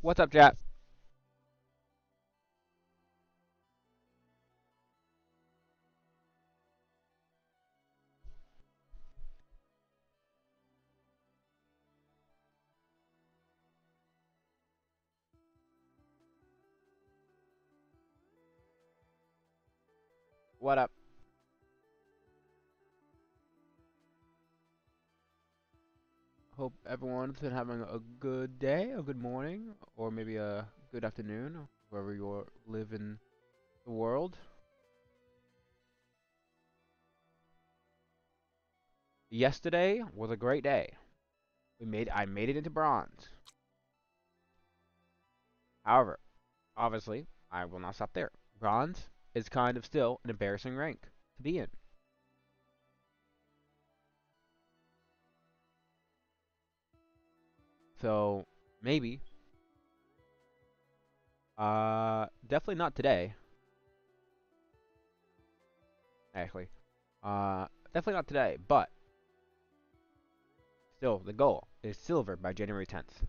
What's up, chat? What up? Hope everyone's been having a good day, a good morning, or maybe a good afternoon, wherever you live in the world. Yesterday was a great day. I made it into bronze. However, obviously, I will not stop there. Bronze is kind of still an embarrassing rank to be in. So maybe, definitely not today. Actually, definitely not today. But still, the goal is silver by January 10th.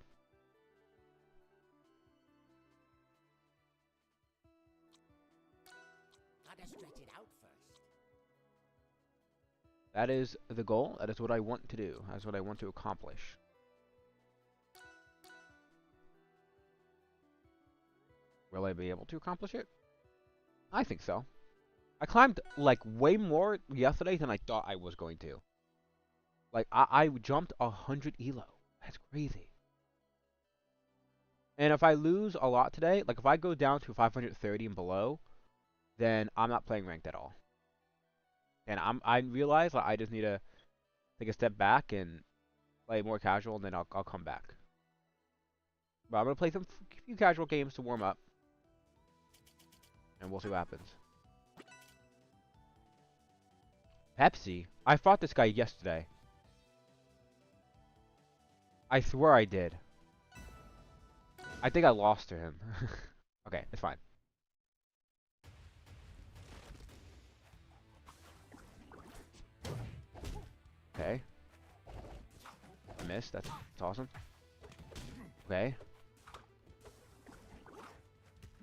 That is the goal. That is what I want to do. That's what I want to accomplish. Will I be able to accomplish it? I think so. I climbed like way more yesterday than I thought I was going to. Like I jumped 100 elo. That's crazy. And if I lose a lot today, like if I go down to 530 and below, then I'm not playing ranked at all. And I realize like, I just need to take a step back and play more casual, and then I'll come back. But I'm gonna play some few casual games to warm up, and we'll see what happens. Pepsi? I fought this guy yesterday. I swear I did. I think I lost to him. Okay, it's fine. Okay. I missed. That's awesome. Okay.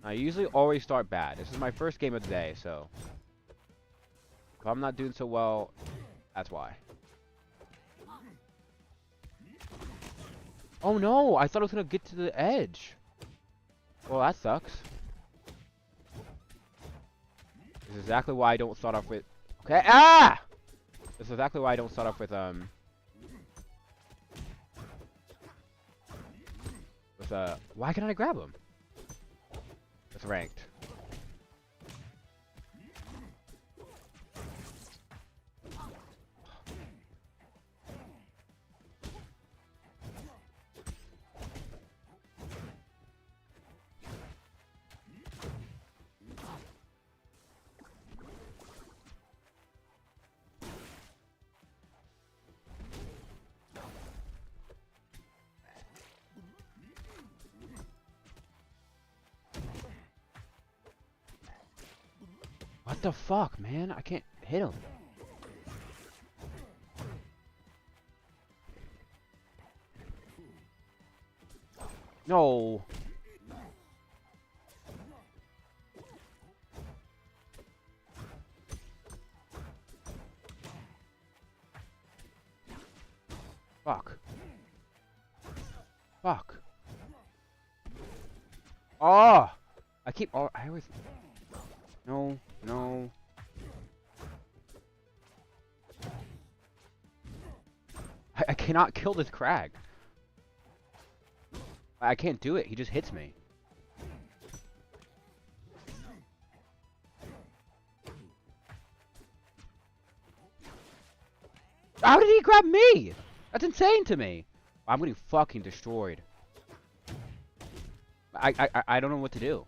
I usually always start bad. This is my first game of the day, so if I'm not doing so well, that's why. Oh no! I thought I was gonna get to the edge. Well, that sucks. This is exactly why I don't start off with. Okay. Ah! This is exactly why I don't start off with Why can't I grab him? It's ranked. What the fuck, man? I can't hit him. No. Fuck. Fuck. Oh! I always... No, no. I cannot kill this crag. I can't do it. He just hits me. How did he grab me? That's insane to me. I'm getting fucking destroyed. I don't know what to do.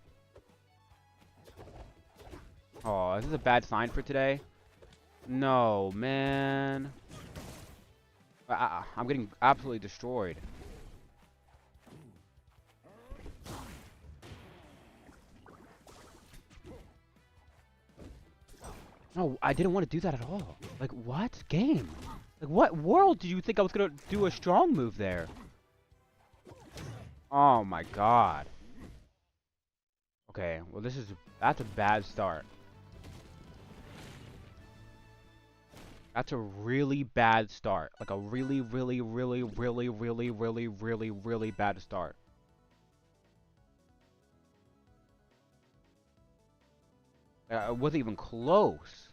Oh, this is a bad sign for today. No, man. I'm getting absolutely destroyed. No, I didn't want to do that at all. Like, what? Game? Like, what world do you think I was gonna do a strong move there? Oh my god. Okay, well that's a bad start. That's a really bad start. Like a really, really, really, really, really, really, really, really bad start. It wasn't even close.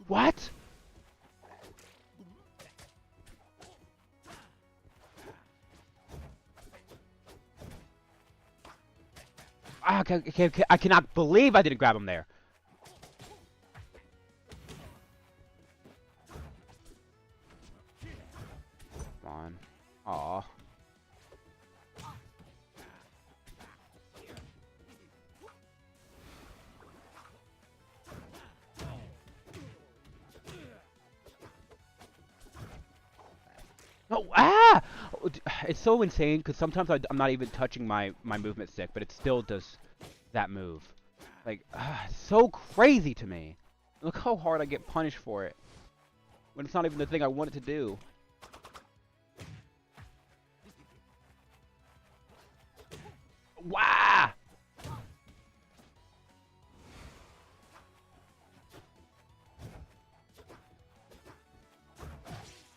What? I cannot believe I didn't grab him there. Come on. Aw. No, ah! It's so insane because sometimes I'm not even touching my movement stick, but it still does that move. Like, it's so crazy to me. Look how hard I get punished for it when it's not even the thing I wanted to do. Wow!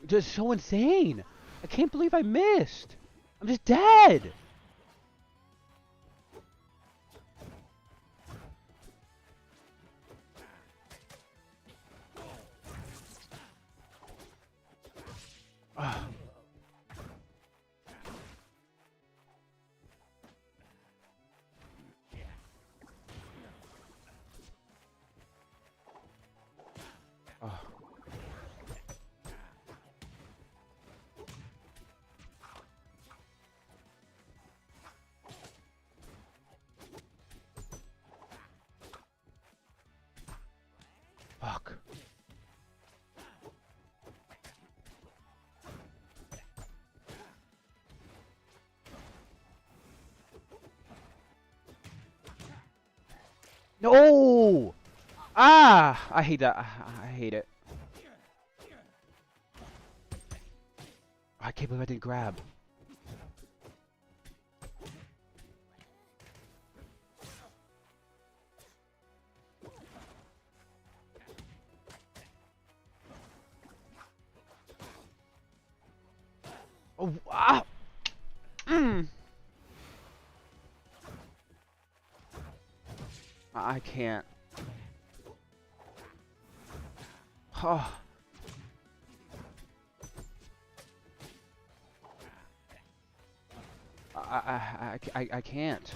Just so insane. I can't believe I missed. I'm just dead. Ugh. Ugh. Fuck. No! Ah! I hate that. I hate it. I can't believe I didn't grab. Oh, ah! Mm. I can't. Oh. I can't.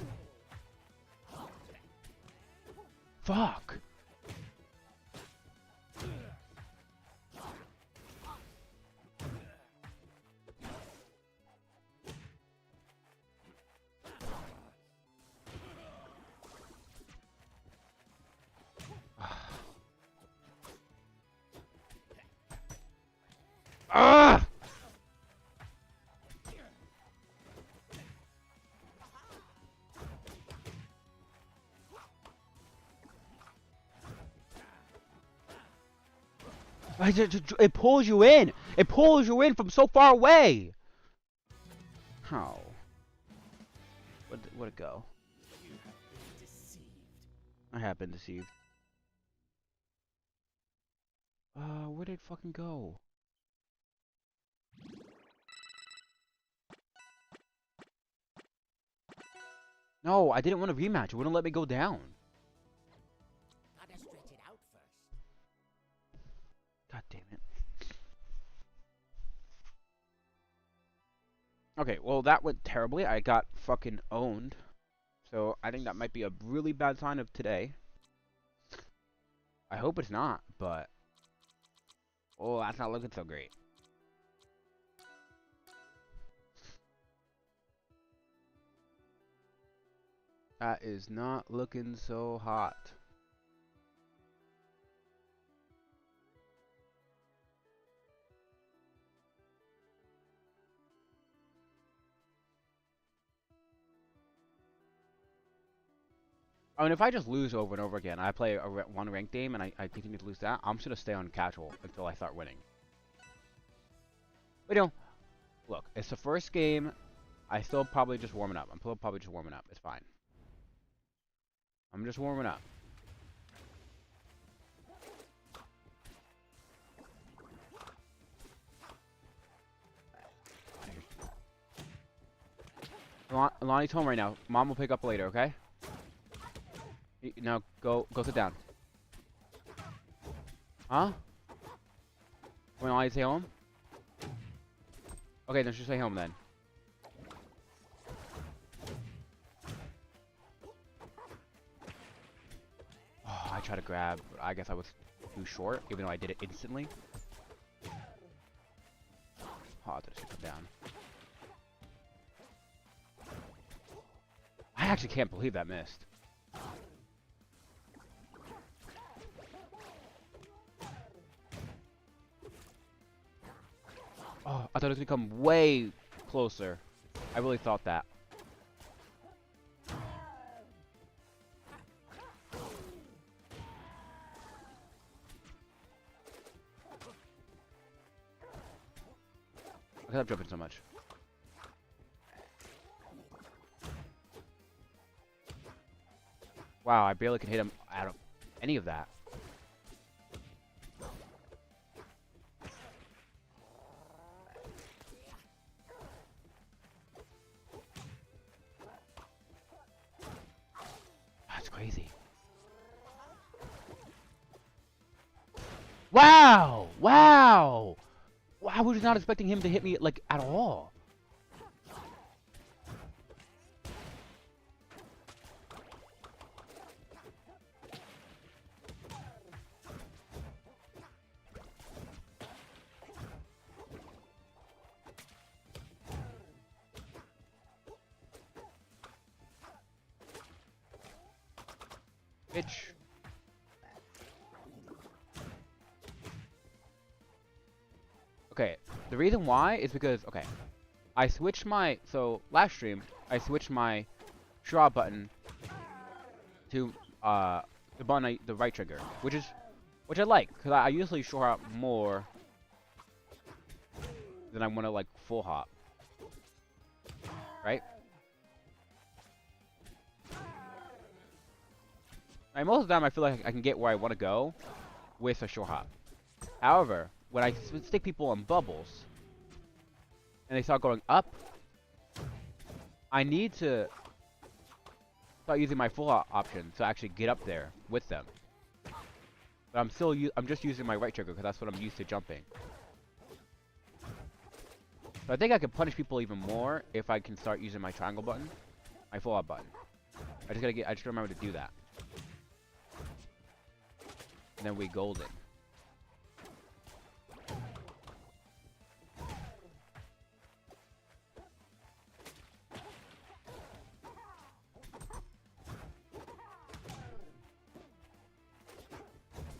Fuck. Ah! It pulls you in. It pulls you in from so far away. How? Where'd it go? I have been deceived. Where did it fucking go? No, I didn't want to rematch. It wouldn't let me go down. Gotta stretch it out first. God damn it. Okay, well that went terribly. I got fucking owned. So I think that might be a really bad sign of today. I hope it's not, but oh, that's not looking so great. That is not looking so hot. I mean, if I just lose over and over again, I play one ranked game and I continue to lose that, I'm just gonna stay on casual until I start winning. But you know, look, it's the first game. I still probably just warming up. I'm still probably just warming up. It's fine. I'm just warming up. Lonnie's home right now. Mom will pick up later, okay? Now go sit down. Huh? When Lonnie stay home? Okay, then she'll stay home then. Oh, I tried to grab, but I guess I was too short, even though I did it instantly. Oh, that should come down. I actually can't believe that missed. Oh, I thought it was gonna come way closer. I really thought that. Look at that jumping so much. Wow, I barely can hit him out of any of that. That's crazy. Wow! Wow! I was not expecting him to hit me, like, at all. Bitch. Okay, the reason why is because, okay, I switched my, so last stream, I switched my draw button to, the button, the right trigger, which I like, because I usually short hop more than I want to, like, full hop. Right? And most of the time, I feel like I can get where I want to go with a short hop. However, when I stick people in bubbles, and they start going up, I need to start using my full option to actually get up there with them. But I'm just using my right trigger because that's what I'm used to jumping. So I think I can punish people even more if I can start using my triangle button, my full up button. I just gotta remember to do that. And then we golden.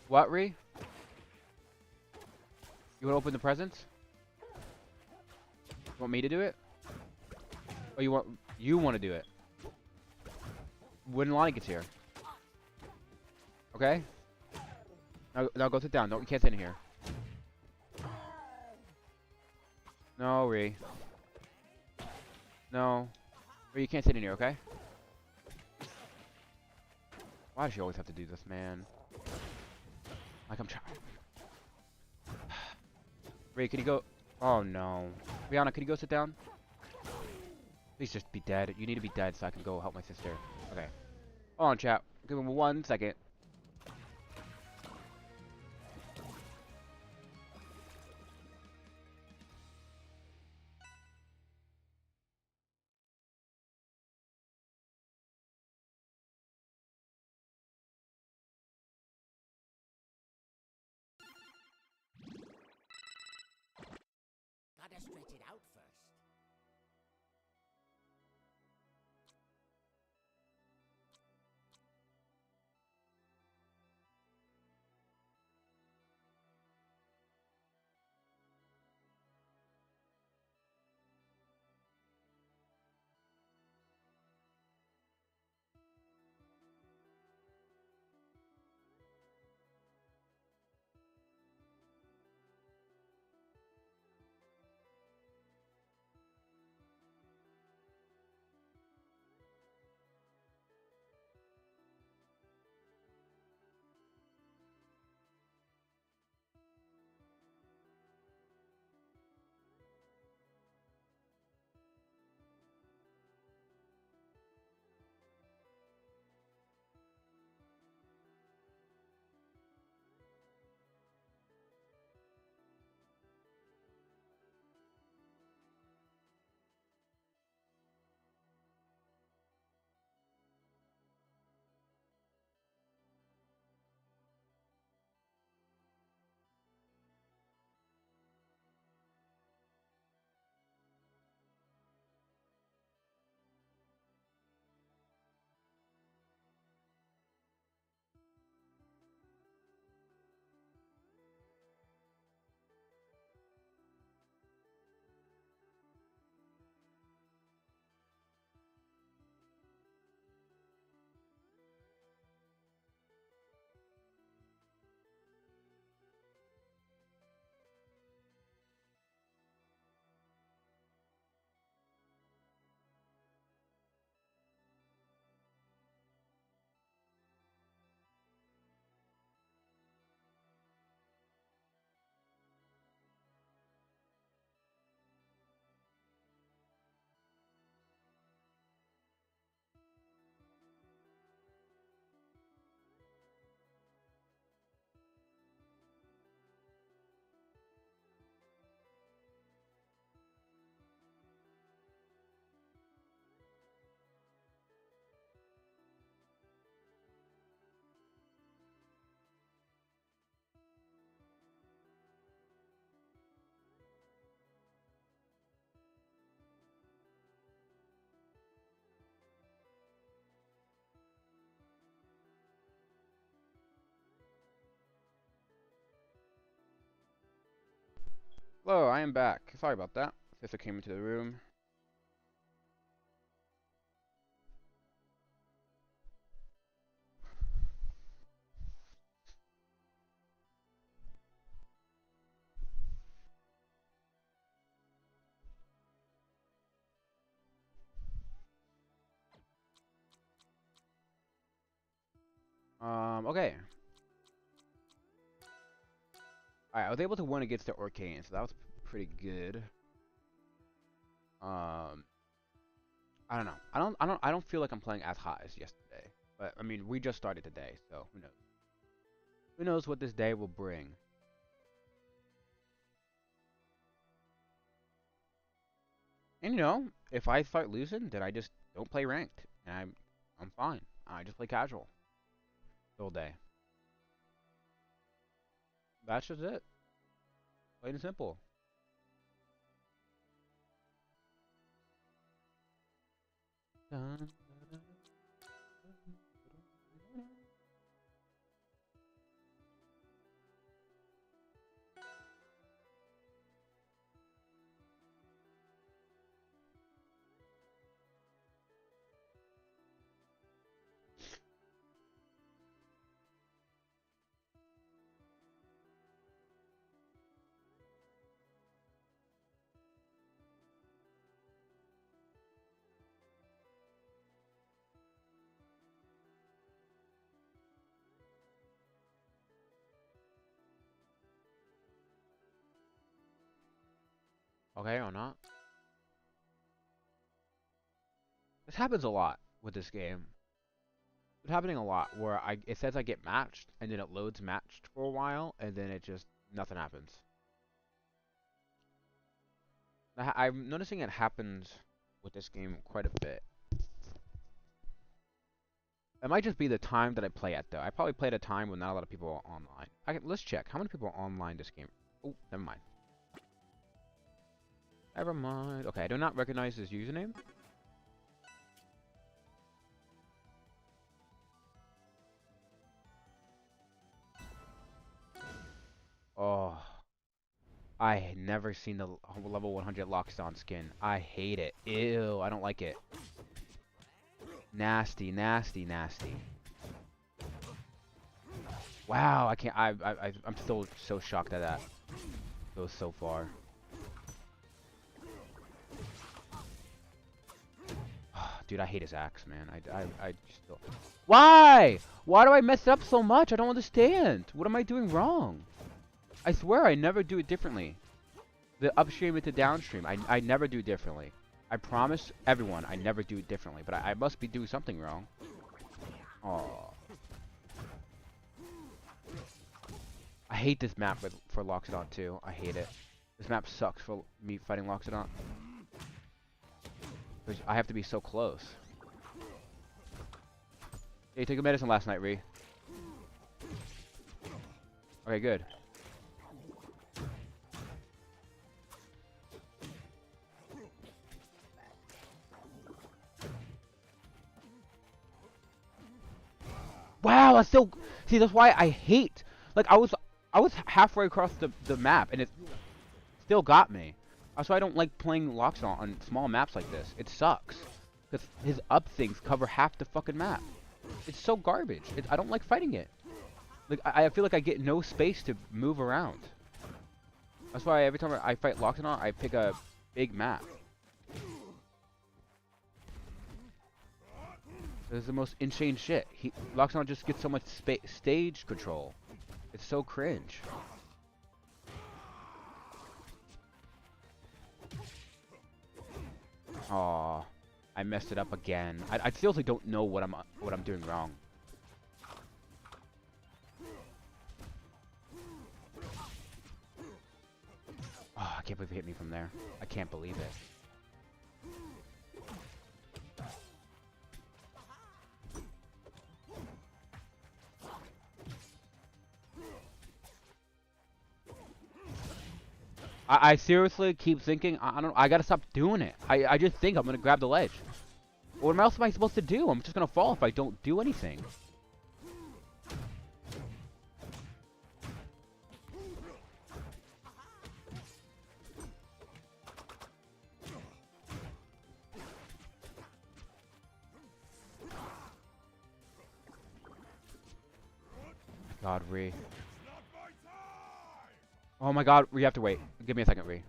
What, Ree? You wanna open the presents? You want me to do it? Or you want to do it? When Lonnie gets here. Okay? Now go sit down. No, you can't sit in here. No, Ree. No. Ree, you can't sit in here, okay? Why does she always have to do this, man? Like, I'm trying. Ree, can you go? Oh, no. Rihanna, can you go sit down? Please just be dead. You need to be dead so I can go help my sister. Okay. Hold on, chat. Give me 1 second. Gotta stretch it out first. Hello, I am back. Sorry about that. Sister came into the room. Okay. Alright, I was able to win against the Orcane, so that was pretty good. Um, I don't know. I don't feel like I'm playing as hot as yesterday. But I mean, we just started today, so who knows? Who knows what this day will bring? And you know, if I start losing, then I just don't play ranked, and I'm fine. I just play casual all day. That's just it. Plain and simple. Dun, dun, dun. Okay, or not. This happens a lot with this game. It's happening a lot where it says I get matched and then it loads matched for a while and then it just nothing happens. I'm noticing it happens with this game quite a bit. It might just be the time that I play at though. I probably play at a time when not a lot of people are online. Let's check how many people are online this game. Oh, never mind. Never mind. Okay, I do not recognize this username. Oh, I had never seen the level 100 Loxodont skin. I hate it. Ew, I don't like it. Nasty, nasty, nasty. Wow, I can't. I'm still so shocked at that. Goes so far. Dude, I hate his axe, man. I still. Why? Why do I mess it up so much? I don't understand. What am I doing wrong? I swear I never do it differently. The upstream into downstream, I never do differently. I promise everyone I never do it differently, but I must be doing something wrong. Oh. I hate this map for Loxodont too. I hate it. This map sucks for me fighting Loxodont. I have to be so close. Hey, you took a medicine last night, Ree. Okay, good. Wow, I still see. That's why I hate. Like I was halfway across the map, and it still got me. That's why I don't like playing Loxodont on small maps like this. It sucks. Because his up things cover half the fucking map. It's so garbage. I don't like fighting it. Like, I feel like I get no space to move around. That's why every time I fight Loxodont, I pick a big map. This is the most insane shit. Loxodont just gets so much stage control. It's so cringe. Aw, I messed it up again. I seriously don't know what I'm doing wrong. Oh, I can't believe it hit me from there. I can't believe it. I seriously keep thinking I gotta stop doing it. I just think I'm gonna grab the ledge. What else am I supposed to do? I'm just gonna fall if I don't do anything. God, Ree. Oh my God, we have to wait. Give me a second, Ree.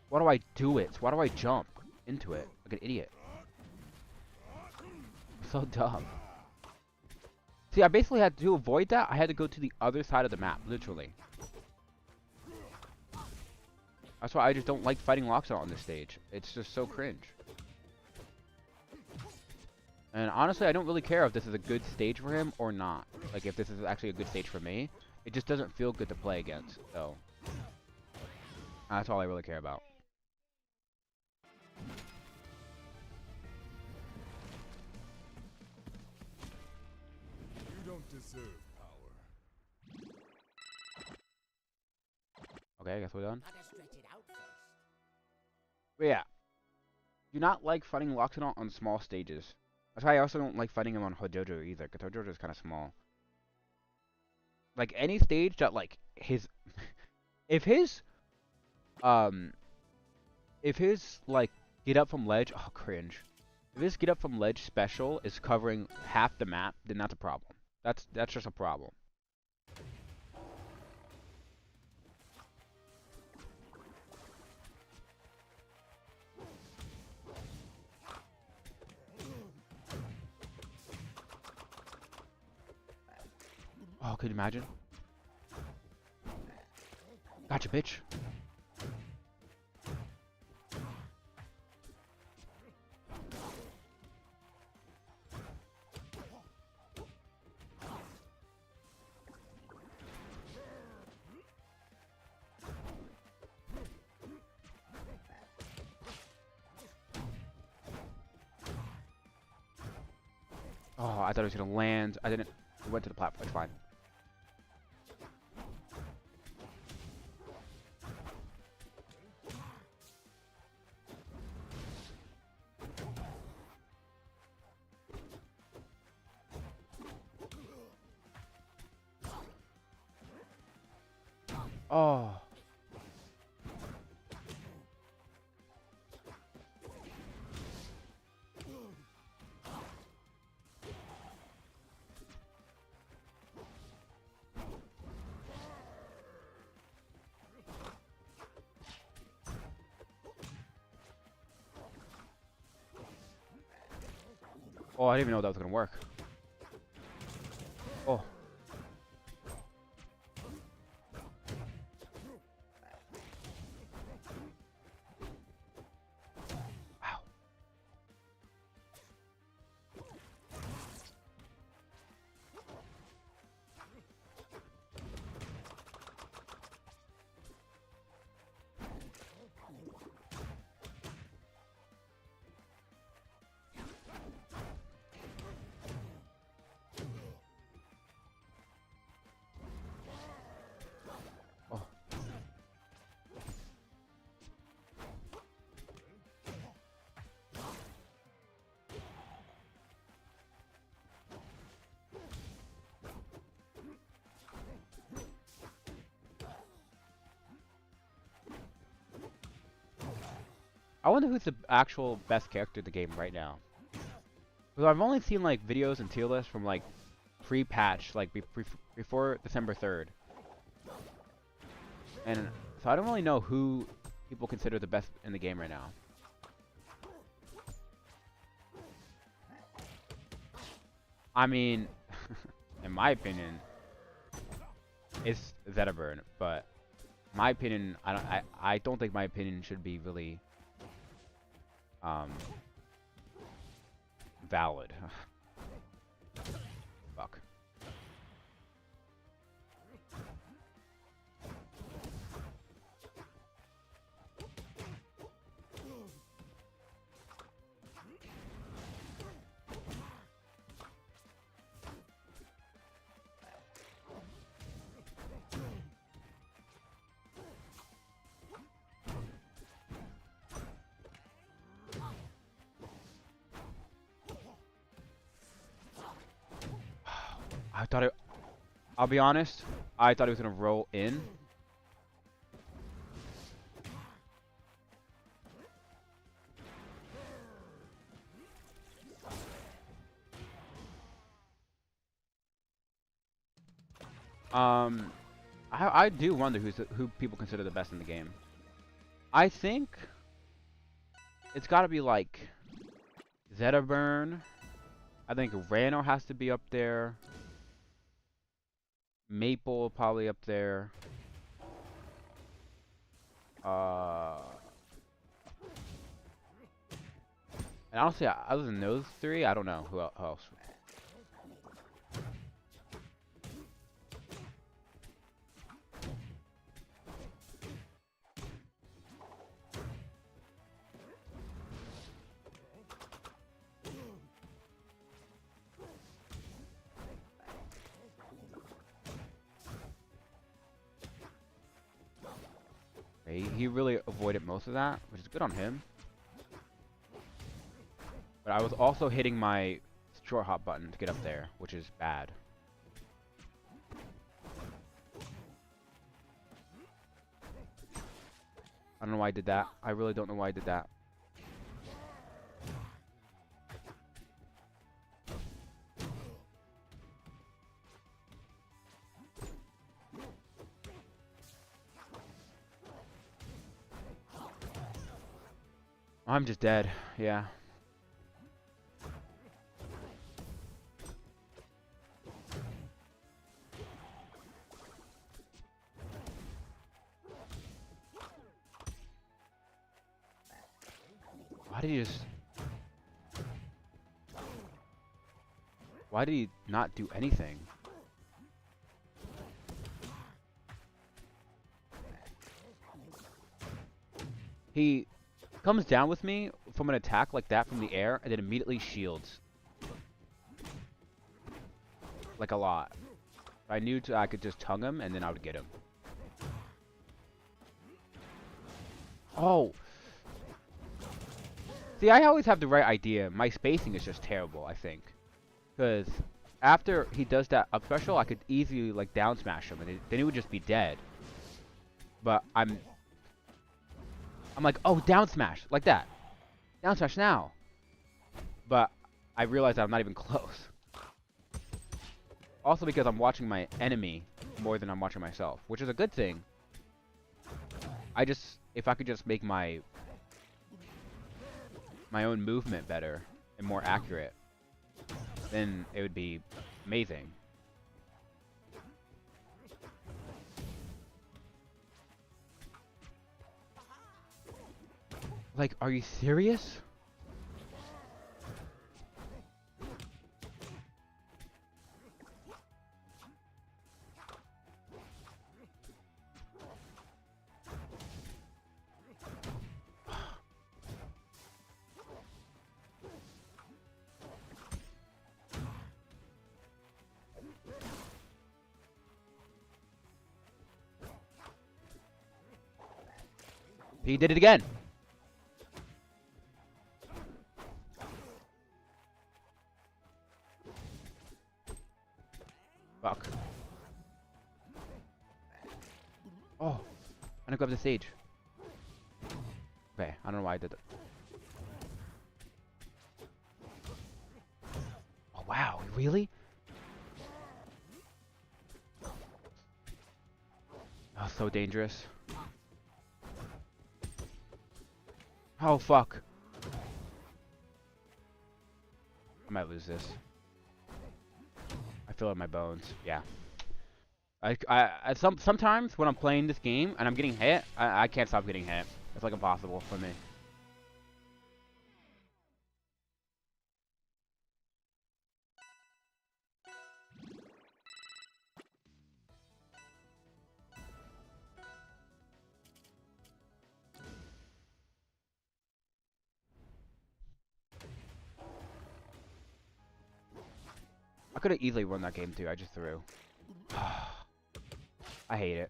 Why do I do it? Why do I jump into it like an idiot? So dumb. See, I basically had to avoid that. I had to go to the other side of the map, literally. That's why I just don't like fighting Loxodont on this stage. It's just so cringe. And honestly, I don't really care if this is a good stage for him or not. Like, if this is actually a good stage for me. It just doesn't feel good to play against, so. That's all I really care about. You don't deserve power. Okay, I guess we're done. Gotta stretch it out first. But yeah. Do not like fighting Loxodont on small stages. That's why I also don't like fighting him on Hojojo either, because Hojojo is kind of small. Like, any stage that, like, his... if his, like, get up from ledge... Oh, cringe. If his get up from ledge special is covering half the map, then that's a problem. That's just a problem. Oh, could you imagine? Gotcha, bitch. Oh, I thought it was gonna land. I didn't. It went to the platform. It's fine. Oh. Oh, I didn't even know that was gonna work. Oh. Wow. Oh. I wonder who's the actual best character in the game right now. Because I've only seen like videos and tier lists from like pre-patch, like before December 3rd. And so I don't really know who people consider the best in the game right now. I mean, in my opinion, it's Zetaburn, but my opinion, I don't think my opinion should be really valid. Fuck. I thought it. I'll be honest. I thought he was gonna roll in. I do wonder who people consider the best in the game. I think it's got to be like Zetaburn. I think Rano has to be up there. Maple probably up there. And honestly, other than those three, I don't know who else. He really avoided most of that, which is good on him. But I was also hitting my short hop button to get up there, which is bad. I don't know why I did that. I really don't know why I did that. I'm just dead. Yeah. Why did he just... Why did he not do anything? He comes down with me from an attack like that from the air and then immediately shields. Like a lot. I knew I could just tongue him and then I would get him. Oh! See, I always have the right idea. My spacing is just terrible, I think. Because after he does that up special, I could easily like down smash him and then he would just be dead. But I'm like, oh, down smash, like that. Down smash now. But I realized I'm not even close. Also because I'm watching my enemy more than I'm watching myself, which is a good thing. If I could just make my own movement better and more accurate, then it would be amazing. Like, are you serious? He did it again. Fuck. Oh, I'm gonna grab the sage. Okay, I don't know why I did that. Oh wow, really? Oh, so dangerous. Oh fuck. I might lose this. I feel it in my bones. Yeah. Sometimes when I'm playing this game and I'm getting hit, I can't stop getting hit. It's like impossible for me. I could have easily won that game too. I just threw. I hate it.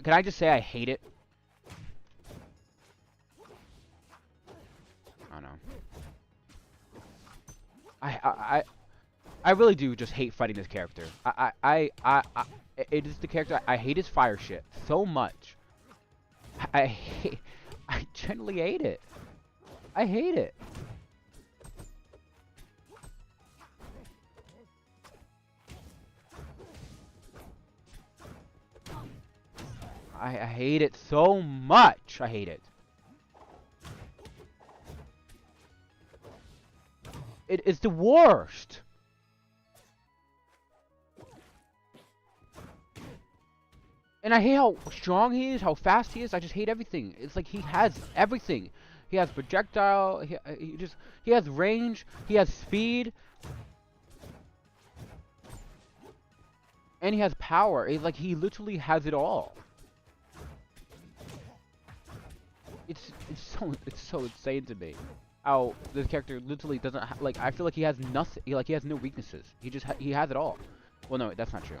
Can I just say I hate it? I don't know. I really do just hate fighting this character. It is the character. I hate his fire shit so much. I hate. I genuinely hate it. I hate it. I hate it so much. I hate it. It is the worst. And I hate how strong he is, how fast he is. I just hate everything. It's like he has everything. He has projectile. He has range. He has speed. And he has power. It's like he literally has it all. It's so insane to me. How this character literally doesn't like. I feel like he has nothing. He has no weaknesses. He has it all. Well, no, that's not true.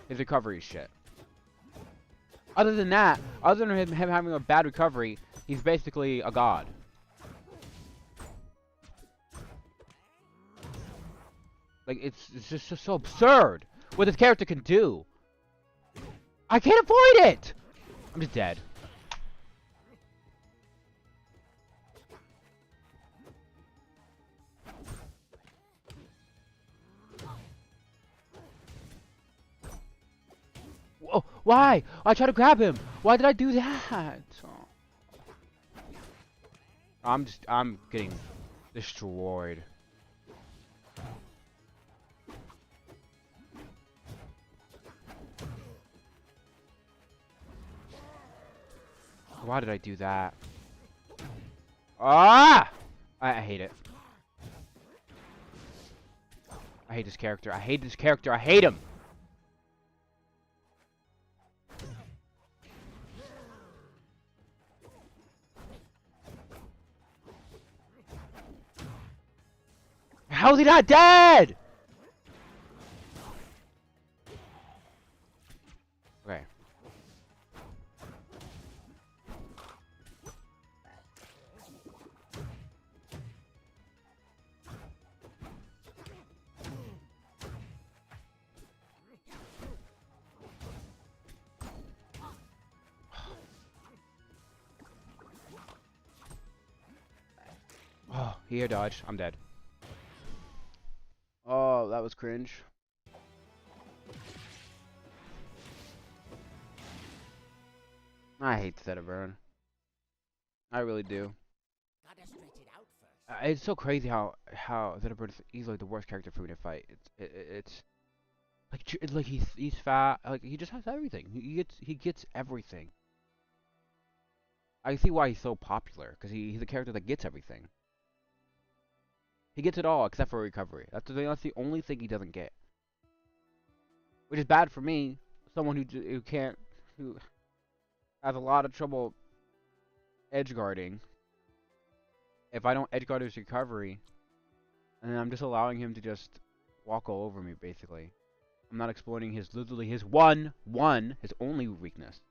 His recovery is shit. Other than that, other than him having a bad recovery, he's basically a god. Like it's just so absurd what this character can do. I can't avoid it. I'm just dead. Whoa, why? I tried to grab him. Why did I do that? Oh. I'm getting destroyed. Why did I do that? Ah! I hate it. I hate this character. I hate this character. I hate him. How's he not dead? Okay. Oh, he air dodged. I'm dead. Oh, that was cringe. I hate Zetaburn. I really do. Gotta stretch it out first. It's so crazy how Zetaburn is easily the worst character for me to fight. It's like he's fat. Like he just has everything. He gets everything. I see why he's so popular because he's a character that gets everything. He gets it all except for recovery. That's the only thing he doesn't get. Which is bad for me, someone who has a lot of trouble edge guarding. If I don't edge guard his recovery, and then I'm just allowing him to just walk all over me, basically. I'm not exploiting literally his his only weakness.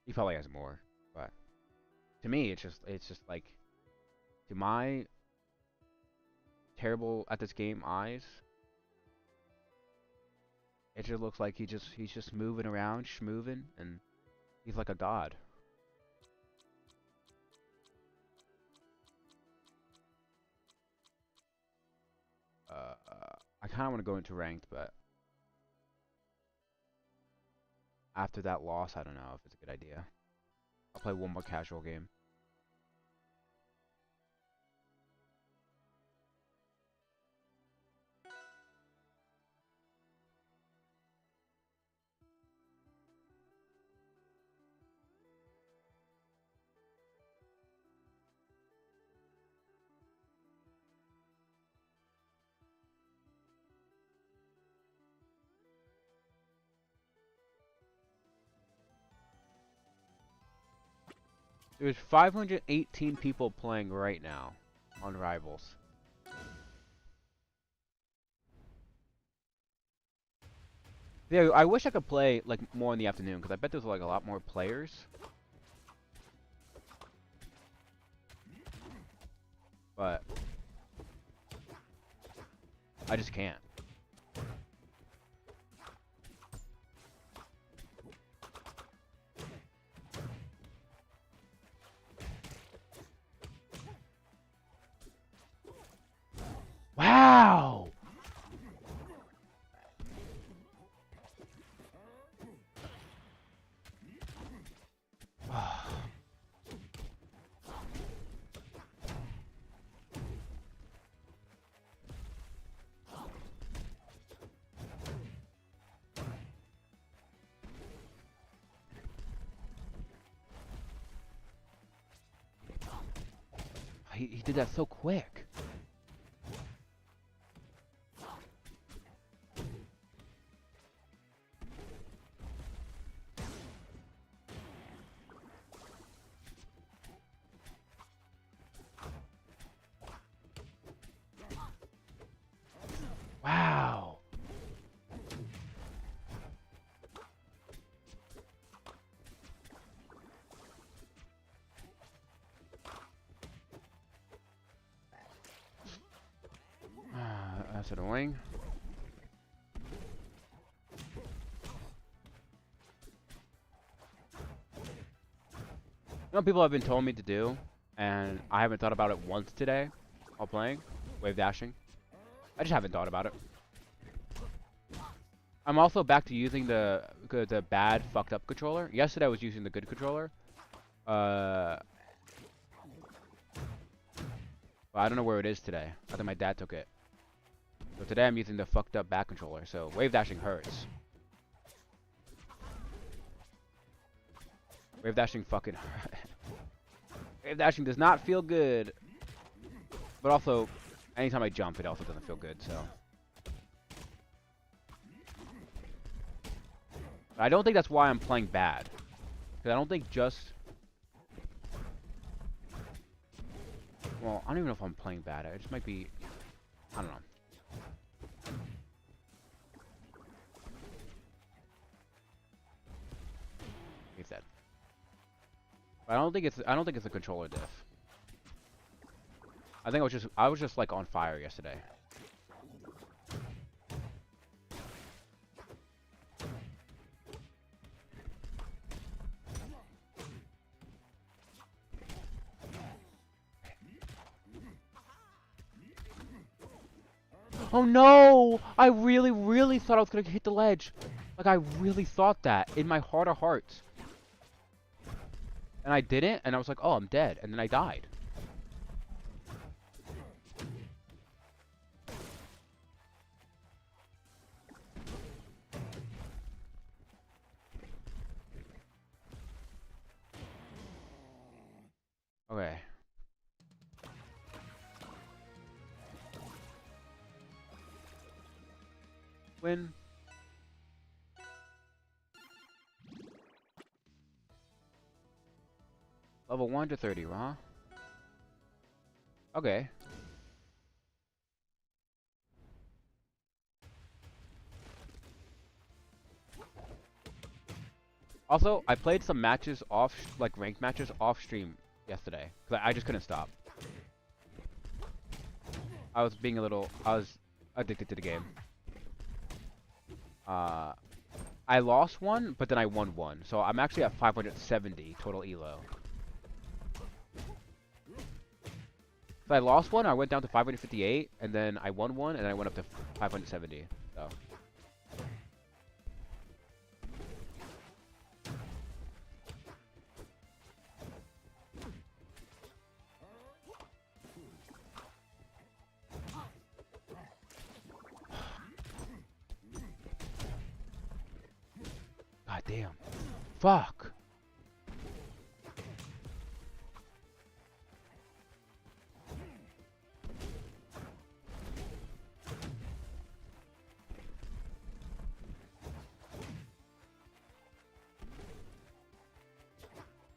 He probably has more, but to me, it's just like, to my terrible at this game eyes, it just looks like he's just moving around, schmoving, and he's like a god. I kind of want to go into ranked, but after that loss, I don't know if it's a good idea. I'll play one more casual game. There's 518 people playing right now on Rivals. Yeah, I wish I could play like more in the afternoon because I bet there's like a lot more players. But I just can't. he did that so quick. Wow. That's annoying. You know what people have been telling me to do, and I haven't thought about it once today while playing? Wave dashing. I just haven't thought about it. I'm also back to using the bad fucked up controller. Yesterday I was using the good controller. But I don't know where it is today. I think my dad took it. So today I'm using the fucked up back controller. So wave dashing hurts. Wave dashing fucking wave dashing does not feel good. But also, anytime I jump, it also doesn't feel good. So I don't think that's why I'm playing bad. Because I don't think just... Well, I don't even know if I'm playing bad. It just might be... I don't know. He said. But I don't think it's a controller diff. I think I was just like on fire yesterday. Oh no! I really, really thought I was gonna hit the ledge. Like, I really thought that in my heart of hearts. And I didn't, and I was like, oh, I'm dead. And then I died. Okay. Win. Level 1 to 30, huh? Okay. Also, I played some matches off, like ranked matches off stream yesterday. Cause I just couldn't stop. I was addicted to the game. I lost one, but then I won one. So I'm actually at 570 total elo. So I lost one, I went down to 558, and then I won one, and then I went up to 570. So. God damn. Fuck.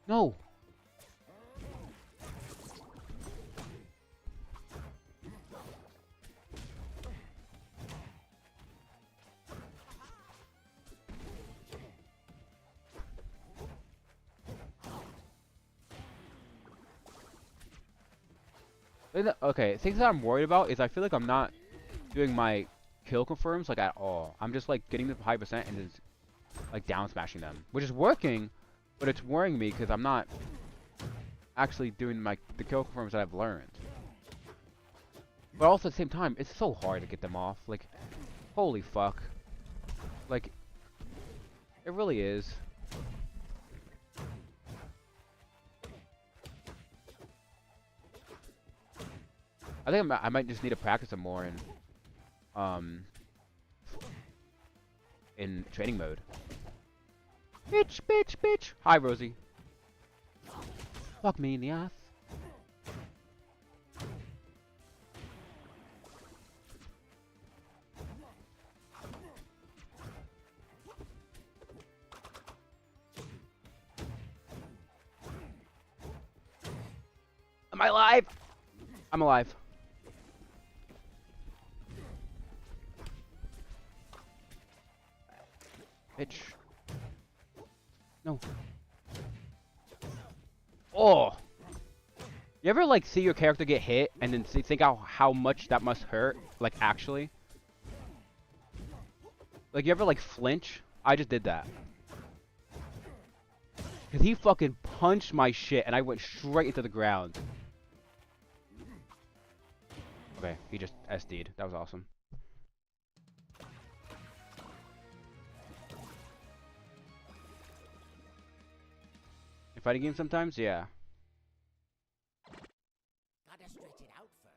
No. Okay, things that I'm worried about is I feel like I'm not doing my kill confirms like at all. I'm just like getting them high percent and just like down smashing them, which is working, but it's worrying me because I'm not actually doing the kill confirms that I've learned. But also at the same time, it's so hard to get them off. Like, holy fuck. Like, it really is. I think I might just need to practice them more in training mode. Bitch, bitch, bitch. Hi, Rosie. Fuck me in the ass. I alive? I'm alive. Bitch. No. Oh. You ever like see your character get hit and then think how much that must hurt? Like actually? Like you ever like flinch? I just did that. Cause he fucking punched my shit and I went straight into the ground. Okay, he just SD'd. That was awesome. In fighting games sometimes, yeah. Gotta stretch it out first.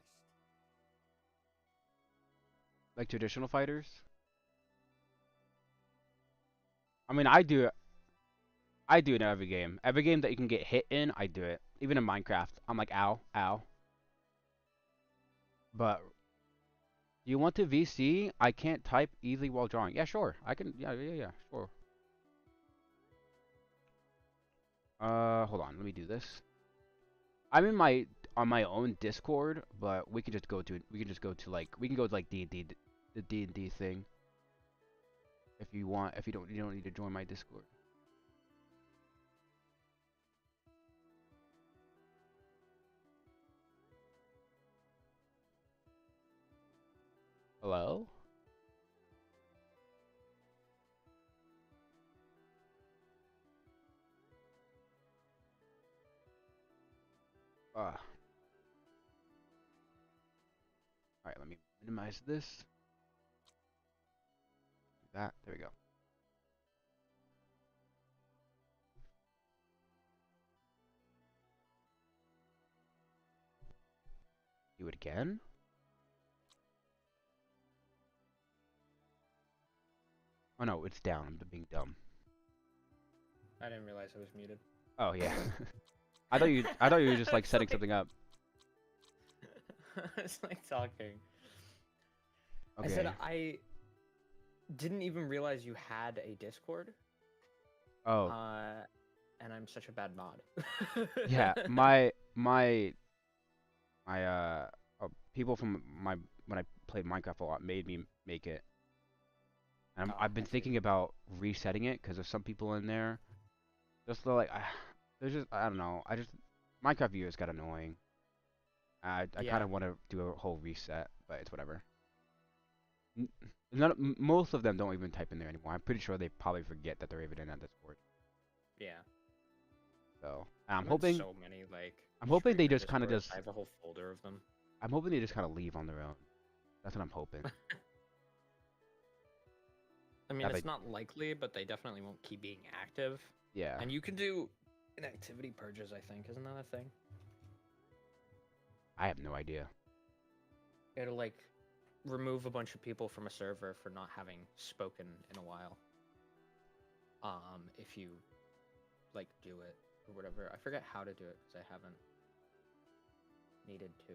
Like traditional fighters. I mean, I do it in every game. Every game that you can get hit in, I do it. Even in Minecraft, I'm like, ow, ow. But do you want to VC? I can't type easily while drawing. Yeah, sure. I can. Yeah, sure. Hold on. Let me do this. I'm in my on my own Discord, but we can just go to we can go to like D&D the D&D thing if you want. If you don't need to join my Discord. Hello? Alright, let me minimize this. Do that. There we go. Do it again? Oh no, it's down. I'm being dumb. I didn't realize I was muted. Oh yeah. I thought you were just like setting something up. It's like talking. Okay. I said I didn't even realize you had a Discord. Oh. And I'm such a bad mod. Yeah, people from my when I played Minecraft a lot made me make it. And I've been I see. thinking about resetting it because there's some people in there. Just like there's just I don't know. Minecraft viewers got annoying. I Yeah. kind of want to do a whole reset, but it's whatever. Most of them don't even type in there anymore. I'm pretty sure they probably forget that they're even in that Discord. Yeah. So I'm I'm in hoping so many like. I'm hoping they streamer just kind of Discords. just I have a whole folder of them. I'm hoping they just kind of leave on their own. That's what I'm hoping. I mean, Yeah, it's not likely, but they definitely won't keep being active. Yeah. And you can do inactivity purges, I think. Isn't that a thing? I have no idea. It'll like remove a bunch of people from a server for not having spoken in a while. If you like do it or whatever. I forget how to do it because I haven't needed to.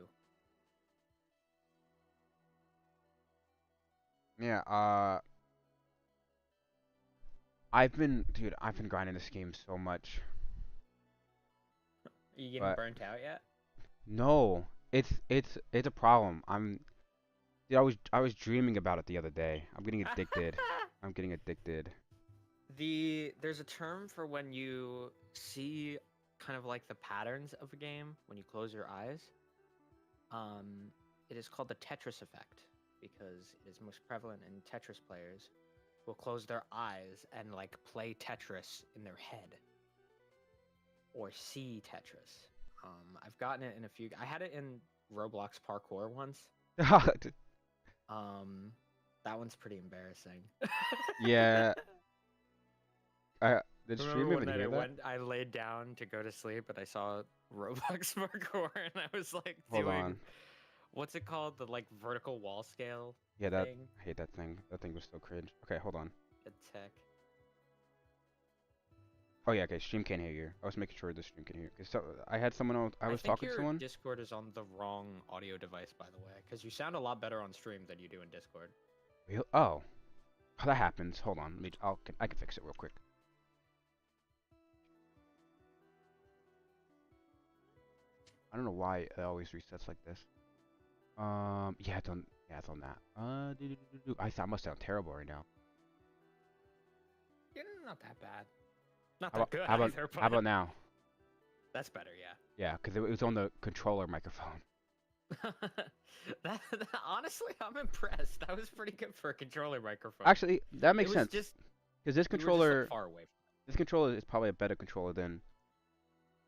Yeah, I've been grinding this game so much. Are you getting But burnt out yet? no, it's a problem. Dude, I was dreaming about it the other day. I'm getting addicted. I'm getting addicted. There's a term for when you see kind of like the patterns of a game when you close your eyes. It is called the Tetris effect because it is most prevalent in Tetris players will close their eyes and like play Tetris in their head or see Tetris. I've gotten it in a few. I had it in Roblox parkour once. That one's pretty embarrassing. Yeah. Did Remember stream one even night hear that? I laid down to go to sleep and I saw Roblox parkour and I was like Hold doing on. what's it called? The like vertical wall scale Yeah, thing. I hate that thing. That thing was so cringe. Okay, hold on. The tech. Oh yeah, okay. Stream can't hear you. I was making sure the stream can hear you. 'Cause I had someone else. I was think talking to your someone. Discord is on the wrong audio device, by the way, because you sound a lot better on stream than you do in Discord. Oh, that happens. Hold on. I can fix it real quick. I don't know why it always resets like this. Yeah, it's on. Yeah, it's on that. I must sound terrible right now. Yeah, not that bad. Not How that about good how about either, how but about now? that's better, yeah. Yeah, because it was on the controller microphone. Honestly, I'm impressed. That was pretty good for a controller microphone. Actually, that It makes was sense. just Because this you were just like controller, far away this controller is probably a better controller than.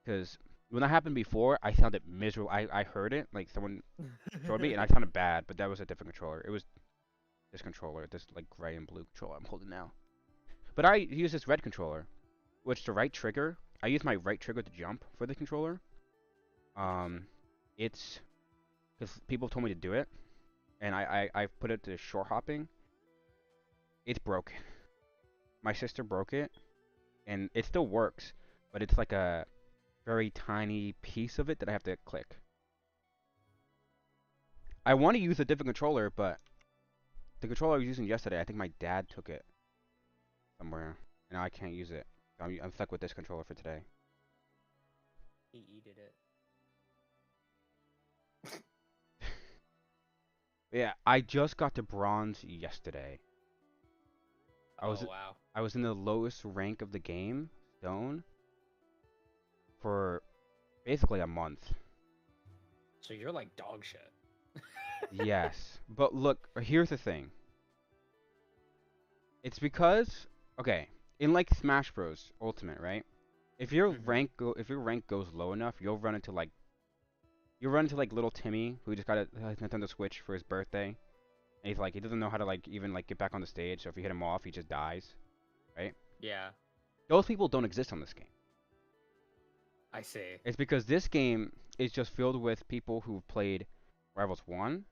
Because when that happened before, I sounded miserable. I heard it like someone from showed me, it. and I sounded bad. But that was a different controller. It was this controller, this like gray and blue controller I'm holding now. But I use this red controller, which the right trigger. I use my right trigger to jump for the controller. Interesting. It's because people told me to do it, and I put it to short hopping. It's broken. My sister broke it, and it still works, but it's like a very tiny piece of it that I have to click. I want to use a different controller, but the controller I was using yesterday, I think my dad took it somewhere, and now I can't use it. I'm stuck with this controller for today. He eated it. Yeah, I just got to bronze yesterday. I was Oh wow. I was in the lowest rank of the game, stone, for basically a month. So you're like dog shit. Yes, but look, here's the thing. It's because okay, in like Smash Bros. Ultimate, right? Hmm. If your rank goes low enough, you'll run into like little Timmy who just got a Nintendo Switch for his birthday, and he's like he doesn't know how to like even like get back on the stage. So if you hit him off, he just dies, right? Yeah, Those people don't exist on this game. I see. It's because this game is just filled with people who've played Rivals 1,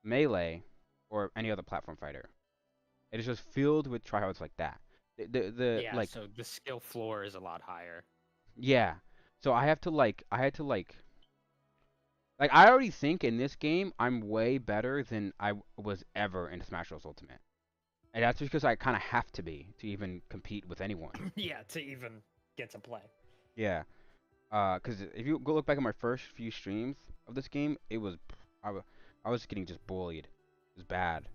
Melee, or any other platform fighter. It is just filled with tryhards like that. The Yeah, like so the skill floor is a lot higher. yeah. So I had to like I already think in this game I'm way better than was ever in Smash Bros Ultimate. And that's because I kind of have to be to even compete with anyone. Yeah, to even get to play. Yeah. Cuz if you go look back at my first few streams of this game, it was I was getting just bullied. It was bad.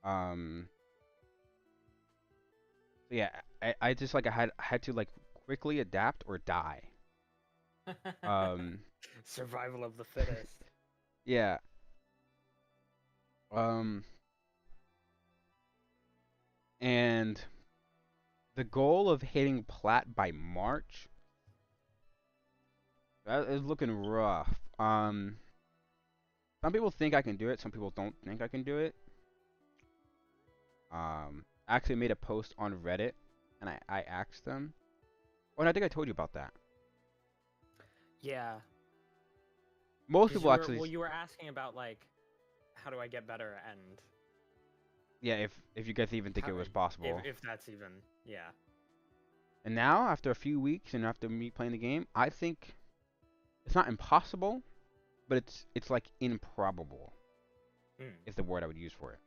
Um so yeah, I just like I had to like quickly adapt or die. Um Survival of the fittest. yeah. Um and the goal of hitting Plat by March, that is looking rough. Some people think I can do it. Some people don't think I can do it. I actually made a post on Reddit, and I asked them. Oh, and I think I told you about that. Yeah, Most because people actually, you were asking about like, how do I get better and yeah, if you guys even think how, it was possible. if that's even yeah. And now, after a few weeks and after me playing the game, I think it's not impossible, but it's like improbable Mm. is the word I would use for it.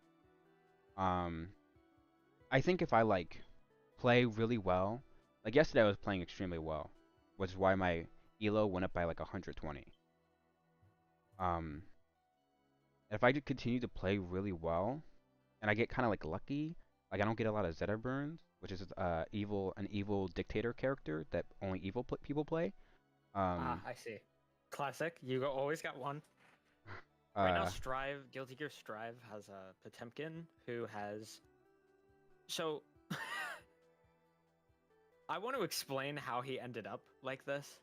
Um, I think if I like play really well, like yesterday I was playing extremely well, which is why my elo went up by like 120. Um, if I could continue to play really well, and I get kind of like lucky, like I don't get a lot of Zeta burns, which is an evil dictator character that only evil people play. Ah, Um, I see. Classic. Always got one. Right now, uh, Guilty Gear Strive has a Potemkin who has. So, I want to explain how he ended up like this.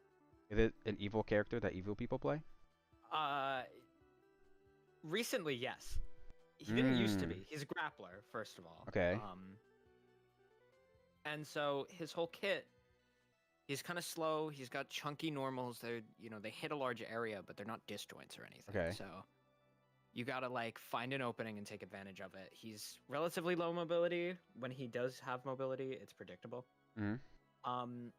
is it an evil character that evil people play? Uh, Recently, yes. He didn't used to Mm, be. He's a grappler, first of all. okay. And so his whole kit, he's kind of slow. He's got chunky normals. They hit a large area, but they're not disjoints or anything. Okay. So you gotta like find an opening and take advantage of it. He's relatively low mobility. When he does have mobility, it's predictable. Mm, Um,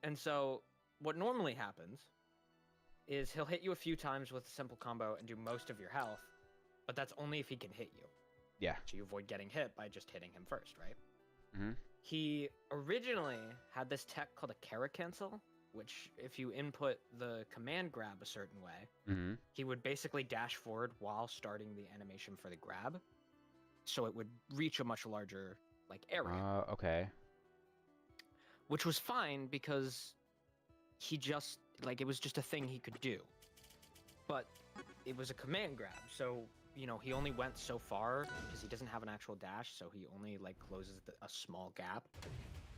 and so what normally happens is he'll hit you a few times with a simple combo and do most of your health, but that's only if he can hit you. yeah. So you avoid getting hit by just hitting him first, right? Mm, He originally had this tech called a Kara Cancel, which if you input the command grab a certain way, Mm-hmm. he would basically dash forward while starting the animation for the grab, so it would reach a much larger like area, Okay. which was fine because he just like it was just a thing he could do. But it was a command grab, so you know he only went so far because he doesn't have an actual dash, so he only like closes a small gap.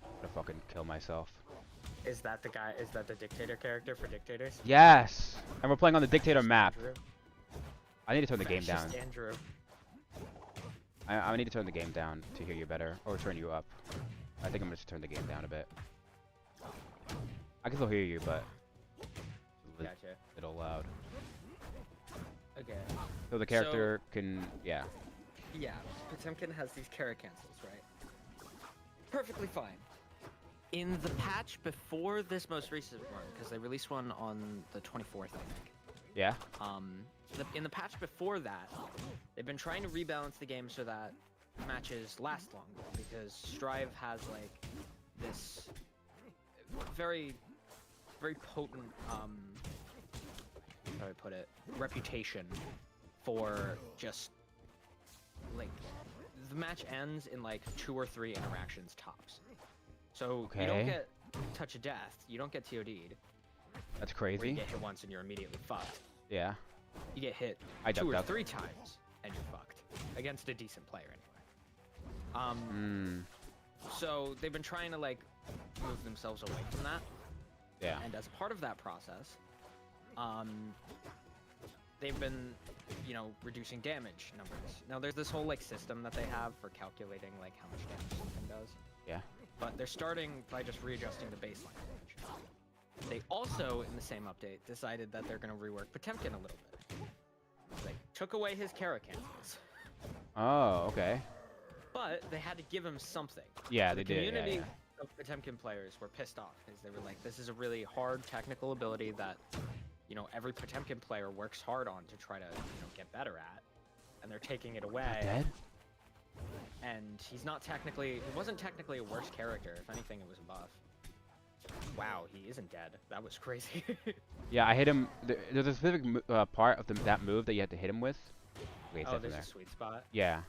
I'm gonna fucking kill myself. Is that the guy? Is that the dictator character for dictators? Yes! And we're playing on the dictator Fascist map. Andrew. I need to turn the game down. Fascist Andrew. I need to turn the game down to hear you better, or turn you up. I think I'm gonna just turn the game down a bit. I can still hear you, but a Gotcha. little loud. Okay. So the character can, yeah. Yeah, Potemkin has these Kara cancels, right? Perfectly fine. In the patch before this most recent one, because they released one on the 24th, I think. Yeah? In the patch before that, they've been trying to rebalance the game so that matches last longer, because Strive has like this very, very potent, how do I put it, reputation for just like the match ends in like 2 or 3 interactions tops. So you don't Okay. get touch of death, you don't get TOD'd, That's where you crazy. get hit once and you're immediately fucked. Yeah. You get hit I 2 ducked or up. 3 times and you're fucked against a decent player anyway. So they've been trying to like move themselves away from that, Yeah. and as part of that process, they've been, you know, reducing damage numbers. Now there's this whole like system that they have for calculating like how much damage something does. Yeah. But they're starting by just readjusting the baseline damage. They also, in the same update, decided that they're going to rework Potemkin a little bit. They took away his Kara cancels, Oh, okay. but they had to give him something. Yeah, So they the did. Yeah, community yeah. of Potemkin players were pissed off because they were like, this is a really hard technical ability that, you know, every Potemkin player works hard on to try to, you know, get better at, and they're taking it away. Dead? And he wasn't technically a worse character. If anything, it was a buff. Wow, he isn't dead. That was crazy. Yeah, I hit him. There's a specific part of that move that you have to hit him with. Wait, Oh, in there's there. a sweet spot. Yeah,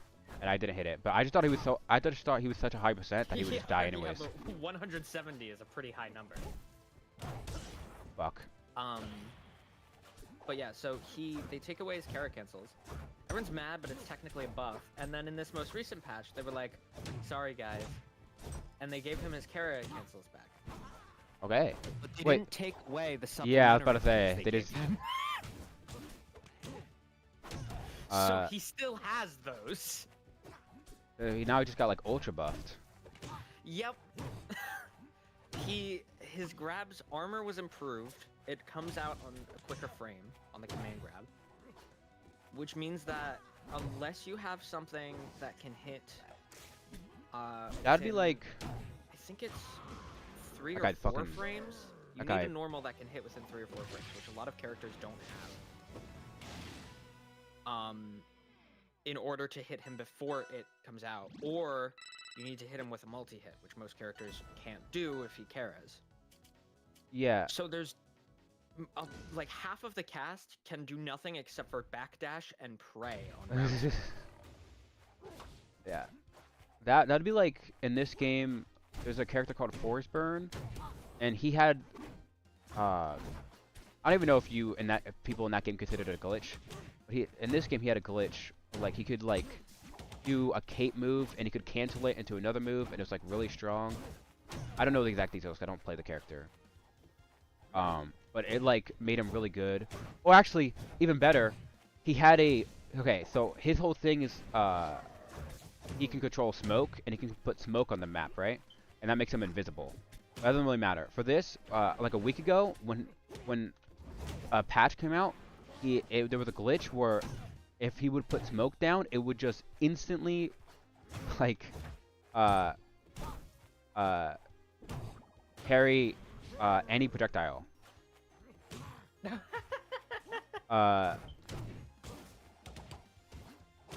and I didn't hit it, but I just thought he was so. I just thought he was such a high percent that he would just die anyways. Yeah, but 170 is a pretty high number. Fuck. But yeah, so they take away his Kara cancels. Everyone's mad, but it's technically a buff. And then in this most recent patch, they were like, sorry guys. And they gave him his Kara cancels back. Okay. But they Wait. didn't take away the Yeah, I was about to supplementary say things they gave just. him. So Uh, he still has those. Now he just got like ultra buffed. Yep. His grab's armor was improved. It comes out on a quicker frame on the command grab, which means that unless you have something that can hit, That'd be within- like. I think it's 3 That or guy 4 fucking- frames. You that need guy- a normal that can hit within 3 or 4 frames, which a lot of characters don't have. In order to hit him before it comes out, or you need to hit him with a multi-hit, which most characters can't do if he caras. Yeah. So there's like half of the cast can do nothing except for backdash and pray on rounds. Yeah. That'd be like in this game. There's a character called Forceburn, and he had. I don't even know if people in that game considered it a glitch. But in this game he had a glitch. Like he could like do a cape move and he could cancel it into another move, and it was like really strong. I don't know the exact details 'cause I don't play the character. But it like made him really good. Or actually, even better, he had okay, so his whole thing is he can control smoke, and he can put smoke on the map, right? And that makes him invisible. That doesn't really matter. For this, like a week ago, when a patch came out, there was a glitch where if he would put smoke down, it would just instantly like parry any projectile.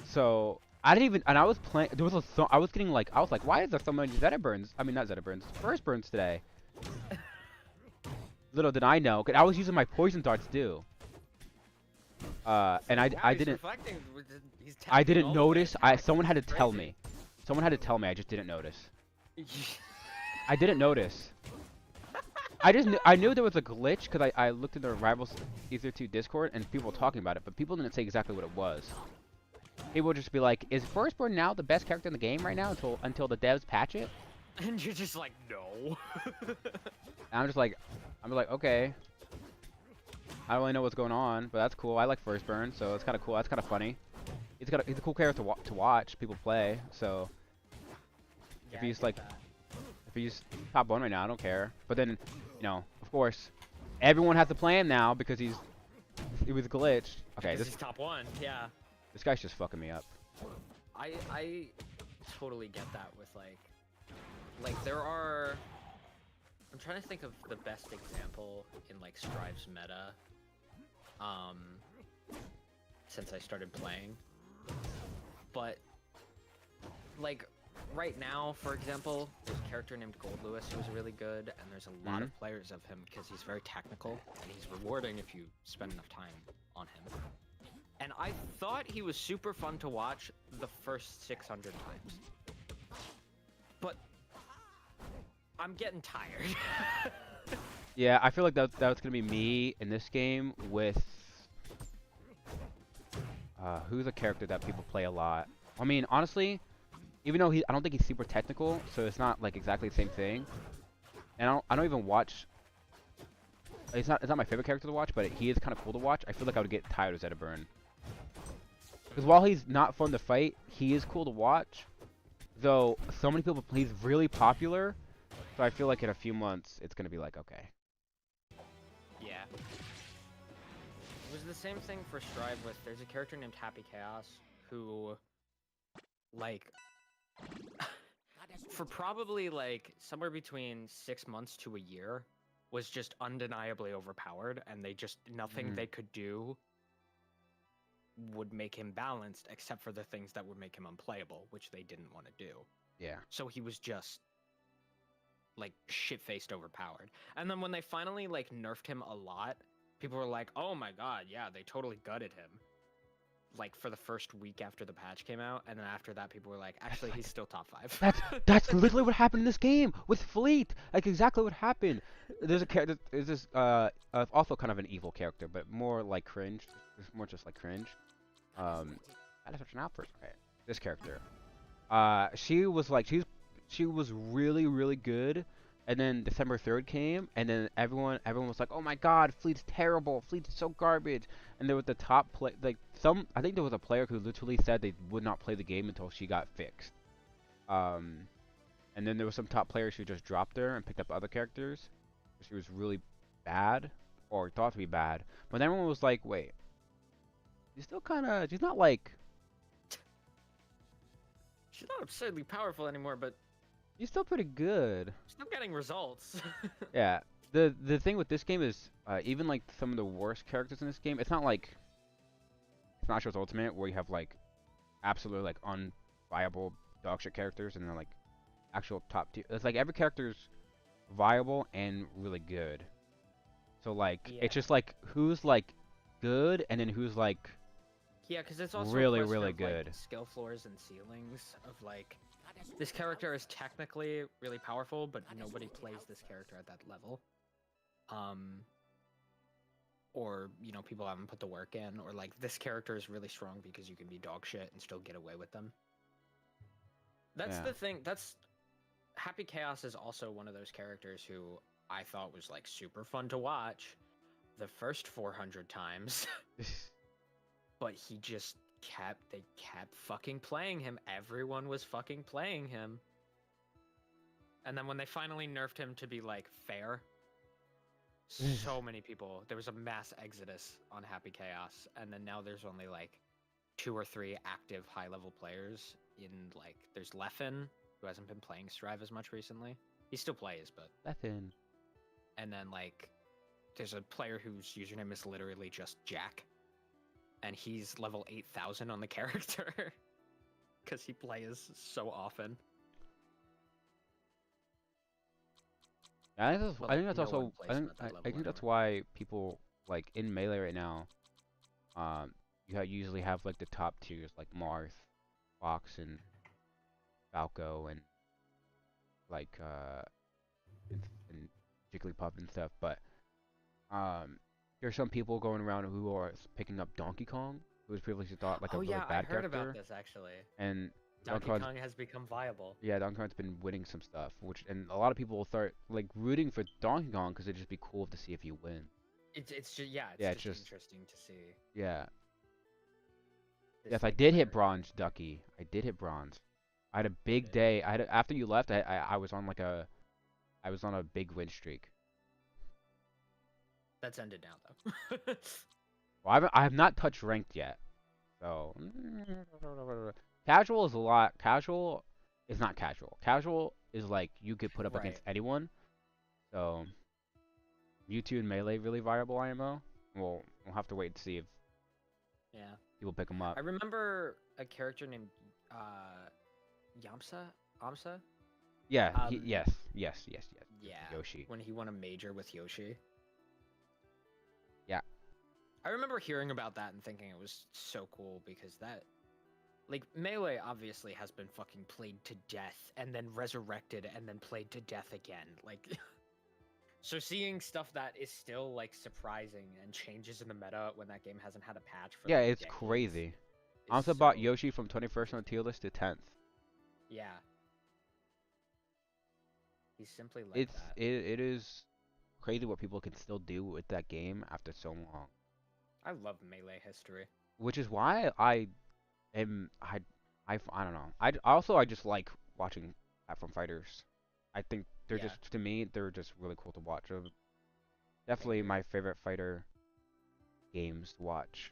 So I didn't even, and I was playing. There was I was getting like, I was like, why is there so many Zeta burns? I mean, not Zeta burns, first burns today. Little did I know, 'cause I was using my poison darts too. And Wow, I he's didn't reflecting. He's I tapping didn't all the way, notice. I attacking. someone had to It's tell crazy. me. Someone had to tell me. I just didn't notice. I didn't notice. I knew there was a glitch because I looked in the Rivals Ether 2 Discord and people were talking about it, but people didn't say exactly what it was. People would just be like, "Is Firstborn now the best character in the game right now until the devs patch it?" And you're just like, no. And I'm just like, okay. I don't really know what's going on, but that's cool. I like Firstborn, so it's kind of cool. That's kind of funny. He's a cool character to watch people play. So Yeah, if I he's get like that. if he's top 1 right now, I don't care. But then, of course, everyone has to play him now because he was glitched. Okay, Because he's top 1, yeah. this guy's just fucking me up. I totally get that with like there are. I'm trying to think of the best example in like Strive's meta. Since I started playing, but like right now, for example, there's a character named Gold Lewis who's really good, and there's a lot of players of him because he's very technical and he's rewarding if you spend enough time on him. And I thought he was super fun to watch the first 600 times. But I'm getting tired. Yeah, I feel like that's gonna be me in this game with who's a character that people play a lot. I mean, honestly, even though I don't think he's super technical, so it's not like exactly the same thing. And I don't even watch. It's not my favorite character to watch, but he is kind of cool to watch. I feel like I would get tired of Zetaburn. Because while he's not fun to fight, he is cool to watch. Though so many people, he's really popular. So I feel like in a few months, it's gonna be like, okay. Yeah. It was the same thing for Strive with, there's a character named Happy Chaos who, like, for probably like somewhere between 6 months to a year, was just undeniably overpowered, and nothing they could do would make him balanced except for the things that would make him unplayable, which they didn't want to do. Yeah. So he was just like shit-faced overpowered. And then when they finally like nerfed him a lot, people were like, "Oh my god, yeah, they totally gutted him." Like for the first week after the patch came out, and then after that people were like, "Actually, he's still top 5." That's literally what happened in this game with Fleet. Like exactly what happened. There's a character. There's this also kind of an evil character, but more like cringe. It's more just like cringe. I gotta search now first. Okay, this character. She was like she was really good, and then December 3rd came, and then everyone was like, "Oh my God, Fleet's terrible. Fleet's so garbage." And there was the top play I think there was a player who literally said they would not play the game until she got fixed. And then there was some top players who just dropped her and picked up other characters. She was really bad, or thought to be bad. But everyone was like, "Wait, she's not like." She's not absurdly powerful anymore, but He's still pretty good. still getting results. Yeah. The thing with this game is, even like some of the worst characters in this game, it's not like Smash Bros. Ultimate where you have like absolutely like unviable dogshit characters and they're like actual top tier. It's like every character's viable and really good. So like it's just like who's like good and then who's like Yeah, because it's also really a question of, good. like, skill floors and ceilings of like, this character is technically really powerful, but nobody plays this character at that level. Or people haven't put the work in, or like this character is really strong because you can be dog shit and still get away with them. That's the thing. Happy Chaos is also one of those characters who I thought was like super fun to watch the first 400 times. But he just they kept fucking playing him. Everyone was fucking playing him. And then when they finally nerfed him to be like fair, so many people, there was a mass exodus on Happy Chaos, and then now there's only like 2 or 3 active high-level players in like, there's Leffen, who hasn't been playing Strive as much recently. He still plays, but Leffen. And then like there's a player whose username is literally just Jack, and he's level 8,000 on the character because he plays so often. Yeah, but I like think that's no one also plays them at that level I think that's anymore. why people like in Melee right now, um, usually have like the top tiers like Marth, Fox, and Falco, and like and Jigglypuff and stuff. But there's some people going around who are picking up Donkey Kong, who was previously thought like a Oh really yeah, I bad heard about character, this actually. and Donkey Donkey Kong's Kong has become viable. yeah, Donkey Kong's been winning some stuff, which and a lot of people will start like rooting for Donkey Kong because it'd just be cool to see if you win. It's just yeah, it's Yeah, it's just just interesting to see yeah. this Yes, I like did hit player. bronze, Ducky. I did hit bronze. I had a You big did. day. After you left, I was on like I was on a big win streak. That's ended now though. Well, I have not touched ranked yet. So casual is a lot. Casual is not casual. Casual is like you could put up Right. against anyone. So Mewtwo and Melee really viable IMO. We'll have to wait and see if Yeah. people pick them up. I remember a character named Yamsa? Amsa? Yeah. Um Yes. yeah, Yoshi. when he won a major with Yoshi. Yeah. I remember hearing about that and thinking it was so cool because that like Melee obviously has been fucking played to death and then resurrected and then played to death again. Like so seeing stuff that is still like surprising and changes in the meta when that game hasn't had a patch for Yeah, like it's decades crazy. I is also so bought Yoshi from 21st on the tier interesting. list to 10th. Yeah. He's simply like It's that. it is crazy what people can still do with that game after so long. I love Melee history. Which is why I am I don't know. I just like watching platform fighters. I think they're Yeah, just to me they're just really cool to watch. I Definitely agree. my favorite fighter games to watch.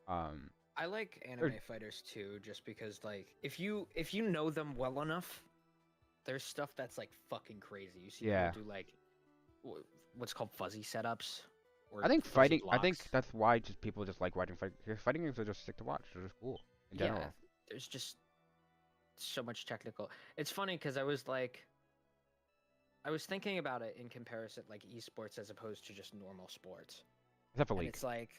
Um, I like they're- anime fighters too, just because like if you know them well enough, there's stuff that's like fucking crazy. You see people yeah. do like what's called fuzzy setups or I think fuzzy fighting. I think blocks. that's why just people just like watching fighting games are just sick to watch. They're just cool in Yeah, general. there's just so much technical. It's funny because I was thinking about it in comparison like esports as opposed to just normal sports. Except for And League. it's like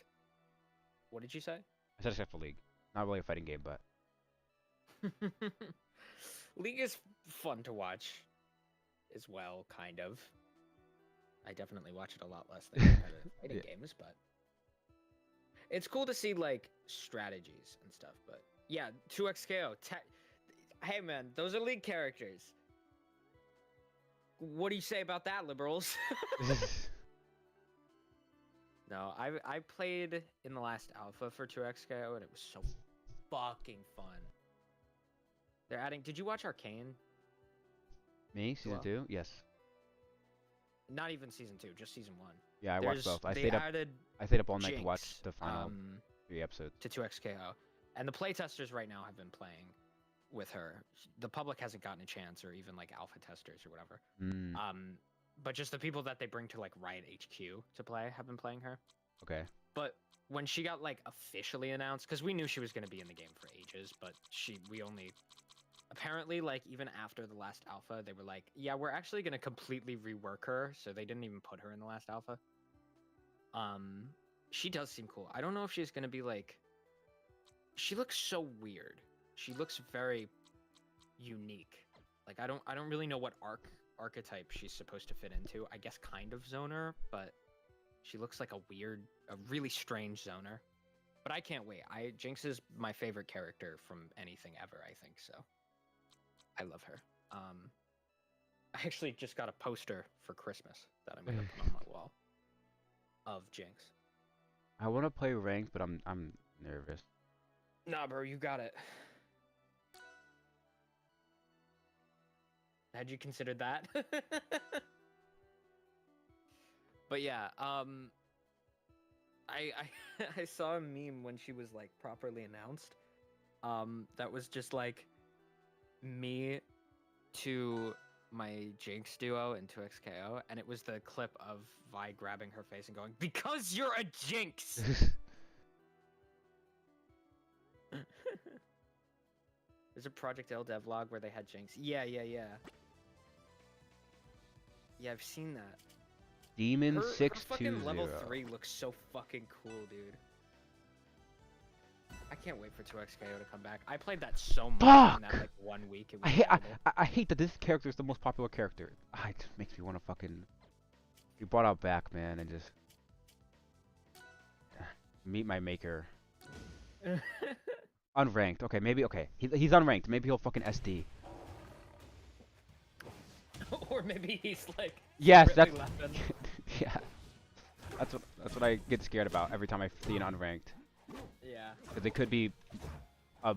what did you say? I said except for League. Not really a fighting game, but League is fun to watch as well, kind of. I definitely watch it a lot less than competitive fighting yeah. games, but it's cool to see like strategies and stuff. But yeah, 2xKO. Hey man, those are League characters. What do you say about that, liberals? No, I played in the last alpha for 2xKO and it was so fucking fun. They're adding. Did you watch Arcane? Me season Well, 2? Yes. not even season 2, just season 1. Yeah, I watched both. They added I stayed up all night to watch Jinx the final 3 episodes. to 2xKO, and the playtesters right now have been playing with her. The public hasn't gotten a chance, or even like alpha testers or whatever. Mm, But just the people that they bring to like Riot HQ to play have been playing her. okay. But when she got like officially announced, because we knew she was going to be in the game for ages, but we only apparently like even after the last alpha, they were like, yeah, we're actually going to completely rework her, so they didn't even put her in the last alpha. She does seem cool. I don't know if she's going to be like. She looks so weird. She looks very unique. Like I don't really know what archetype she's supposed to fit into. I guess kind of zoner, but she looks like a really strange zoner. But I can't wait. Jinx is my favorite character from anything ever, I think so. I love her. I actually just got a poster for Christmas that I'm gonna put on my wall of Jinx. I want to play ranked, but I'm nervous. Nah, bro, you got it. Had you considered that? But yeah, I I saw a meme when she was like properly announced. That was just like me to my Jinx duo in 2xKO, and it was the clip of Vi grabbing her face and going, "Because you're a Jinx." There's a Project L devlog where they had Jinx. Yeah. Yeah, I've seen that. Demon Her 620. fucking level 3 looks so fucking cool, dude. I can't wait for 2XKO to come back. I played that so much in that Fuck! like 1 week. It I was hate horrible. I hate that this character is the most popular character. It just makes me want to fucking be brought out back, man, and just meet my maker. Unranked. Okay, maybe okay. He's unranked. Maybe he'll fucking SD. Or maybe he's like Yes, secretly that's laughing. yeah. That's what I get scared about every time I see an unranked. Yeah. Because it could be a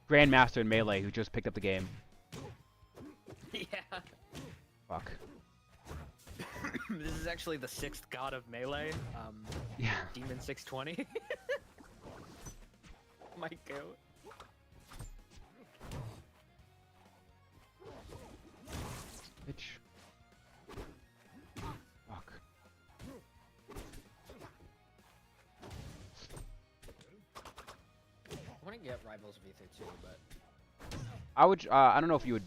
grandmaster in Melee who just picked up the game. Yeah. Fuck. This is actually the 6th god of Melee. Yeah. Demon 620. My goat. Bitch. Fuck. I want to get Rivals of Aether too, but I would. I don't know if you would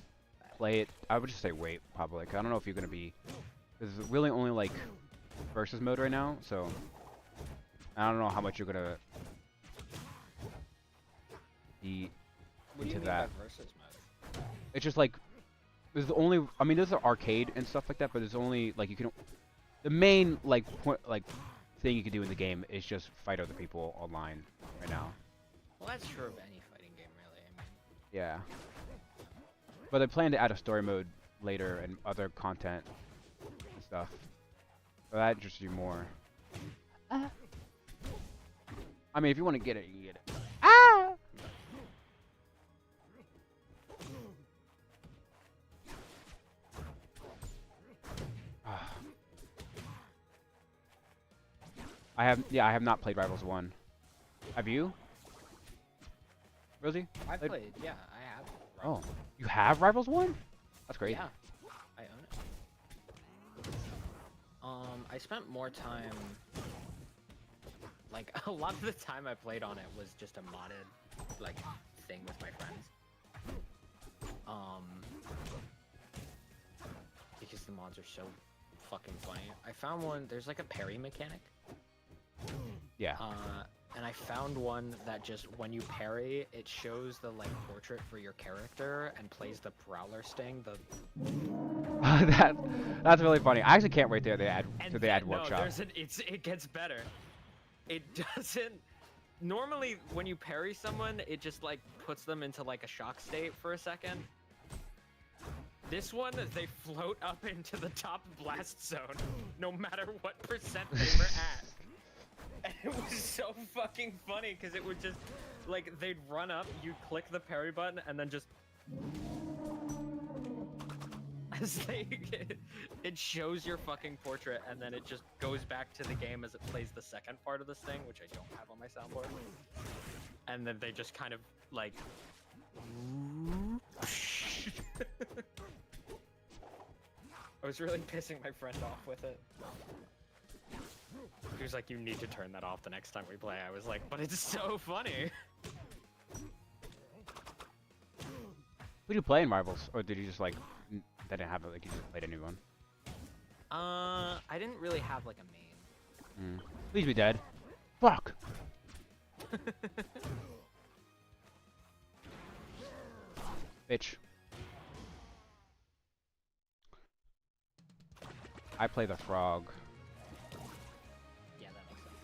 play it. I would just say wait, probably. 'Cause I don't know if you're gonna be. There's really only like versus mode right now, so I don't know how much you're gonna be what do you into mean that. by versus mode? It's just like there's the only. I mean, there's an arcade and stuff like that, but there's only like you can. The main like point like thing you can do in the game is just fight other people online right now. Well, that's true of any fighting game, really. I mean, Yeah. But they plan to add a story mode later and other content and stuff. So that interests you more. I mean, if you want to get it, you can get it. Ah! I have not played Rivals 1. Have you? Rosie? I Played- played. Yeah, I have. Oh, you have Rivals 1? That's crazy. Yeah, I own it. I spent more time. Like a lot of the time I played on it was just a modded like thing with my friends. Because the mods are so fucking funny. I found one. There's like a parry mechanic. Yeah. And I found one that just when you parry, it shows the like portrait for your character and plays the prowler sting. That's really funny. I actually can't wait till they add No, workshop. it gets better. It doesn't. Normally, when you parry someone, it just like puts them into like a shock state for a second. This one, they float up into the top blast zone, no matter what percent they were at. And it was so fucking funny because it would just, like, they'd run up, you'd click the parry button, and then just. As it shows your fucking portrait, and then it just goes back to the game as it plays the second part of this thing, which I don't have on my soundboard. And then they just kind of, like. I was really pissing my friend off with it. He was like, you need to turn that off the next time we play. I was like, but it's so funny. Who do you play in Rivals? Or did you just like, they didn't have it, like you just played anyone? I didn't really have like a main. Please be dead. Fuck! Bitch. I play the frog. Yeah, that makes sense.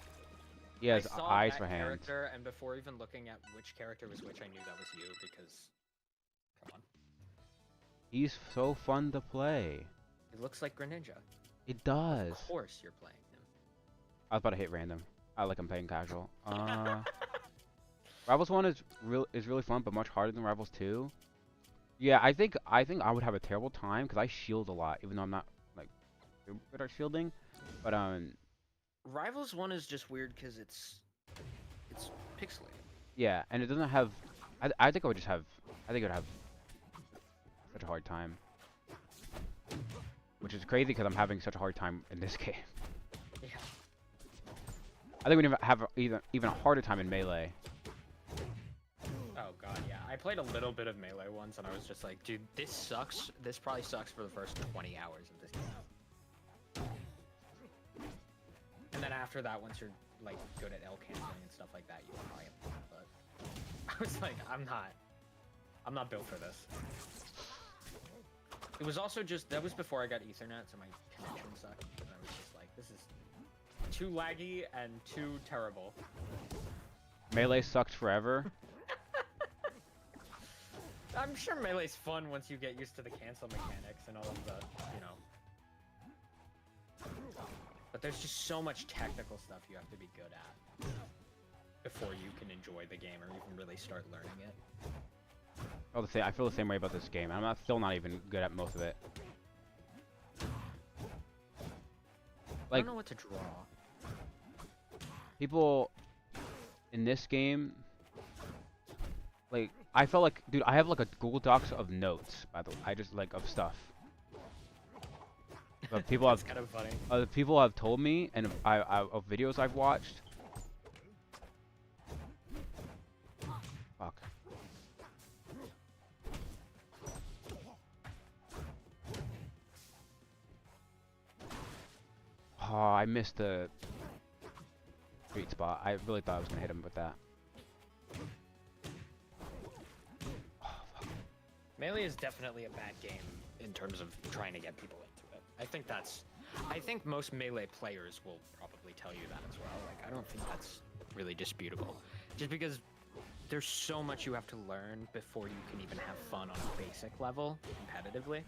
He has I saw eyes that for hands. character, and before even looking at which character was which, I knew that was you because. Come on. He's so fun to play. It looks like Greninja. It does. Of course you're playing him. I was about to hit random. I like I'm playing casual. Rivals 1 is really fun, but much harder than Rivals 2. Yeah, I think I would have a terrible time because I shield a lot, even though I'm not like good at shielding. But Rivals 1 is just weird because it's pixelated. yeah, and it doesn't have. I think I would just have. I think I would have such a hard time, which is crazy because I'm having such a hard time in this game. Yeah. I think we'd have even a harder time in Melee. Oh god, yeah. I played a little bit of Melee once, and I was just like, dude, this sucks. This probably sucks for the first 20 hours of this game. after that, once you're like good at L canceling and stuff like that, you can probably have fun. But I was like, I'm not built for this. It was also just that was before I got Ethernet, so my connection sucked. And I was just like, this is too laggy and too terrible. Melee sucked forever. I'm sure Melee's fun once you get used to the cancel mechanics and all of the, you know. But there's just so much technical stuff you have to be good at before you can enjoy the game or even really start learning it. I feel the same way about this game. Still not even good at most of it. I don't know what to draw. People in this game, like, I felt like, dude, I have like a Google Docs of notes, by the way. I just like of stuff. But people have kind of funny. other people have told me, and of videos I've watched. Fuck. Oh, I missed the sweet spot. I really thought I was gonna hit him with that. Melee is definitely a bad game in terms of trying to get people into it. I think most Melee players will probably tell you that as well. Like, I don't think that's really disputable. Just because there's so much you have to learn before you can even have fun on a basic level, competitively.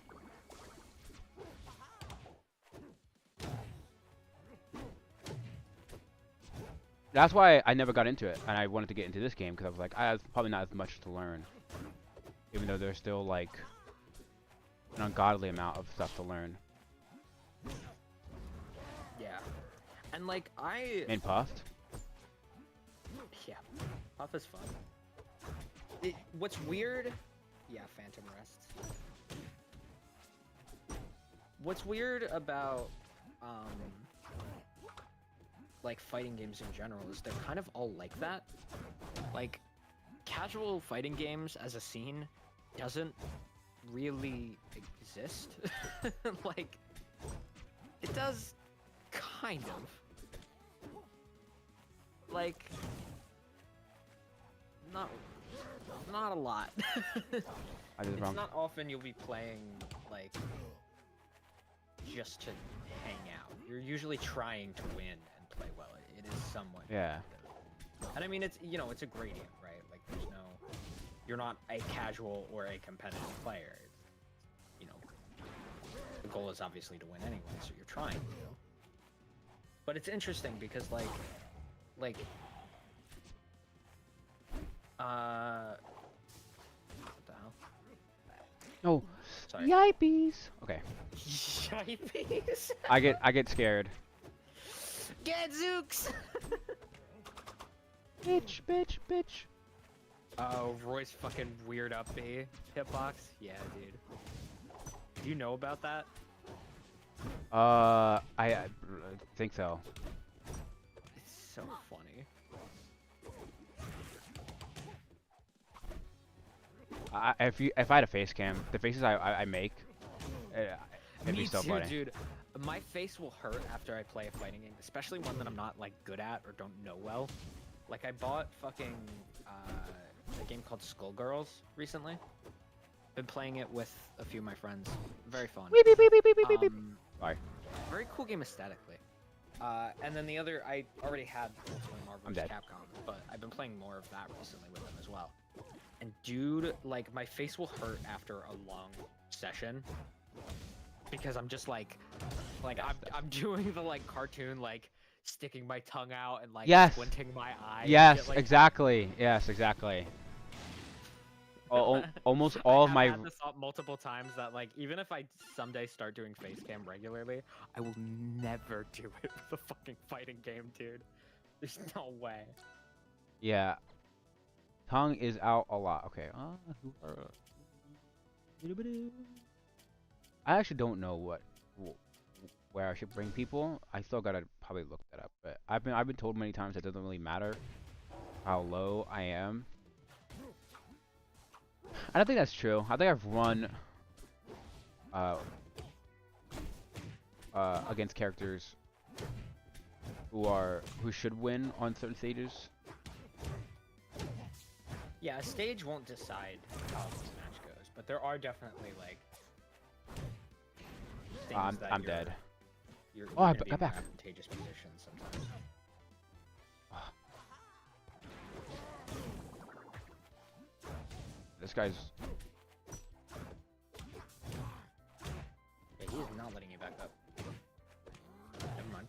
That's why I never got into it, and I wanted to get into this game because I was like, I have probably not as much to learn, even though there's still like an ungodly amount of stuff to learn. Yeah, and like Main Puffed. Yeah, Puff is fun. What's weird? Yeah, Phantom Rests. What's weird about like fighting games in general is they're kind of all like that. Like, casual fighting games as a scene doesn't really exist. Like, it does kind of. Like, not a lot. It's not often you'll be playing like just to hang out. You're usually trying to win and play well. It is somewhat competitive. And I mean, it's, you know, it's a gradient, right? Like, you're not a casual or a competitive player. It's, you know, the goal is obviously to win anyway, so you're trying to. But it's interesting because like what the hell? Oh, sorry. yipees. Okay. Yipees. I get scared. Gadzooks! Bitch, bitch, bitch. Oh, Roy's fucking weird up B hitbox. Yeah, dude. Do you know about that? I think so. It's so funny. If I had a face cam, the faces I make, it'd be so funny. Dude. My face will hurt after I play a fighting game, especially one that I'm not like good at or don't know well. Like, I bought fucking a game called Skullgirls recently. Been playing it with a few of my friends. Very fun. Sorry. Very cool game aesthetically. And then the other, I already had Ultimate Marvel vs. Capcom, but I've been playing more of that recently with them as well. And dude, like, my face will hurt after a long session because I'm just like I'm doing the like cartoon, like sticking my tongue out and like squinting my eye. Yes, like exactly. Yes, exactly. Almost all of my. I've had this thought multiple times that like even if I someday start doing face cam regularly, I will never do it with a fucking fighting game, dude. There's no way. Yeah. Tongue is out a lot. Okay. I actually don't know where I should bring people. I still gotta probably look that up. But I've been told many times it doesn't really matter how low I am. I don't think that's true. I think I've run against characters who should win on certain stages. Yeah, a stage won't decide how this match goes, but there are definitely like things that I'm dead. You're Oh, I gonna be got in back. advantageous positions sometimes. This guy's. Yeah, he is not letting you back up. Never mind.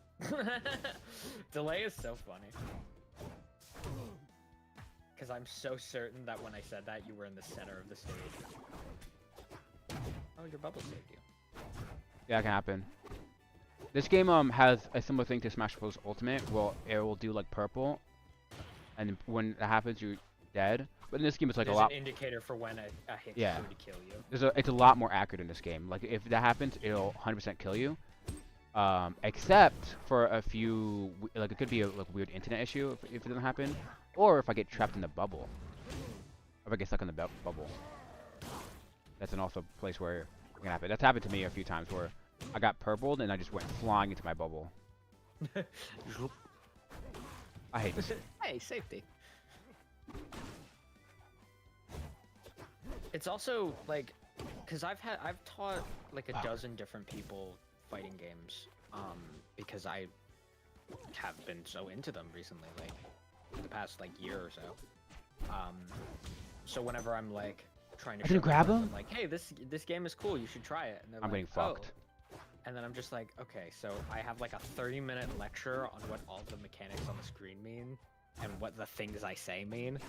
Delay is so funny. Because I'm so certain that when I said that, you were in the center of the stage. Oh, your bubble saved you. Yeah, it can happen. This game has a similar thing to Smash Bros. Ultimate. Well, it will do like purple, and when that happens, you're dead. But in this game, it's like There's a lot. an indicator for when a hit Yeah. is going to kill you. It's a lot more accurate in this game. Like if that happens, it'll 100% kill you. Except for a few, like it could be a like, weird internet issue if it doesn't happen, or if I get trapped in the bubble, or if I get stuck in the bubble. That's also a place where it can happen. That's happened to me a few times where I got purpled and I just went flying into my bubble. I hate this. Hey, safety. It's also like, cause I've taught like a dozen different people fighting games, because I have been so into them recently, like the past like year or so. So whenever I'm like trying to I didn't grab him? I'm like, hey, this game is cool, you should try it, and they're I'm like, getting fucked. "Oh." And then I'm just like, okay, so I have like a 30-minute lecture on what all the mechanics on the screen mean, and what the things I say mean.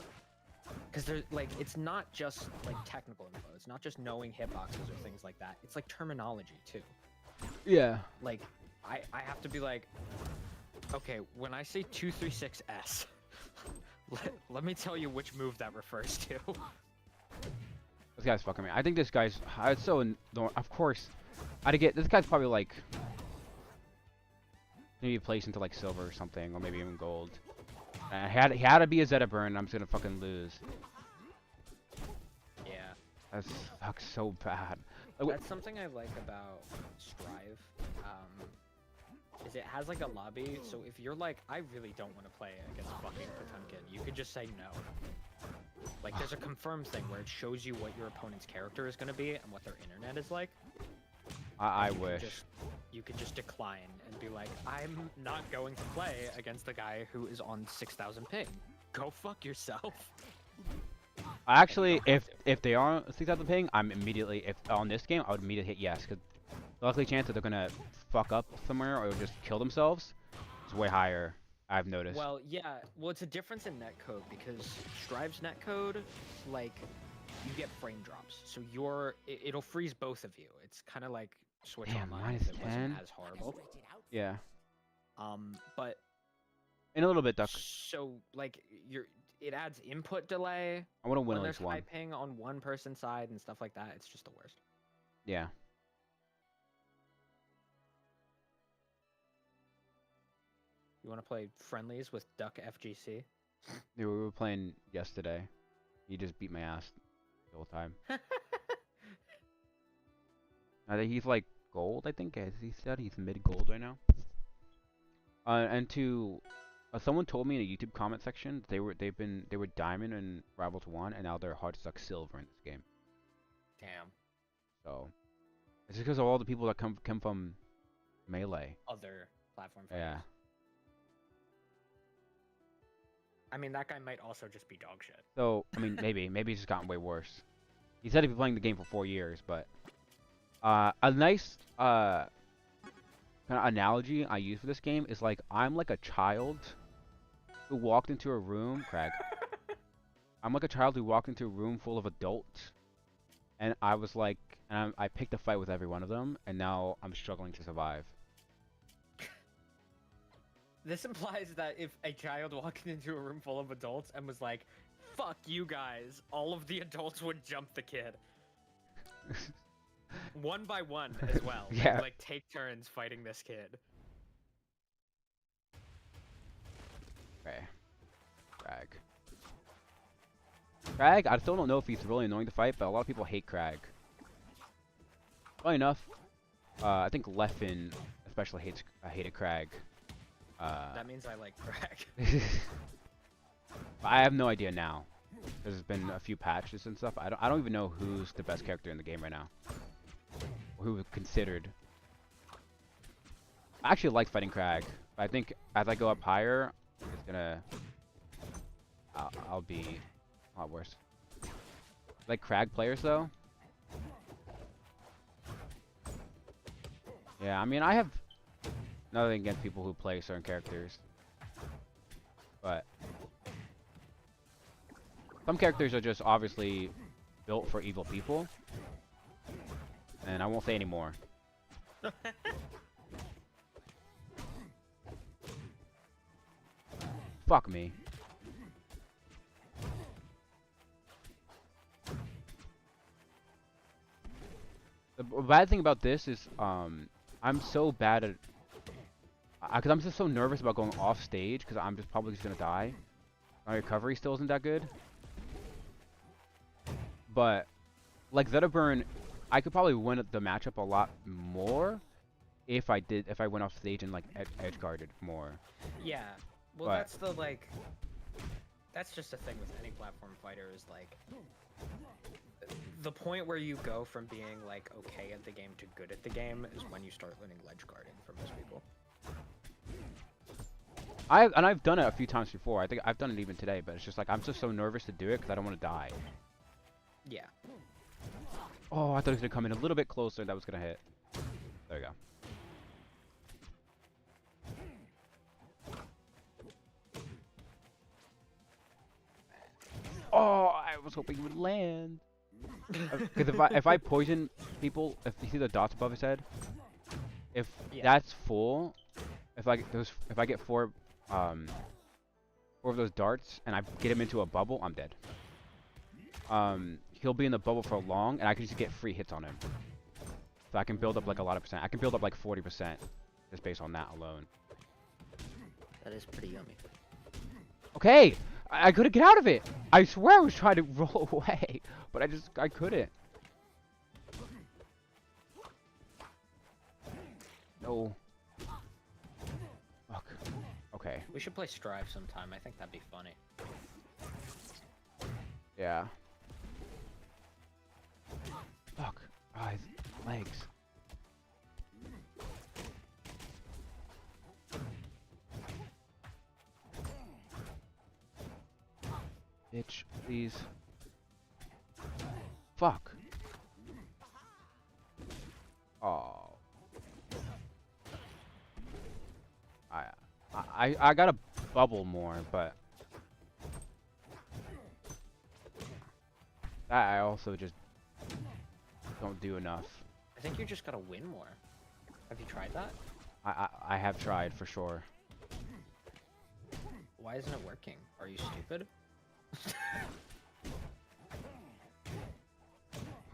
Because there's like, it's not just like technical info. It's not just knowing hitboxes or things like that. It's like terminology too. Yeah. Like, I have to be like, okay, when I say 236S, let me tell you which move that refers to. This guy's fucking me. I think this guy's. It's so. Of course, I'd get. This guy's probably like. Maybe placed into like silver or something, or maybe even gold. And he had to be a Zeta burn. I'm just gonna fucking lose. Yeah. That's sucks so bad. That's something I like about Strive. Is it has like a lobby, so if you're like, I really don't want to play against fucking Potemkin, you could just say no. Like, there's a confirm thing where it shows you what your opponent's character is going to be and what their internet is like. I wish. You could just decline and be like, I'm not going to play against the guy who is on 6,000 ping. Go fuck yourself. Actually, if they are 6,000 ping, I'm immediately, if on this game, I would immediately hit yes, because the likely chance that they're gonna fuck up somewhere or just kill themselves is way higher. I've noticed. Well, yeah. Well, it's a difference in netcode because Strive's netcode, like, you get frame drops, so it'll freeze both of you. It's kind of like Switch Damn, Online. If it -10? wasn't as horrible. Yeah. But In a little bit, Duck. so like it adds input delay I want to win when at there's least high one. ping on one person's side and stuff like that. It's just the worst. Yeah. You want to play friendlies with Duck FGC? Dude, we were playing yesterday. He just beat my ass the whole time. I think he's like gold, I think, as he said. He's mid-gold right now. And to... someone told me in a YouTube comment section they were diamond in Rivals 1, and now they're hard stuck silver in this game. Damn. So... It's because of all the people that come from Melee. Other platform Yeah. fighters. I mean, that guy might also just be dog shit. So, I mean, maybe he's just gotten way worse. He said he'd been playing the game for 4 years, but... a nice, kind of analogy I use for this game is like, I'm like a child who walked into a room... Craig. I'm like a child who walked into a room full of adults, and I was like... And I picked a fight with every one of them, and now I'm struggling to survive. This implies that if a child walked into a room full of adults and was like, fuck you guys, all of the adults would jump the kid. One by one as well. Yeah. They'd, like, take turns fighting this kid. Okay. Crag, I still don't know if he's really annoying to fight, but a lot of people hate Crag. Funny enough, I think Leffen especially hated Crag. That means I like crack. I have no idea now. There's been a few patches and stuff. I don't even know who's the best character in the game right now. Or who was considered. I actually like fighting Crag. But I think as I go up higher, it's gonna... I'll be a lot worse. Like Crag players though? Yeah, I mean I have nothing against people who play certain characters. But some characters are just obviously built for evil people. And I won't say any more. Fuck me. The bad thing about this is, I'm so bad at... Because I'm just so nervous about going off stage, because I'm just probably just gonna die. My recovery still isn't that good. But, like Zetaburn, I could probably win the matchup a lot more if I went off stage and like edge guarded more. Yeah, well But that's the like, that's just a thing with any platform fighter is like, the point where you go from being like okay at the game to good at the game is when you start learning ledge guarding for most people. I've done it a few times before. I think I've done it even today, but it's just like I'm just so nervous to do it because I don't want to die. Yeah. Oh, I thought it was gonna come in a little bit closer. That was gonna hit. There you go. Oh, I was hoping it would land. Because if I poison people, if you see the dots above his head, if that's full, if I get four of those darts and I get him into a bubble, I'm dead. He'll be in the bubble for long, and I can just get free hits on him. So I can build up like a lot of percent. I can build up like 40% just based on that alone. That is pretty yummy. Okay, I couldn't get out of it. I swear I was trying to roll away, but I couldn't. No. Fuck. Okay. We should play Strive sometime. I think that'd be funny. Yeah. Fuck. Ah, his legs. Bitch, please. Fuck. Oh. I gotta bubble more, but that I also just don't do enough. I think you just gotta win more. Have you tried that? I have tried for sure. Why isn't it working? Are you stupid?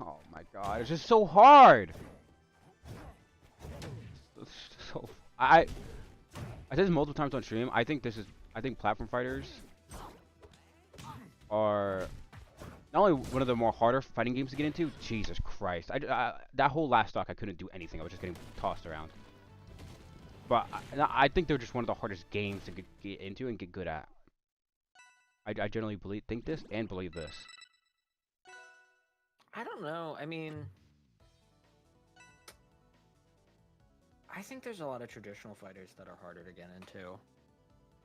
Oh my god, it's just so hard. So I said this multiple times on stream. I think platform fighters are not only one of the more harder fighting games to get into. Jesus Christ! That whole last stock I couldn't do anything. I was just getting tossed around. But I think they're just one of the hardest games to get into and get good at. I generally think this and believe this. I don't know. I mean, I think there's a lot of traditional fighters that are harder to get into.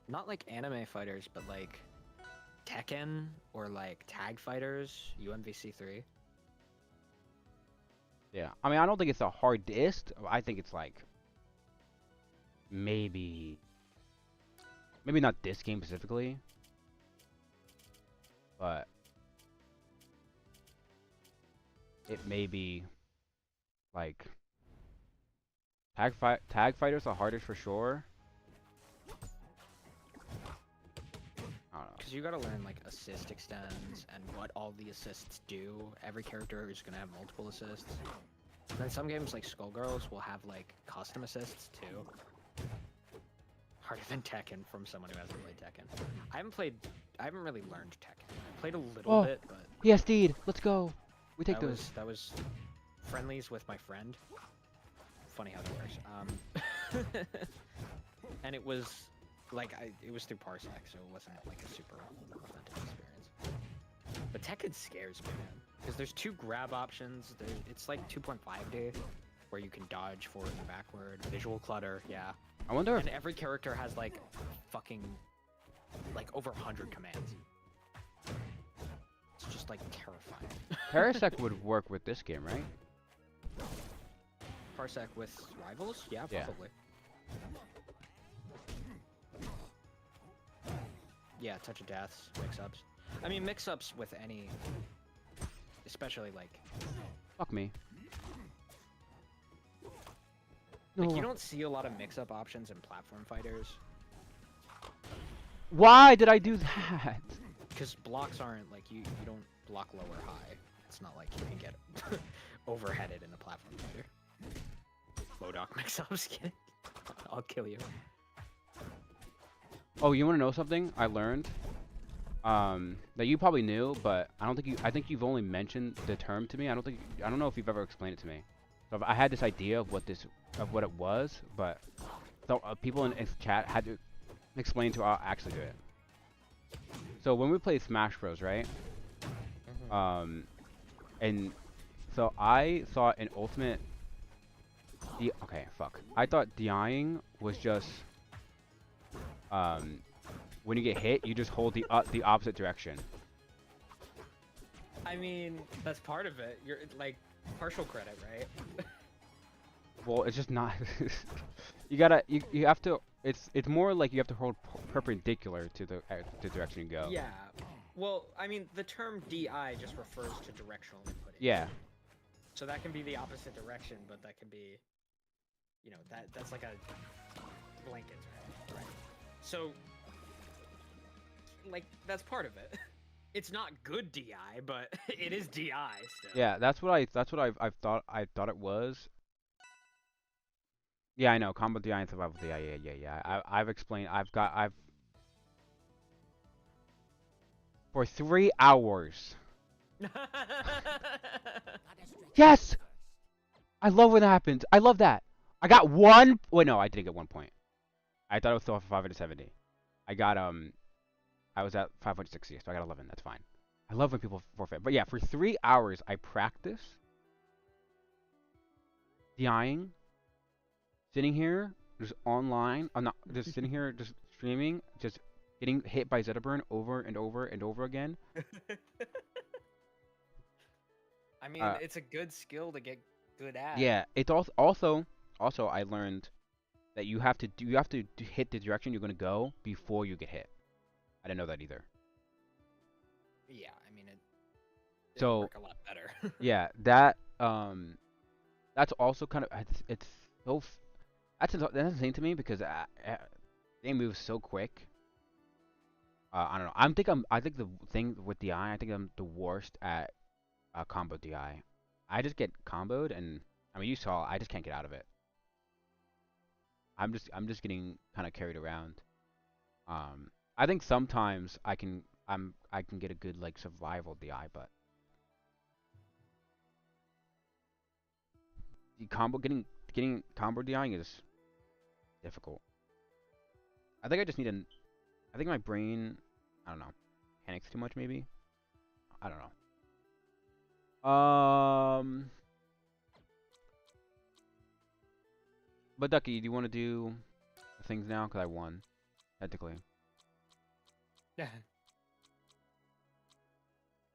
Not like anime fighters, but like Tekken or like tag fighters, UMVC3. Yeah, I mean, I don't think it's the hardest. I think it's like maybe not this game specifically, but it may be like tag fighters are hardest for sure. I don't know. Because you gotta learn like assist extends and what all the assists do. Every character is gonna have multiple assists. And then some games like Skullgirls will have like custom assists too. Harder than Tekken from someone who hasn't played Tekken. I haven't really learned Tekken. I played a little bit, but Yes, Steed, let's go. We take that those. that was friendlies with my friend. Funny how that works. And it was Like it was through Parsec, so it wasn't like a super authentic experience. But Tekken scares me, man, because there's 2 grab options. It's like 2.5D, where you can dodge forward and backward. Visual clutter, yeah. I wonder if And every character has like fucking like over 100 commands. It's just like terrifying. Parasec would work with this game, right? Parsec with rivals? Yeah, Yeah. probably. Yeah, touch of deaths, mix-ups. I mean, mix-ups with any, especially like Fuck me. you No. don't see a lot of mix-up options in platform fighters Why did I do that? because blocks aren't like you don't block low or high. It's not like you can get overheaded in a platform fighter. Modoc mix-ups, kidding. I'll kill you. Oh, you want to know something I learned? That you probably knew, but I think you've only mentioned the term to me. I don't know if you've ever explained it to me. So I had this idea of what it was, but so, people in chat had to explain to actually do it. So when we play Smash Bros, right? And so I thought an ultimate. Okay, fuck. I thought DIing was just when you get hit, you just hold the opposite direction. I mean, that's part of it. You're like partial credit, right? Well, it's just not. You have to. It's more like you have to hold perpendicular to the direction you go. Yeah. Well, I mean, the term DI just refers to directional inputting. Yeah. So that can be the opposite direction, but that can be, you know, that's like a blanket, right? So, like, that's part of it. It's not good DI, but it is DI still. Yeah, that's what I thought it was. Yeah, I know. Combo DI and survival DI. Yeah. I've explained. I've for 3 hours. Yes! I love when that happens. I love that. I got one. Wait, no, I didn't get 1 point. I thought it was still 570. I got I was at 560, so I got 11. That's fine. I love when people forfeit. But yeah, for 3 hours I practiced DIing, sitting here just online. I'm not just sitting here just streaming, just getting hit by Zetaburn over and over and over again. I mean, it's a good skill to get good at. Yeah, it's also I learned that you have to hit the direction you're gonna go before you get hit. I didn't know that either. Yeah, I mean, it So work a lot better. yeah, that's also kind of it's so that's insane to me because they move so quick. I don't know. I think the thing with DI, I think I'm the worst at combo DI. I just get comboed, and I mean you saw I just can't get out of it. I'm just getting kind of carried around. I think sometimes I can get a good like survival DI, but the getting combo DIing is difficult. I think I just need I think my brain, I don't know, panics too much maybe. I don't know. But Ducky, do you want to do the things now? Cause I won, technically. Yeah.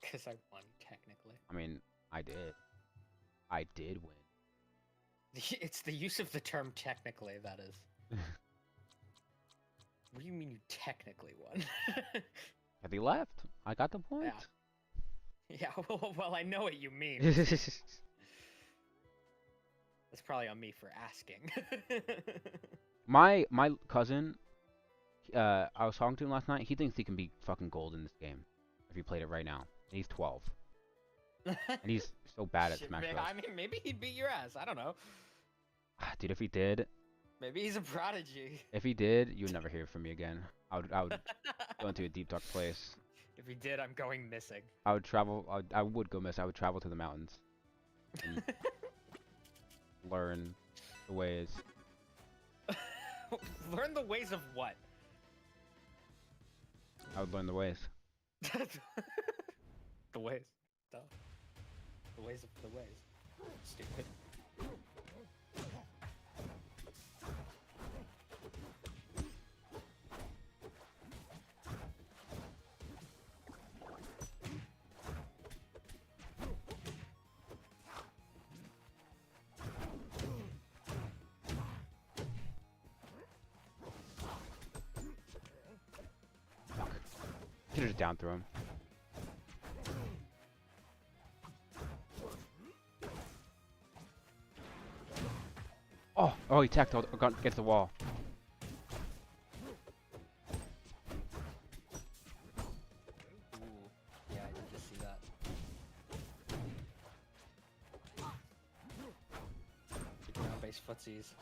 Because I won, technically. I mean, I did. I did win. It's the use of the term technically, that is. What do you mean you technically won? Have he left? I got the point. Yeah, well, I know what you mean. That's probably on me for asking. My cousin, I was talking to him last night. He thinks he can be fucking gold in this game if he played it right now. And he's 12, and he's so bad at Shit, Smash man, Bros. I mean, maybe he'd beat your ass. I don't know. Dude, if he did, Maybe he's a prodigy. you would never hear from me again. I would go into a deep dark place. If he did, I'm going missing. I would travel. I would go miss. I would travel to the mountains and learn the ways. Learn the ways of what? I would learn the ways. The ways. Duh. The ways of the ways. Stupid. Should have just down throw him. Oh, he tacked against the wall. Ooh, yeah, I did just see that. The ground base footsies.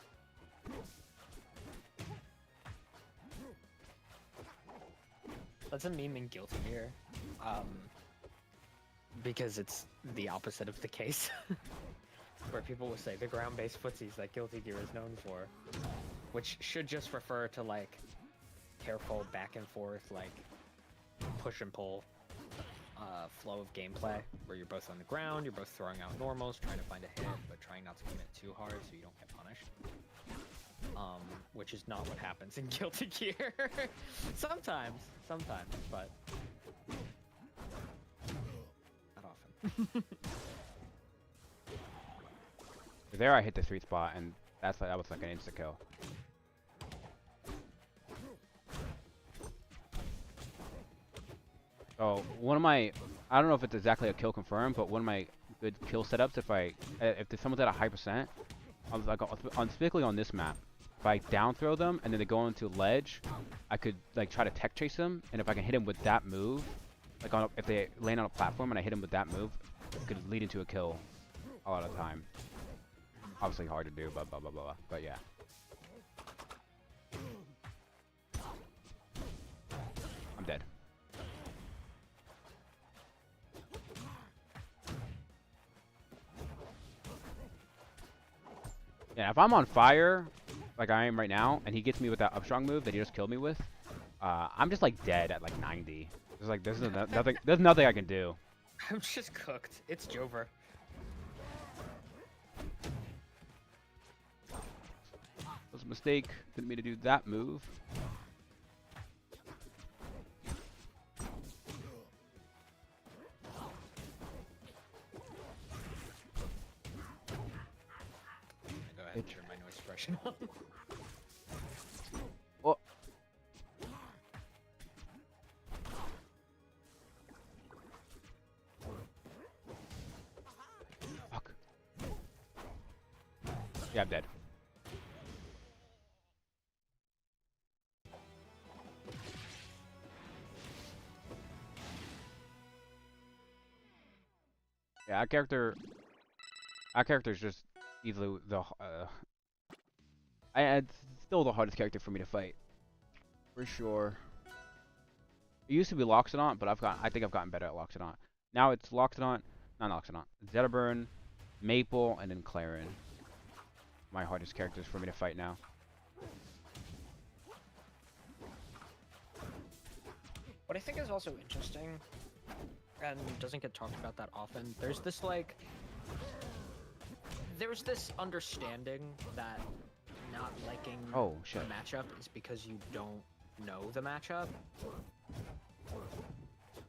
That's a meme in Guilty Gear. Because it's the opposite of the case. Where people will say the ground-based footsies that Guilty Gear is known for. Which should just refer to, like, careful back and forth, like, push and pull flow of gameplay. Where you're both on the ground, you're both throwing out normals, trying to find a hit, but trying not to commit too hard so you don't get punished. Which is not what happens in Guilty Gear. Sometimes, but not often. There I hit the sweet spot, and that was like an insta kill. So one of my, I don't know if it's exactly a kill confirmed, but one of my good kill setups, if someone's at a high percent, specifically on this map, if I down throw them and then they go into ledge, I could like try to tech chase them, and if I can hit them with that move, like if they land on a platform and I hit them with that move, it could lead into a kill a lot of the time. Obviously hard to do, but blah blah blah. But yeah. I'm dead. Yeah, if I'm on fire, like I am right now, and he gets me with that upstrong move that he just killed me with, I'm just like dead at like 90. There's like nothing. There's nothing I can do. I'm just cooked. It's Jover. It was a mistake. Didn't mean to do that move. Go ahead and turn my noise suppression on. Oh. Fuck. Yeah, I'm dead. Yeah, our character's just easily it's still the hardest character for me to fight, for sure. It used to be Loxodont, but I think I've gotten better at Loxodont. Now it's Loxodont, not Loxodont, Zetaburn, Maple, and then Clarin. My hardest characters for me to fight now. What I think is also interesting, and doesn't get talked about that often, there's this understanding that not liking Oh, shit. the matchup is because you don't know the matchup.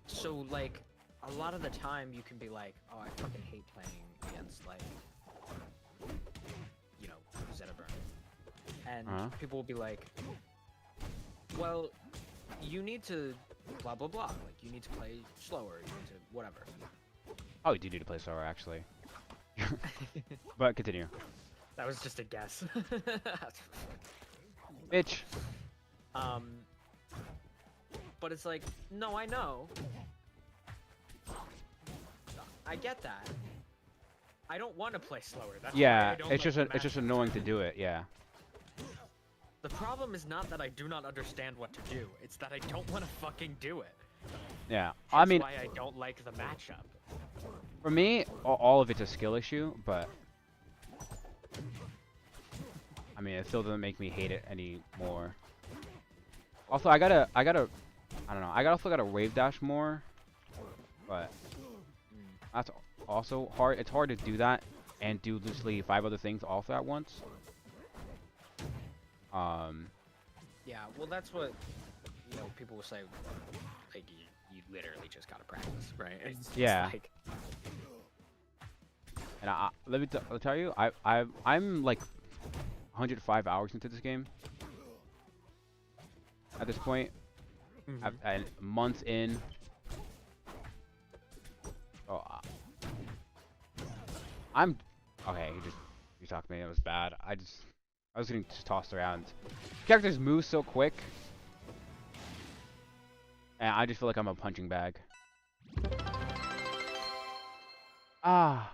So, like, a lot of the time you can be like, oh, I fucking hate playing against, like, you know, Zetaburn. And people will be like, well, you need to blah blah blah. Like, you need to play slower, you need to whatever. Oh, you do need to play slower, actually. But continue. That was just a guess. Bitch. But it's like, no, I know. I get that. I don't want to play slower. That's why Yeah, I don't it's like just the annoying matchup. to do it. Yeah. The problem is not that I do not understand what to do. It's that I don't want to fucking do it. Yeah. I That's mean, why I don't like the matchup. for me, all of it's a skill issue, but I mean, it still doesn't make me hate it anymore. Also, I gotta I don't know. I also gotta wave dash more, but that's also hard. It's hard to do that and do literally 5 other things also at once. Yeah, well, that's what people will say. Like you literally just gotta practice, right? It's just Yeah. like, And let me tell you, I'm like 105 hours into this game at this point. And months in. Oh, I'm okay. You talked to me. It was bad. I was getting just tossed around. Characters move so quick, and I just feel like I'm a punching bag. Ah,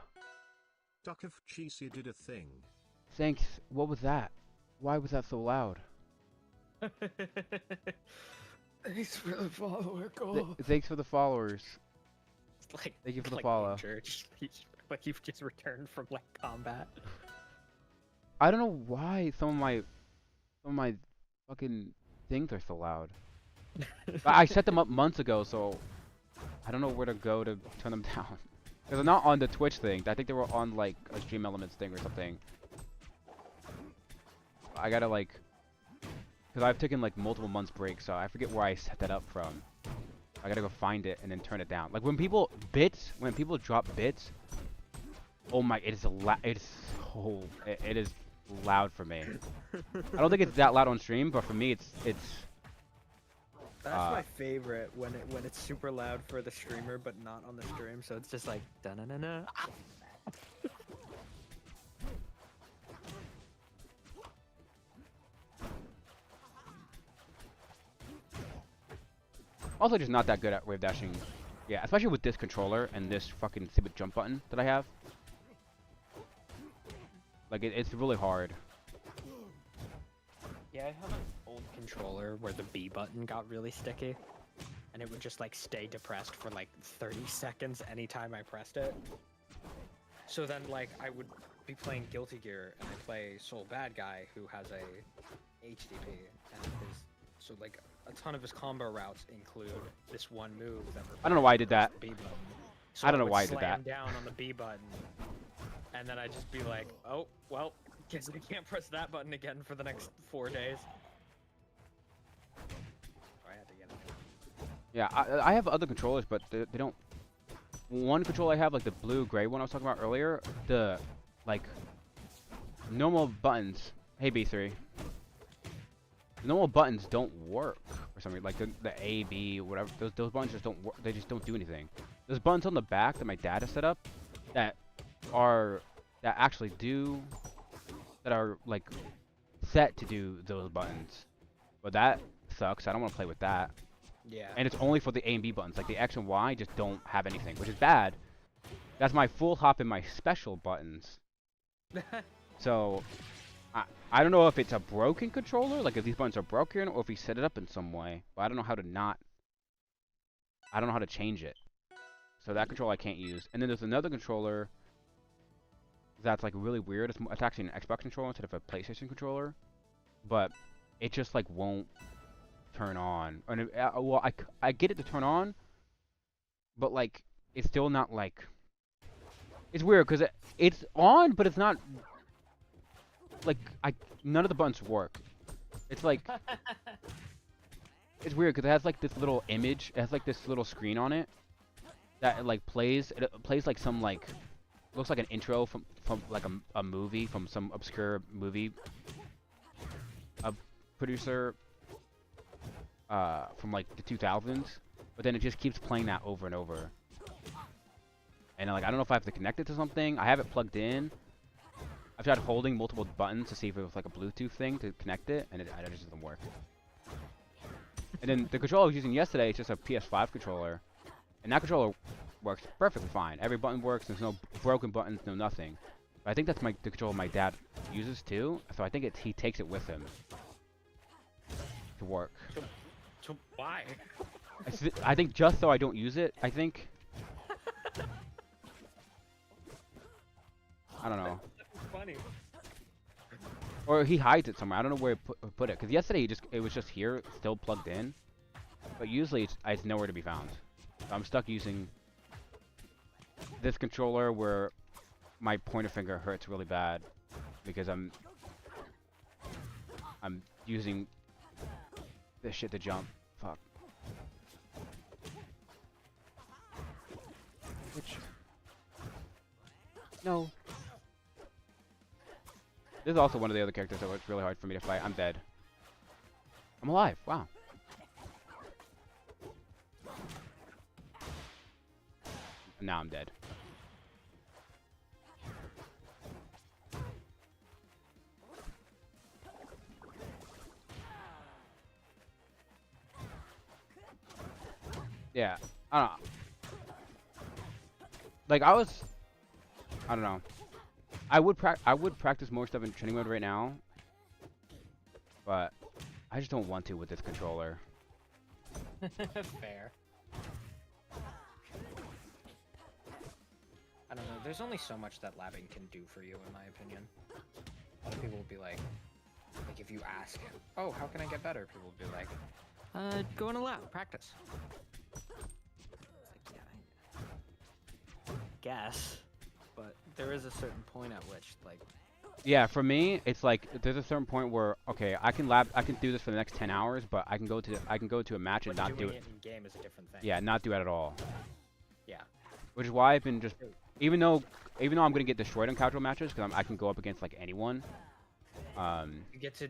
Duck of Cheesy did a thing. thanks. What was that? Why was that so loud? thanks for the follower, goal. Thanks for the followers. Like, Thank you for the like follow. Church. Like you've just returned from like combat. I don't know why some of my fucking things are so loud. I set them up months ago, so I don't know where to go to turn them down. Because they're not on the Twitch thing. I think they were on like a Stream Elements thing or something. I gotta like, because I've taken like multiple months break, so I forget where I set that up from. I gotta go find it and then turn it down. Like when people drop bits, oh my, it is loud for me. I don't think it's that loud on stream, but for me it's. That's my favorite when it's super loud for the streamer but not on the stream, so it's just like da na na na. Also just not that good at wave dashing. Yeah, especially with this controller and this fucking stupid jump button that I have. Like it's really hard. Yeah, I have an old controller where the B button got really sticky, and it would just like stay depressed for like 30 seconds anytime I pressed it. So then like I would be playing Guilty Gear and I play Soul Bad Guy who has a HDP, and so like a ton of his combo routes include this one move that I don't know why I did that. B button. So I don't know would why I did slam that. down on the B button, and then I'd just be like, oh well, guess I can't press that button again for the next 4 days. So I had to get it. Yeah, I have other controllers, but they don't. One controller I have, like the blue-gray one I was talking about earlier, the like normal buttons. Hey B3. The normal buttons don't work for some reason. Like the A, B, whatever. Those buttons just don't work. They just don't do anything. There's buttons on the back that my dad has set up that actually do, that are like set to do those buttons. But that sucks. I don't want to play with that. Yeah. And it's only for the A and B buttons. Like the X and Y just don't have anything, which is bad. That's my full hop and my special buttons. So I don't know if it's a broken controller, like if these buttons are broken, or if he set it up in some way. But I don't know how to change it. So that controller I can't use. And then there's another controller that's like really weird. It's actually an Xbox controller instead of a PlayStation controller. But it just like won't turn on. And well, I get it to turn on, but like it's still not like. It's weird because it's on, but it's not. Like none of the buttons work. It's like it's weird because it has like this little image. It has like this little screen on it that it like plays. It plays like some like looks like an intro from like a movie, from some obscure movie. A producer from like the 2000s, but then it just keeps playing that over and over. And like I don't know if I have to connect it to something. I have it plugged in. I've tried holding multiple buttons to see if it was like a Bluetooth thing to connect it, and it just doesn't work. And then the controller I was using yesterday is just a PS5 controller, and that controller works perfectly fine. Every button works. There's no broken buttons, no nothing. But I think that's the controller my dad uses too, so I think he takes it with him to work. So why? I think just so I don't use it. I think. I don't know. Funny. Or he hides it somewhere. I don't know where he put it. Because yesterday it was just here, still plugged in. but usually it's nowhere to be found. So I'm stuck using this controller where my pointer finger hurts really bad because I'm using this shit to jump. Fuck. Which? No. This is also one of the other characters that was really hard for me to fight. I'm dead. I'm alive. Wow. Now I'm dead. Yeah. I don't know. Like I don't know. I would practice more stuff in training mode right now, but I just don't want to with this controller. Fair. I don't know. There's only so much that labbing can do for you, in my opinion. A lot of people will be like if you ask, "Oh, how can I get better?" People will be like, "Go in a lab, practice." It's like, yeah, I guess, but there is a certain point at which, like. Yeah, for me, it's like there's a certain point where okay, I can do this for the next 10 hours, but I can go to a match and not do it. In game is a different thing. Yeah, not do it at all. Yeah. Which is why I've been just even though I'm gonna get destroyed in casual matches because I can go up against like anyone. You get to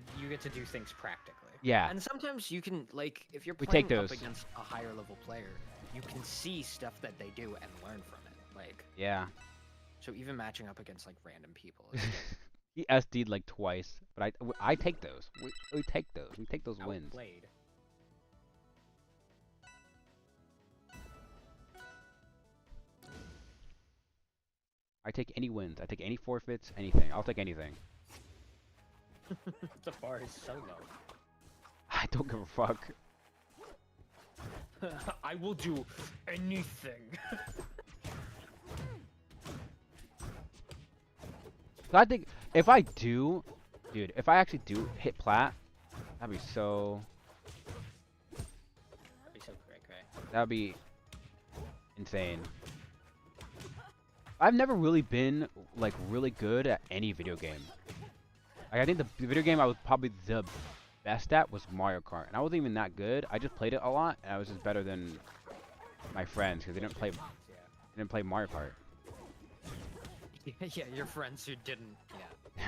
do things practically. Yeah. And sometimes you can like if you're We playing take up those. against a higher level player, you can see stuff that they do and learn from it. Like Yeah. so even matching up against like random people is He SD'd like twice, but I take those. We take those. We take those wins. outplayed. I take any wins. I take any forfeits. Anything. I'll take anything. The bar is so low. I don't give a fuck. I will do anything. So I think if I do, dude, if I actually do hit Plat, that'd be so. That'd be so cray. That'd be insane. I've never really been like really good at any video game. Like, I think the video game I was probably the best at was Mario Kart, and I wasn't even that good. I just played it a lot, and I was just better than my friends because they didn't play Mario Kart. Yeah, your friends who didn't. Yeah.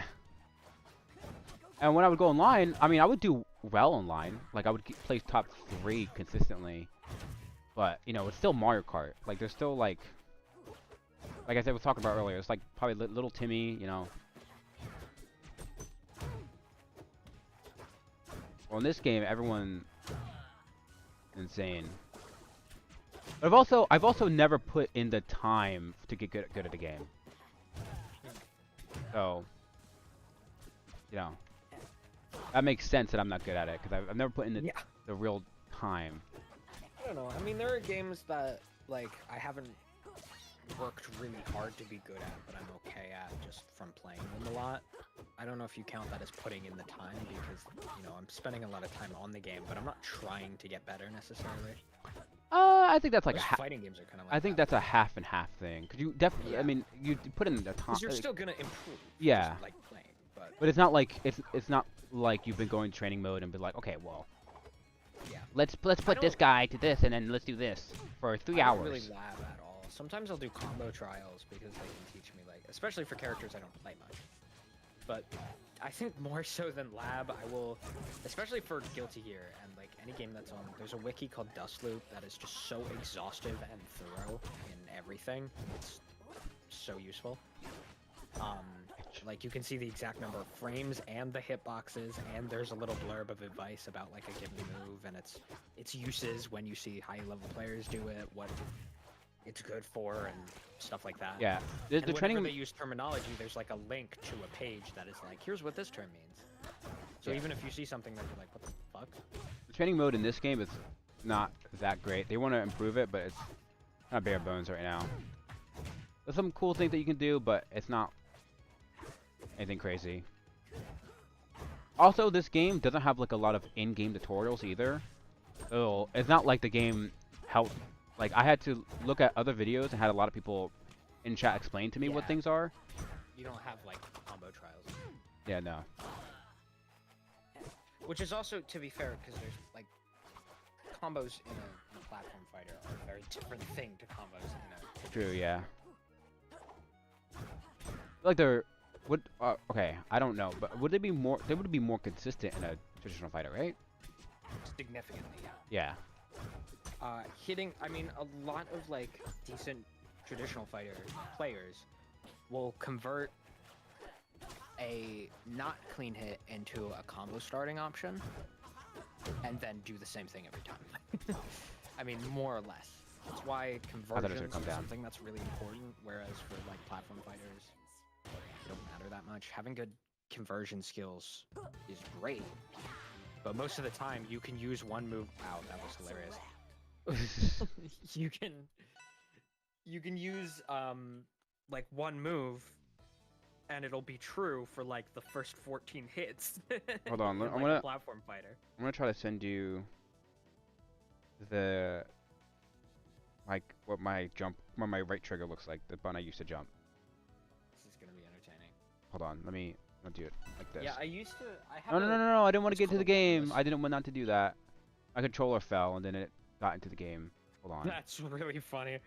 And when I would go online, I mean, I would do well online. Like, I would place top 3 consistently. But, you know, it's still Mario Kart. Like, there's still, like I said, we were talking about earlier, it's like probably little Timmy, you know. Well, in this game, everyone insane. But I've also never put in the time to get good at the game. So, you know, that makes sense that I'm not good at it because I've never put in the real time. I don't know. I mean, there are games that like I haven't worked really hard to be good at, but I'm okay at just from playing them a lot. I don't know if you count that as putting in the time because, you know, I'm spending a lot of time on the game, but I'm not trying to get better necessarily. I think that's like fighting games are kind of like I think that's a half and half thing. Cause you definitely, I mean, you put in the time. Because you're still gonna improve. Yeah. Just, like playing, but it's not like it's not like you've been going training mode and be like, okay, well, yeah, let's put this guy to this and then let's do this for 3 hours. I don't really lab at all. Sometimes I'll do combo trials because they can teach me, like, especially for characters I don't play much. But I think more so than lab, I will, especially for Guilty Gear and like any game that's on. There's a wiki called Dust Loop that is just so exhaustive and thorough in everything. It's so useful. Like you can see the exact number of frames and the hitboxes, and there's a little blurb of advice about like a given move and its uses when you see high level players do it, what it's good for, and stuff like that. Yeah, the training they use terminology, there's like a link to a page that is like, here's what this term means. So even if you see something that you're like, what the fuck? The training mode in this game is not that great. They want to improve it, but it's not bare bones right now. There's some cool things that you can do, but it's not anything crazy. Also, this game doesn't have like a lot of in-game tutorials either. it's not like the game helped. Like I had to look at other videos and had a lot of people in chat explain to me what Yeah. things are. You don't have like combo trials. Yeah, no. Which is also, to be fair, because there's like combos in a platform fighter are a very different thing to combos in a. True, yeah. Like they're would okay, I don't know, but would they be more? They would be more consistent in a traditional fighter, right? Significantly, yeah. Yeah. Hitting, I mean, a lot of like decent traditional fighter players will convert a not clean hit into a combo starting option and then do the same thing every time. I mean, more or less. That's why conversions come are down. something that's really important, whereas for like platform fighters, it don't matter that much. Having good conversion skills is great, but most of the time you can use one move. Wow, that was hilarious. you can use like one move and it'll be true for like the first 14 hits. Hold on, in, I'm like, gonna- a platform fighter. I'm gonna try to send you the like what my right trigger looks like, the button I used to jump. This is gonna be entertaining. Hold on, let me do it like this. Yeah, I used to. I have No, no, no, no, no! I didn't want to what's get into the called a game. wireless- I didn't want not to do that. My controller fell and then it got into the game. Hold on. That's really funny.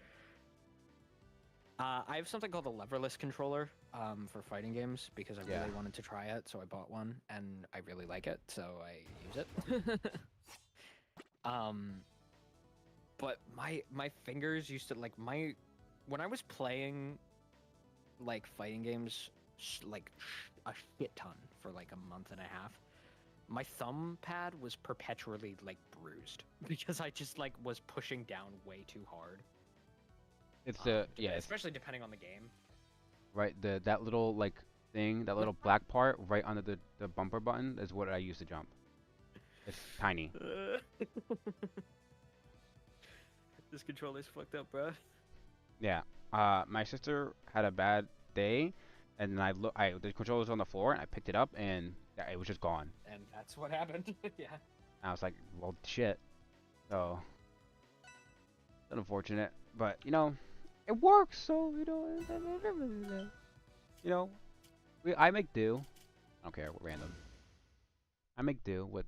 I have something called a leverless controller for fighting games because I Yeah. really wanted to try it, so I bought one and I really like it, so I use it. But my fingers used to like when I was playing like fighting games a shit ton for like a month and a half. My thumb pad was perpetually like bruised because I just like was pushing down way too hard. It's the yeah, it's especially depending on the game. right that little like thing, that little black part right under the bumper button is what I use to jump. It's tiny. This controller's fucked up, bro. Yeah. My sister had a bad day, and then the controller was on the floor, and I picked it up, and yeah, it was just gone. And that's what happened. Yeah. And I was like, well, shit. So, it's unfortunate, but you know, it works. So you know, I make do. I don't care. We're random. I make do with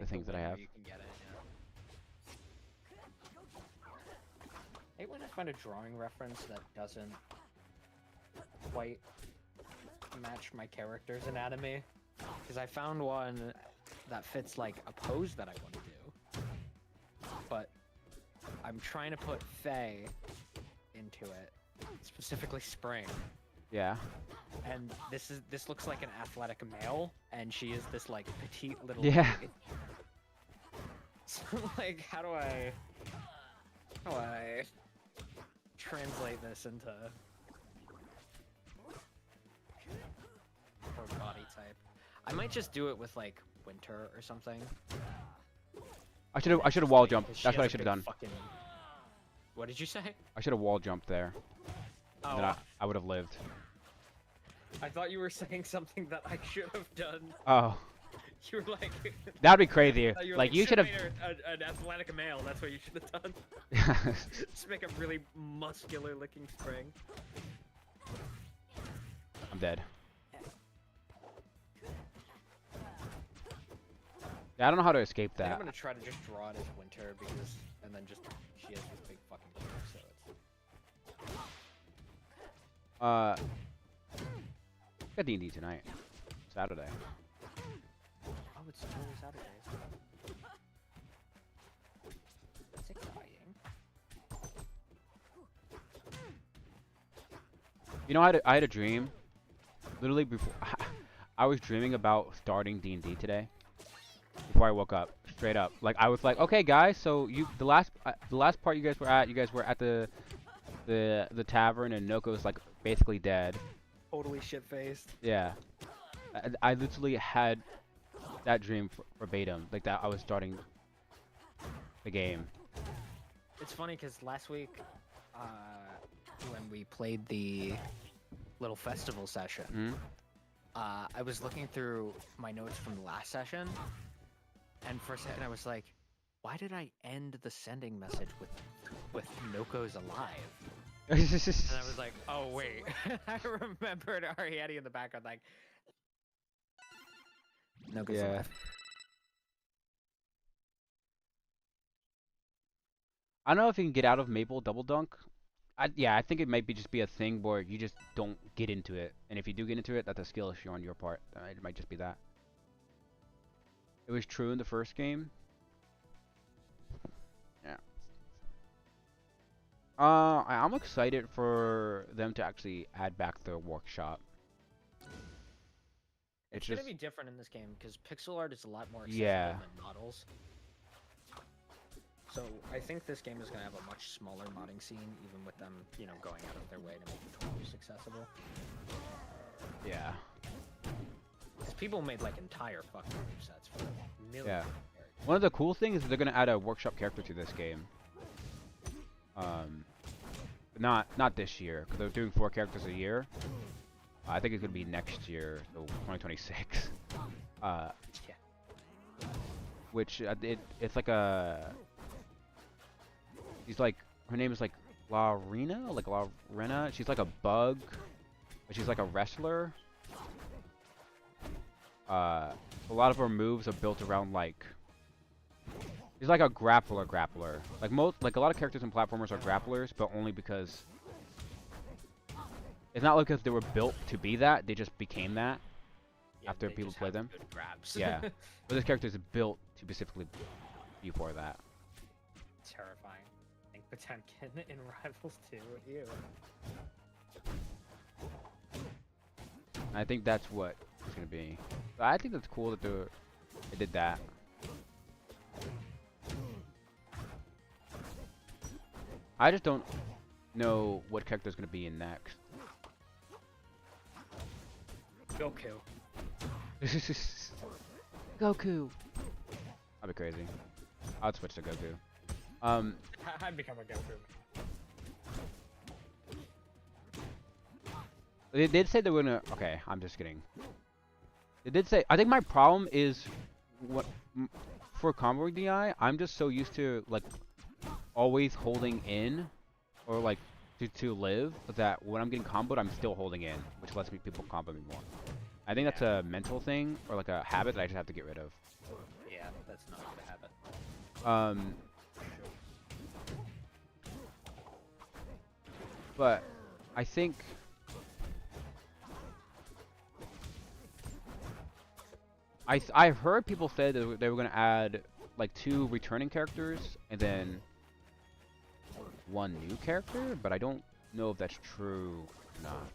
the things that I have. You can get it, I hate when I find a drawing reference that doesn't quite match my character's anatomy. Because I found one that fits like a pose that I want to do. But I'm trying to put Faye into it, specifically Spring. Yeah. And this looks like an athletic male, and she is this like petite little Yeah. lady. So like, how do I translate this into her body type? I might just do it with like Winter or something. I should have wall jumped. 'Cause she That's what I has a should have big done. fucking- What did you say? I should have wall jumped there. Oh, Then I would have lived. I thought you were saying something that I should have done. Oh, You were like, that'd be crazy. you were Like you should have. made an athletic male. That's what you should have done. Just make a really muscular looking Spring. I'm dead. Yeah, I don't know how to escape I think I'm that. gonna try to just draw it as Winter because, and then just she has this big fucking tail, so it's. Got D&D tonight, Saturday. Oh, it's totally Saturday. That's exciting. You know, I had a dream. Literally before I was dreaming about starting D&D today. Before I woke up, straight up. Like I was like, okay, guys, so the last part you guys were at the tavern, and Noko's like basically dead. Totally shit faced. Yeah, I literally had that dream verbatim, like that I was starting the game. It's funny because last week, when we played the little festival session, Hmm? I was looking through my notes from the last session, and for a second I was like, why did I end the sending message with Noko's alive? Yeah. And I was like, oh wait, I remembered Ariadne in the background, like Noko's alive. I don't know if you can get out of Maple double dunk. I think it might just be a thing where you just don't get into it, and if you do get into it, that's a skill issue on your part. It might just be that. It was true in the first game. Yeah. I'm excited for them to actually add back the workshop. It's just gonna be different in this game because pixel art is a lot more accessible Yeah. than models. So I think this game is gonna have a much smaller modding scene, even with them, you know, going out of their way to make the tools accessible. Yeah. Because people made like entire fucking move sets for millions. Yeah. Of characters. One of the cool things is they're gonna add a workshop character to this game. Not this year, because they're doing 4 characters a year. I think it could be next year, so 2026. Yeah. Which it's like a. She's like, her name is like La Rena. She's like a bug, but she's like a wrestler. A lot of her moves are built around like. She's like a grappler. Like a lot of characters in platformers are grapplers, but only because. It's not like because they were built to be that; they just became that after they people just play have them. good grabs. Yeah, but this character is built to specifically be for that. Terrifying. I think Potemkin in Rivals 2. Ew. I think that's what it's gonna be. But I think that's cool that they did that. I just don't know what character is gonna be in next. Goku. Goku. That'd be crazy. I'd switch to Goku. I'd become a Goku. They did say they were gonna. Okay, I'm just kidding. They did say. I think my problem is what for combo DI. I'm just so used to like always holding in, or like to live that when I'm getting comboed, I'm still holding in, which lets me people combo me more. I think that's a mental thing or like a habit that I just have to get rid of. Yeah, that's not a good habit. But I think I've heard people say that they were gonna add like 2 returning characters and then 1 new character, but I don't know if that's true or not.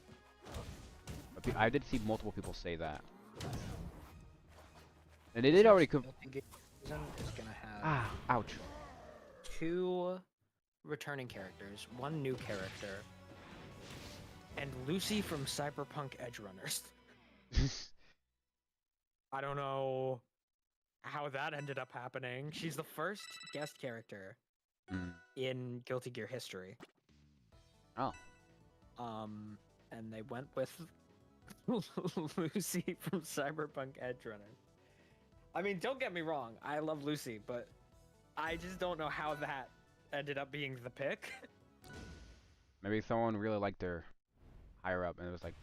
But I did see multiple people say that, and they did already. Season is gonna have Ouch. 2 returning characters, 1 new character, and Lucy from Cyberpunk Edgerunners. I don't know how that ended up happening. She's the first guest character in Guilty Gear history. Oh. And they went with Lucy from Cyberpunk Edgerunners. I mean, don't get me wrong, I love Lucy, but I just don't know how that ended up being the pick. Maybe someone really liked her higher up, and it was like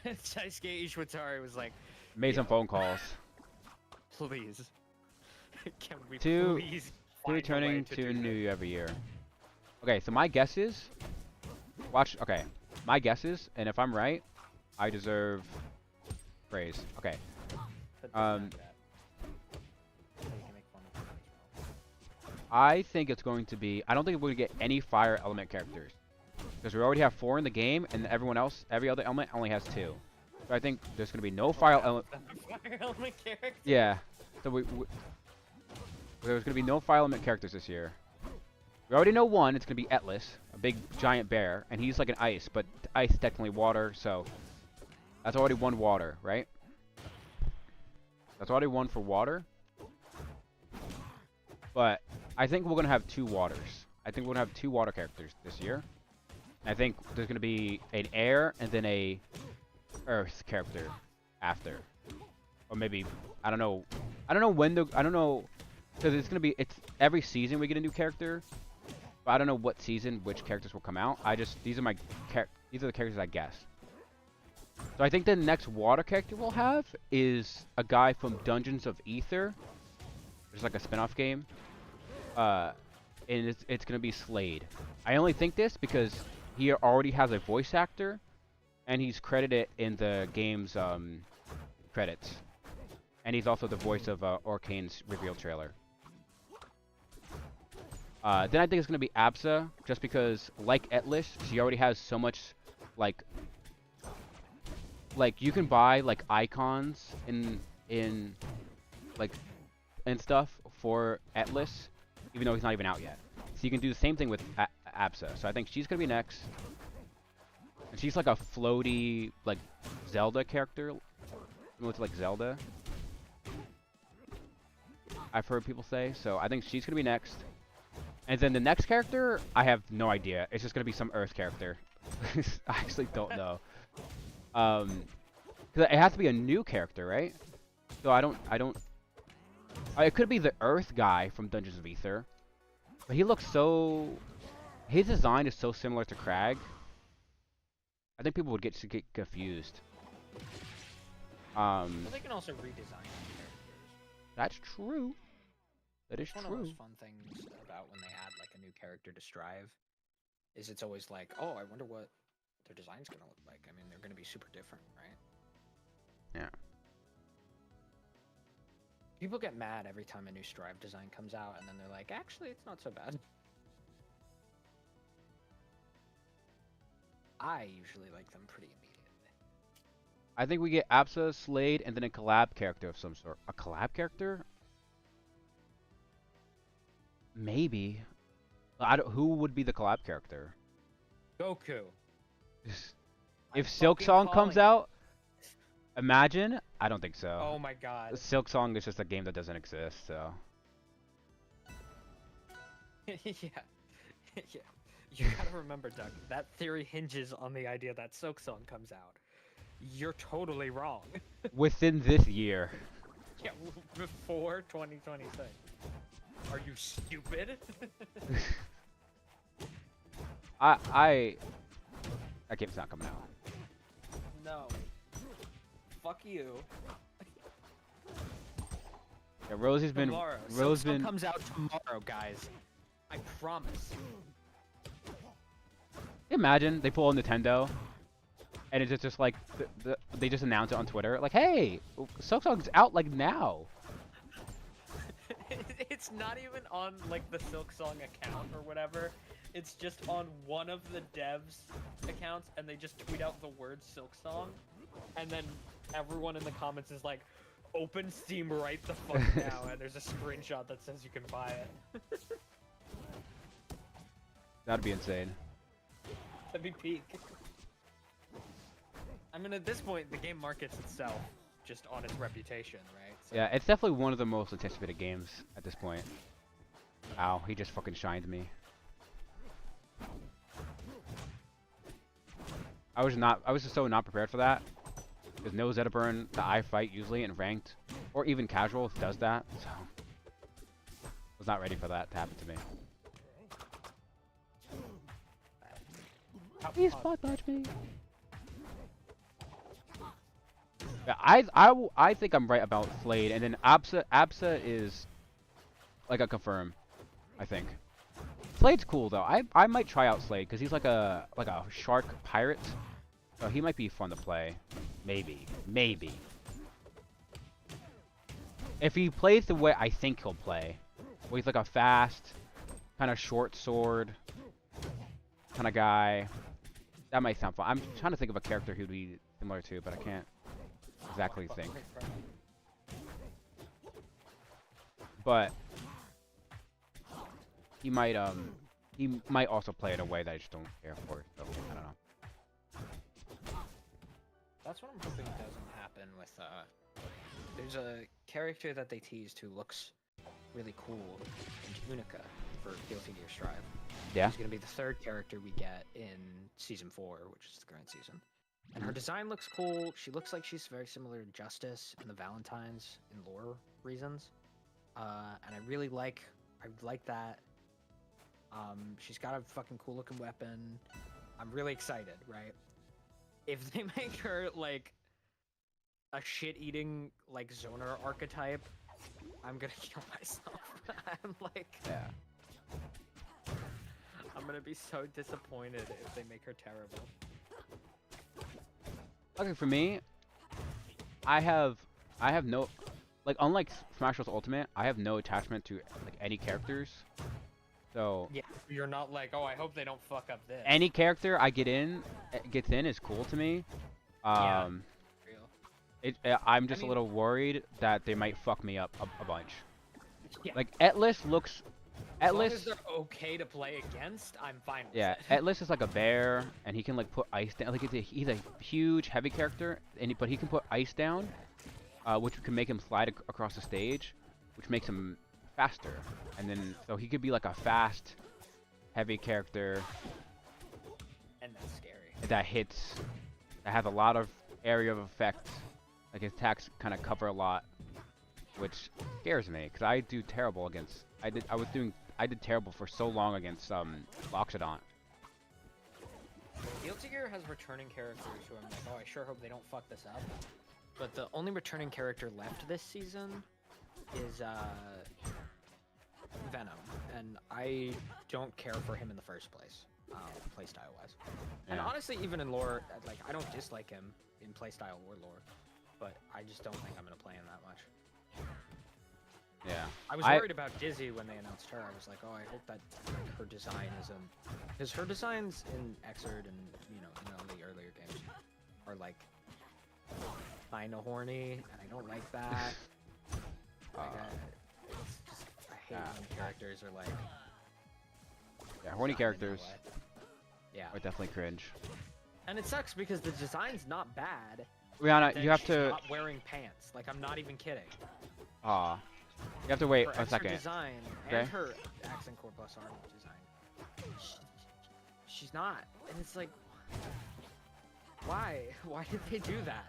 Daisuke Ishwatari was like, made some phone calls. please, can we Two please find a way returning to to do new this? every year. Okay, so my guess is, my guess is, and if I'm right, I deserve praise. Okay, But don't do that. So you can make fun of it as well. I think it's going to be. I don't think we're gonna get any fire element characters because we already have 4 in the game, and every other element only has 2. So I think there's gonna be no fire element. Fire element character. Yeah. So there's gonna be no fire element characters this year. We already know one. It's gonna be Atlas, a big giant bear, and he's like an ice, but ice is technically water, so that's already 1 water, right? That's already 1 for water. But I think we're gonna have 2 waters. I think we're gonna have 2 water characters this year. And I think there's gonna be an air and then a earth character after, or maybe I don't know. I don't know because it's every season we get a new character. But I don't know what season which characters will come out. These are the characters I guess. So I think the next water character we'll have is a guy from Dungeons of Aether. There's like a spin-off game. And it's gonna be Slade. I only think this because he already has a voice actor, and he's credited in the game's credits. And he's also the voice of Arcane's reveal trailer. Then I think it's gonna be Absa, just because, like Etlish, she already has so much, like you can buy like icons in like and stuff for Etlish, even though he's not even out yet. So you can do the same thing with Absa. So I think she's gonna be next, and she's like a floaty like Zelda character, similar to like Zelda. I've heard people say. So I think she's gonna be next. And then the next character, I have no idea. It's just gonna be some Earth character. I actually don't know. Because it has to be a new character, right? So I don't. It could be the Earth guy from Dungeons of Aether, but he looks so. His design is so similar to Crag. I think people would get confused. Well, they can also redesign characters. That's true. That is One of true. those fun things about when they add like a new character to Strive is it's always like, oh, I wonder what their design's gonna look like. I mean, they're gonna be super different, right? Yeah. People get mad every time a new Strive design comes out, and then they're like, actually, it's not so bad. I usually like them pretty immediately. I think we get Absa, Slade, and then a collab character of some sort. A collab character? Maybe. Who would be the collab character? Goku. If I'm Silk fucking Song comes calling it. out, imagine. I don't think so. Oh my god. Silk Song is just a game that doesn't exist, so. Yeah. Yeah. You gotta remember, Doug, that theory hinges on the idea that Silk Song comes out. You're totally wrong. Within this year. Yeah, before 2026. Are you stupid? That game's not coming out. No. Fuck you. Yeah, Rosie's been. Tomorrow. Rose Silk Song been. comes out tomorrow, guys. I promise. Imagine they pull a Nintendo, and it's just like they just announce it on Twitter, like, "Hey, Silk Song's out like now." It's not even on like the Silk Song account or whatever. It's just on one of the devs' accounts, and they just tweet out the word Silk Song, and then everyone in the comments is like, "Open Steam right the fuck now!" And there's a screenshot that says you can buy it. That'd be insane. That'd be peak. I mean, at this point, the game markets itself just on its reputation, right? So Yeah, it's definitely one of the most anticipated games at this point. Ow, he just fucking shined me. I was just so not prepared for that. There's no Zetaburn that I fight usually in ranked, or even casual does that, so. Was not ready for that to happen to me. Please spot dodge me. Yeah, I think I'm right about Slade, and then Absa is like a confirm, I think. Slade's cool though. I might try out Slade because he's like a shark pirate, so he might be fun to play. Maybe. If he plays the way I think he'll play, where he's like a fast, kind of short sword kind of guy, that might sound fun. I'm trying to think of a character who'd be similar to, but I can't exactly think. But he might also play it a way that I just don't care for. So I don't know. that's what I'm hoping doesn't happen with there's a character that they teased who looks really cool in Unica for Guilty Gear Strive. Yeah. She's gonna be the third character we get in Season 4, which is the current season. And her design looks cool. She looks like she's very similar to Justice and the Valentines in lore reasons. and I like that. She's got a fucking cool looking weapon. I'm really excited, right? If they make her like a shit-eating like zoner archetype, I'm gonna kill myself. I'm like, Yeah. I'm gonna be so disappointed if they make her terrible. Okay, for me, I have no, like, unlike Smash Bros. Ultimate, I have no attachment to like any characters. So Yeah, you're not like, oh, I hope they don't fuck up this. any character I gets in is cool to me. Yeah. Real. I'm just mean- a little worried that they might fuck me up a bunch. Yeah. Like Atlas looks, As long as Atlas, they're okay to play against, I'm fine with yeah, it. Atlas is like a bear, and he can like put ice down. Like he's a huge, heavy character, but he can put ice down, which can make him slide across the stage, which makes him faster. And then so he could be like a fast, heavy character And that's scary. that hits, that has a lot of area of effect. Like his attacks kind of cover a lot, which scares me because I do terrible against. I did terrible for so long against Loxodont. Guilty Gear has returning characters who I'm like, oh, I sure hope they don't fuck this up. But the only returning character left this season is Venom, and I don't care for him in the first place, playstyle-wise. And Yeah. honestly, even in lore, like, I don't dislike him in playstyle or lore, but I just don't think I'm gonna play him that much. Yeah. I was worried about Dizzy when they announced her. I was like, oh, I hope that like, her design isn't, because her designs in Xrd and in all the earlier games are like kinda horny, and I don't like that. Like, it's just, I hate when characters are like. Yeah, horny designed in that characters way. Yeah, are definitely cringe. and it sucks because the design's not bad. Rihanna, then you have she's to. not wearing pants. Like, I'm not even kidding. You have to wait Her a extra second. design Okay. and her accent core plus armor design. She's not, and it's like, why? Why did they do that?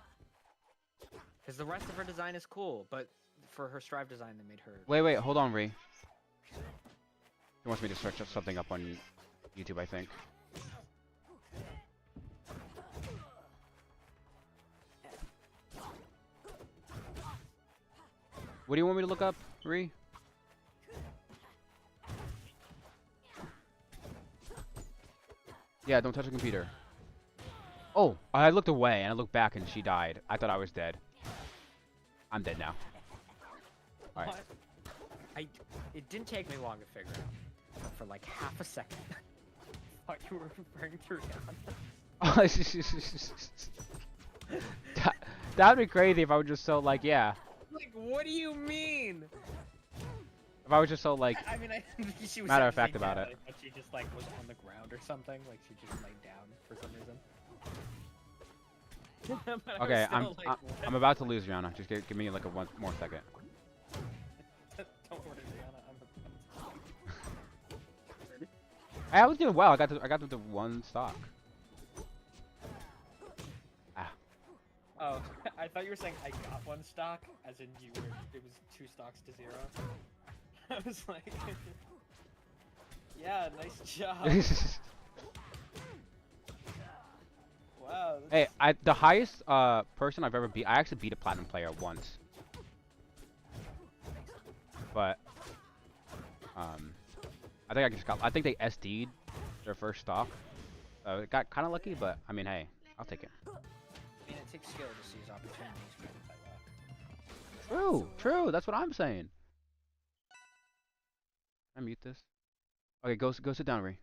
Because the rest of her design is cool, but for her Strive design, they made her. Wait, hold on, Ree. He wants me to search up something up on YouTube, I think. What do you want me to look up, Ree? Yeah, don't touch the computer. Oh, I looked away and I looked back and she died. I thought I was dead. I'm dead now. Alright. What? It didn't take me long to figure it out. But for like half a second, I thought you were referring to Rihanna. That'd be crazy if I was just so like, yeah. Like, what do you mean? If I was just so like, I mean, I think she was. Matter of saying fact about dead, it. But she just like was on the ground or something. Like she just laid down for some reason. But I was okay, still like, I'm about to lose Rihanna. Just give me like a one more second. Don't worry, Rihanna. Hey, I was doing well. I got to one stock. Oh, I thought you were saying I got one stock, as in it was 2 stocks to 0. I was like, yeah, nice job. Wow. Hey, the highest person I've ever beat. I actually beat a platinum player once. But I think they SD'd their first stock. So it got kind of lucky, but I mean, hey, I'll take it. I mean, it takes skill to seize opportunities created by luck. True. That's what I'm saying. Can I mute this? Okay, go sit down, Ree.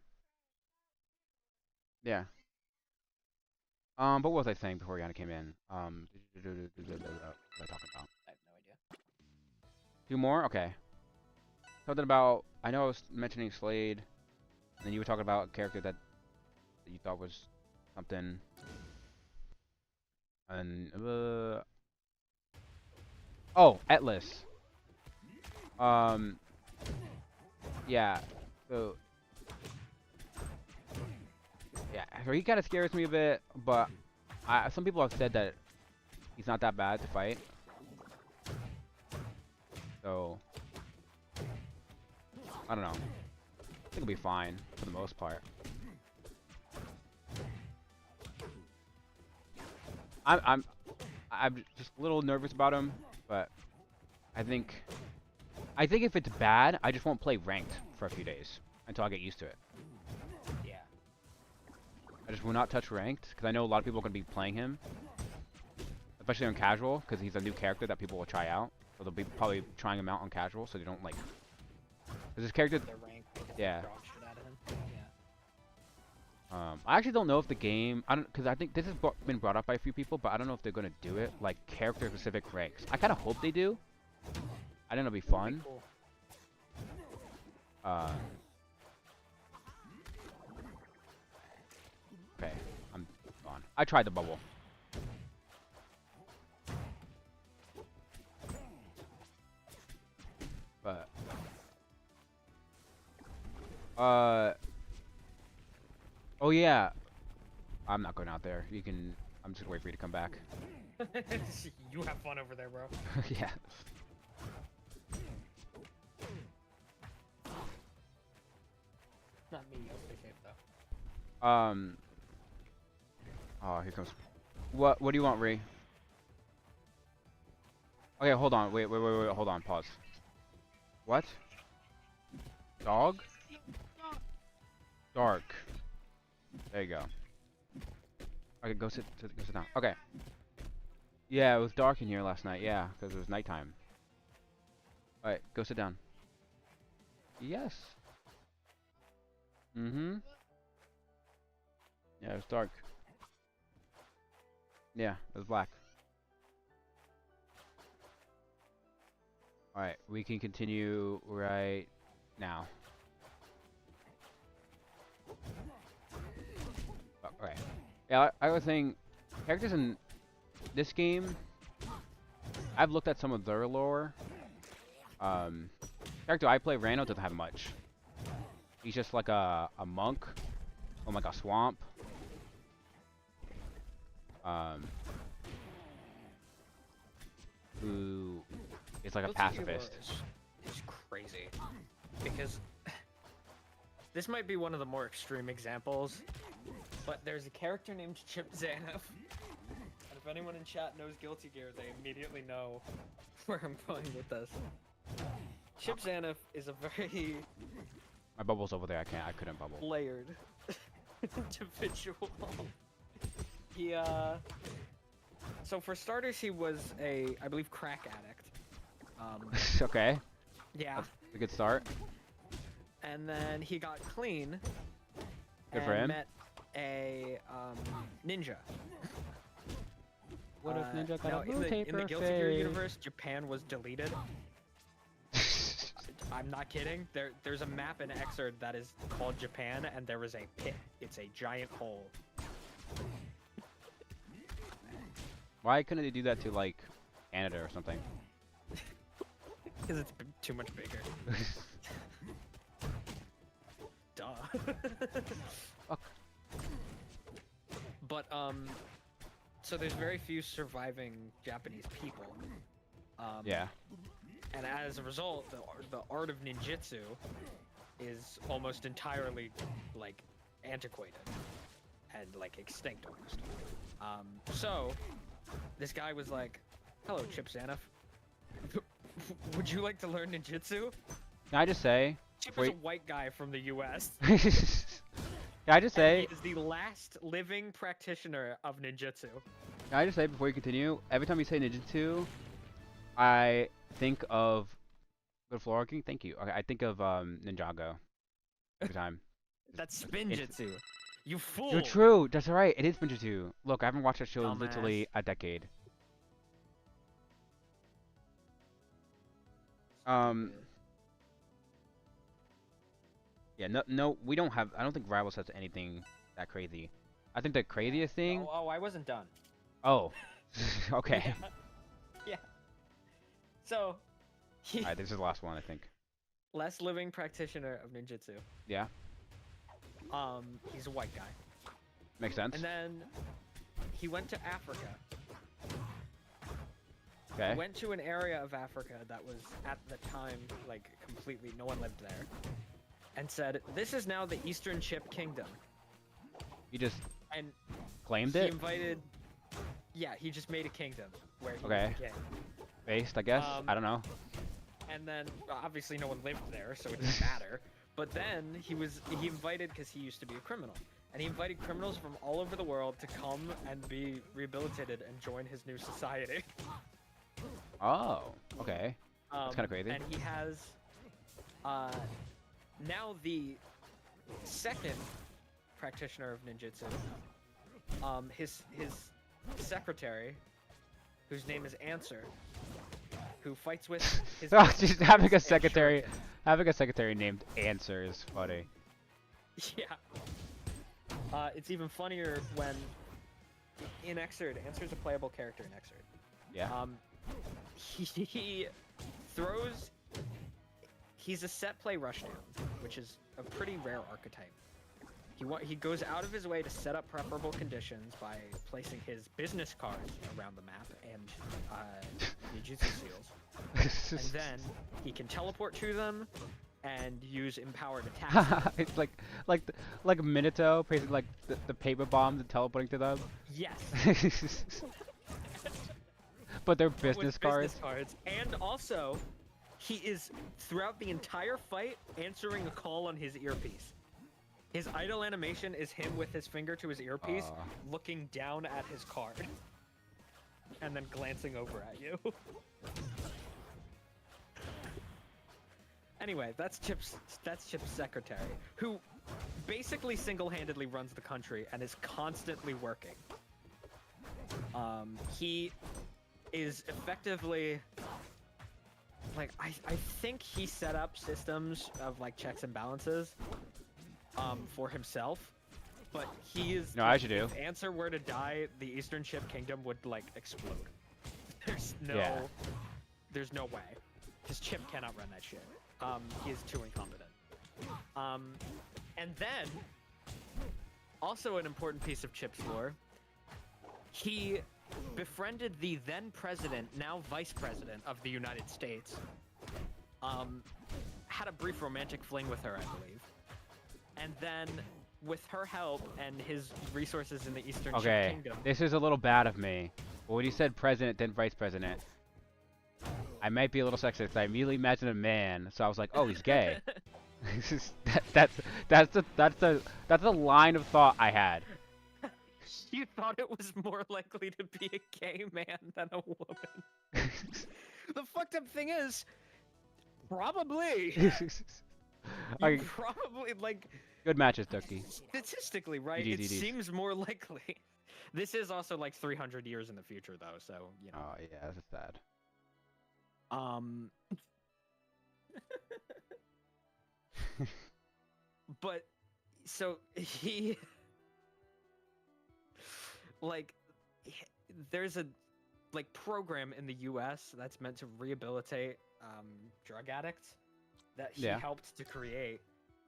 Yeah. But what was I saying before Yana came in? What was I talking about? I have no idea. 2 more? Okay. Something about, I know I was mentioning Slade, and then you were talking about a character that you thought was something. And, oh, Atlas. Yeah, so, yeah, so he kind of scares me a bit, but some people have said that he's not that bad to fight. So, I don't know. I think it'll be fine for the most part. I'm just a little nervous about him, but I think if it's bad, I just won't play ranked for a few days until I get used to it. Yeah. I just will not touch ranked because I know a lot of people are going to be playing him, especially on casual because he's a new character that people will try out. So they'll be probably trying him out on casual so they don't like. Because this character, The rank. yeah. Dog shit out of him. Yeah. I actually don't know if the game, because I think this has been brought up by a few people, but I don't know if they're gonna do it like character-specific ranks. I kind of hope they do. I think it'll be fun. Cool. Okay, I'm gone. I tried the bubble. But oh yeah. I'm not going out there. You can. I'm just waiting for you to come back. You have fun over there, bro. Yeah. Not me. I'll stay safe though. Oh, here comes. What do you want, Ree? Okay, hold on. Wait. Hold on. Pause. What? Dog? Dark. There you go. Okay, go sit down. Okay. Yeah, it was dark in here last night. Yeah, because it was nighttime. All right, go sit down. Yes. Mm-hmm. Yeah, it was dark. Yeah, it was black. Alright, we can continue right now. Okay. Yeah, I was saying, characters in this game, I've looked at some of their lore. Character I play, Rando, doesn't have much. He's just like a monk on like a swamp. Who is like a pacifist. It's crazy because this might be one of the more extreme examples, but there's a character named Chip Zanoff, and if anyone in chat knows Guilty Gear, they immediately know where I'm going with this. Chip Zanoff is a very My bubble's over there. I couldn't bubble. layered individual. He so for starters, he was I believe, crack addict. Okay, Yeah. that's a good start. And then he got clean. Good and for him. Met a ninja. What if Ninja got no, a blue in the taper Guilty Gear face? universe, Japan was deleted. I'm not kidding. There's a map in Xrd that is called Japan, and there is a pit. It's a giant hole. Why couldn't they do that to like Canada or something? Because it's too much bigger. Duh. Fuck. But so there's very few surviving Japanese people. Yeah. And as a result, the art of ninjutsu is almost entirely like antiquated and like extinct almost. So this guy was like, "Hello, Chip Zanoff. Would you like to learn ninjutsu?" Can I just say? Chip is a white guy from the U.S. Can I just say? He is the last living practitioner of ninjutsu. Can I just say before you continue? Every time you say ninjutsu, I think of good floor king. Thank you. Okay, I think of Ninjago every time. That's spinjutsu. You fool! You're true. That's right. It is ninjutsu. Look, I haven't watched that show in Dumbass. literally a decade. Yeah. No. We don't have. I don't think Rivals has anything that crazy. I think the craziest thing. Oh, I wasn't done. Oh. Okay. Yeah. So, Alright, this is the last one, I think. last living practitioner of ninjutsu. Yeah. He's a white guy. Makes sense. And then he went to Africa. Okay. He went to an area of Africa that was at the time like completely no one lived there. and said, "This is now the Eastern Chip Kingdom." You just And claimed he it? invited. Yeah, he just made a kingdom where he Okay. was the king. Based, I guess? I don't know. And then obviously no one lived there, so it didn't matter. But then he invited, because he used to be a criminal, and he invited criminals from all over the world to come and be rehabilitated and join his new society. Oh, okay. That's kind of crazy. And he has now the second practitioner of ninjutsu. His secretary, whose name is Answer, who fights with his. Oh, just having a and secretary, shuriken. having a secretary named Answer is funny. Yeah. It's even funnier when in Xrd, Answer's a playable character in Xrd. Yeah. He throws. He's a set play rushdown, which is a pretty rare archetype. He goes out of his way to set up preferable conditions by placing his business cards around the map and ninjutsu seals, and then he can teleport to them and use empowered attacks. It's like Minato placing like the paper bombs and teleporting to them. Yes. But they're With business cards. And also, he is throughout the entire fight answering a call on his earpiece. His idle animation is him with his finger to his earpiece, looking down at his card, and then glancing over at you. Anyway, that's Chip's secretary, who basically single-handedly runs the country and is constantly working. He is effectively like I think he set up systems of like checks and balances for himself, but he is. No, as you do. If Answer were to die, the Eastern Chip Kingdom would like explode. There's no, Yeah. there's no way, because Chip cannot run that shit. He is too incompetent. And then, also an important piece of Chip's lore, he befriended the then president, now vice president of the United States. Had a brief romantic fling with her, I believe. And then, with her help and his resources in the Eastern Chip Okay, Kingdom, this is a little bad of me. But when you said president, then vice president, I might be a little sexist. I immediately imagined a man, so I was like, oh, he's gay. that's the line of thought I had. you thought it was more likely to be a gay man than a woman. The fucked up thing is, probably. Okay, You probably, like, good matches, Ducky. statistically, right? GGs. It seems more likely. This is also like 300 years in the future, though, so, you know. Oh yeah, that's sad. But, so, he... like, there's a, like, program in the U.S. that's meant to rehabilitate drug addicts that he helped to create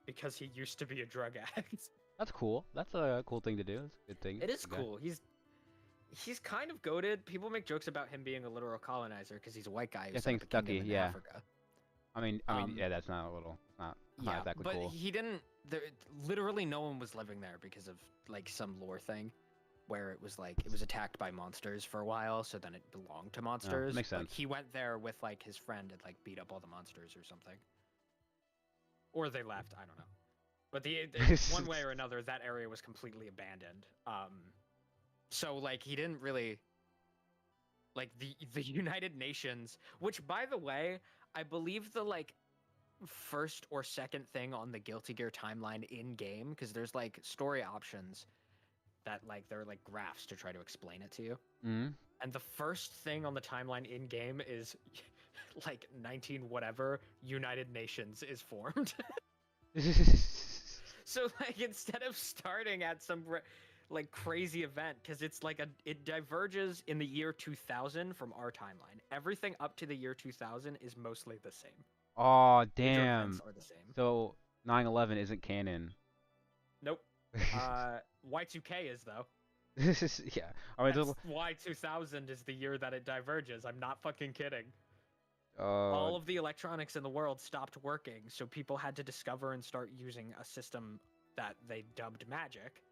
because he used to be a drug addict. That's cool. That's a cool thing to do. It's a good thing. It is Okay. cool. He's kind of goated. People make jokes about him being a literal colonizer because he's a white guy who Yeah, set up thanks, a kingdom Ducky, in yeah. Africa. I mean, yeah, that's not a little, not Yeah, exactly but cool. he didn't. Literally, no one was living there because of like some lore thing, where it was like it was attacked by monsters for a while, so then it belonged to monsters. makes Like, sense. he went there with like his friend and like beat up all the monsters or something, or they left. I don't know. But one way or another, that area was completely abandoned. So like he didn't really like the United Nations, which by the way, I believe the like first or second thing on the Guilty Gear timeline in game, because there's like story options that like there are like graphs to try to explain it to you. Mm. And the first thing on the timeline in game is like 19 whatever United Nations is formed. So like instead of starting at some like crazy event, because it's like it diverges in the year 2000 from our timeline. Everything up to the year 2000 is mostly the same. Oh Major damn. events are the same. So 9/11 isn't canon. Nope. Y2K is though. Yeah. I mean, That's why 2000 is the year that it diverges. I'm not fucking kidding. all of the electronics in the world stopped working, so people had to discover and start using a system that they dubbed magic,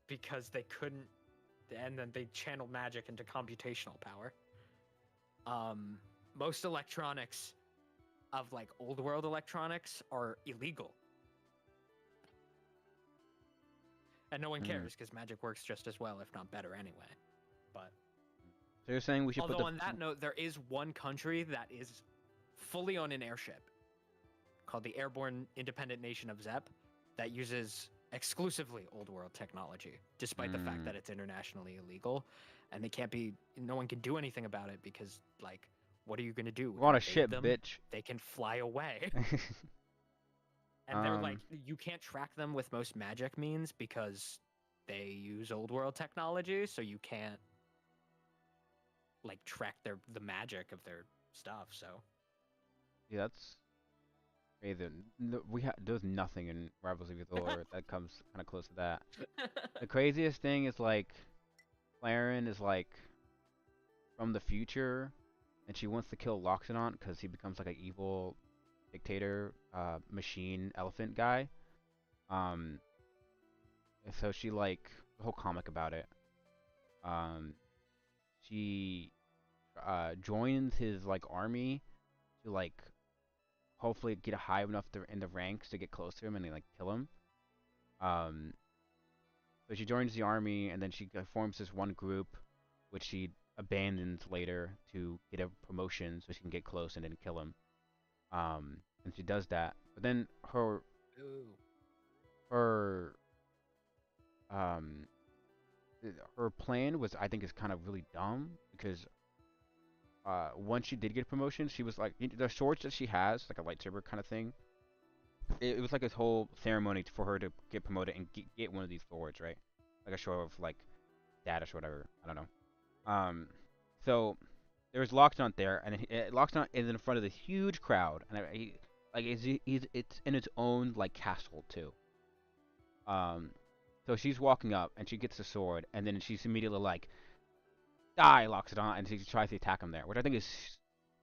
because they couldn't, and then they channeled magic into computational power. Most electronics of like old world electronics are illegal, and no one cares because magic works just as well, if not better, anyway. But So you're saying we should although put the on that note, there is one country that is fully on an airship called the Airborne Independent Nation of Zep that uses exclusively old world technology, despite the fact that it's internationally illegal, and they can't be. No one can do anything about it because, like, what are you gonna do? we're on a Invade ship, them? bitch. They can fly away, and they're like, you can't track them with most magic means because they use old world technology, so you can't like track the magic of their stuff. So Yeah, that's crazy. There's nothing in Rivals of Aether that comes kind of close to that. The craziest thing is like, Claren is like from the future, and she wants to kill Loxodont because he becomes like an evil dictator, machine elephant guy. And so she like the whole comic about it. She joins his like army to like hopefully get high enough in the ranks to get close to him and like kill him. So she joins the army and then she forms this one group, which she abandons later to get a promotion so she can get close and then kill him. And she does that, but then her um her plan was, I think, is kind of really dumb because once she did get a promotion, she was like, the swords that she has, like a lightsaber kind of thing. It was like this whole ceremony for her to get promoted and get one of these swords, right? Like a show of like status or whatever. I don't know. So there was Loxodont there, and Loxodont is in front of this huge crowd, and it's in its own like castle too. So she's walking up, and she gets the sword, and then she's immediately like, "Die, Loxodont!" and she tries to attack him there, which I think is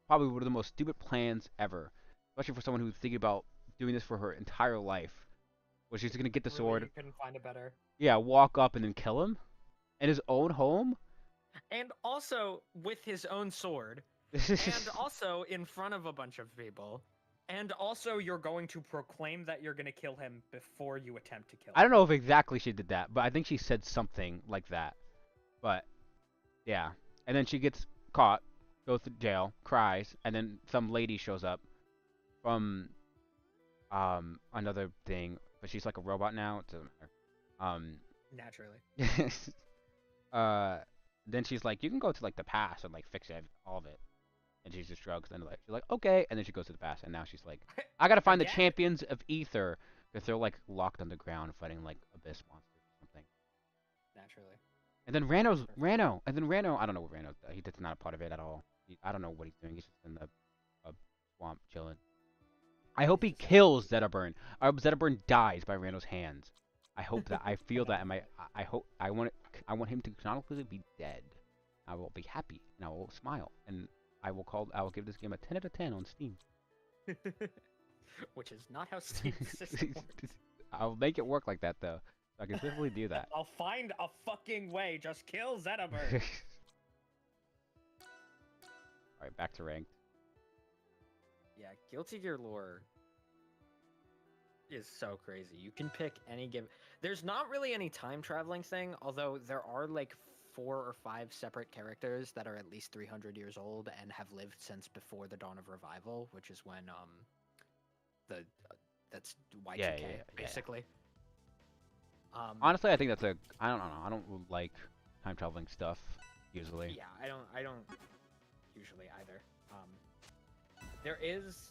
probably one of the most stupid plans ever, especially for someone who's thinking about doing this for her entire life. Where she's gonna get the really, sword, you couldn't find it better. yeah, walk up and then kill him in his own home. And also with his own sword, and also in front of a bunch of people, and also you're going to proclaim that you're going to kill him before you attempt to kill him. I don't know if exactly she did that, but I think she said something like that. But yeah, and then she gets caught, goes to jail, cries, and then some lady shows up from another thing, but she's like a robot now. It doesn't matter. Naturally. Then she's like, you can go to like the past and like fix all of it. And she just shrugs and like she's like, okay, and then she goes to the past, and now she's like, I gotta find the Again? champions of Aether because they're like locked underground fighting like abyss monsters or something. Naturally. And then Rano. I don't know what Rano. That's not a part of it at all. I don't know what he's doing. He's just in the swamp chilling. I hope he kills Zetaburn. I hope Zetaburn dies by Rano's hands. I hope that. I feel that. I want him to canonically be dead. I will be happy and I will smile and I will give this game a 10 out of 10 on Steam. Which is not how Steam system works. I'll make it work like that though. So I can definitely do that. I'll find a fucking way. Just kill Zetaburn. Alright, back to ranked. Yeah, Guilty Gear lore is so crazy. You can pick any given. There's not really any time traveling thing, although there are like 4 or 5 separate characters that are at least 300 years old and have lived since before the dawn of revival, which is when that's Y2K Yeah. basically. Honestly, I think that's I don't know. I don't like time traveling stuff usually. Yeah, I don't usually either. There is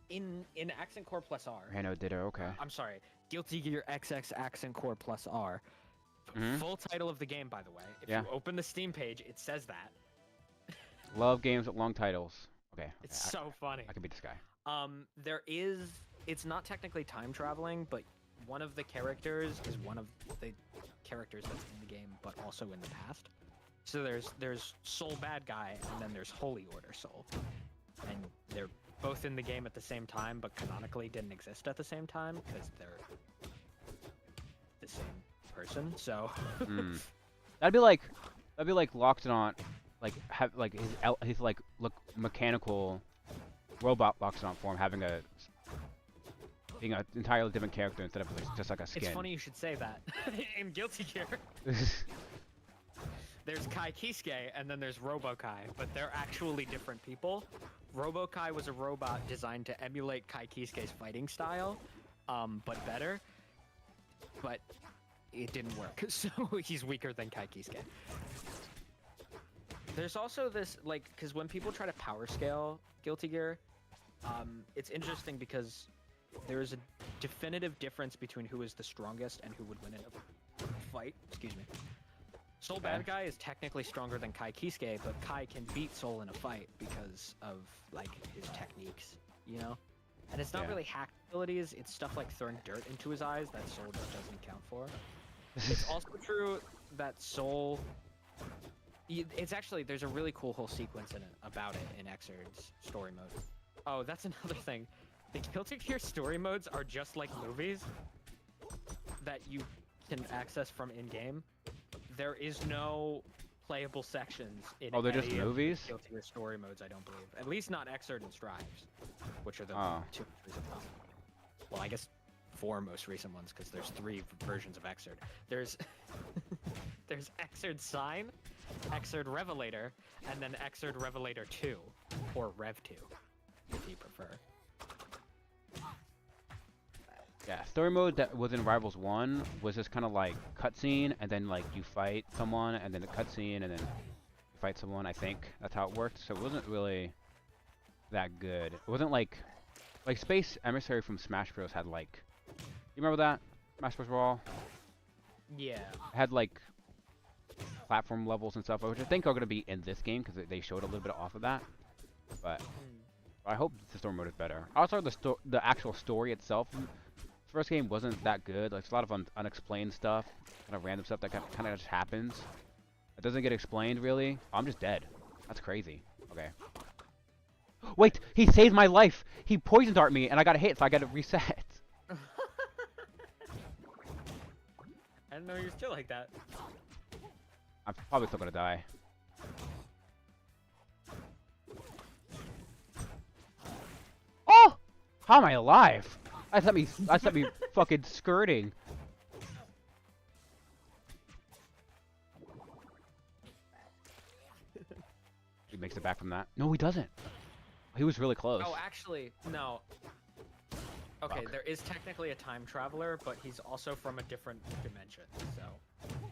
in Accent Core Plus R. Rano did it. Okay. I'm sorry, Guilty Gear XX Accent Core Plus R. Full title of the game, by the way. If you open the Steam page, it says that. Love games with long titles. Okay. It's so funny. I can beat this guy. It's not technically time traveling, but one of the characters is one of the characters that's in the game, but also in the past. So there's Soul Bad Guy, and then there's Holy Order Soul, and they're both in the game at the same time, but canonically didn't exist at the same time because they're the same person. So That'd be like Loxodont, like have like his like look mechanical robot Loxodont form having being an entirely different character instead of just like a skin. It's funny you should say that. In Guilty Gear, there's Kai Kisuke and then there's Robo-Kai, but they're actually different people. Robo-Kai was a robot designed to emulate Kai Kisuke's fighting style, but better. But it didn't work, so he's weaker than Kai Kisuke. There's also this, like, because when people try to power scale Guilty Gear, it's interesting because there is a definitive difference between who is the strongest and who would win in a fight. Excuse me. Soul Bad Guy is technically stronger than Kai Kisuke, but Kai can beat Soul in a fight because of, like, his techniques, you know? And it's not really hack abilities, it's stuff like throwing dirt into his eyes that Soul just doesn't count for. It's also true that Soul... It's actually, there's a really cool whole sequence in it about it in Exerd's story mode. Oh, that's another thing. The Guilty Gear story modes are just like movies that you can access from in-game. There is no playable sections in they're any just of movies? the Guilty Gear story modes, I don't believe. At least not Exerd and Strives, which are the two most recent ones. Well, I guess 4 most recent ones, because there's 3 versions of Exerd. There's there's Exerd Sign, Exerd Revelator, and then Exerd Revelator 2, or Rev 2, if you prefer. Yeah, story mode that was in Rivals 1 was just kind of like cutscene, and then like you fight someone, and then the cutscene, and then you fight someone, I think. That's how it worked, so it wasn't really that good. It wasn't like Space Emissary from Smash Bros. Had like... You remember that? Smash Bros. Brawl? Yeah. It had like platform levels and stuff, which I think are going to be in this game, because they showed a little bit off of that. But I hope the story mode is better. Also, the actual story itself... First game wasn't that good. Like, it's a lot of unexplained stuff, kind of random stuff that kind of just happens. It doesn't get explained really. Oh, I'm just dead. That's crazy. Okay. Wait, he saved my life. He poison darted me, and I got hit, so I got to reset. I didn't know you were still like that. I'm probably still gonna die. Oh, how am I alive? I thought me fucking skirting. He makes it back from that. No, he doesn't. He was really close. Oh, actually, no. Okay, Fuck. there is technically a time traveler, but he's also from a different dimension, so...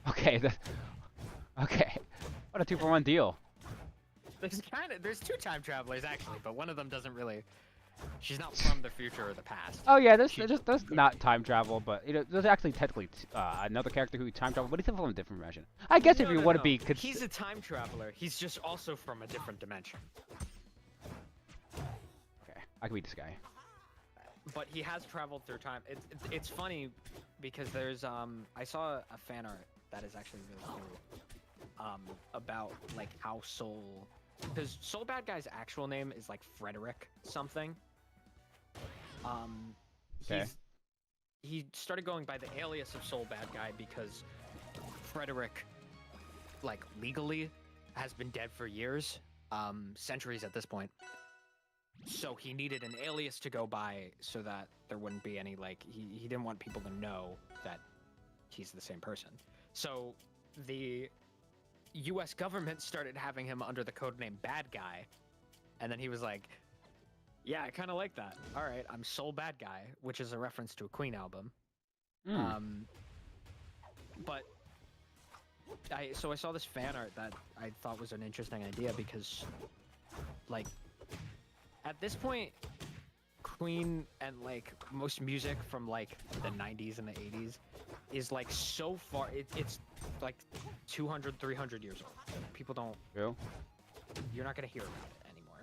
Okay, okay. What a 2-for-1 deal. There's 2 time travelers, actually, but one of them doesn't really... She's not from the future or the past. Oh yeah, that's not time travel, but you know, there's actually technically another character who time travel, but he's from a different dimension. I guess if you want to be, he's a time traveler. He's just also from a different dimension. Okay, I can beat this guy. But he has traveled through time. It's funny because there's I saw a fan art that is actually really cool about like how Soul, because Soul Bad Guy's actual name is like Frederick something. Okay. He started going by the alias of Soul Bad Guy because Frederick, like, legally has been dead for years, centuries at this point. So he needed an alias to go by so that there wouldn't be any, like, he didn't want people to know that he's the same person. So the US government started having him under the codename Bad Guy, and then he was like, yeah, I kind of like that. All right, I'm Soul Bad Guy, which is a reference to a Queen album. But so I saw this fan art that I thought was an interesting idea because, like, at this point, Queen and, like, most music from, like, the 90s and the 80s is, like, so far, it's like 200, 300 years old. People don't... Yeah. You're not gonna hear about it anymore.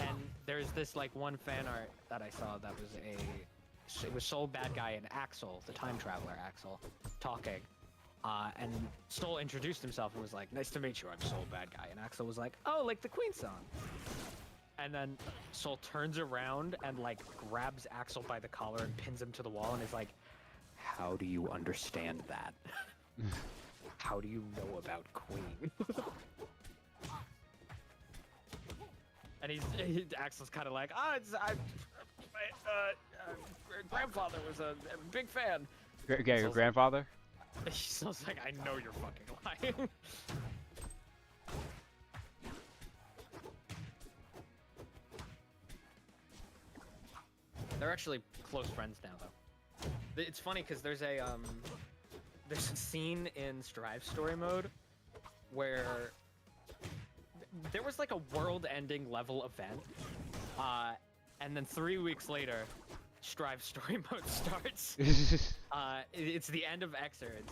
And there's this, like, one fan art that I saw that was it was Soul Bad Guy and Axel, the time traveler Axel, talking. And Soul introduced himself and was like, "Nice to meet you. I'm Soul, bad guy." And Axel was like, "Oh, like the Queen song." And then Soul turns around and like grabs Axel by the collar and pins him to the wall and is like, "How do you understand that? How do you know about Queen?" And Axel's kind of like, my grandfather was a big fan. Yeah, your grandfather? Soul's like, "I know you're fucking lying." They're actually close friends now, though. It's funny because there's a scene in Strive story mode where there was like a world-ending level event, and then 3 weeks later, Strive story mode starts. It's the end of Xrd,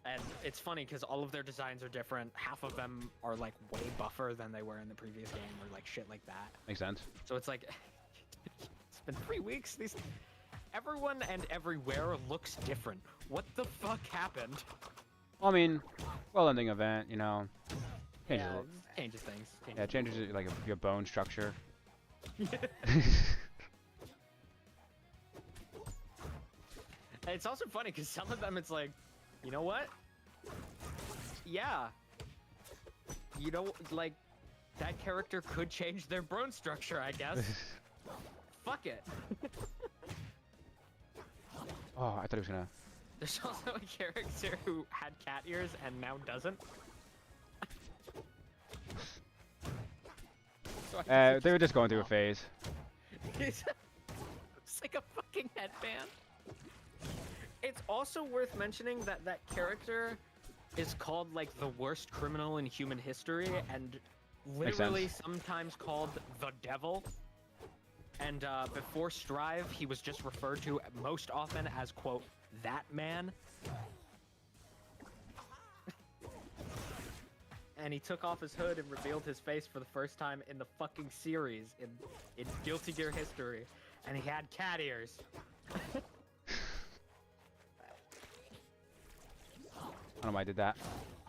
and it's funny because all of their designs are different. Half of them are like way buffer than they were in the previous game, or like shit like that. Makes sense. So it's like, it's been 3 weeks. Everyone and everywhere looks different. What the fuck happened? Well, I mean, well-ending event, you know. Changes, Changes things. yeah, changes like your bone structure. It's also funny because some of them, it's like, you know what? Yeah. You know, like, that character could change their bone structure, I guess. Fuck it. Oh, I thought he was gonna. There's also a character who had cat ears and now doesn't. So They were just going through a phase. It's like a fucking headband. It's also worth mentioning that that character is called like the worst criminal in human history and literally sometimes called the devil. And before Strive, he was just referred to most often as, quote, that man. And he took off his hood and revealed his face for the first time in the fucking series in Guilty Gear history. And he had cat ears. I don't know why I did that.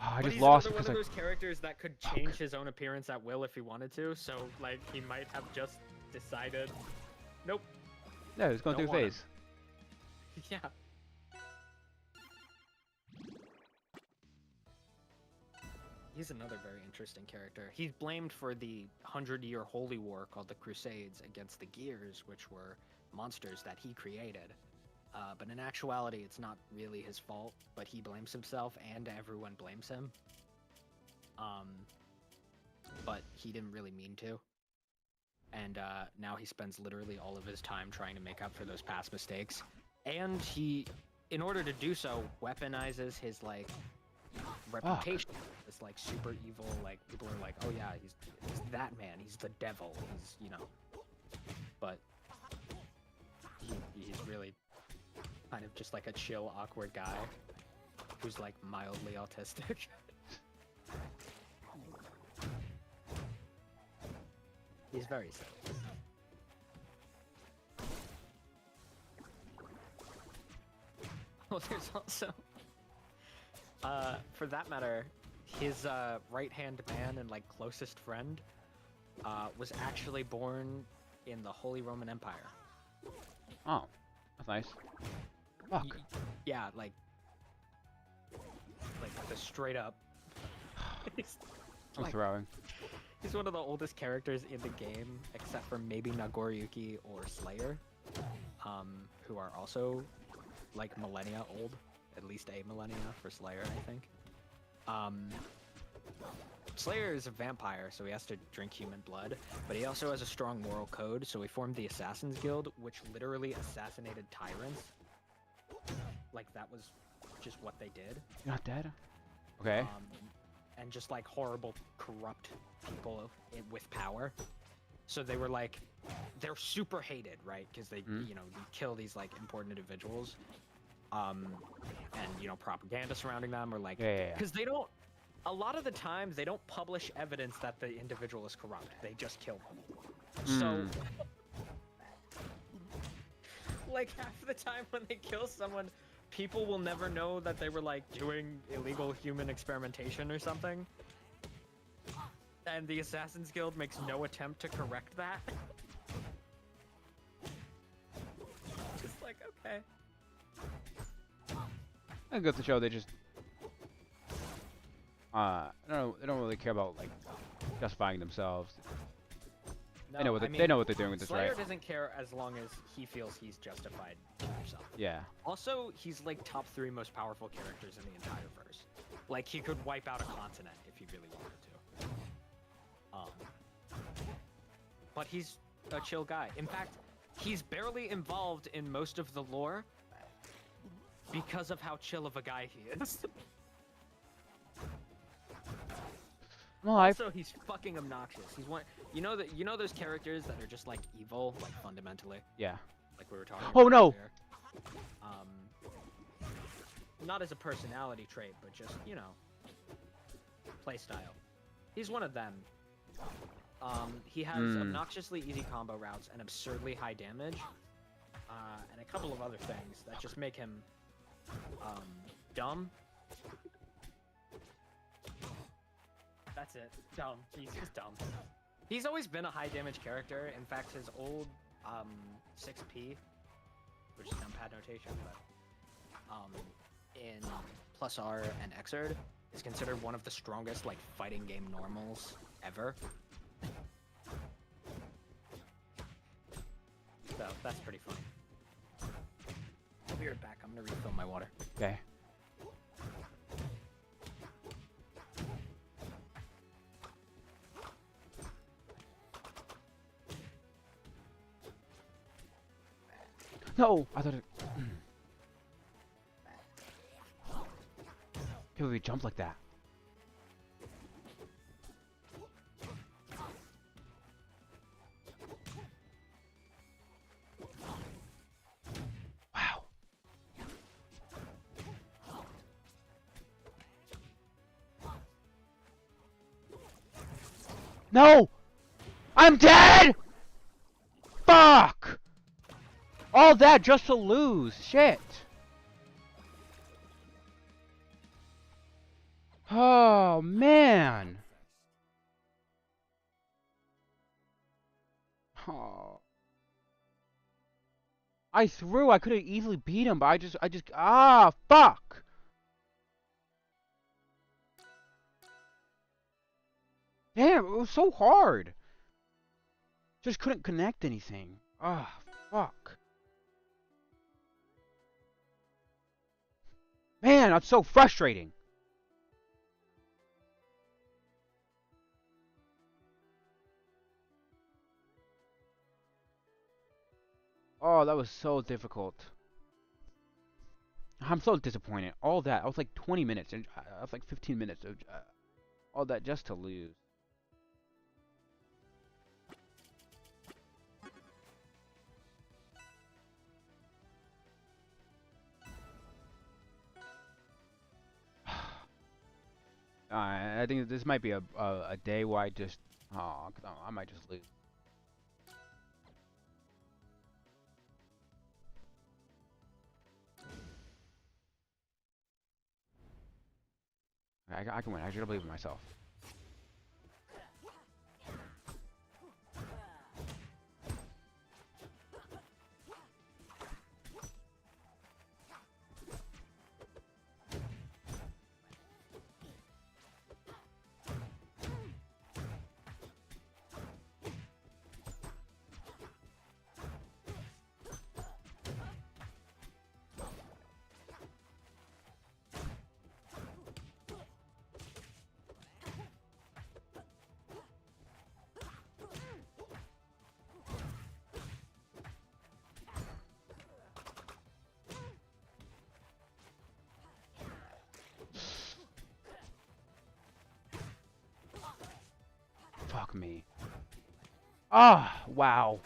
Oh, I But just he's lost another one because of those characters that could change his own appearance at will if he wanted to. So, like, he might have just decided, nope. yeah, he's going Don't through a want phase. Yeah. He's another very interesting character. He's blamed for the 100-year holy war called the Crusades against the Gears, which were monsters that he created. But in actuality, it's not really his fault, but he blames himself and everyone blames him. But he didn't really mean to. And now he spends literally all of his time trying to make up for those past mistakes. And he, in order to do so, weaponizes his, like, reputation. This, like, super evil, like, people are like, oh yeah, he's that man, he's the devil, he's, you know. But he's really kind of just like a chill, awkward guy who's, like, mildly autistic. He's very silly. Well, there's also, for that matter, his right-hand man and, like, closest friend was actually born in the Holy Roman Empire. Oh, that's nice. Fuck. Yeah, like the straight up. I'm like, throwing. he's one of the oldest characters in the game, except for maybe Nagoriyuki or Slayer, who are also like millennia old, at least a millennia for Slayer, I think. Slayer is a vampire, so he has to drink human blood, but he also has a strong moral code, so he formed the Assassin's Guild, which literally assassinated tyrants. Like, that was just what they did. You're not dead? Okay. And just, like, horrible, corrupt people with power. So they were, like, they're super hated, right? Because they, you know, they kill these, like, important individuals. And, you know, propaganda surrounding them, or, like... Because they don't... A lot of the times, they don't publish evidence that the individual is corrupt. They just kill them. So... like, half the time when they kill someone, people will never know that they were like doing illegal human experimentation or something. And the Assassin's Guild makes no attempt to correct that. Just like, okay. It goes to show they just they don't really care about like justifying themselves. No, They know what I mean, they know what they're doing with this, Slayer right? doesn't care as long as he feels he's justified to himself. Yeah. Also, he's like top 3 most powerful characters in the entire verse. Like, he could wipe out a continent if he really wanted to. But he's a chill guy. In fact, he's barely involved in most of the lore because of how chill of a guy he is. Well, I Also, he's fucking obnoxious. He's one. You know those characters that are just like evil, like fundamentally, yeah. like we were talking. Oh, about no! earlier. Not as a personality trait, but just play style. He's one of them. He has obnoxiously easy combo routes and absurdly high damage, and a couple of other things that just make him dumb. That's it. Dumb. He's just dumb. He's always been a high damage character. In fact, his old 6P, which is numpad notation, but in plus R and Xrd, is considered one of the strongest like fighting game normals ever. So that's pretty funny. I'll be right back. I'm gonna refill my water. Okay. No, I thought it. Can't believe he jumped like that. Wow. No! I'm dead! Fuck! All that just to lose. Shit. Oh, man. Oh. I threw. I could have easily beat him, but fuck. Damn, it was so hard. Just couldn't connect anything. Ah, fuck. Man, that's so frustrating. Oh, that was so difficult. I'm so disappointed. All that. I was like 20 minutes. And I was like 15 minutes of all that just to lose. I think this might be a day where I just I might just lose. I can win. I should believe in myself. Fuck me. Ah, wow.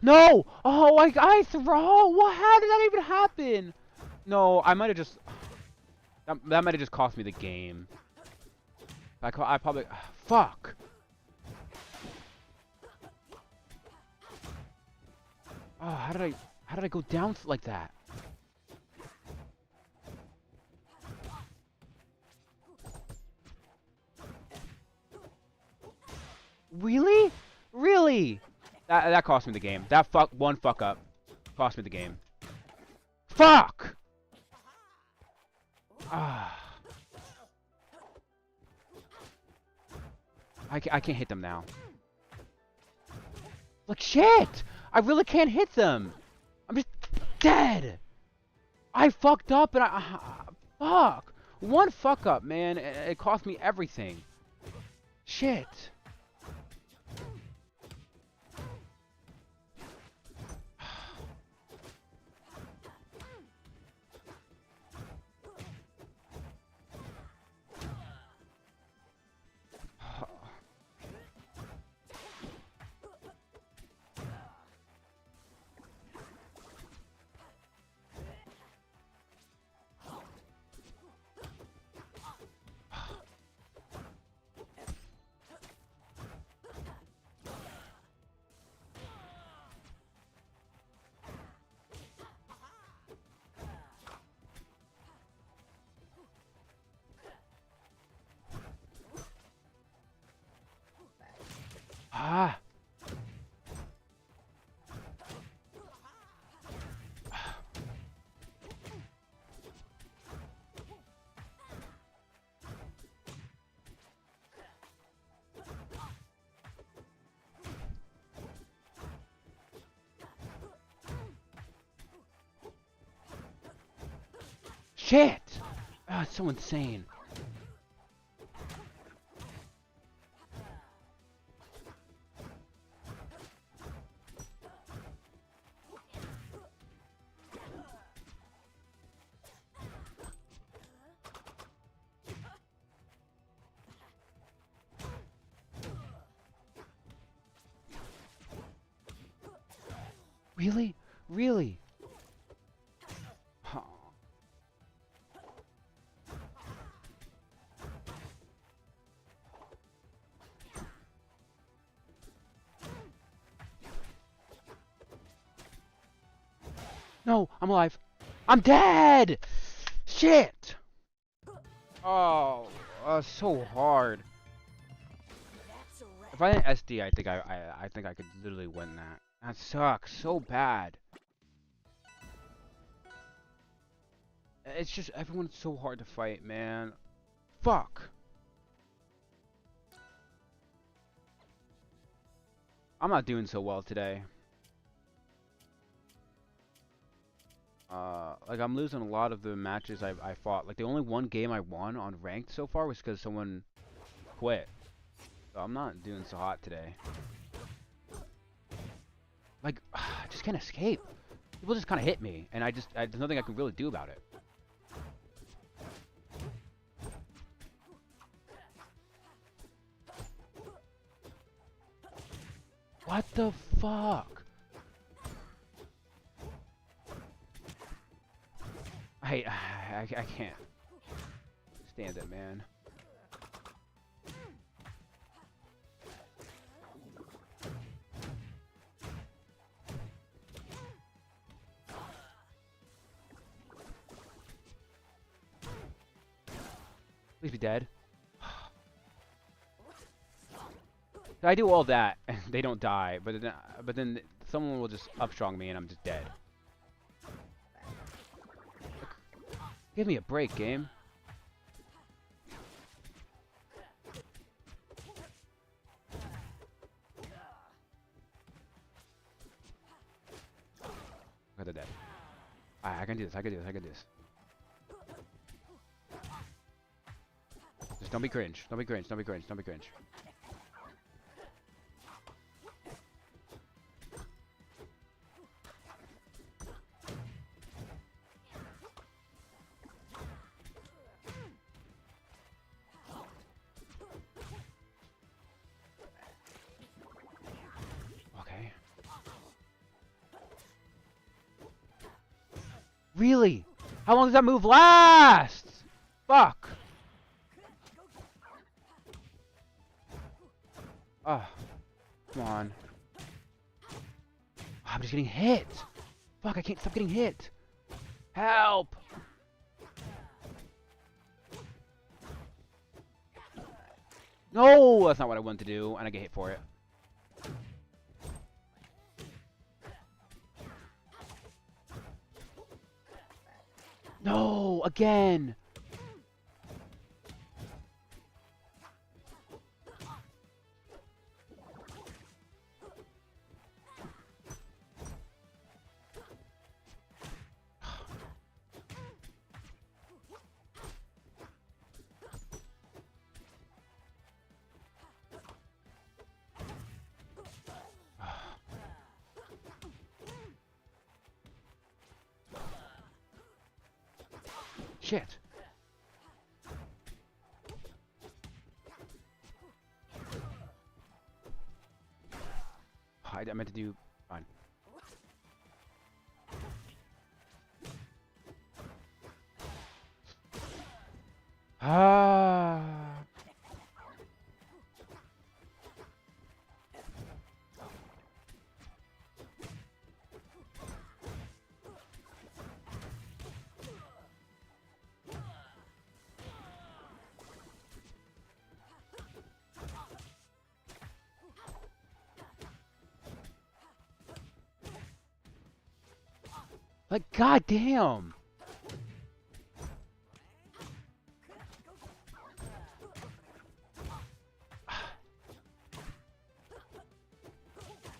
No! Oh, I throw! What? How did that even happen? No, I might have just... That might have just cost me the game. I probably... Fuck! Oh, how did I go down like that? Really? Really? That cost me the game. That one fuck up cost me the game. Fuck! Ah. I can't hit them now. Like shit! I really can't hit them. I'm just dead. I fucked up and fuck. One fuck up, man. It cost me everything. Shit. Ah. Shit! Ah, it's so insane. Really? Really? Huh. No, I'm alive. I'm dead! Shit! Oh, so hard. If I didn't SD, I think I could literally win that. That sucks so bad. It's just everyone's so hard to fight, man. Fuck. I'm not doing so well today. Like I'm losing a lot of the matches I fought. Like the only one game I won on ranked so far was because someone quit. So I'm not doing so hot today. Like, I just can't escape. People just kind of hit me, and there's nothing I can really do about it. What the fuck? I can't stand it, man. Please be dead. I do all that, and they don't die, but then someone will just upstrong me, and I'm just dead. Give me a break, game. Look at that. I can do this. I can do this. I can do this. Just don't be cringe. Don't be cringe. Don't be cringe. Don't be cringe. Okay. Really? How long does that move last? Fuck. Oh, come on. I'm just getting hit. Fuck, I can't stop getting hit. Help. No, that's not what I wanted to do, and I get hit for it. No, again. Shit. I meant to do fine. Ah. Like, goddamn.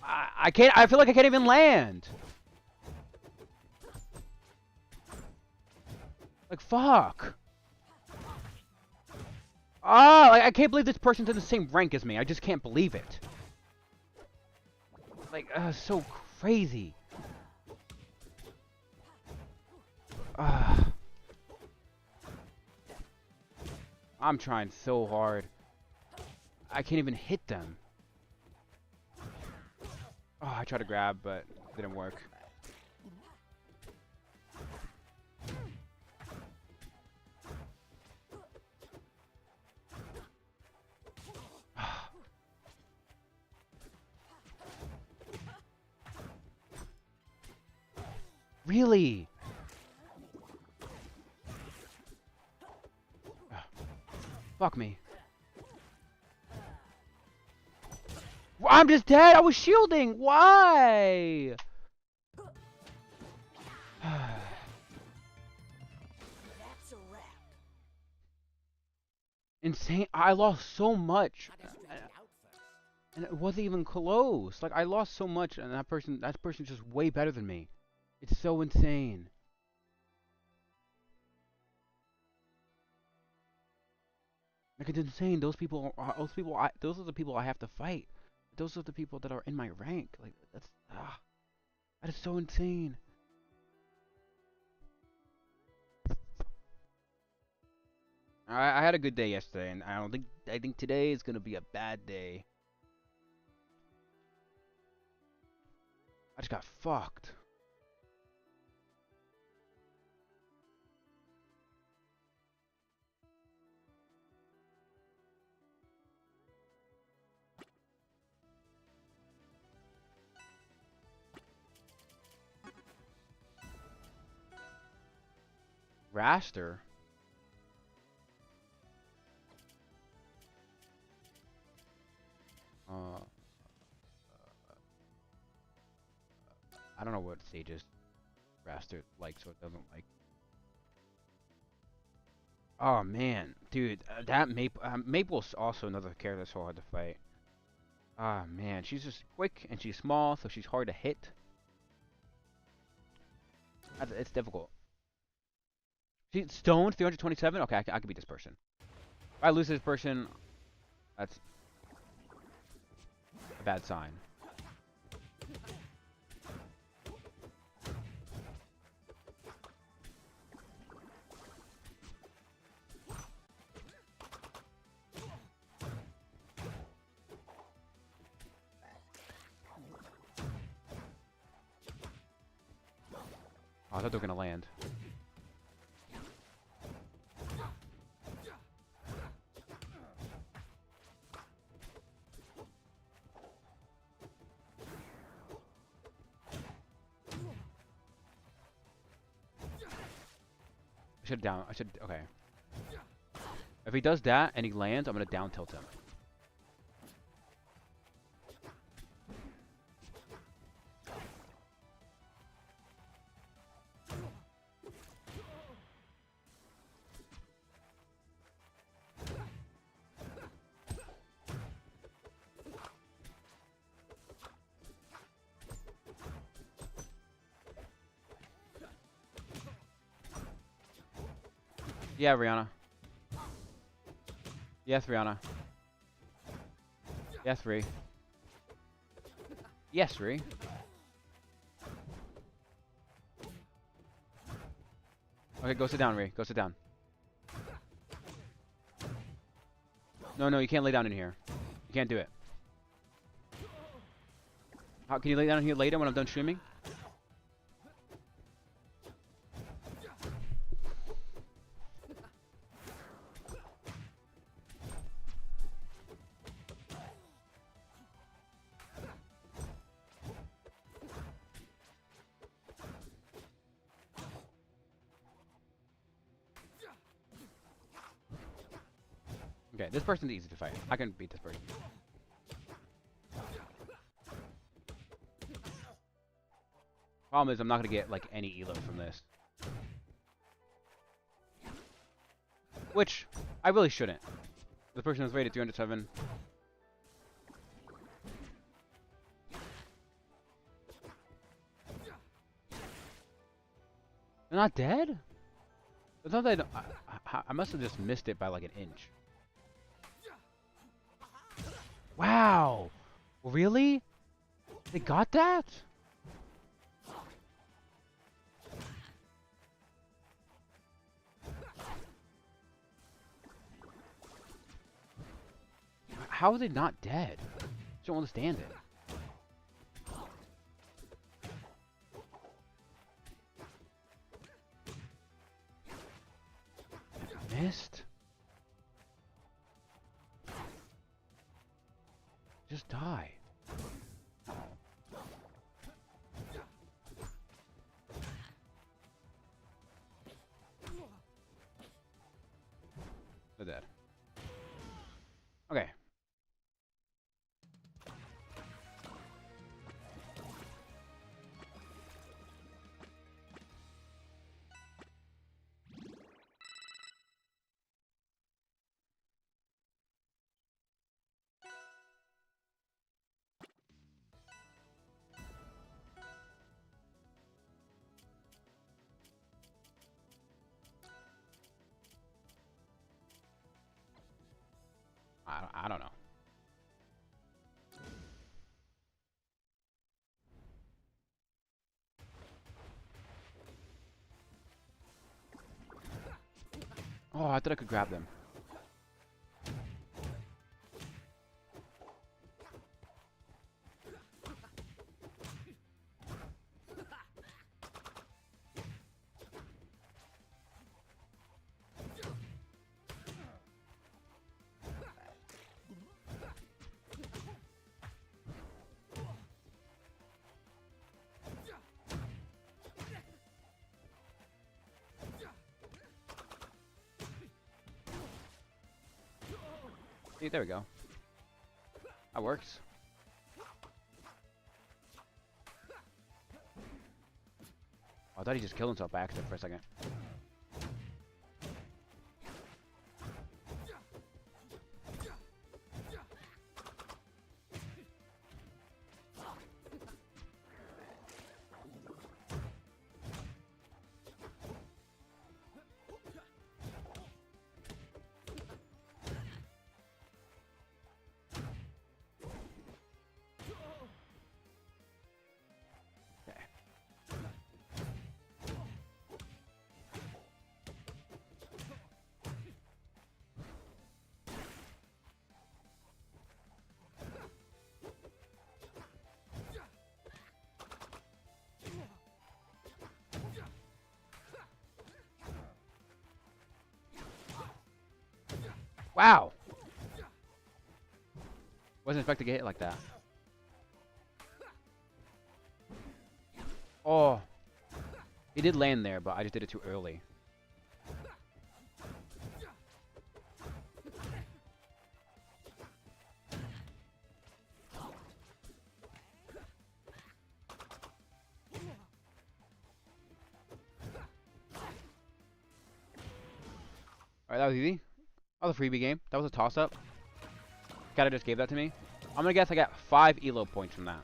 I can't. I feel like I can't even land. Like, fuck. Ah, like, I can't believe this person's in the same rank as me. I just can't believe it. Like, so crazy. I'm trying so hard. I can't even hit them. Oh, I tried to grab, but it didn't work. Really? Fuck me. I'm just dead. I was shielding. Why? That's a wrap. Insane. I lost so much. Not as straight out first. And it wasn't even close. Like, I lost so much, and that person's just way better than me. It's so insane. Like, it's insane. Those are the people I have to fight. Those are the people that are in my rank. Like, that is so insane. I had a good day yesterday, and I think today is gonna be a bad day. I just got fucked. Raster? I don't know what stages Raster likes or doesn't like. Oh man, dude, that Maple's also another character that's so hard to fight. Ah man, she's just quick and she's small, so she's hard to hit. It's difficult. She's stoned 327. Okay, I can beat this person. If I lose this person, that's a bad sign. Oh, I thought they were gonna land. I should down. I should. Okay. If he does that and he lands, I'm gonna down tilt him. Yeah, Rihanna. Yes, Rihanna. Yes, Ree. Yes, Ree. Okay, go sit down, Ree. Go sit down. No, no, you can't lay down in here. You can't do it. How can you lay down in here later when I'm done streaming? Okay, this person's easy to fight. I can beat this person. Problem is, I'm not gonna get like any elo from this, which I really shouldn't. The person is rated 307. They're not dead? It's not that I, don't, I must have just missed it by like an inch. Wow! Really? They got that? How are they not dead? I don't understand it. Missed? Just die. They're dead. Okay. I don't know. Oh, I thought I could grab them. See, there we go. That works. Oh, I thought he just killed himself by accident for a second. Wow! Wasn't expecting to get hit like that. Oh. He did land there, but I just did it too early. Alright, that was easy. That was a freebie game. That was a toss-up. Kinda just gave that to me. I'm gonna guess I got 5 elo points from that.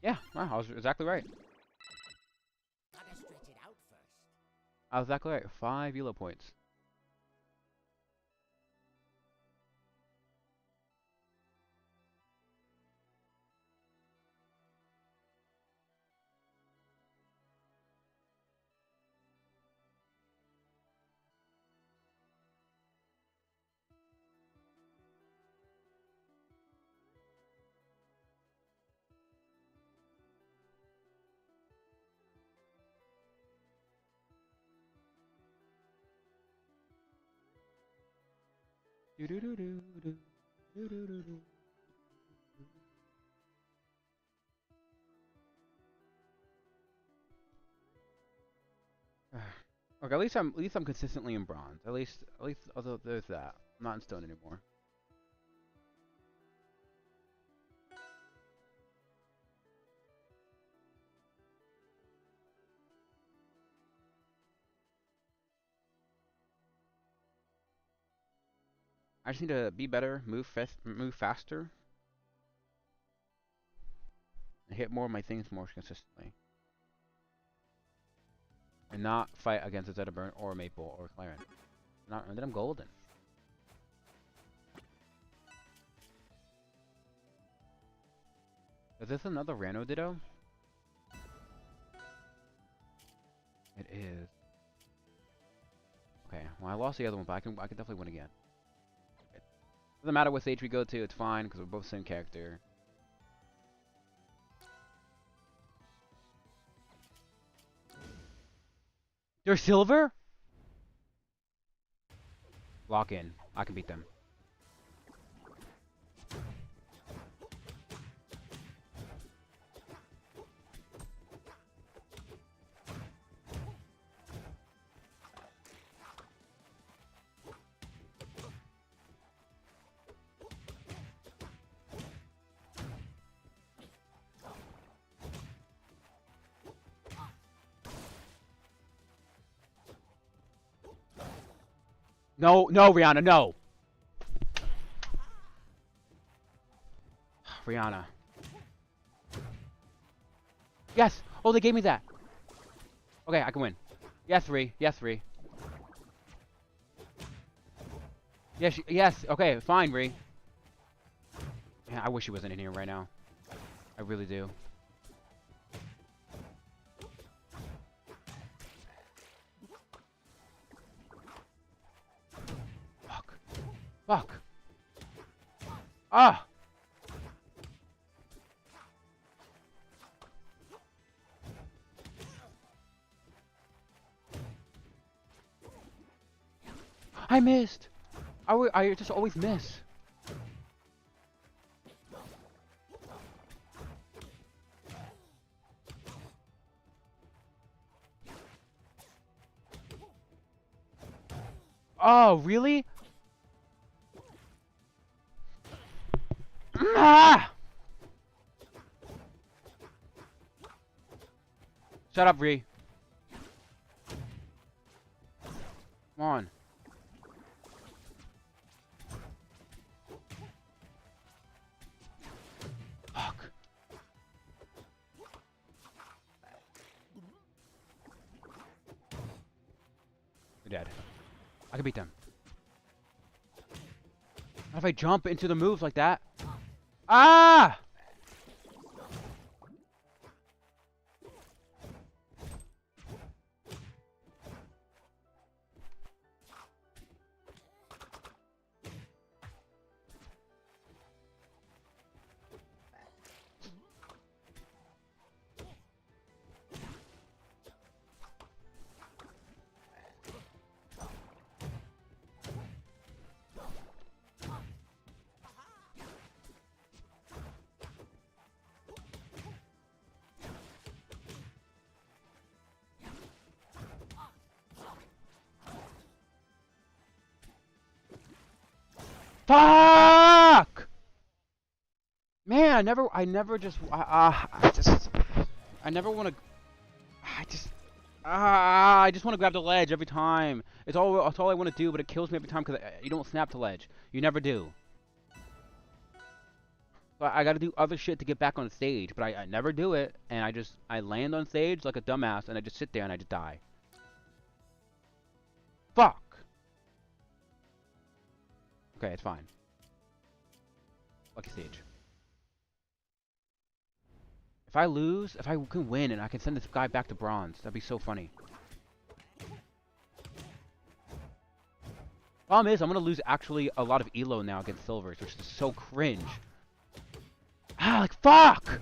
Yeah, wow, I was exactly right. Gotta stretch it out first. I was exactly right. 5 elo points. Do-do-do-do-do. Do-do-do-do. Okay, at least I'm consistently in bronze. At least although there's that. I'm not in stone anymore. I just need to be better, move faster, and hit more of my things more consistently. And not fight against a Zetaburn or a Maple or a Claren. And then I'm golden. Is this another Rano Ditto? It is. Okay, well I lost the other one, but I can definitely win again. Okay. Doesn't matter what stage we go to, it's fine because we're both the same character. They're silver? Lock in. I can beat them. No, no, Rihanna, no! Rihanna. Yes! Oh, they gave me that! Okay, I can win. Yes, Ree. Yes, Ree. Yes, yes. Okay, fine, Ree. Man, I wish he wasn't in here right now. I really do. Fuck. Fuck. Ah! I missed! I just always miss. Oh, really? Ah! Shut up, Ree. Come on. Fuck. They're dead. I can beat them. What if I jump into the moves like that? Ah! Fuck! Man, I never want to. I just want to grab the ledge every time. It's all I want to do, but it kills me every time because you don't snap the ledge. You never do. So I got to do other shit to get back on stage, but I never do it, and I land on stage like a dumbass, and I just sit there and I just die. Fuck. Okay, it's fine. Lucky stage. If I can win and I can send this guy back to bronze, that'd be so funny. Problem is, I'm gonna lose actually a lot of elo now against silvers, which is so cringe. Ah, like fuck!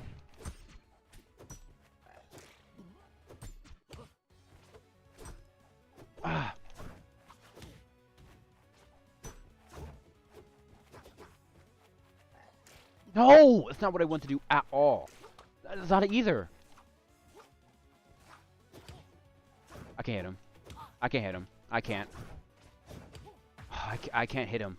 Ah. No! It's not what I want to do at all. That's not it either. I can't hit him. I can't hit him. I can't. I can't hit him.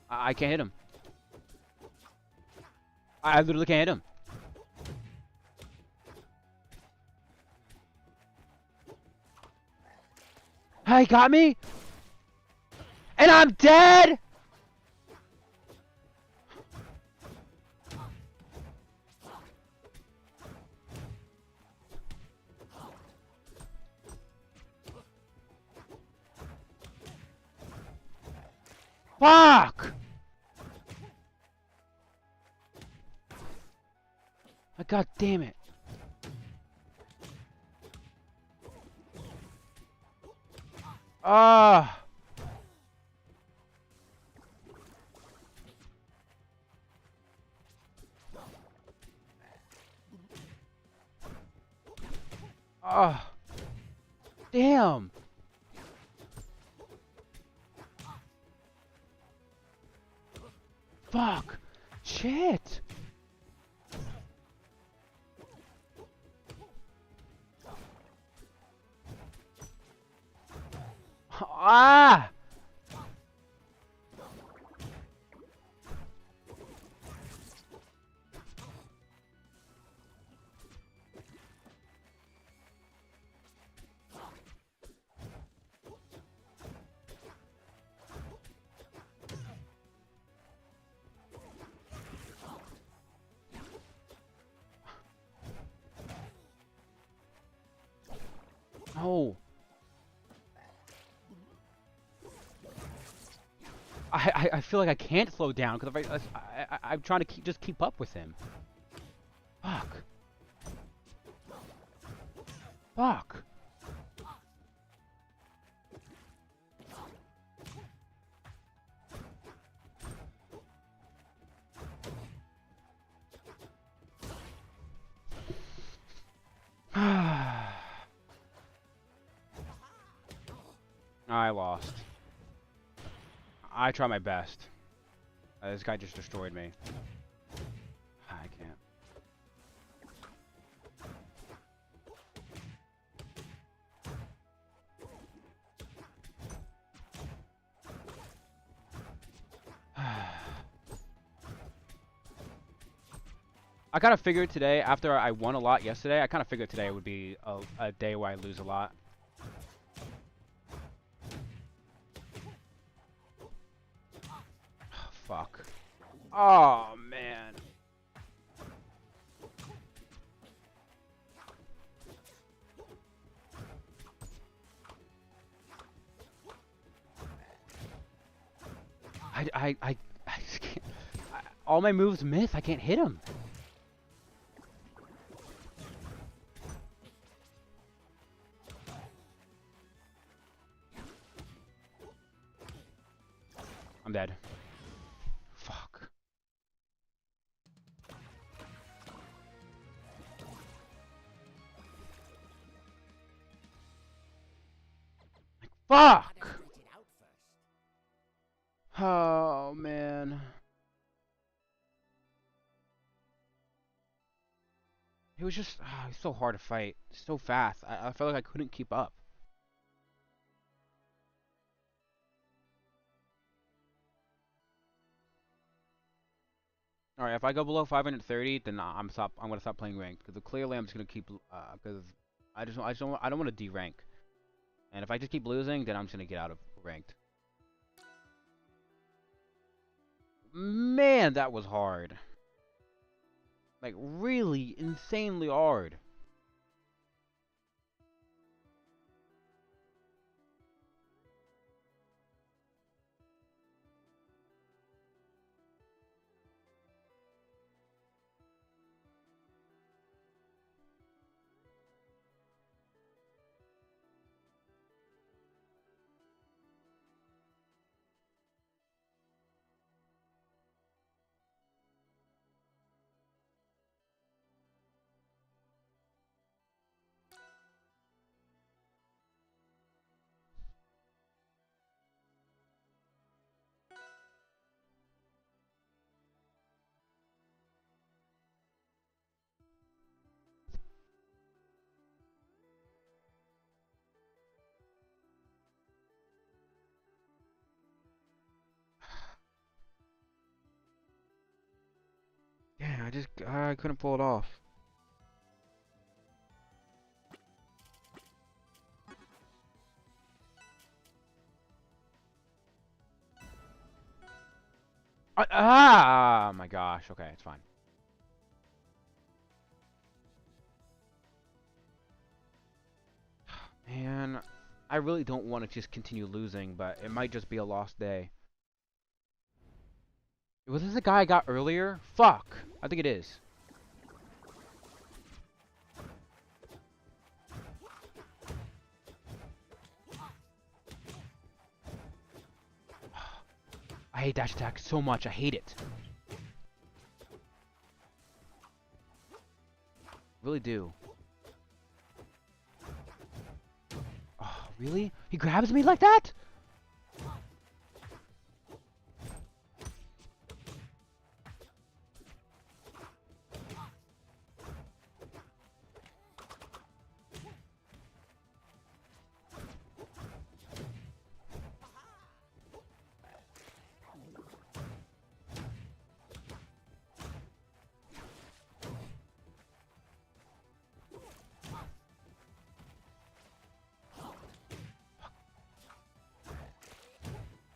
I can't hit him. I literally can't hit him. He got me? And I'm dead? Fuck! God damn it. Ah! Ah! Damn! Fuck! Shit! Ah! No. I feel like I can't slow down because if I'm trying to just keep up with him. Fuck. Fuck. I lost. I try my best. This guy just destroyed me. I can't. I kind of figured today, after I won a lot yesterday, I kind of figured today would be a day where I lose a lot. Fuck. Oh, man. I just can't. All my moves miss. I can't hit him. I'm dead. Fuck. Fuck! Oh, man. It was just, it's so hard to fight. So fast. I felt like I couldn't keep up. All right, if I go below 530, then I'm gonna stop playing ranked because clearly I'm just gonna keep because I don't want to de-rank. And if I just keep losing, then I'm just gonna get out of ranked. Man, that was hard. Like really insanely hard. Yeah, I couldn't pull it off. My gosh. Okay, it's fine. Man, I really don't want to just continue losing, but it might just be a lost day. Was this the guy I got earlier? Fuck. I think it is. I hate dash attack so much. I hate it. Really do. Oh, really? He grabs me like that?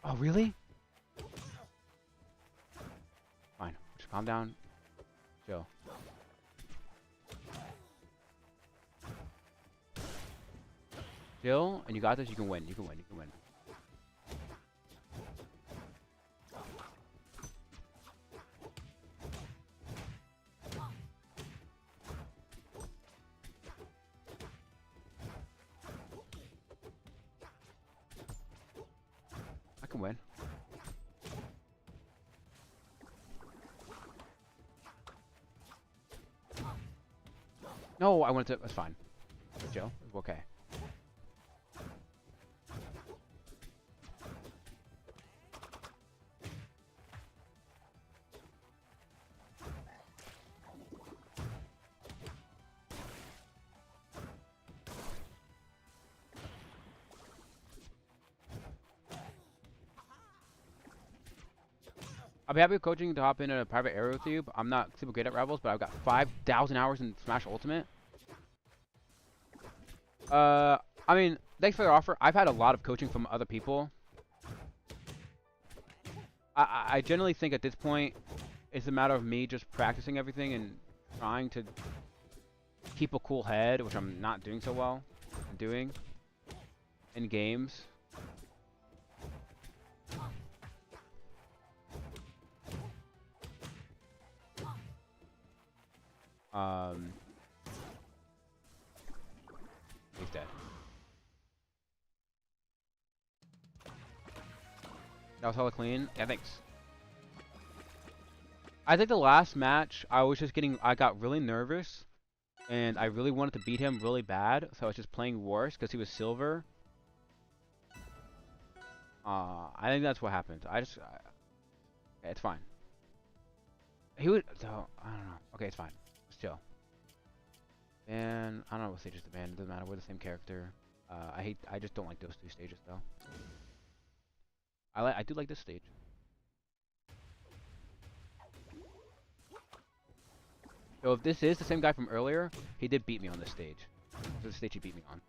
Oh, really? Fine. Just calm down. Chill. Chill, and you got this. You can win. You can win. You can win. I can win. No, I wanted to. That's fine. Chill. Okay. I'll be happy with coaching to hop in a private arrow with you. I'm not super great at Rebels, but I've got 5,000 hours in Smash Ultimate. I mean, thanks for the offer. I've had a lot of coaching from other people. I generally think at this point, it's a matter of me just practicing everything and trying to keep a cool head, which I'm not doing so well doing in games. He's dead. That was hella clean. Yeah, thanks. I think the last match, I got really nervous, and I really wanted to beat him really bad, so I was just playing worse because he was silver. I think that's what happened. Okay, it's fine. So, I don't know. Okay, it's fine. Just chill. And I don't know what stage is the band. It doesn't matter. We're the same character. I just don't like those two stages though. I do like this stage. So if this is the same guy from earlier, he did beat me on this stage. This is the stage he beat me on.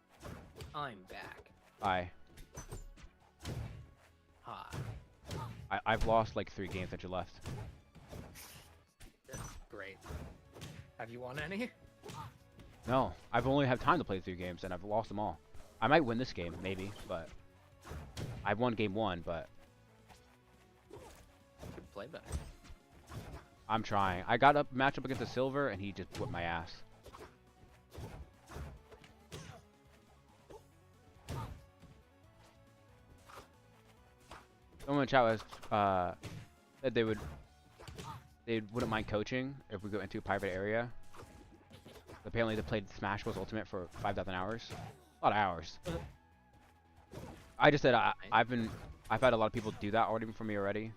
I'm back. Bye. Hi. I've lost like 3 games since you left. Great. Have you won any? No, I've only had time to play 3 games and I've lost them all. I might win this game, maybe, but I've won game 1, but You could play better. I'm trying. I got a matchup against a silver and he just whipped my ass. Someone in chat was said they wouldn't mind coaching if we go into a private area. Apparently they played Smash Bros Ultimate for 5,000 hours. A lot of hours. I just said I've had a lot of people do that already for me already.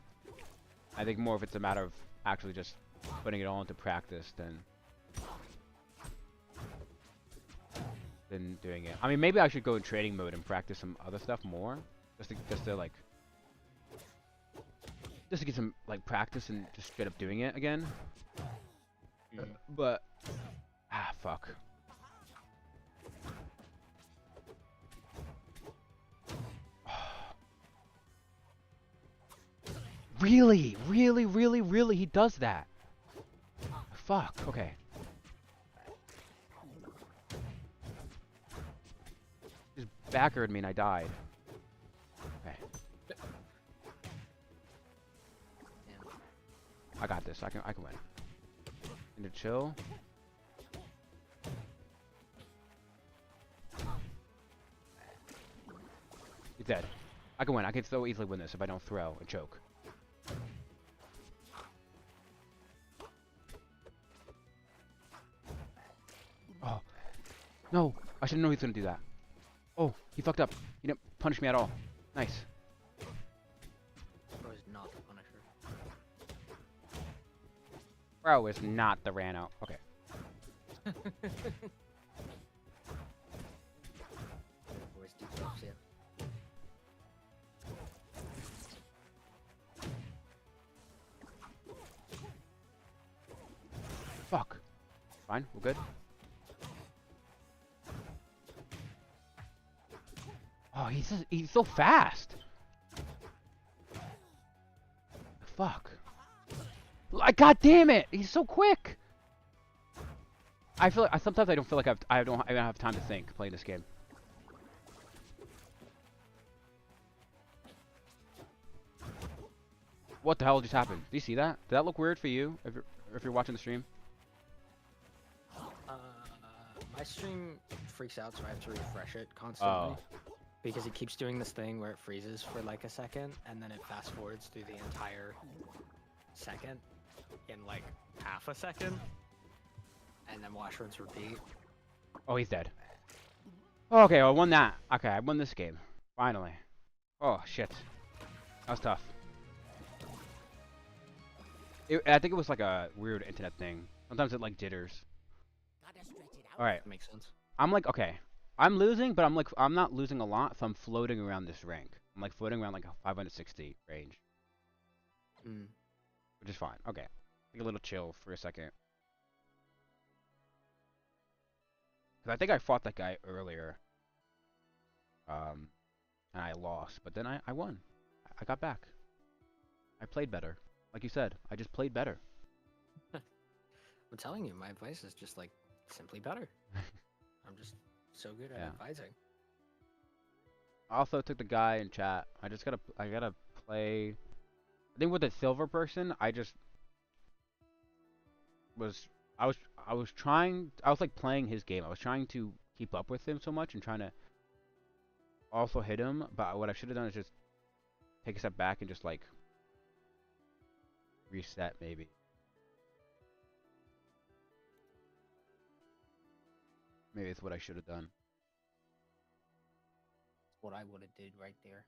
I think more of it's a matter of actually just putting it all into practice than doing it. I mean, maybe I should go in training mode and practice some other stuff more, just to get some like practice and just straight up doing it again. But fuck. Really, really, really, really, he does that. Fuck. Okay. Just backered me and I died. Okay. I got this. I can win. And to chill. He's dead. I can win. I can so easily win this if I don't throw and choke. Oh. No. I should know he's gonna do that. Oh, he fucked up. He didn't punish me at all. Nice. Bro is not the Punisher. Bro is not the Rano. Okay. Where's deep drops yet? Fuck. Fine. We're good. Oh, he's so fast. Fuck. Like, God damn it! He's so quick. I feel like sometimes I don't feel like I don't have time to think playing this game. What the hell just happened? Do you see that? Did that look weird for you? If you're watching the stream? My stream freaks out, so I have to refresh it constantly. Because it keeps doing this thing where it freezes for like a second, and then it fast forwards through the entire second in like half a second, and then watch, rinse, repeat. Oh, he's dead. Okay, I won that. Okay, I won this game. Finally. Oh, shit. That was tough. I think it was like a weird internet thing. Sometimes it like jitters. Gotta stretch it out. Alright. That makes sense. I'm like, okay. I'm losing, but I'm not losing a lot, so I'm floating around this rank. I'm like floating around like a 560 range. Which is fine. Okay. Take a little chill for a second. Because I think I fought that guy earlier. And I lost. But then I won. I got back. I played better. Like you said, I just played better. I'm telling you, my advice is just like simply better. I'm just so good at advising. I also took the guy in chat. I gotta play. I think with the silver person, I was like playing his game. I was trying to keep up with him so much and trying to also hit him. But what I should have done is just take a step back and just like reset maybe. Maybe it's what I should have done. What I would have did right there.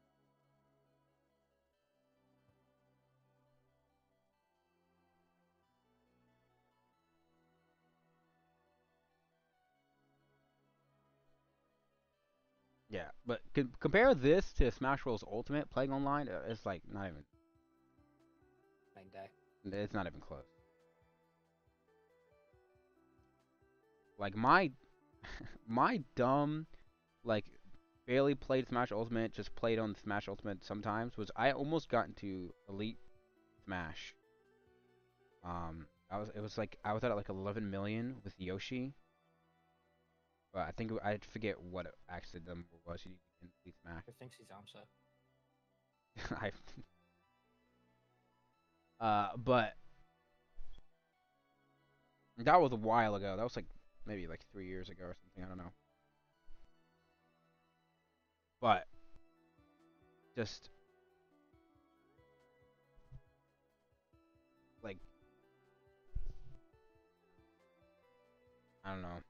Yeah, but compare this to Smash Bros Ultimate playing online. It's like not even. Night and day. It's not even close. Like my dumb like barely played Smash Ultimate, just played on Smash Ultimate sometimes was I almost got into Elite Smash. It was like I was at like 11 million with Yoshi, but I think I forget what actually the number was in Elite Smash. Who thinks he's Amsa? I but that was a while ago. That was like maybe like 3 years ago or something. I don't know. But just like I don't know.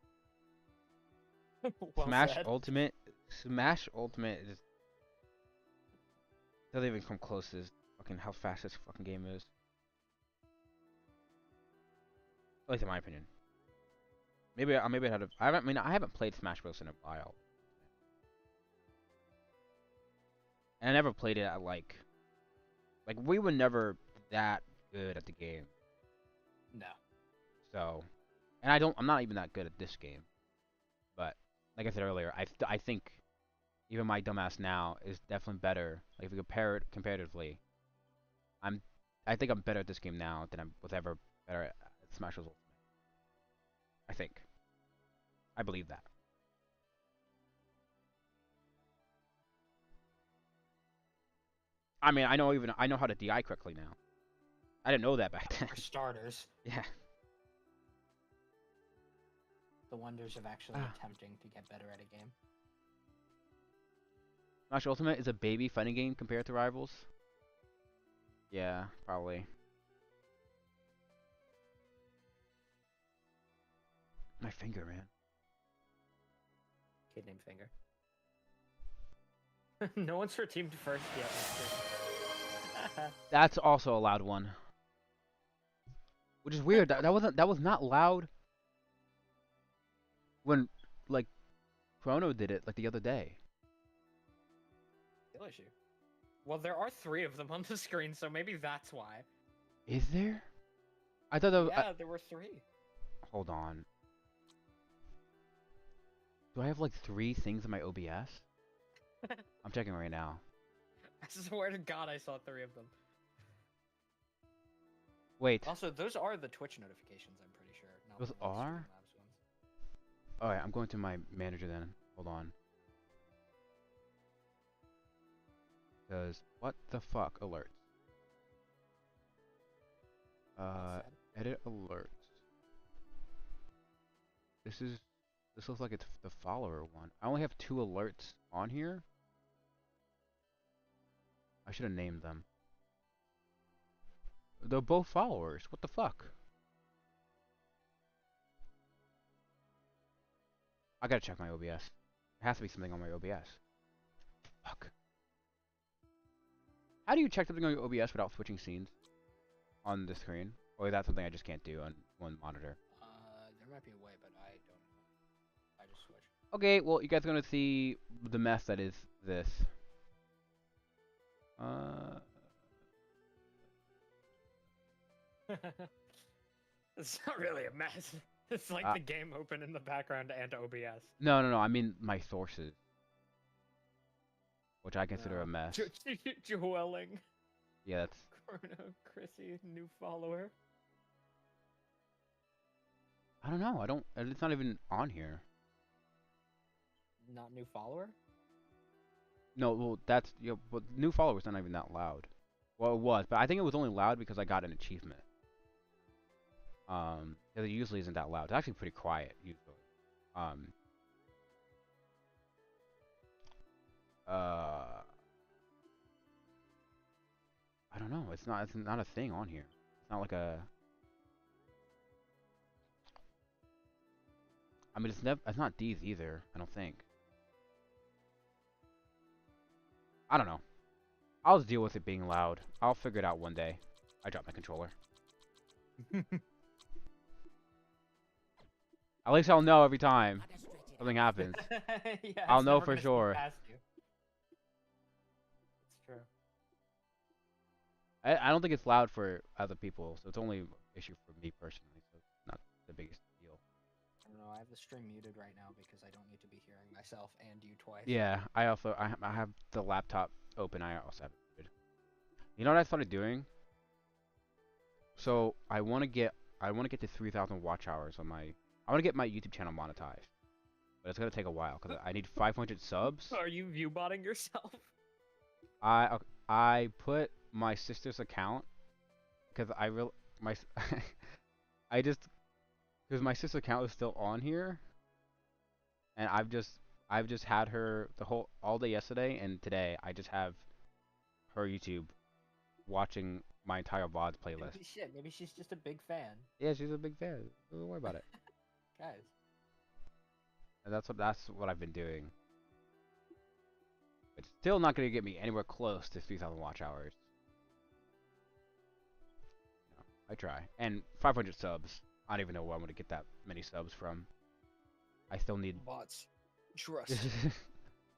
Well Smash said. Ultimate, Smash Ultimate is doesn't even come close to fucking how fast this fucking game is. At least in my opinion. Maybe I had I haven't I mean I haven't played Smash Bros in a while. And I never played it at like we were never that good at the game. No. So, and I'm not even that good at this game. But like I said earlier, I think even my dumbass now is definitely better. Like if you compare it comparatively, I'm I think I'm better at this game now than I was ever better at Smash Bros. Ultimate. I think. I believe that. I mean, I know how to DI correctly now. I didn't know that back then. For starters, Yeah. the wonders of actually Ah. attempting to get better at a game. Smash Ultimate is a baby fighting game compared to Rivals. Yeah, probably. My finger, man. Kid named Finger. No one's for teamed first yet. That's also a loud one. Which is weird. That was not loud when like Chrono did it like the other day. Kill issue. Well, there are 3 of them on the screen, so maybe that's why. Is there? I thought that Yeah, there were 3. hold on. Do I have like 3 things in my OBS? I'm checking right now. I swear to God, I saw 3 of them. Wait. Also, those are the Twitch notifications, I'm pretty sure. Not Those the Streamlabs are? ones. Alright, I'm going to my manager then. Hold on. Because what the fuck? Alerts. Well said. Edit alerts. This looks like it's the follower one. I only have 2 alerts on here. I should have named them. They're both followers. What the fuck? I gotta check my OBS. There has to be something on my OBS. Fuck. How do you check something on your OBS without switching scenes on the screen? Or is that something I just can't do on one monitor? There might be a way, but I don't know. I just switched. Okay, well, you guys are gonna see the mess that is this. It's not really a mess. It's like Uh, the game open in the background and OBS. no. I mean my sources, which I consider a No. mess. Dwelling. Yeah, that's. Chrono, Chrissy, new follower. I don't know. I don't. It's not even on here. Not new follower? No, well, that's but new followers not even that loud. Well, it was, but I think it was only loud because I got an achievement. 'Cause it usually isn't that loud. It's actually pretty quiet usually. Um, uh, I don't know. It's not. It's not a thing on here. It's not like a. I mean, it's never. It's not these either. I don't think. I don't know. I'll just deal with it being loud. I'll figure it out one day. I dropped my controller. At least I'll know every time something happens. Yeah, I'll it's know never for gonna sneak sure. past you. It's true. I don't think it's loud for other people, so it's only an issue for me personally. So it's not the biggest deal. I don't I have the stream muted right now because I don't need to be hearing myself and you twice. Yeah, I have the laptop open. I also have it muted. You know what I started doing? So I want to get to 3,000 watch hours on my. I want to get my YouTube channel monetized, but it's gonna take a while because I need 500 subs. Are you view botting yourself? I put my sister's account because my I just because my sister's account is still on here, and I've just had her the whole all day yesterday and today. I just have her YouTube watching my entire VODs playlist. Maybe, shit, maybe she's just a big fan. Yeah, she's a big fan. Don't worry about it. Guys. And that's what I've been doing. It's still not going to get me anywhere close to 3,000 watch hours. No, I try. And 500 subs. I don't even know where I'm going to get that many subs from. I still need Bots. Trust.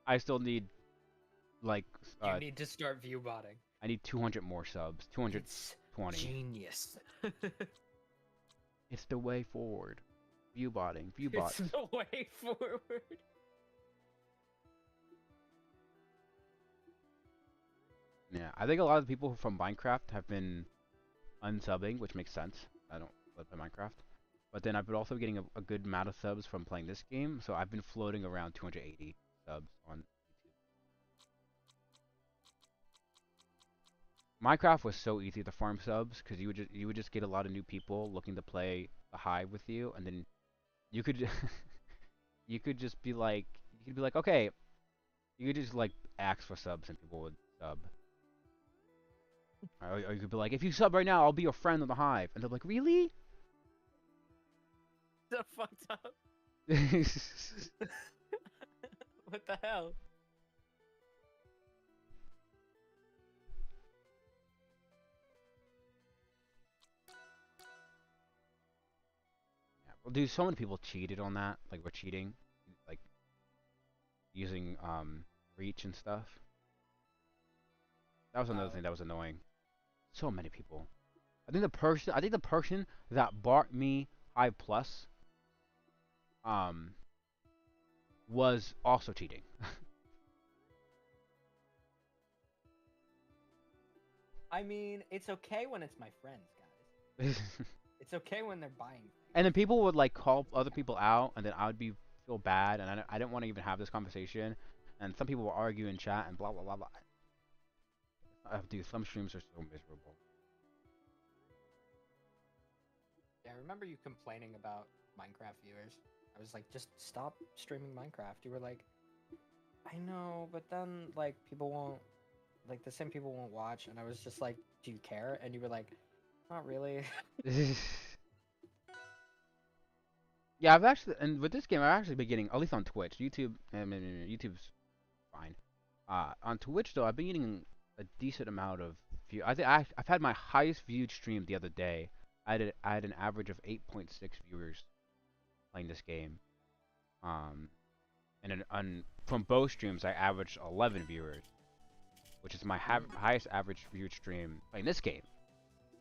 I still need like You need to start view botting. I need 200 more subs. 220. It's genius. It's the way forward. View botting. View bots. It's the way forward. Yeah, I think a lot of the people from Minecraft have been unsubbing, which makes sense. I don't play Minecraft. But then I've been also getting a good amount of subs from playing this game, so I've been floating around 280 subs on YouTube. Minecraft was so easy to farm subs because you would just get a lot of new people looking to play the hive with you, and then you could you could be like okay, you could just like ask for subs and people would sub. Or you could be like, if you sub right now, I'll be your friend on the hive, and they're like, really? The fucked up. What the hell? Well, dude, so many people cheated on that. Like, we're cheating, like using reach and stuff. That was another thing that was annoying. So many people. I think the person that bought me Hive Plus was also cheating. I mean, it's okay when it's my friends, guys. It's okay when they're buying things. And then people would like call other people out, and then I would feel bad, and I didn't want to even have this conversation. And some people will argue in chat and blah blah blah blah. Dude, some streams are so miserable. Yeah, I remember you complaining about Minecraft viewers. I was like, just stop streaming Minecraft. You were like, I know, but then like people won't, like the same people won't watch. And I was just like, do you care? And you were like, not really. Yeah, I've actually, and with this game, I've actually been getting, at least on Twitch, YouTube's fine. On Twitch though, I've been getting a decent amount of view. I've had my highest viewed stream the other day. I had an average of 8.6 viewers playing this game. And from both streams, I averaged 11 viewers, which is my highest average viewed stream playing this game.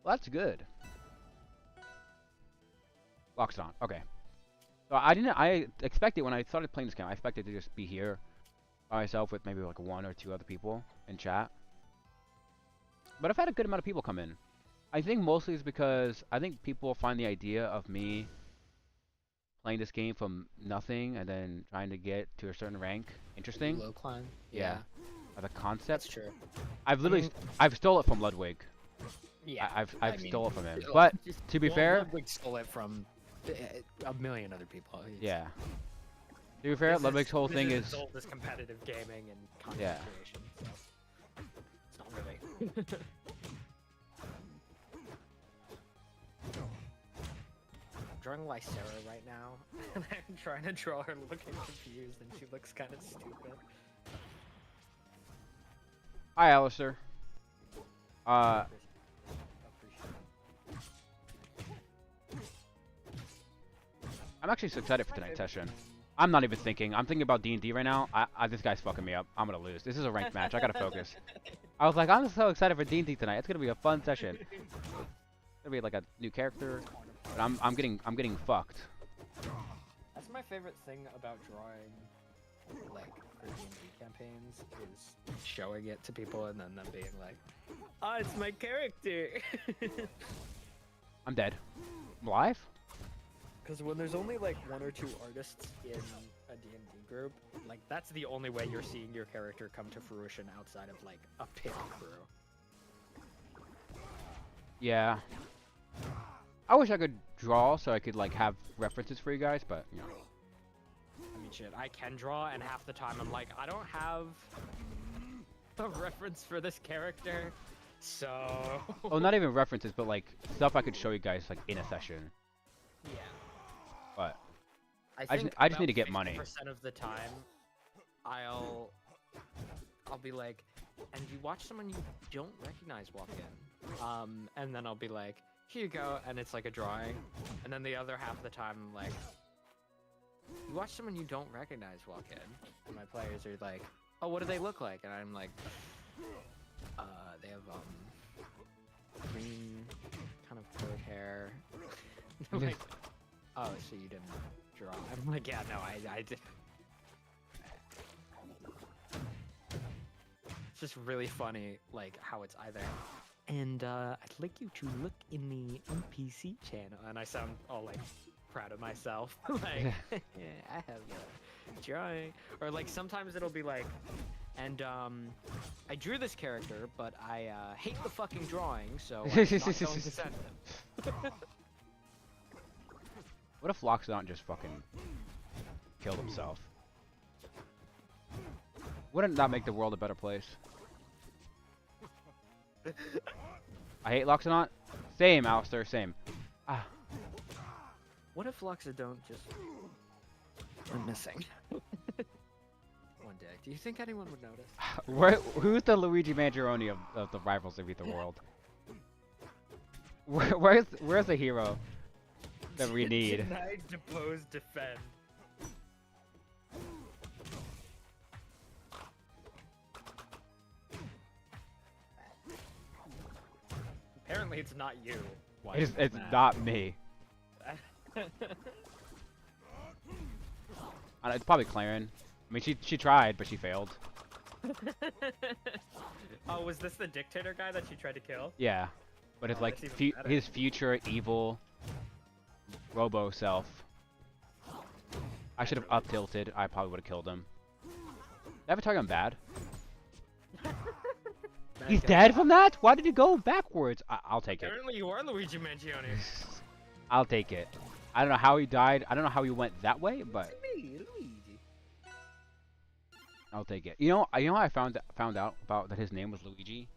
Well, that's good. Loxodont. Okay. So I expected when I started playing this game, I expected to just be here by myself with maybe like one or two other people in chat. But I've had a good amount of people come in. I think mostly it's because I think people find the idea of me playing this game from nothing and then trying to get to a certain rank interesting. Low climb. Yeah. As a concept. That's true. I've stole it from Ludwig. Yeah. I've stole it from him. But to be fair, Ludwig stole it from a million other people. Yeah. To be fair, Ludwig's whole thing is his oldest competitive gaming and content Yeah. creation. So it's not really. I'm drawing Lysera right now, and I'm trying to draw her looking confused, and she looks kind of stupid. Hi, Alistair. I'm actually so excited for tonight's session. I'm not even thinking. I'm thinking about D&D right now. This guy's fucking me up. I'm gonna lose. This is a ranked match. I gotta focus. I was like, I'm so excited for D&D tonight. It's gonna be a fun session. It's gonna be like a new character, but I'm getting fucked. That's my favorite thing about drawing, like, for D&D campaigns, is showing it to people and then them being like, "Oh, it's my character." I'm dead. I'm alive? Because when there's only like 1 or 2 artists in a D&D group, like that's the only way you're seeing your character come to fruition outside of like a pit crew. Yeah. I wish I could draw so I could like have references for you guys, but you know. I mean, shit, I can draw, and half the time I'm like, I don't have a reference for this character, so. Oh, not even references, but like stuff I could show you guys like in a session. Yeah. But I think I just need to get money. 50% of the time, I'll be like, and you watch someone you don't recognize walk in, and then I'll be like, here you go, and it's like a drawing, and then the other half of the time, I'm like, you watch someone you don't recognize walk in, and my players are like, oh, what do they look like? And I'm like, they have green kind of colored hair. Like, oh, so you didn't draw? I'm like, yeah, no, I did. It's just really funny, like how it's either. And I'd like you to look in the NPC channel, and I sound all like proud of myself, like yeah, I have a drawing, or like sometimes it'll be like, and I drew this character, but I hate the fucking drawing, so I'm not going to send him. What if Loxodont just fucking killed himself? Wouldn't that make the world a better place? I hate Loxodont. Same, Alistair, same. Ah. What if Loxodont just went missing? One day. Do you think anyone would notice? Who's the Luigi Mangione of the Rivals of the World? Where's the hero that we need? Deny, depose, defend. Apparently it's not you. Why It's is that? not me. It's probably Claren. I mean, she tried, but she failed. Oh, was this the dictator guy that she tried to kill? Yeah, but it's Oh, like that's even better. his future evil Robo self. I should have up tilted. I probably would have killed him. Avatar gone bad. He's dead from that? Why did he go backwards? I'll take it. Apparently you are Luigi Mangione. I'll take it. I don't know how he died. I don't know how he went that way, but Luigi. I'll take it. You know how I found out about that his name was Luigi?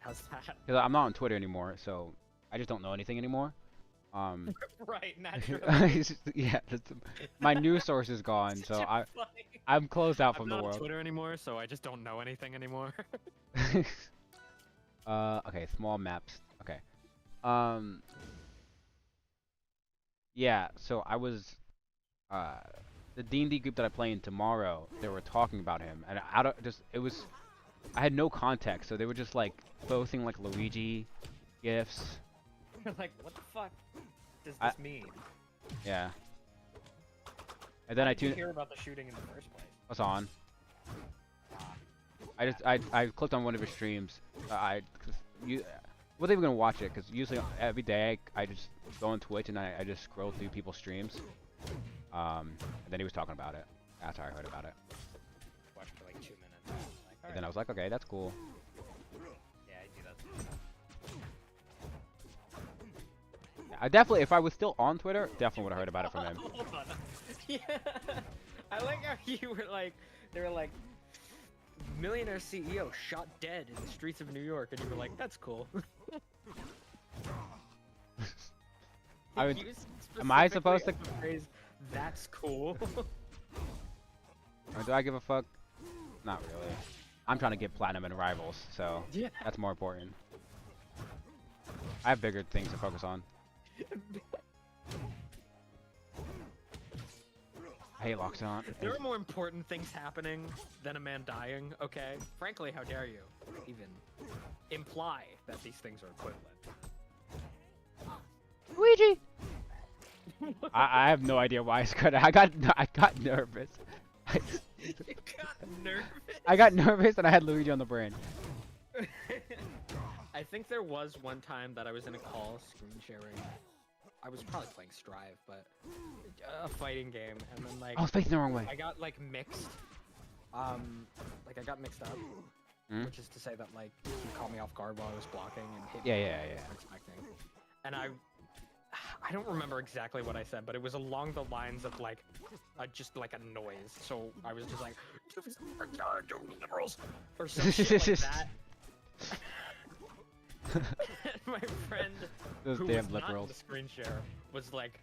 How's that? Because I'm not on Twitter anymore, so I just don't know anything anymore. Right, naturally. Yeah, my news source is gone, so I'm closed out from I'm the not world. on Twitter anymore, so I just don't know anything anymore. Okay, small maps. Okay. Yeah, so I was the D&D group that I play in tomorrow, they were talking about him, and I had no context, so they were just like posting like Luigi gifs. Like, what the fuck does this mean? Yeah. And then How I did you tuned. hear about the shooting in the first place? What's on? I clicked on one of his streams. I wasn't even gonna watch it because usually every day I just go on Twitch and I just scroll through people's streams. And then he was talking about it. That's how I heard about it. Watched for like 2 minutes. Like, And then I was like, okay, that's cool. yeah, I do that. I definitely, if I was still on Twitter, definitely would have heard about it from him. Hold on. Yeah. I like how you were like, they were like, millionaire CEO shot dead in the streets of New York, and you were like, that's cool. I would, You am I supposed to? specifically phrase, that's cool. Or do I give a fuck? Not really. I'm trying to get platinum in Rivals, so Yeah. that's more important. I have bigger things to focus on. I hate Loxodont. There are more important things happening than a man dying, okay? Frankly, how dare you even imply that these things are equivalent? Luigi! I have no idea why I scored. I got nervous. I, You got nervous. I got nervous and I had Luigi on the brain. I think there was one time that I was in a call screen sharing. I was probably playing Strive, but a fighting game, and then like I was facing the wrong way. I got like mixed. Like I got mixed up, which is to say that like he caught me off guard while I was blocking and hit me Yeah. when I wasn't expecting. And I don't remember exactly what I said, but it was along the lines of like just like a noise. So I was just like, liberals, or some shit like that. My friend, Those who damn was not in liberals. the screen share, was like,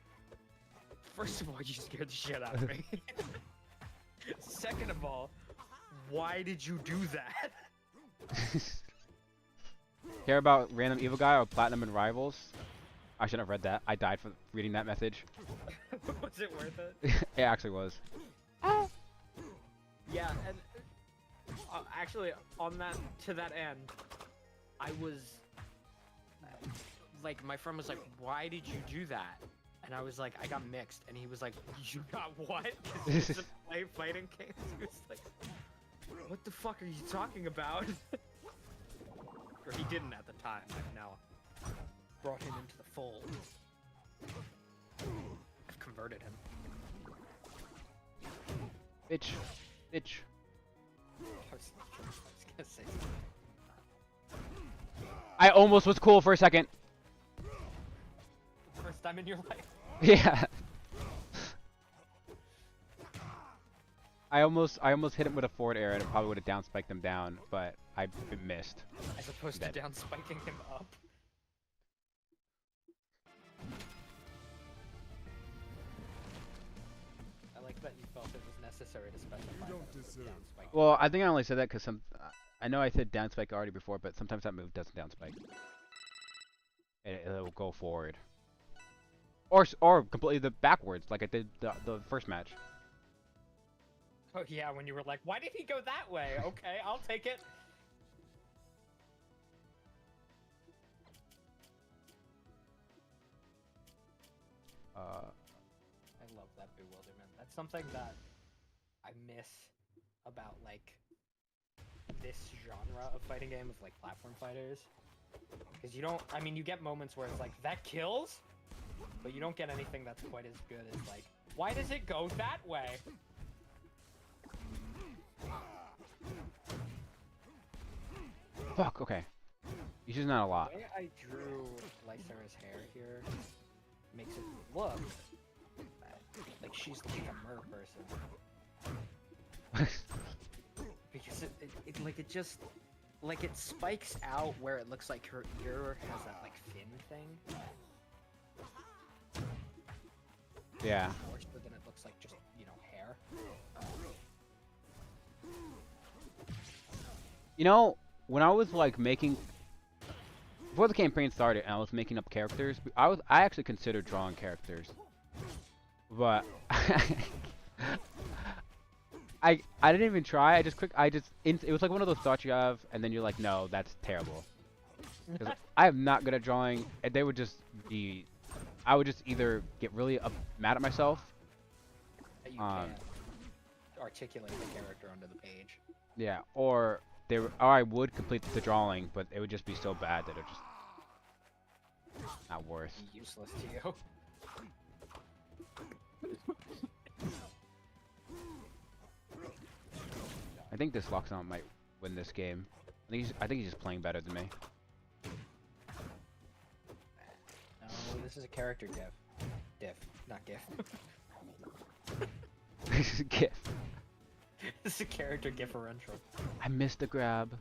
first of all, you scared the shit out of me. Second of all, why did you do that? Care about random evil guy or platinum and rivals? I shouldn't have read that. I died for reading that message. Was it worth it? It actually was. Yeah, and actually, on that to that end, I was like, my friend was like, "Why did you do that?" And I was like, "I got mixed," and he was like, "You got what?" 'Cause he doesn't play fighting games. He was like, "What the fuck are you talking about?" Or he didn't at the time. I've now brought him into the fold. I've converted him. Bitch. Bitch. I was gonna say something. I almost was cool for a second. First time in your life. Yeah. I almost hit him with a forward air and it probably would have down spiked him down, but I missed. As opposed to Dead. down spiking him up. I like that you felt it was necessary to specify You that don't it was deserve down spiking. Well, I think I only said that because I know I said down spike already before, but sometimes that move doesn't down spike. It'll go forward. Or completely the backwards, like I did the first match. Oh yeah, when you were like, why did he go that way? Okay, I'll take it. I love that bewilderment. That's something that I miss about like this genre of fighting game of like platform fighters. Because you don't, I mean, you get moments where it's like, that kills? But you don't get anything that's quite as good as like, why does it go that way? Fuck. Okay. He's just not a lot. The way I drew Lysera's hair here makes it look like she's like a mer person. Because it like it just like it spikes out where it looks like her ear has that like fin thing. Yeah. More so than it looks like just, you know, hair. You know, when I was like making before the campaign started and I was making up characters, I actually considered drawing characters. But I didn't even try. It was like one of those thoughts you have and then you're like, no, that's terrible. 'Cause I am not good at drawing, and they would just be I would just either get really mad at myself. That you can't articulate the character onto the page. Yeah, or I would complete the drawing, but it would just be so bad that it just not worth. Useless to you. I think this Loxodont might win this game. I think he's just playing better than me. No, this is a character diff. Diff, not gif. Gif. This is a character differential. I missed the grab.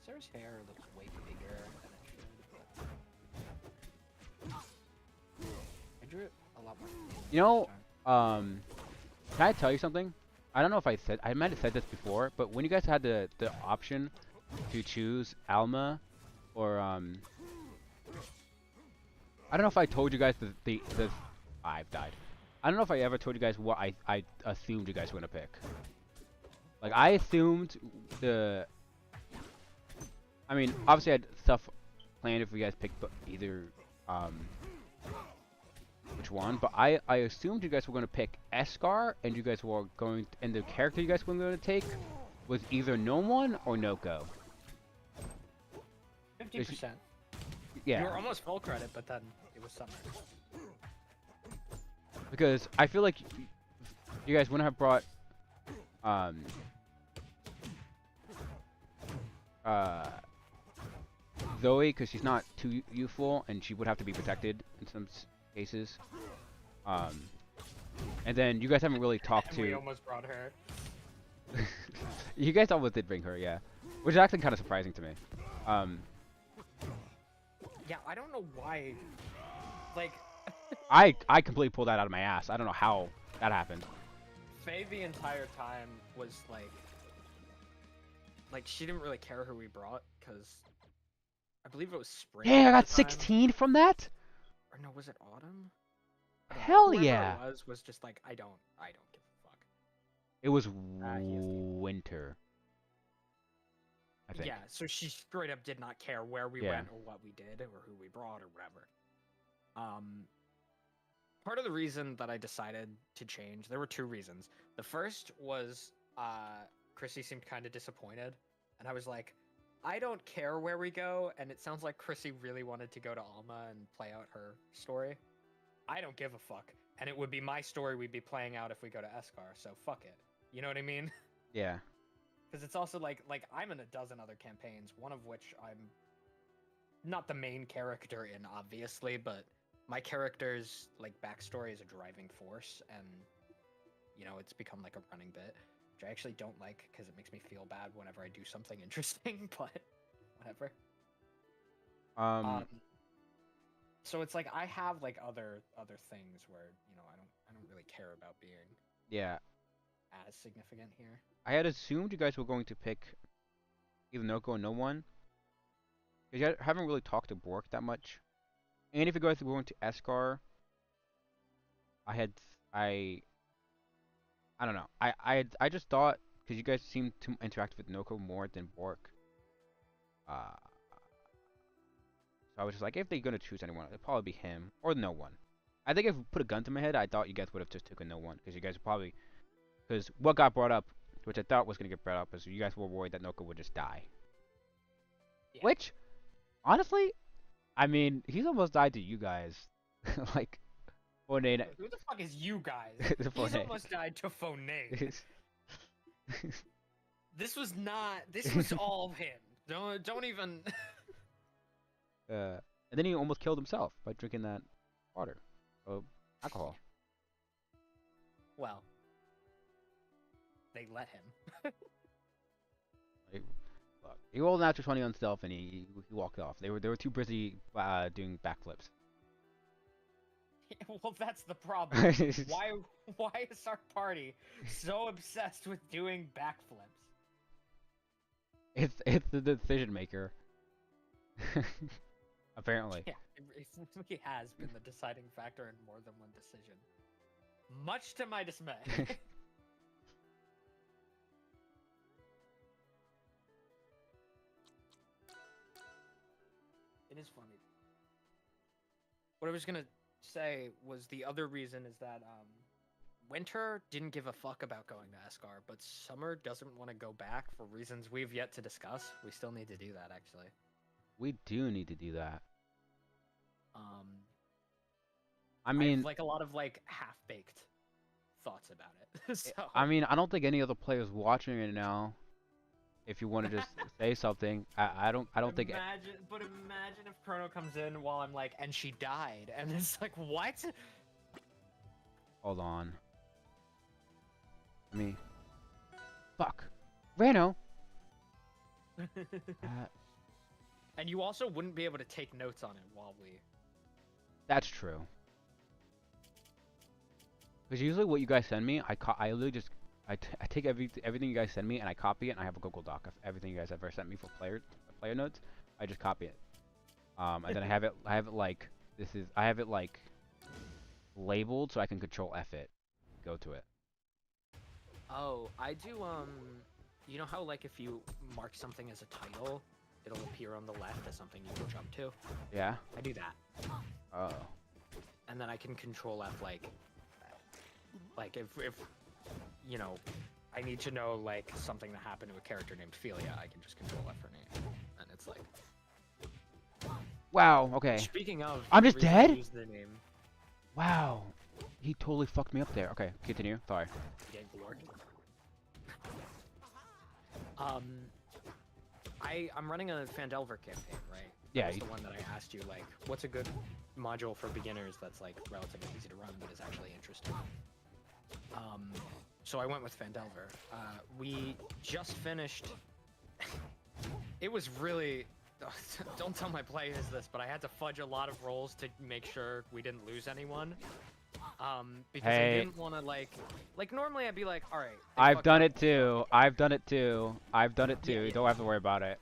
Sarah's hair looks way bigger than it should. I drew it a lot more. You know, can I tell you something? I don't know if I might have said this before, but when you guys had the option to choose Alma or I don't know if I told you guys the I've died. I don't know if I ever told you guys what I assumed you guys were gonna pick. Like I assumed I mean, obviously I had stuff planned if you guys picked either um, which one, but I assumed you guys were going to pick Eskar, and you guys were going, and the character you guys were going to take was either no one or Noko. 50%. Yeah. You were almost full credit, but then it was Summer. Because I feel like you guys wouldn't have brought Zoe, because she's not too youthful and she would have to be protected in some cases. And then you guys haven't really talked And to. we almost brought her. You guys almost did bring her, yeah, which is actually kind of surprising to me. Yeah, I don't know why. Like, I completely pulled that out of my ass. I don't know how that happened. Faye the entire time was like she didn't really care who we brought because I believe it was spring. Yeah, I at got the time. 16 from that. Or no, was it autumn? I don't know. Hell Whoever yeah! It was just like I don't give a fuck. It was He has the- winter. I think. Yeah, so she straight up did not care where we Yeah. went or what we did or who we brought or whatever. Part of the reason that I decided to change, there were two reasons. The first was Chrissy seemed kind of disappointed, and I was like, I don't care where we go, and it sounds like Chrissy really wanted to go to Alma and play out her story. I don't give a fuck, and it would be my story we'd be playing out if we go to Eskar, so fuck it. You know what I mean? Yeah. Because it's also like I'm in a dozen other campaigns, one of which I'm not the main character in, obviously, but my character's like backstory is a driving force, and you know it's become like a running bit, which I actually don't like because it makes me feel bad whenever I do something interesting. But whatever. So it's like I have like other things where you know I don't really care about being Yeah. as significant here. I had assumed you guys were going to pick either Noko or no one. Because you haven't really talked to Bork that much. And if you guys were going to Eskar, I don't know. I just thought, because you guys seem to interact with Noko more than Bork. So I was just like, if they're gonna choose anyone, it'd probably be him or no one. I think if we put a gun to my head, I thought you guys would have just taken no one, because you guys probably, because what got brought up, which I thought was gonna get brought up, is you guys were worried that Noko would just die. Yeah. Which, honestly, I mean, he's almost died to you guys, like, Fonade. Who the fuck is you guys? He's Fonade. almost died to Fonade. This was not. This was all him. Don't even. And then he almost killed himself by drinking that water, alcohol. Well, they let him. Look, he rolled an natural 20 on stealth and he walked off. They were too busy doing backflips. Well, that's the problem. Why is our party so obsessed with doing backflips? It's the decision maker. Apparently. Yeah, it really has been the deciding factor in more than one decision. Much to my dismay. It is funny. What I was gonna say was the other reason is that Winter didn't give a fuck about going to Eskar, but Summer doesn't want to go back for reasons we've yet to discuss. We still need to do that, actually. We do need to do that. I I mean, have, like a lot of like half-baked thoughts about it. So I mean, I don't think any other players watching it now. If you want to just say something, I don't think. But imagine if Chrono comes in while I'm like, and she died, and it's like, what? Hold on. I mean, fuck, Rano. And you also wouldn't be able to take notes on it while we. That's true. Because usually what you guys send me, I literally just I take everything you guys send me and I copy it and I have a Google Doc of everything you guys ever sent me for player notes. I just copy it. And then I have it like I have it like labeled so I can control F it, go to it. Oh, I do. You know how like if you mark something as a title, it'll appear on the left as something you can jump to. Yeah. I do that, Oh. and then I can control F like if you know, I need to know like something that happened to a character named Philia, I can just control F her name, and it's like. Wow. Okay. Speaking of, I'm just the reason I dead? use the name Wow. He totally fucked me up there. Okay. Continue. Sorry. Gang Lord. I'm running a Phandelver campaign, right? Yeah. That's the one that I asked you, like, what's a good module for beginners that's like relatively easy to run but is actually interesting. So I went with Phandelver. We just finished. It was really. Don't tell my players this, but I had to fudge a lot of rolls to make sure we didn't lose anyone. Because I didn't want to like normally I'd be like, all right. I've done it too. I've done it too. I've done it too. Yeah, You yeah. don't have to worry about it.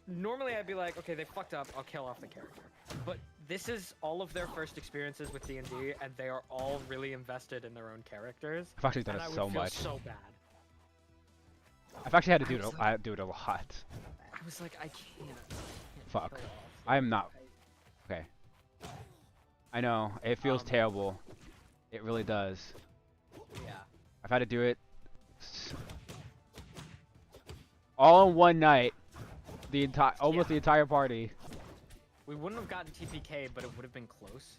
Normally I'd be like, okay, they fucked up. I'll kill off the character. But this is all of their first experiences with D&D, and they are all really invested in their own characters. I've actually done And it I so would feel much. so bad. I've actually had to I do it. was like- I do it a lot. I was like, I can't Fuck. kill off. I am not. Okay. I know. It feels terrible. It really does. Yeah. I've had to do it all in one night. The entire, almost the entire party. We wouldn't have gotten TPK, but it would have been close.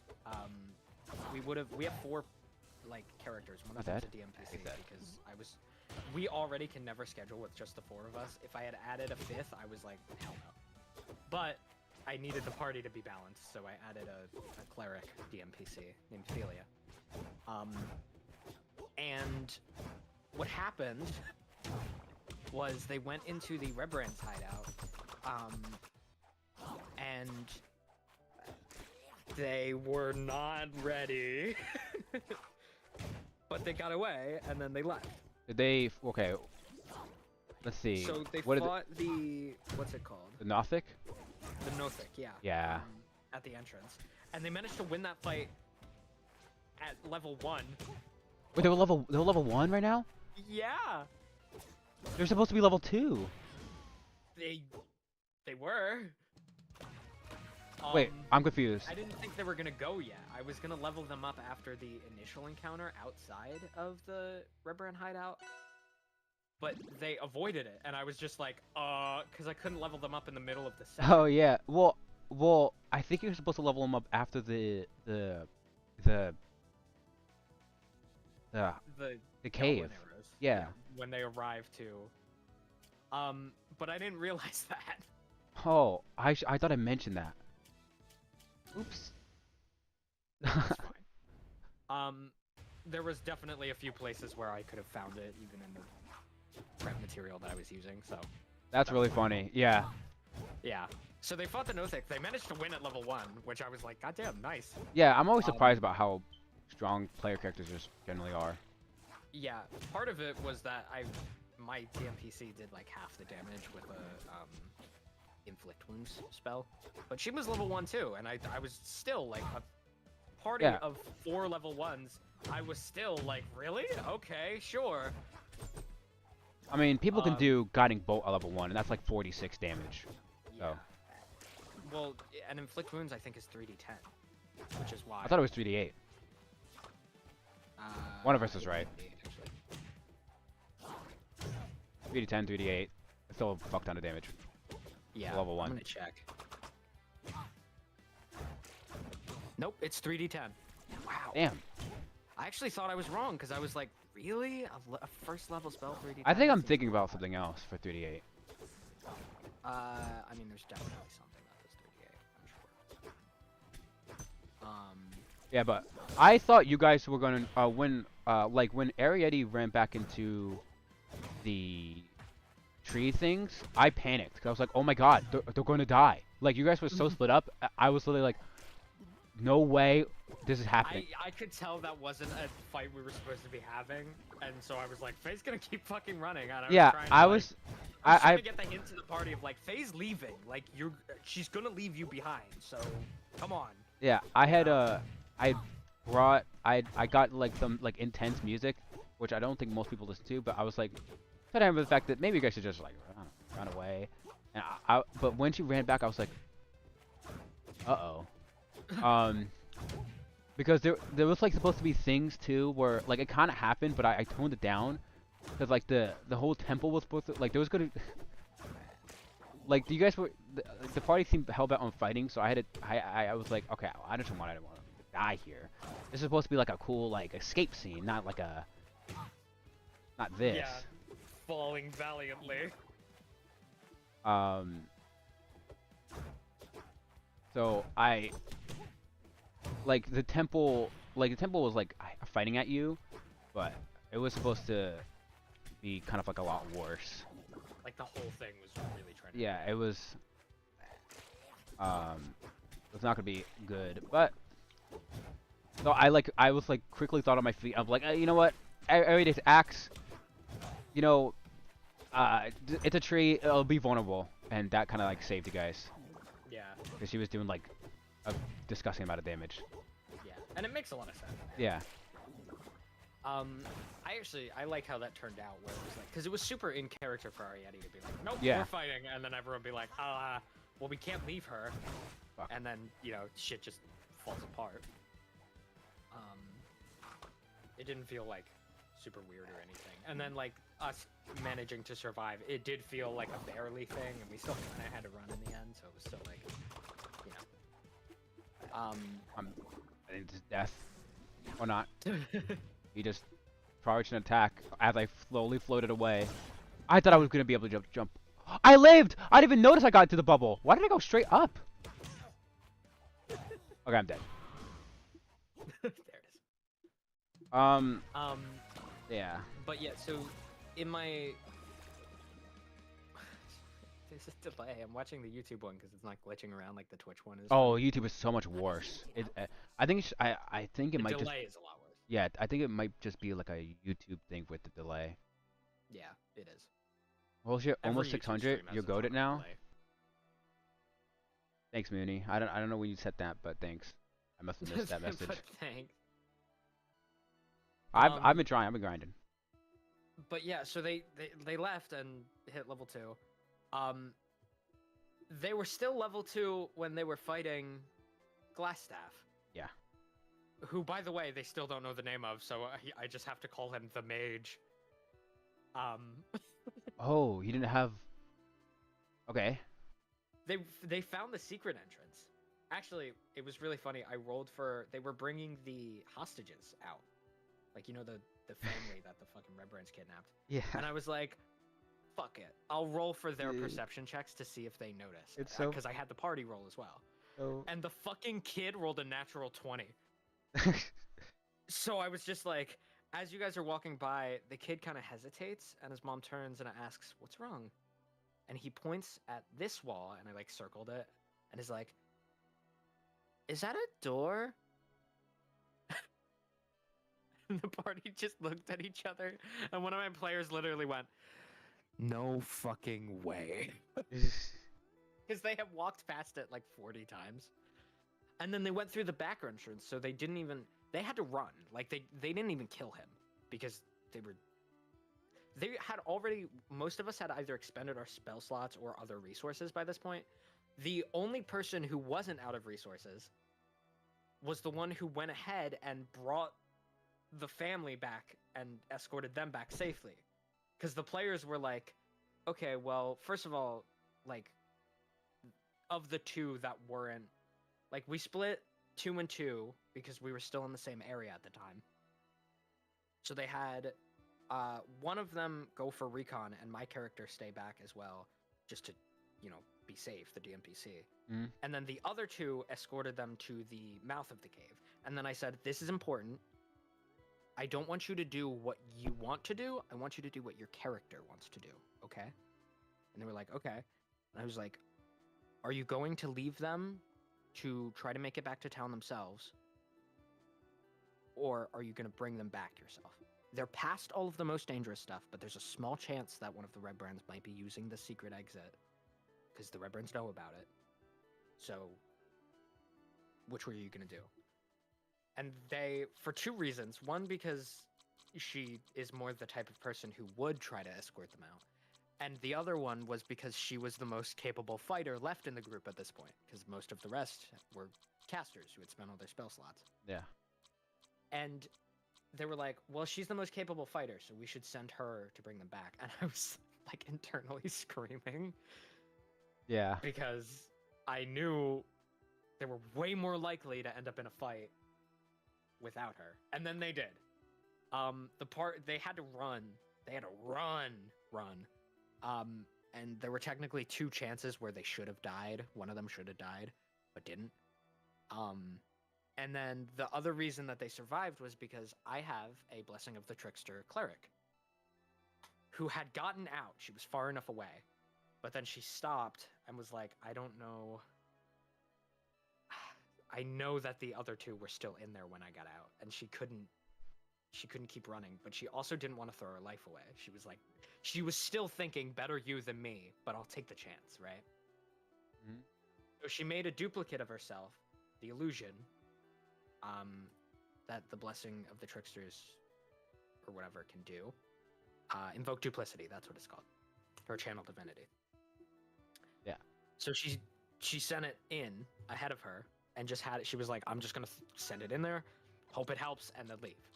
We have 4 like characters. One of Not them's a bad. DMPC because we already can never schedule with just the 4 of us. If I had added a 5th, I was like, hell no. But I needed the party to be balanced, so I added a cleric DMPC named Philia. And what happened was they went into the Rebrand's hideout, and they were not ready. But they got away, and then they left. Did they? Okay. Let's see. So they what fought the what's it called? the Nothic? The Nothic, yeah. Yeah. At the entrance, and they managed to win that fight at level 1. Wait, they're level 1 right now? Yeah, They're supposed to be level 2. they were. Wait, I'm confused. I didn't think they were gonna go yet. I was gonna level them up after the initial encounter outside of the Rebrand hideout, but they avoided it, and I was just like, because I couldn't level them up in the middle of the set. Oh yeah. Well, I think you're supposed to level them up after the cave. Goblin arrows. Yeah. When they arrive to. But I didn't realize that. Oh, I thought I mentioned that. Oops. That's fine. There was definitely a few places where I could have found it, even in the prep material that I was using. So. That's really funny. Yeah. Yeah. So they fought the Nothic. They managed to win at level 1, which I was like, goddamn, nice. Yeah, I'm always surprised about how strong player characters just generally are. Yeah, part of it was that my DMPC did like half the damage with a inflict wounds spell, but she was level 1 too, and I was still like a party Yeah. of 4 level 1s. I was still like, really? Okay, sure. I mean, people can do guiding bolt at level 1, and that's like 46 damage. Yeah. So. Well, and inflict wounds I think is 3d10, which is why. I thought it was 3d8. One of us is it right. might be, actually. 3d10, 3d8. It's still a fuck ton of damage. Yeah, Level 1. I'm gonna check. Nope, it's 3d10. Wow. Damn. I actually thought I was wrong because I was like, really? A first level spell 3d10? I think I'm thinking about something else for 3d8. I mean, there's definitely something that does 3d8, I'm sure. Yeah, but I thought you guys were gonna when Arietti ran back into the tree things, I panicked because I was like, oh my god, they're going to die. Like you guys were so split up, I was literally like, no way, this is happening. I could tell that wasn't a fight we were supposed to be having, and so I was like, Faye's gonna keep fucking running. And Yeah, I I was was, trying I to get the hint to the party of like, Faye's leaving. Like she's gonna leave you behind. So come on. yeah, I had I got like some like intense music, which I don't think most people listen to, but I was like, trying to remember the fact that maybe you guys should just like run away. And but when she ran back, I was like, uh-oh. Um, because there was like supposed to be things too where like it kind of happened, but I toned it down because like the whole temple was supposed to like there was gonna like you guys were the party seemed hell bent on fighting, so I had to I was like, okay, I just want I didn't want to die here. This is supposed to be like a cool like escape scene, not like a not this. Yeah, falling valiantly. Um. So I like the temple was like fighting at you, but it was supposed to be kind of like a lot worse. Like the whole thing was really trying to. Yeah, it was. It's not gonna be good, but so I was like quickly thought on my feet. I'm like, you know what? Every day's axe. You know, it's a tree. It'll be vulnerable, and that kind of like saved you guys Yeah, because she was doing like a disgusting amount of damage. yeah, and it makes a lot of sense. Yeah. I like how that turned out, where it was like, because it was super in character for Ariadne to be like, nope, Yeah. we're fighting, and then everyone be like, well, we can't leave her, Fuck. and then shit just falls apart. It didn't feel like super weird or anything, and then like us managing to survive, it did feel like a barely thing, and we still kind of had to run in the end, so it was still like, I think it's death or not. He just charged an attack as I slowly floated away. I thought I was gonna be able to jump. I lived! I didn't even notice I got into the bubble. Why did I go straight up? Okay, I'm dead. there it is. Yeah. But yeah, so in my there's a delay. I'm watching the YouTube one because it's not glitching around like the Twitch one is. Oh, YouTube is so much worse. I think I think it the might just delay is a lot worse. yeah. I think it might just be like a YouTube thing with the delay. Yeah, it is. Well, shit, Every almost YouTube 600. stream has You're its own goated now. delay. Thanks, Mooney. I don't know when you said that, but thanks. I must have missed that message. But thanks. I've been trying. I've been grinding. But yeah, so they left and hit level 2. They were still level 2 when they were fighting Glassstaff. Yeah. Who, by the way, they still don't know the name of, so I just have to call him the Mage. Oh, you didn't have. Okay. They found the secret entrance. Actually, it was really funny. I rolled for. They were bringing the hostages out, like the family that the fucking Red Brands kidnapped. Yeah. And I was like, fuck it. I'll roll for their Dude. perception checks to see if they notice. It's so- Because I had the party roll as well. So. And the fucking kid rolled a natural 20. So I was just like, as you guys are walking by, the kid kind of hesitates, and his mom turns and asks, what's wrong? And he points at this wall, and I like circled it, and is like, is that a door? And the party just looked at each other, and one of my players literally went, no fucking way. Because they have walked past it like 40 times. And then they went through the back entrance, so they had to run. Like, they didn't even kill him, because most of us had either expended our spell slots or other resources by this point. The only person who wasn't out of resources was the one who went ahead and brought the family back and escorted them back safely. Because the players were like, okay, well, first of all, like, of the two that weren't, like, we split 2 and 2 because we were still in the same area at the time. So they had one of them go for recon and my character stay back as well, just to, be safe, the DMPC. Mm. And then the other 2 escorted them to the mouth of the cave. And then I said, this is important. I don't want you to do what you want to do. I want you to do what your character wants to do, okay? And they were like, okay. And I was like, are you going to leave them to try to make it back to town themselves? Or are you going to bring them back yourself? They're past all of the most dangerous stuff, but there's a small chance that one of the Red Brands might be using the secret exit, because the Red Brands know about it. So, which were you going to do? And they, for 2 reasons. One, because she is more the type of person who would try to escort them out. And the other one was because she was the most capable fighter left in the group at this point, because most of the rest were casters who had spent all their spell slots. Yeah. And they were like, well, she's the most capable fighter, so we should send her to bring them back. And I was like internally screaming Yeah. because I knew they were way more likely to end up in a fight without her. And then they did. They had to run. They had to run. And there were technically 2 chances where they should have died. One of them should have died, but didn't. And then the other reason that they survived was because I have a Blessing of the Trickster cleric who had gotten out. She was far enough away, but then she stopped and was like, I don't know. I know that the other 2 were still in there when I got out, and she couldn't keep running, but she also didn't want to throw her life away. She was like, she was still thinking, better you than me, but I'll take the chance, right? Mhm. So she made a duplicate of herself, the illusion, that the Blessing of the Tricksters, or whatever, can do. Invoke duplicity, that's what it's called. Her channel divinity. Yeah. So she sent it in ahead of her, and just had it. She was like, I'm just gonna send it in there, hope it helps, and then leave.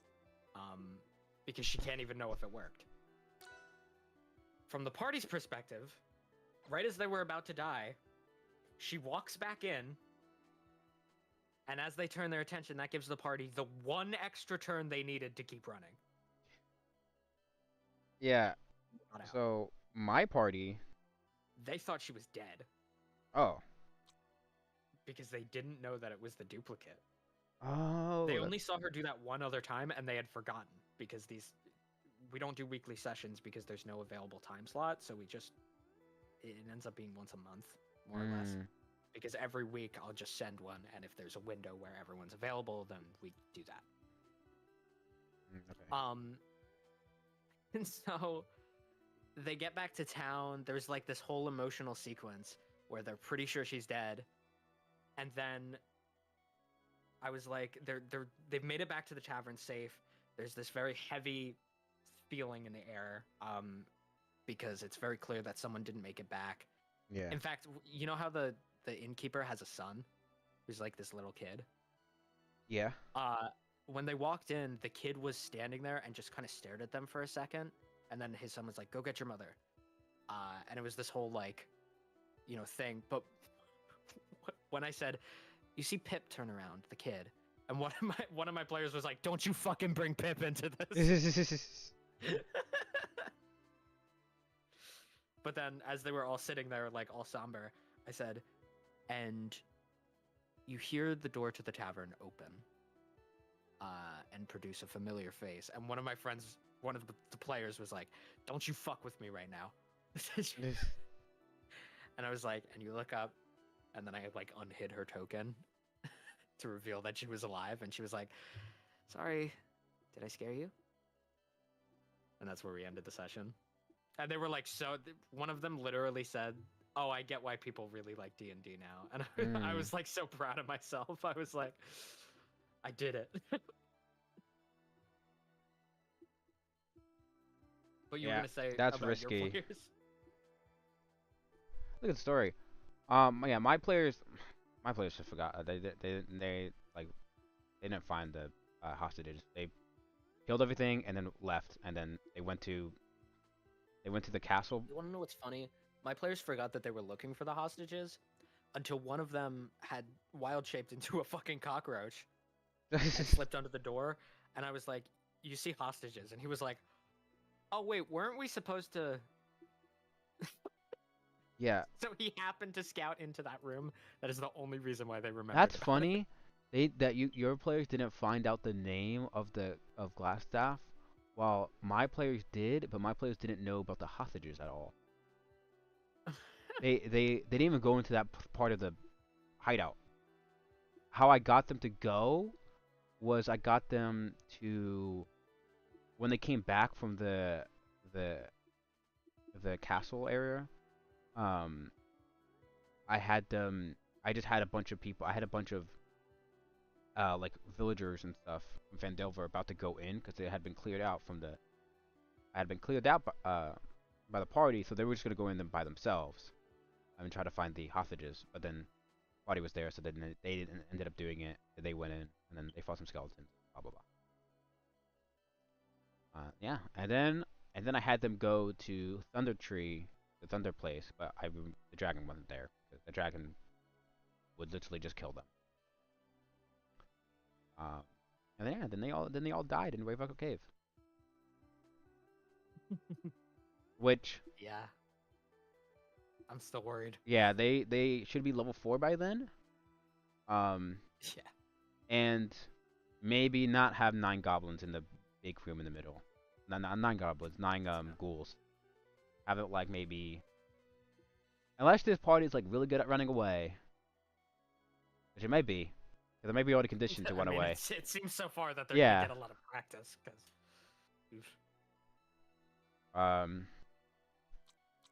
Because she can't even know if it worked. From the party's perspective, right as they were about to die, she walks back in, and as they turn their attention, that gives the party the 1 extra turn they needed to keep running. Yeah. Not out. So my party. They thought she was dead Oh. because they didn't know that it was the duplicate. Oh. They only saw her do that one other time, and they had forgotten because we don't do weekly sessions because there's no available time slot. So it ends up being once a month, more or less. Because every week I'll just send one, and if there's a window where everyone's available, then we do that. Okay. And so they get back to town. There's like this whole emotional sequence where they're pretty sure she's dead, and then I was like, they've made it back to the tavern safe. There's this very heavy feeling in the air, because it's very clear that someone didn't make it back. Yeah. In fact, you know how the innkeeper has a son who's like this little kid? Yeah. When they walked in, the kid was standing there and just kind of stared at them for a second, and then his son was like, go get your mother. And it was this whole like, thing. But when I said, you see Pip turn around, the kid, and one of my players was like, don't you fucking bring Pip into this. But then as they were all sitting there like all somber, I said, and you hear the door to the tavern open and produce a familiar face. And one of my friends, one of the players was like, don't you fuck with me right now. And I was like, and you look up, and then I like unhid her token to reveal that she was alive. And she was like, sorry, did I scare you? And that's where we ended the session. And they were like, one of them literally said, oh, I get why people really like D&D now. And I was like so proud of myself. I was like, I did it. But you were gonna say that's about risky. your players? Look at the story. Yeah, my players just forgot. They like they didn't find the hostages. They killed everything and then left, and then they went to the castle. You want to know what's funny? My players forgot that they were looking for the hostages until one of them had wild shaped into a fucking cockroach and slipped under the door. And I was like, you see hostages? And he was like, oh, wait, weren't we supposed to... Yeah. So he happened to scout into that room. That is the only reason why they remember. That's funny. Your players didn't find out the name of Glassstaff, while my players did, but my players didn't know about the hostages at all. They didn't even go into that part of the hideout. How I got them to go was I got them to, when they came back from the castle area, I just had a bunch of people. I had a bunch of like villagers and stuff from Vandelver about to go in because it had been cleared out by the party, so they were just gonna go in them by themselves. I mean, try to find the hostages, but then the party was there, so then they ended up doing it. They went in, and then they fought some skeletons. Blah blah blah. Yeah, and then I had them go to Thunder Tree, the Thunder place, but the dragon wasn't there. The dragon would literally just kill them. And yeah, then they all died in Ravebuckle Cave. Which Yeah. I'm still worried. yeah, they should be level 4 by then. Um, Yeah. and maybe not have 9 goblins in the big room in the middle. Not 9 goblins, 9 ghouls. Have it like maybe, unless this party is like really good at running away, which it may be, because they may be already conditioned to run away. It seems so far that they're Yeah. gonna get a lot of practice, because.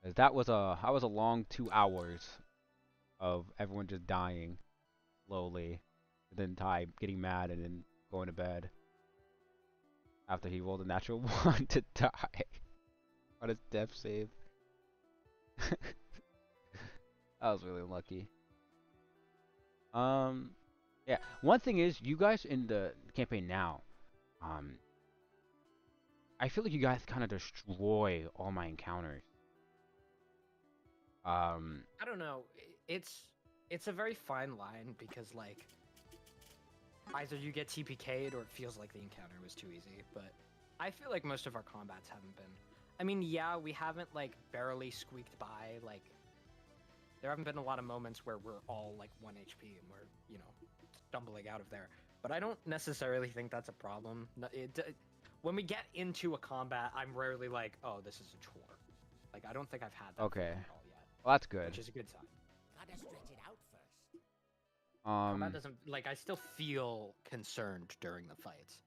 'Cause that was a long 2 hours of everyone just dying slowly, and then Ty getting mad and then going to bed after he rolled a natural 1 to die on his death save. I was really lucky. Yeah. One thing is, you guys in the campaign now, I feel like you guys kind of destroy all my encounters. I don't know. It's a very fine line because like either you get TPK'd or it feels like the encounter was too easy. But I feel like most of our combats haven't been. I mean, yeah, we haven't like barely squeaked by. Like there haven't been a lot of moments where we're all like 1 HP and we're stumbling out of there. But I don't necessarily think that's a problem. When we get into a combat, I'm rarely like, oh, this is a chore. Like I don't think I've had that Okay. at all yet. Well, that's good. Which is a good sign. Gotta stretch it out first. Combat doesn't like I still feel concerned during the fights.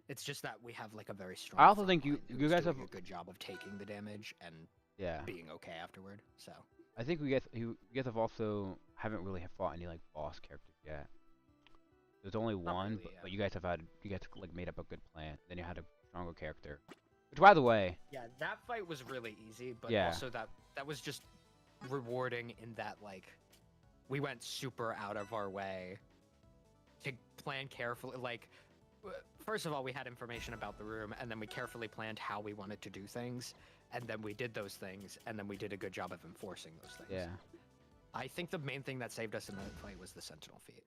It's just that we have like a very strong. I also front think line you who's guys doing have a good job of taking the damage and yeah. being okay afterward. So I think you guys have also haven't really fought any like boss characters yet. There's only Not one, really, yeah. but you guys like made up a good plan. Then you had a stronger character. Which, by the way, yeah, that fight was really easy, but Yeah. also that was just rewarding in that like we went super out of our way to plan carefully. Like first of all, we had information about the room, and then we carefully planned how we wanted to do things, and then we did those things, and then we did a good job of enforcing those things. yeah. I think the main thing that saved us in that fight was the Sentinel feat.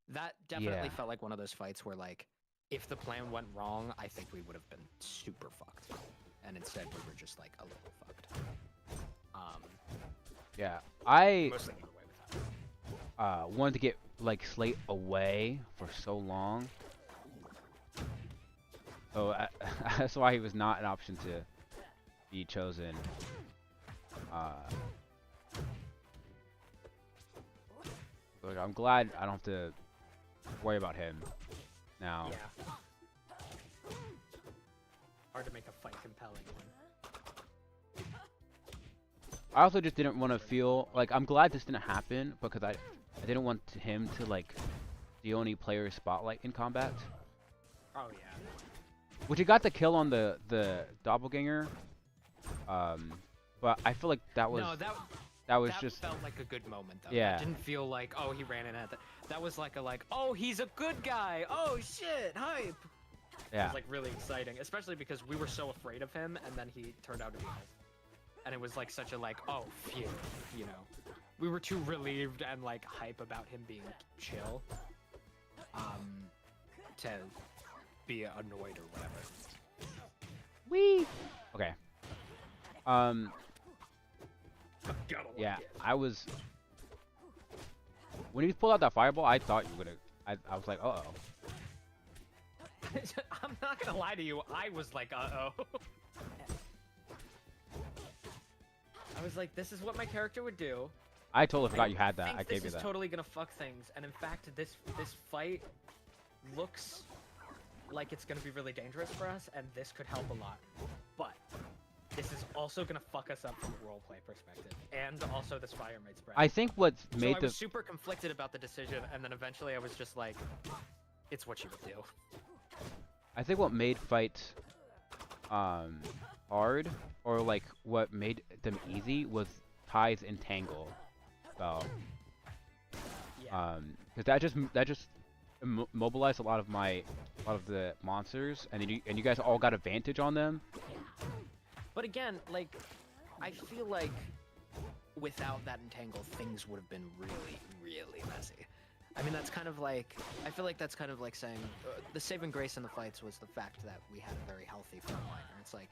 That definitely Yeah. felt like one of those fights where, like, if the plan went wrong, I think we would have been super fucked. And instead, we were just, like, a little fucked. Yeah. I Mostly got away with that. wanted to get like Slate away for so long. So that's why he was not an option to be chosen. Like, I'm glad I don't have to worry about him now. Yeah. Hard to make a fight compelling one. I also just didn't want to feel like I'm glad this didn't happen because I didn't want him to like the only player spotlight in combat. Oh, yeah. Which he got the kill on the doppelganger. But I feel like that was No, that just felt like a good moment, though. Yeah. That didn't feel like, oh, he ran in at that. That was like oh, he's a good guy. Oh, shit, hype. It yeah. was like really exciting, especially because we were so afraid of him, and then he turned out to be helpful. And it was like such a oh, phew, you know. We were too relieved and like hype about him being chill, to be annoyed or whatever. Wee. Okay. Yeah, I was. When he pulled out that fireball, I thought you would have. I was like, uh oh. I'm not gonna lie to you, I was like, uh-oh. I was like, this is what my character would do. I totally forgot you had that. think I gave you This that. is totally gonna fuck things, and in fact, this fight looks like it's gonna be really dangerous for us, and this could help a lot. But this is also gonna fuck us up from a roleplay perspective, and also this fire might spread. I think what's So made I the was super conflicted about the decision, and then eventually I was just like, it's what you would do. I think what made fight hard, or like what made them easy, was Tithe and Tangle spell. Yeah. Because that just mobilized a lot of the monsters, and then you guys all got advantage on them. But again, like, I feel like without that entangle, things would have been really, really messy. I mean, that's kind of like, I feel like that's kind of like saying the saving grace in the fights was the fact that we had a very healthy front line. And it's like,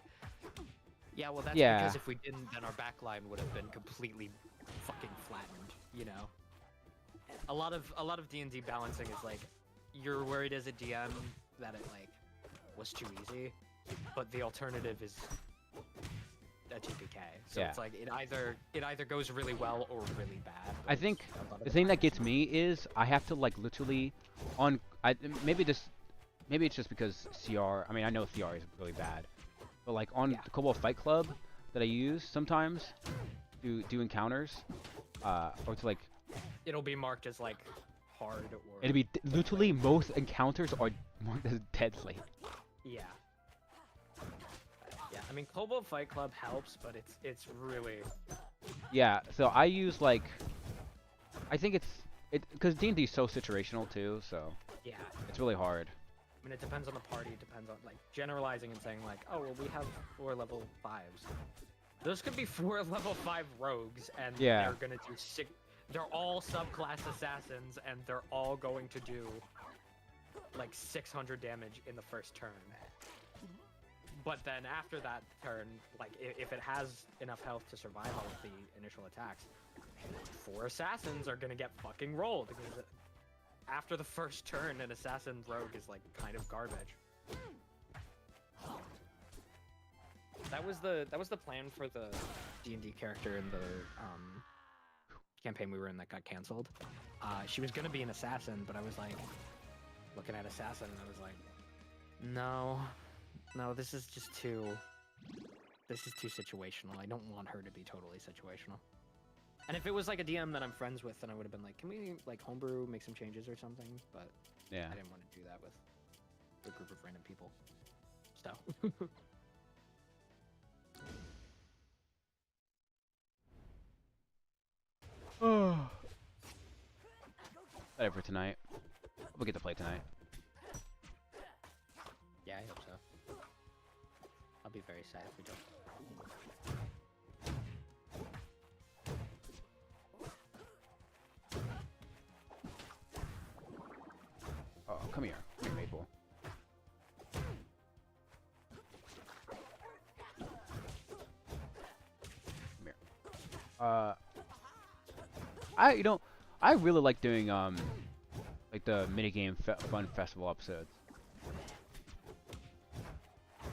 yeah, well, that's Yeah. because if we didn't, then our back line would have been completely fucking flattened, you know? A lot of D&D balancing is like, you're worried as a DM that it like was too easy, but the alternative is a TPK. So Yeah. it's like it either goes really well or really bad. I think the thing that gets me is I have to like literally maybe it's just because CR. I mean, I know CR is really bad, but like on the Cobalt Fight Club that I use sometimes to do encounters, or to like. It'll be marked as like hard or. It'll be literally most encounters are marked as deadly. Yeah. Yeah, I mean, Cobalt Fight Club helps, but it's really. Yeah, so I use like, I think it's because D&D is so situational too, so Yeah. it's really hard. I mean, it depends on the party. It depends on like generalizing and saying like, oh well, we have 4 level 5s. Those could be 4 level 5 rogues, and Yeah. they're gonna do 6. They're all subclass assassins, and they're all going to do like 600 damage in the first turn. But then after that turn, like if it has enough health to survive all of the initial attacks, 4 assassins are gonna get fucking rolled because after the first turn, an assassin rogue is like kind of garbage. That was the plan for the D&D character in the campaign we were in that got canceled. She was gonna be an assassin, but I was like looking at assassin and I was like, no, this is too situational. I don't want her to be totally situational. And if it was like a DM that I'm friends with, then I would have been like, can we like homebrew, make some changes or something? But Yeah. I didn't want to do that with a group of random people. So. That it for tonight. We'll get to play tonight. Yeah, I hope so. I'll be very sad if we don't. Oh, come here. Come here, Maple. Come here. I really like doing like the minigame fun festival episodes.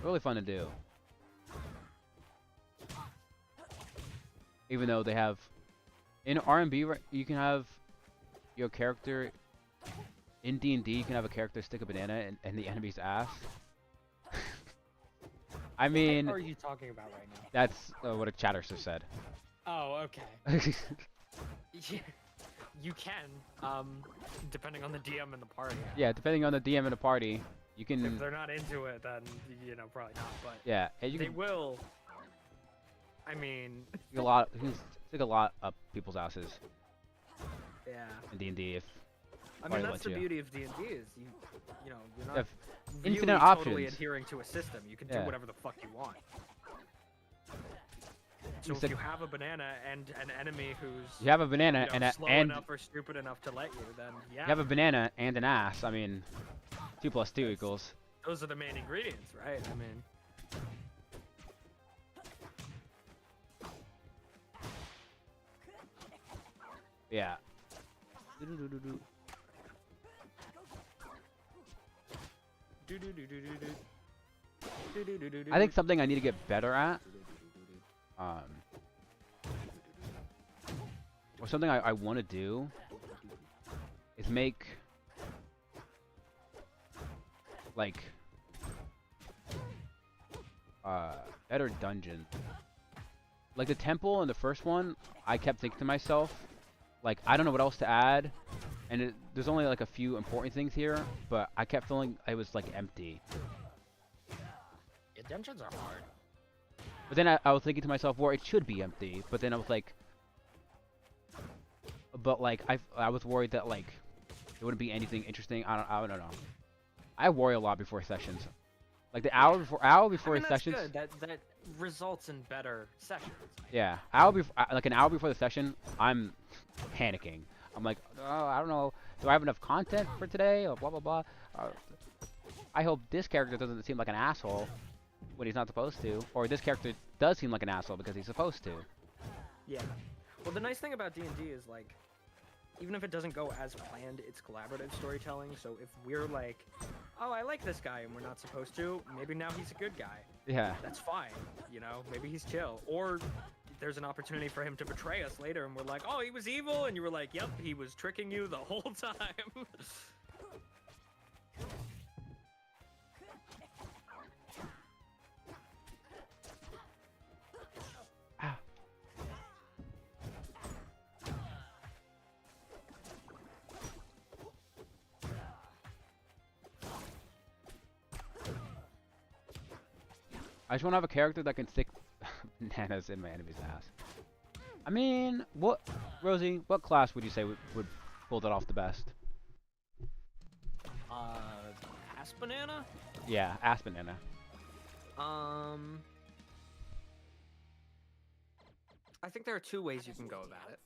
Really fun to do. Even though they have in R&B, you can have your character in D&D. You can have a character stick a banana in the enemy's ass. I mean, What are you talking about right now? that's what a chatterster said. Oh, okay. Yeah, you can, depending on the DM and the party. Yeah, depending on the DM in the party, you can. If they're not into it, then probably not. But Yeah, and you they can will. I mean, stick a lot up people's asses yeah. in D&D if. I party mean, that's lets the you. beauty of D&D is you're not have really infinite totally options. adhering to a system. You can do Yeah. whatever the fuck you want. So You if said- you have a banana and an enemy who's You have a banana slow and enough or stupid enough to let you, then yeah, you have a banana and an ass. I mean, 2 + 2 equals. those are the main ingredients, right? I mean, Yeah. I think something I need to get better at, or something I want to do, is make like better dungeon. Like the temple in the first one, I kept thinking to myself, like, I don't know what else to add, and there's only like a few important things here, but I kept feeling it was like empty. yeah, dungeons are hard. But then I was thinking to myself, well, it should be empty. But then I was like, but like I was worried that like there wouldn't be anything interesting. I don't know. I worry a lot before sessions. Like the hour before I mean, that's sessions. good. That results in better sessions. Yeah, like an hour before the session, I'm panicking. I'm like, oh, I don't know. Do I have enough content for today? Or blah blah blah. I hope this character doesn't seem like an asshole when he's not supposed to, or this character does seem like an asshole because he's supposed to. Yeah. Well, the nice thing about D&D is like, even if it doesn't go as planned, it's collaborative storytelling. So if we're like, oh, I like this guy, and we're not supposed to, maybe now he's a good guy. Yeah. That's fine. You know, maybe he's chill. Or there's an opportunity for him to betray us later, and we're like, oh, he was evil, and you were like, yep, he was tricking you the whole time. I just want to have a character that can stick bananas in my enemy's ass. I mean, Rosie, what class would you say would pull that off the best? Ass banana? Yeah, ass banana. I think there are two ways you can go about it.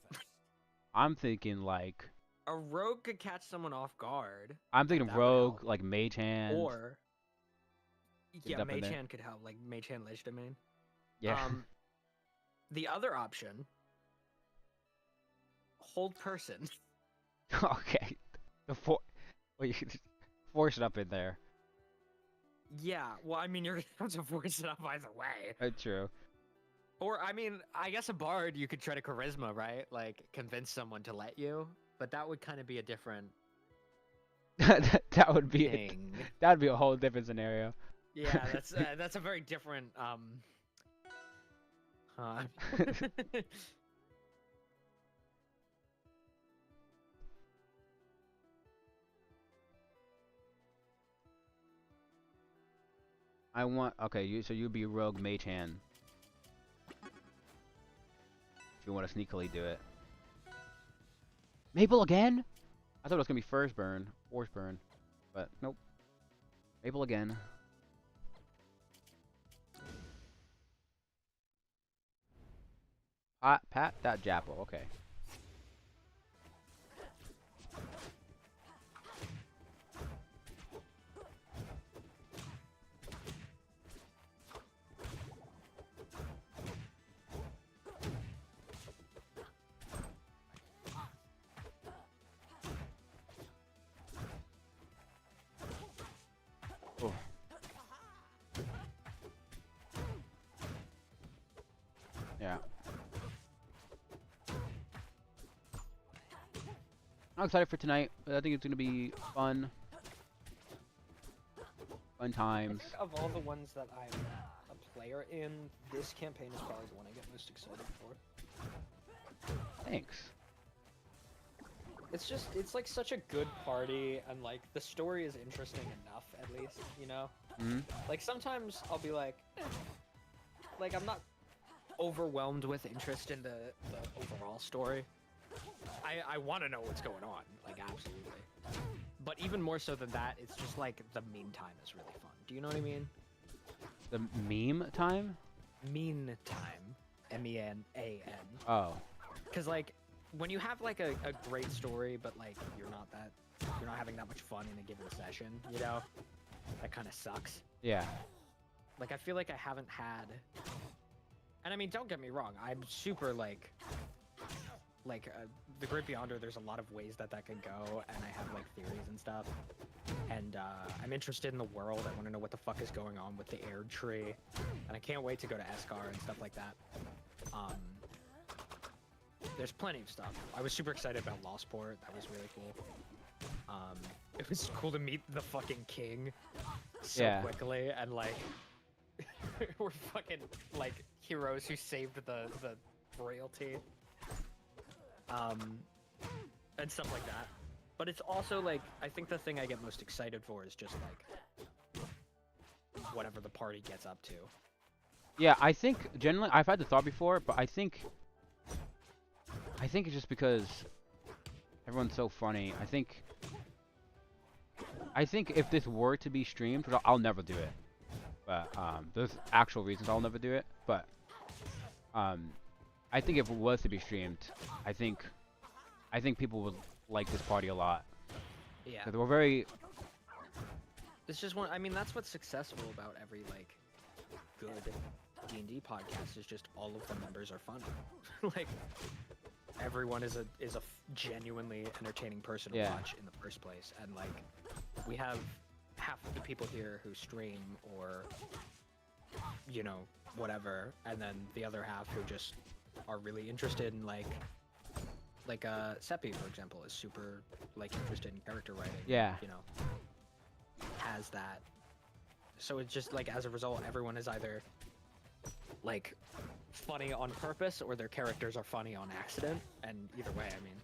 I'm thinking like. A rogue could catch someone off guard. I'm thinking that would rogue, help. like mage hand. Or yeah, up in mage there. hand could help, like mage hand lich domain. Yeah. The other option, hold person. Okay. Well, you could force it up in there. Yeah, well, I mean, you're gonna have to force it up either way. That's true. Or, I mean, I guess a bard, you could try to charisma, right? Like, convince someone to let you. But that would kind of be a different that would be thing. that would be a whole different scenario. Yeah, that's a very different I want so you'd be rogue mage hand. If you want to sneakily do it. Maple again? I thought it was gonna be force burn, but nope. Maple again. Pat that Japple, okay. Oh. Yeah. I'm excited for tonight. I think it's gonna be fun. Fun I times. think of all the ones that I'm a player in, this campaign is probably the one I get most excited for. Thanks. It's like such a good party, and like the story is interesting enough, at least, you know? Hmm. Like sometimes I'll be like, like I'm not overwhelmed with interest in the overall story. I want to know what's going on, like absolutely. But even more so than that, it's just like the meantime is really fun. Do you know what I mean? The meme time? Mean time, M-E-N-A-N. Oh. Because like when you have like a great story, but like you're not having that much fun in a given session, you know, that kind of sucks. Yeah. Like I feel like I haven't had, and I mean, don't get me wrong, I'm super like the Great Beyonder. There's a lot of ways that could go, and I have like theories and stuff. And I'm interested in the world. I want to know what the fuck is going on with the Air Tree, and I can't wait to go to Escar and stuff like that. There's plenty of stuff. I was super excited about Lostport. That was really cool. It was cool to meet the fucking king so quickly, and like we're fucking like heroes who saved the royalty. And stuff like that. But it's also like, I think the thing I get most excited for is just like whatever the party gets up to. Yeah, I think generally I've had the thought before, but I think it's just because everyone's so funny. I think if this were to be streamed, which I'll never do it. But there's actual reasons I'll never do it. But I think if it was to be streamed, I think people would like this party a lot. Yeah. 'Cause we're very It's just one. I mean, that's what's successful about every like good D&D podcast is just all of the members are funny. Like everyone is a genuinely entertaining person to Yeah. watch in the first place, and like we have half of the people here who stream or you know whatever, and then the other half who just are really interested in like Seppi, for example, is super like interested in character writing. Yeah. You know, has that. So it's just like as a result, everyone is either like funny on purpose or their characters are funny on accident. And either way, I mean.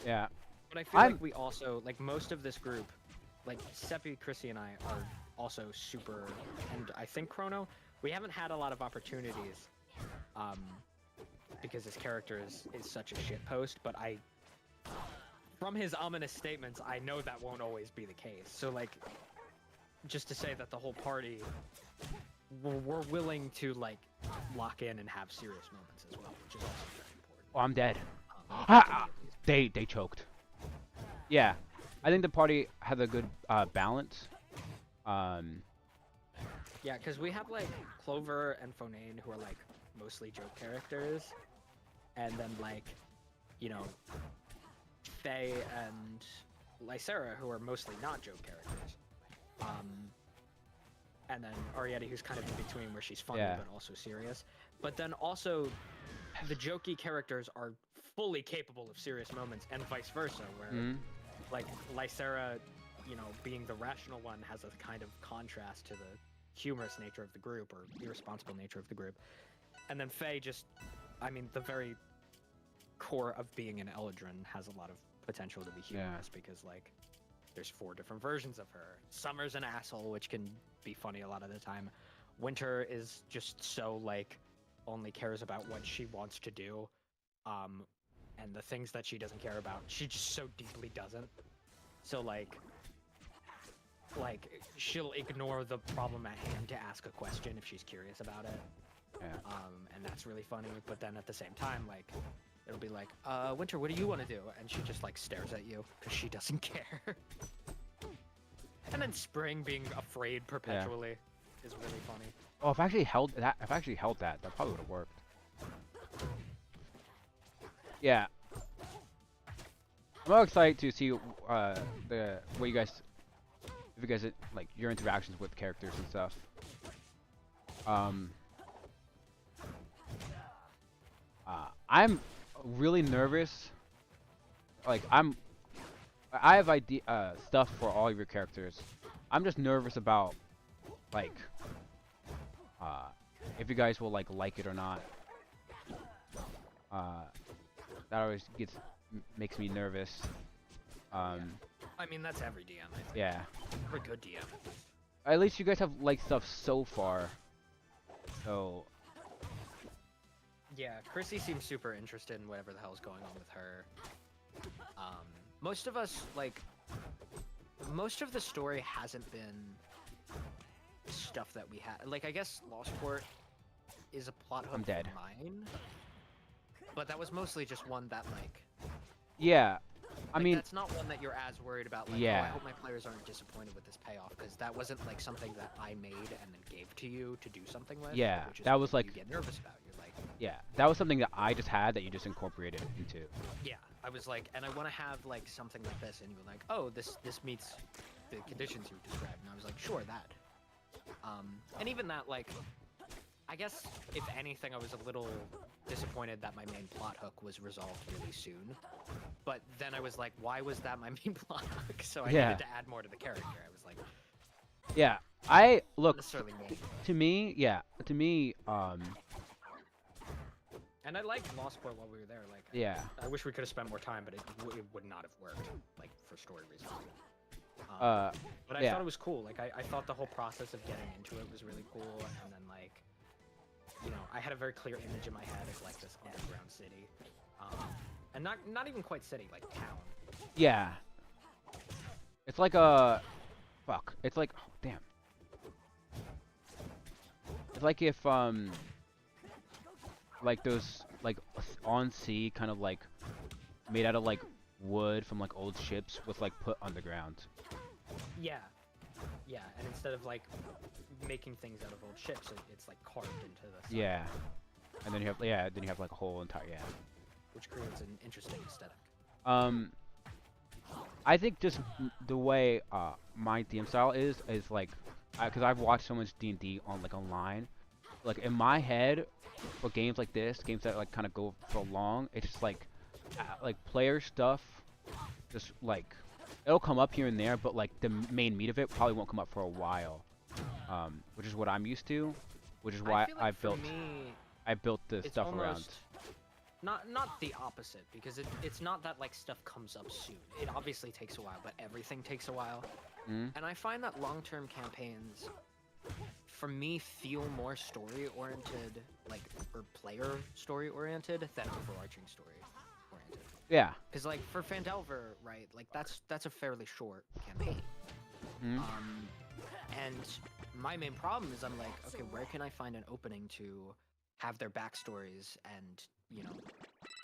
yeah. But I feel like we also like most of this group, like Seppi, Chrissy, and I are also super, and I think Chrono. We haven't had a lot of opportunities, because his character is such a shitpost. But from his ominous statements, I know that won't always be the case. So like, just to say that the whole party, we're willing to like lock in and have serious moments as well, which is also very important. Oh, I'm dead. To me at least. They choked. Yeah, I think the party has a good balance. Yeah, because we have like Clover and Fonane who are like mostly joke characters, and then like, you know, Faye and Lysera who are mostly not joke characters. And then Arietti who's kind of in between where she's funny Yeah. but also serious. But then also the jokey characters are fully capable of serious moments and vice versa, where like Lysera, you know, being the rational one has a kind of contrast to the humorous nature of the group or irresponsible nature of the group. And then Faye just, I mean, the very core of being an Eldrin has a lot of potential to be humorous because like there's 4 different versions of her. Summer's an asshole, which can be funny a lot of the time. Winter is just so like only cares about what she wants to do, and the things that she doesn't care about, she just so deeply doesn't. So like she'll ignore the problem at hand to ask a question if she's curious about it. Yeah. And that's really funny. But then at the same time, like it'll be like, Winter, what do you want to do? And she just like stares at you because she doesn't care. And then Spring being afraid perpetually is really funny. Oh, if I actually held that, that probably would have worked. Yeah. I'm all excited to see what you guys, if you guys like your interactions with characters and stuff. I'm really nervous. Like I have stuff for all of your characters. I'm just nervous about like if you guys will like it or not. That always makes me nervous. I mean, that's every DM, I think. Yeah. Every good DM. At least you guys have liked stuff so far. So Yeah, Chrissy seems super interested in whatever the hell's going on with her. Most of us, like, most of the story hasn't been stuff that we had. Like, I guess Lostport is a plot hook I'm dead. of mine, but that was mostly just one that, like, yeah, I like, mean, that's not one that you're as worried about. Like, Yeah. oh, I hope my players aren't disappointed with this payoff, because that wasn't like something that I made and then gave to you to do something with. Yeah, which is that what was you like- get nervous about. You're like, yeah, that was something that I just had that you just incorporated into. yeah, I was like, and I want to have like something like this, and you were like, oh, this meets the conditions you described, and I was like, sure, that. And even that, like, I guess if anything, I was a little disappointed that my main plot hook was resolved really soon. But then I was like, why was that my main plot hook? So I Yeah. needed to add more to the character. I was like, Yeah, not look, necessarily me. to me, And I liked Lostport while we were there. Like, yeah, I wish we could have spent more time, but it would not have worked, like, for story reasons. But I yeah. thought it was cool. Like I thought the whole process of getting into it was really cool, and then like, you know, I had a very clear image in my head of like this underground city, and not even quite city, like town. Yeah. It's like a fuck. It's like oh, damn. It's like if like those like on sea kind of like made out of like wood from like old ships with like put underground. Yeah, yeah, and instead of like making things out of old ships, it's like carved into the side, Yeah. And then you have then you have like a whole entire which creates an interesting aesthetic. I think just the way my DM style is like because I've watched so much D&D on like online. Like in my head, for games like this, games that like kind of go for long, it's just like player stuff, just like it'll come up here and there, but like the main meat of it probably won't come up for a while. Which is what I'm used to, which is why I feel like for me, I built the it's stuff around. almost not the opposite, because it's not that like stuff comes up soon. It obviously takes a while, but everything takes a while. And I find that long-term campaigns, for me, feel more story-oriented, like, or player story-oriented than overarching story-oriented. Yeah. Because like for Phandelver, right, like that's a fairly short campaign. And my main problem is I'm like, okay, where can I find an opening to have their backstories and, you know,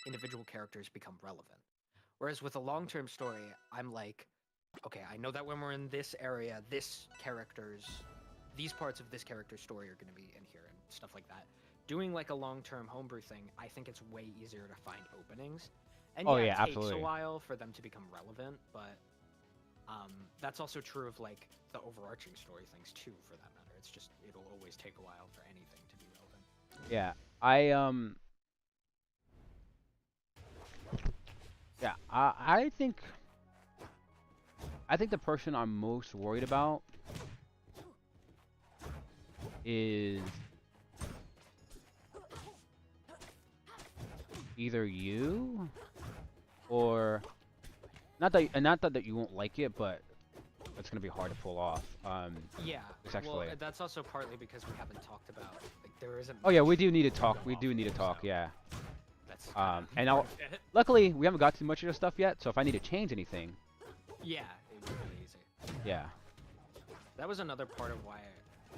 individual characters become relevant? Whereas with a long-term story, I'm like, okay, I know that when we're in this area, these parts of this character's story are going to be in here and stuff like that. Doing like a long-term homebrew thing, I think it's way easier to find openings. And Oh, yeah, yeah, it takes absolutely. a while for them to become relevant, but that's also true of like the overarching story things too, for that matter. It's just, it'll always take a while for anything to be relevant. Yeah. Yeah, I think the person I'm most worried about is either you or not that you won't like it, but it's gonna be hard to pull off. Yeah, Sexually. well, that's also partly because we haven't talked about, like, there isn't Oh yeah, we much do need to to talk. go We off do need to of, talk. so Yeah. That's And part of it. luckily we haven't got too much of the stuff yet. So if I need to change anything, Yeah, it would be really easy. yeah. That was another part of why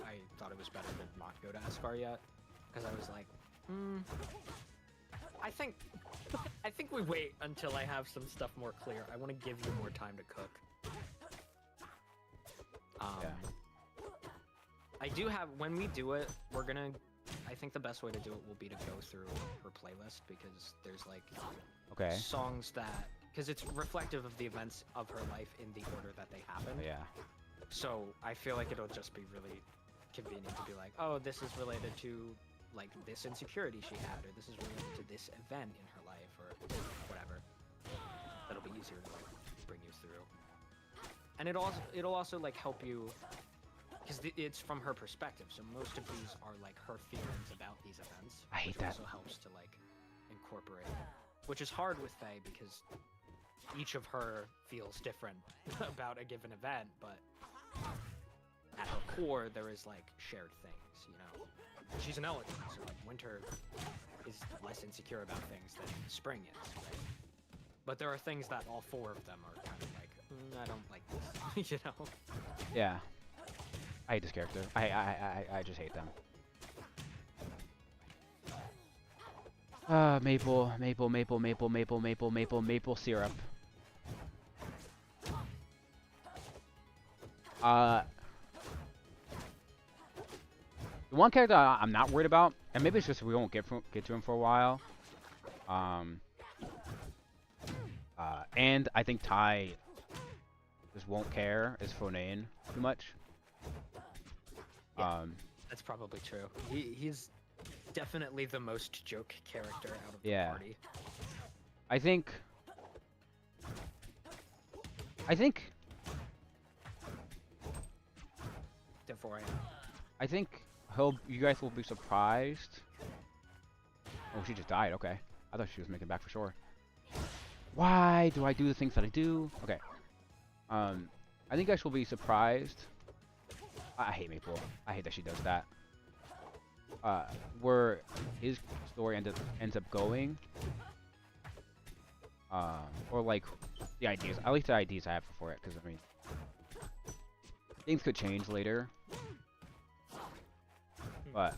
I thought it was better to not go to Ascar yet, because I was like, I think we wait until I have some stuff more clear. I want to give you more time to cook. Yeah. I do have, when we do it, I think the best way to do it will be to go through her playlist, because there's like Okay. songs that, because it's reflective of the events of her life in the order that they happen. Yeah. So I feel like it'll just be really convenient to be like, oh, this is related to like this insecurity she had, or this is related to this event in her life, or whatever. That'll be easier to like bring you through. And it'll also like help you, because it's from her perspective. So most of these are like her feelings about these events. I hate which that. also helps to like incorporate, which is hard with Faye because each of her feels different about a given event, but at her core there is like shared things, you know. She's an elegant, so like winter is less insecure about things than spring is, right? But there are things that all four of them are kind of like, I don't like this, you know. Yeah. I hate this character. I just hate them. Maple syrup. The one character I'm not worried about, and maybe it's just we won't get to him for a while. And I think Ty just won't care is Fonane too much. Yeah, that's probably true. He's definitely the most joke character out of the party. I think Therefore, you guys will be surprised. Oh, she just died. Okay, I thought she was making it back for sure. Why do I do the things that I do? Okay. I I think I shall be surprised. I hate Maple. I hate that she does that. Where his story ends up going. Or like the ideas. I like the ideas I have for it, because I mean, things could change later. But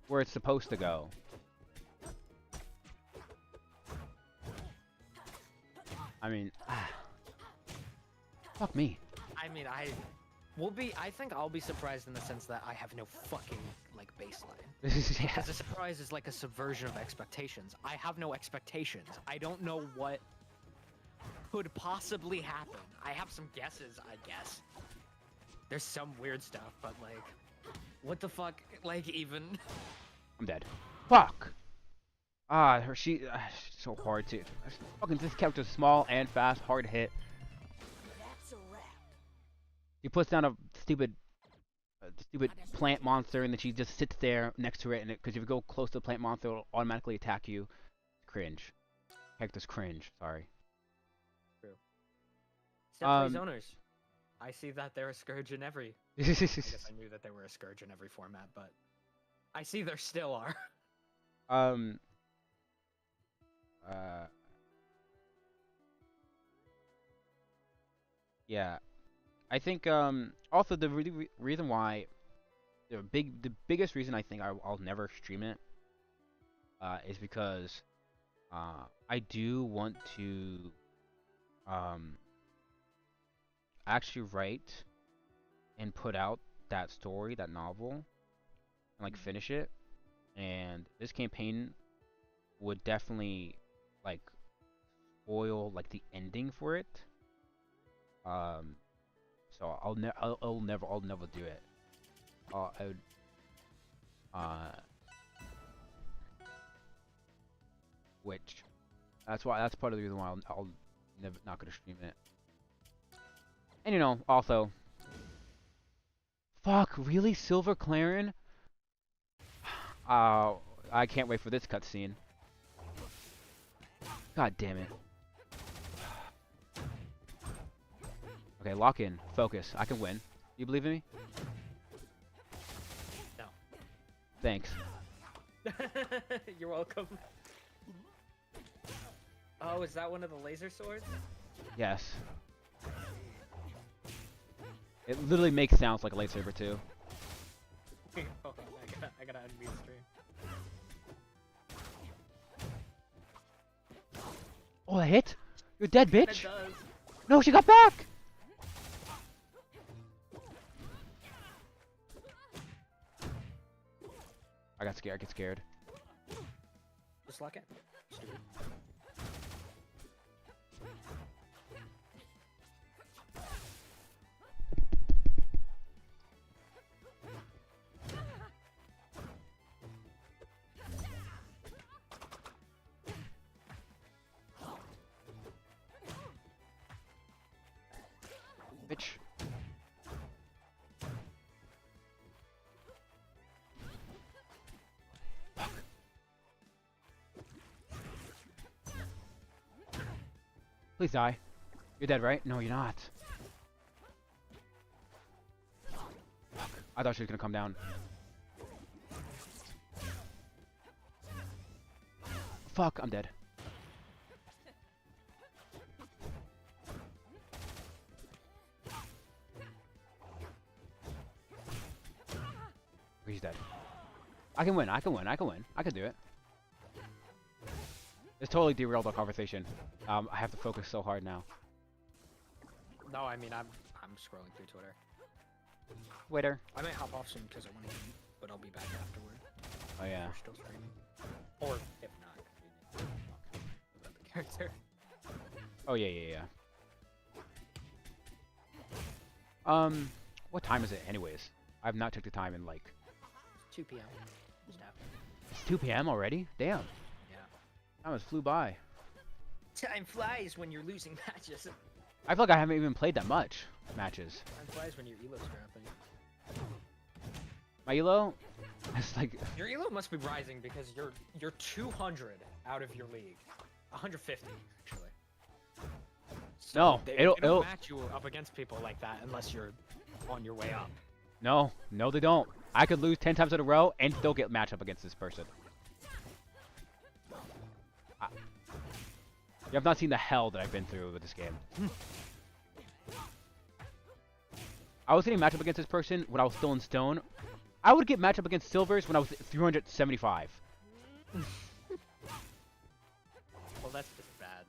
where it's supposed to go. I mean, fuck me. I mean, I think I'll be surprised in the sense that I have no fucking like baseline. Yeah. Because a surprise is like a subversion of expectations. I have no expectations. I don't know what could possibly happen. I have some guesses, I guess. There's some weird stuff, but like, what the fuck? Like even. I'm dead. Fuck. She's so hard to. Fucking this character's small and fast, hard to hit. That's a wrap. He puts down a stupid plant monster, and then she just sits there next to it, and because if you go close to the plant monster, it'll automatically attack you. Cringe. Character's cringe. Sorry. True. Step 3's owners. I see that they're a scourge in every. I guess I knew that they were a scourge in every format, but I see there still are. Yeah, I think also the reason why the biggest reason I think I'll never stream it is because I do want to actually write and put out that story, that novel, and like finish it. And this campaign would definitely like spoil like the ending for it. So I'll never do it. I would which that's part of the reason why I'll never not gonna stream it. And you know, also, fuck, really, Silver Clarin? I can't wait for this cutscene. God damn it. Okay, lock in, focus. I can win. You believe in me? No. Thanks. You're welcome. Oh, is that one of the laser swords? Yes. It literally makes sounds like a lightsaber too. Hold on, I gotta unmute stream. Oh, that hit? You're dead, It bitch! does. No, she got back! I got scared, get scared. Just lock in. Stupid. Bitch. Fuck. Please die. You're dead, right? No, you're not. Fuck. I thought she was gonna come down. Fuck, I'm dead. He's dead. I can win, I can win, I can win. I can do it. It's totally derailed our conversation. I have to focus so hard now. No, I mean I'm scrolling through Twitter. Waiter. I might hop off soon because I want to eat, but I'll be back afterward. Oh yeah. We're still streaming. Or if not, about the character. Oh yeah, yeah, yeah. What time is it anyways? I've not checked the time in like... 2 p.m. Just now. It's 2 p.m. already? Damn. Yeah. Time has flew by. Time flies when you're losing matches. I feel like I haven't even played that much matches. Time flies when your elo's dropping. My elo? It's like... Your elo must be rising because you're 200 out of your league. 150 actually. So No, they it'll don't match you up against people like that unless you're on your way up. no, they don't. I could lose 10 times in a row and still get matched up against this person. You have not seen the hell that I've been through with this game. I was getting matched up against this person when I was still in stone. I would get matched up against silvers when I was 375. Well, that's just bad.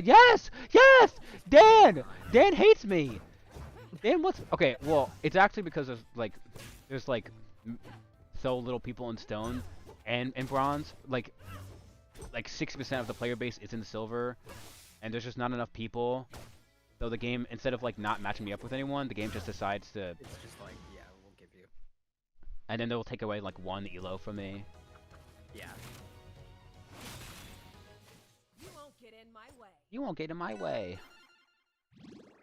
Yes! Yes! Dan hates me! Dan what's... Okay, well, it's actually because there's so little people in stone and in bronze. Like 60% of the player base is in silver, and there's just not enough people. So the game, instead of like not matching me up with anyone, the game just decides to... It's just like, yeah, we'll give you. And then they'll take away like one elo from me. Yeah. You won't get in my way. You won't get in my way.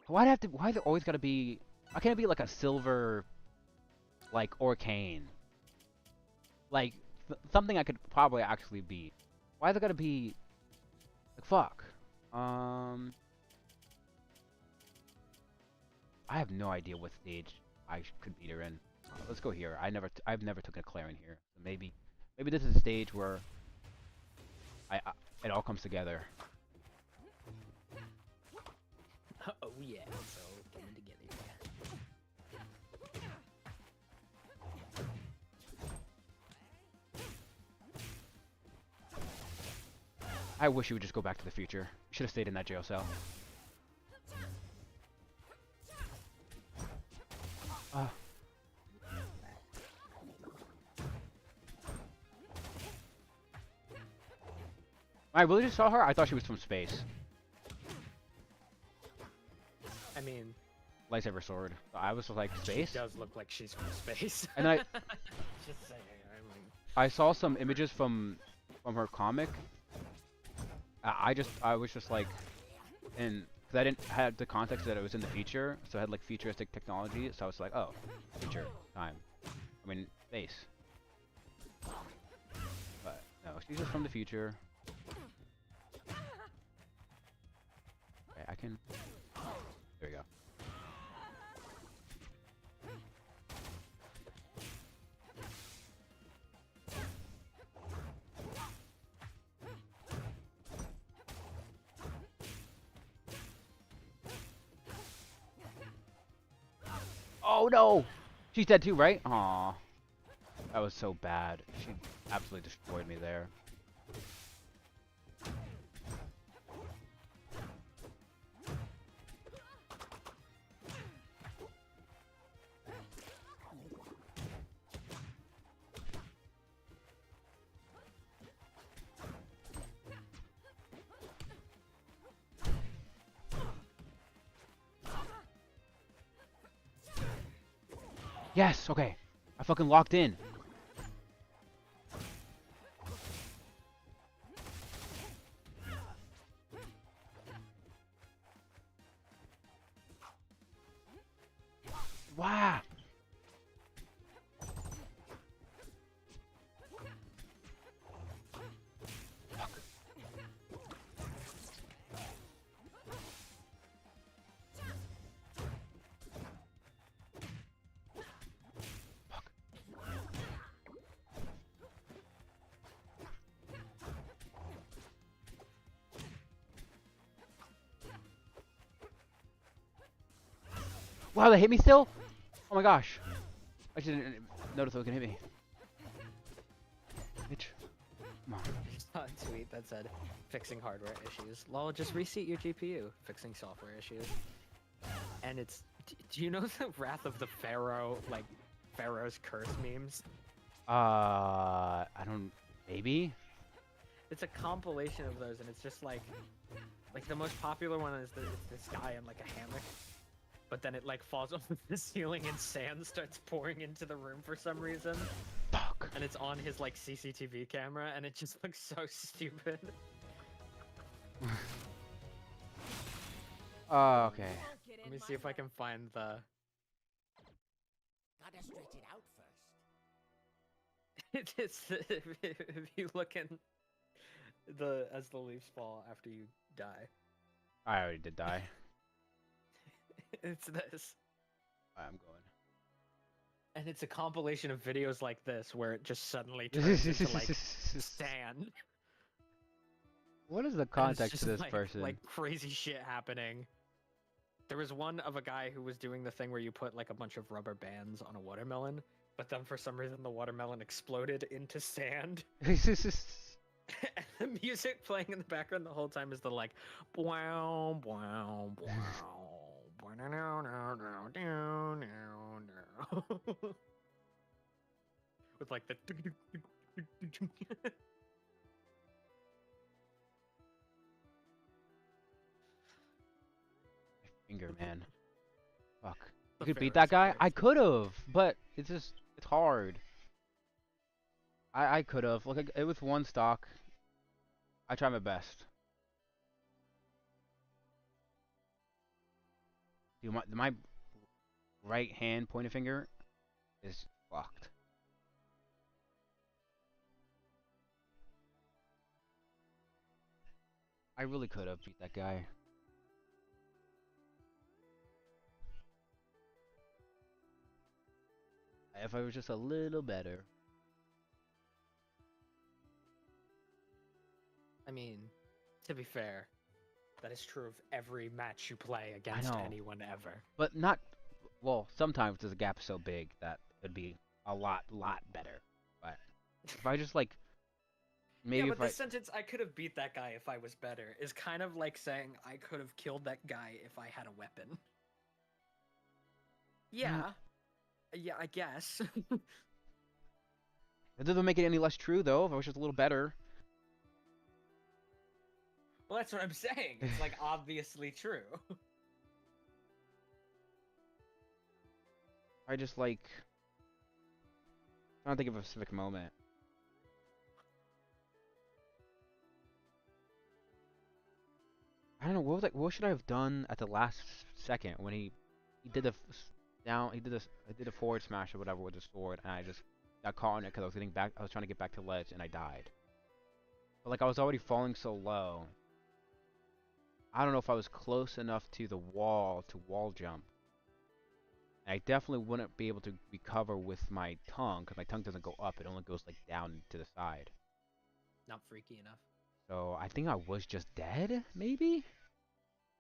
Why there always gotta be... Why can't it be like a silver, like, arcane? Like, something I could probably actually beat. Why there gotta be... Like, fuck. I have no idea what stage I could beat her in. Let's go here. I've never taken a Claire in here. So maybe this is a stage where it all comes together. Oh yeah, it's all coming together. I wish you would just go back to the future. You should have stayed in that jail cell. I really just saw her? I thought she was from space. I mean, Lightsaber sword. I was just like, space? she does look like she's from space. And I Just saying, I mean... I saw some images from her comic. I was just like, and because I didn't have the context that it was in the future, so I had like futuristic technology, so I was like, oh, future time. I mean, space. But no, she's just from the future. Okay, I can. There we go. Oh no! She's dead too, right? Aw. That was so bad. She absolutely destroyed me there. Yes, okay. I fucking locked in. Wow. Wow, they hit me still? Oh my gosh. I just didn't notice they were gonna hit me. Bitch. Come on. I saw a tweet that said, fixing hardware issues. Lol, just reseat your GPU. Fixing software issues. And it's... Do you know the Wrath of the Pharaoh, like, Pharaoh's curse memes? I don't... Maybe? It's a compilation of those, and it's just like the most popular one is this guy in, like, a hammock. But then it, like, falls off the ceiling and sand starts pouring into the room for some reason. Fuck. And it's on his, like, CCTV camera, and it just looks so stupid. Okay. Let me see if I can find the... Gotta stretch it out first. It's if you look in as the leaves fall after you die. I already did die. It's this. I'm going. And it's a compilation of videos like this where it just suddenly turns into like sand. What is the And it's context to just this like, person? like crazy shit happening. There was one of a guy who was doing the thing where you put like a bunch of rubber bands on a watermelon, but then for some reason the watermelon exploded into sand. And the music playing in the background the whole time is the like wow wow wow with like the Finger, man. Fuck. You The could beat Pharaoh's that guy? curse. I could've, but it's hard. I could've. Look, it was one stock. I tried my best. Dude, my right hand pointer finger is fucked. I really could have beat that guy. If I was just a little better. I mean, to be fair, that is true of every match you play against know. anyone ever. But not, well, sometimes the gap is so big that it'd be a lot better. But if I just like, maybe Yeah, if but I, the sentence "I could have beat that guy if I was better" is kind of like saying I could have killed that guy if I had a weapon. Yeah. Yeah, I guess. it doesn't make it any less true though, if I was just a little better. Well, that's what I'm saying. It's like obviously true. I just like, I don't think of a specific moment. I don't know, what should I have done at the last second when he did the down, I did a forward smash or whatever with the sword, and I just got caught on it because I was getting back, I was trying to get back to ledge, and I died. But like I was already falling so low. I don't know if I was close enough to the wall to wall jump. And I definitely wouldn't be able to recover with my tongue, because my tongue doesn't go up, it only goes like down to the side. Not freaky enough. So I think I was just dead, maybe?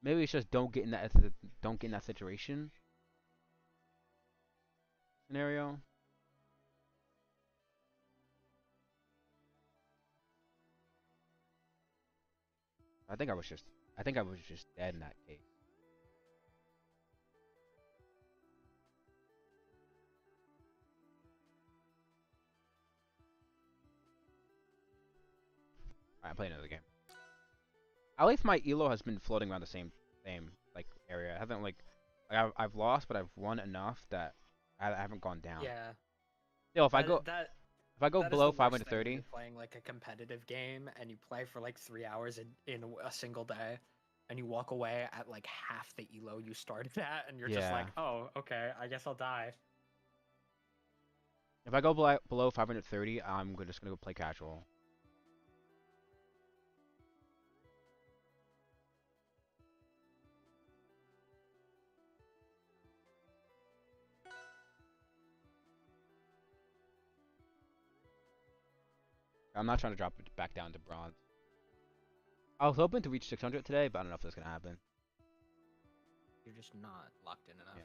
Maybe it's just don't get in that situation scenario. I think I was just dead in that case. Alright, I'm playing another game. At least my elo has been floating around the same like area. I haven't like I've lost, but I've won enough that I haven't gone down. Yeah. Still, if I That go that is below the worst thing when 530, you're playing like a competitive game and you play for like 3 hours in a single day, and you walk away at like half the elo you started at, and you're just Yeah. like, oh, okay, I guess I'll die. if I go below 530, I'm just gonna go play casual. I'm not trying to drop it back down to bronze. I was hoping to reach 600 today, but I don't know if that's gonna happen. You're just not locked in enough. Yeah.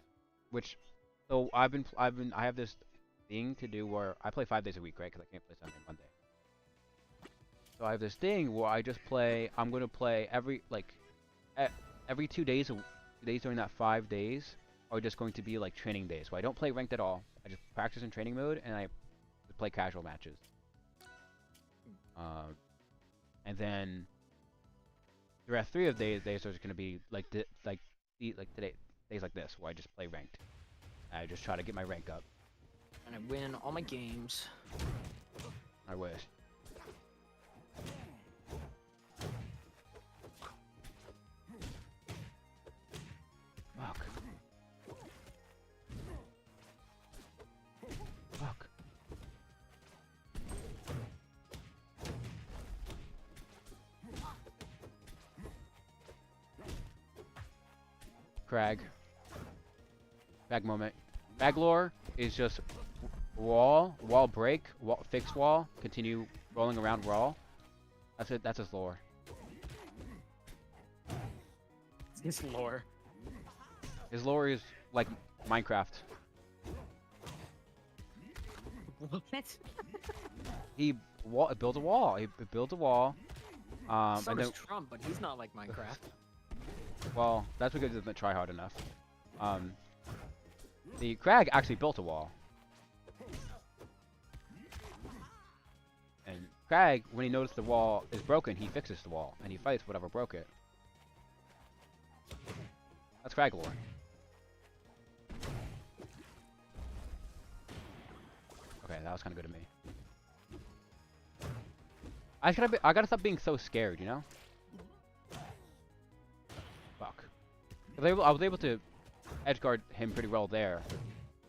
Which, so I have this thing to do where I play 5 days a week, right? Because I can't play Sunday, Monday. So I have this thing where I just play. I'm gonna play every 2 days, 2 days during that 5 days are just going to be like training days. So I don't play ranked at all. I just practice in training mode and I play casual matches. And then the rest 3 of days are just gonna be like today days like this where I just play ranked. I just try to get my rank up. And I win all my games. I wish. Fuck. Fuck. Crag. Crag moment. Crag lore is just wall break, fix wall, continue rolling around wall. That's it. That's his lore. His lore. His lore is like Minecraft. What? He builds a wall. He builds a wall. So And does then, Trump, but he's not like Minecraft. well, that's because he doesn't try hard enough. The Crag actually built a wall. And Crag, when he noticed the wall is broken, he fixes the wall and he fights whatever broke it. That's Crag lore. Okay, that was kind of good of me. I gotta stop being so scared, you know? Fuck. I was able to edgeguard him pretty well there.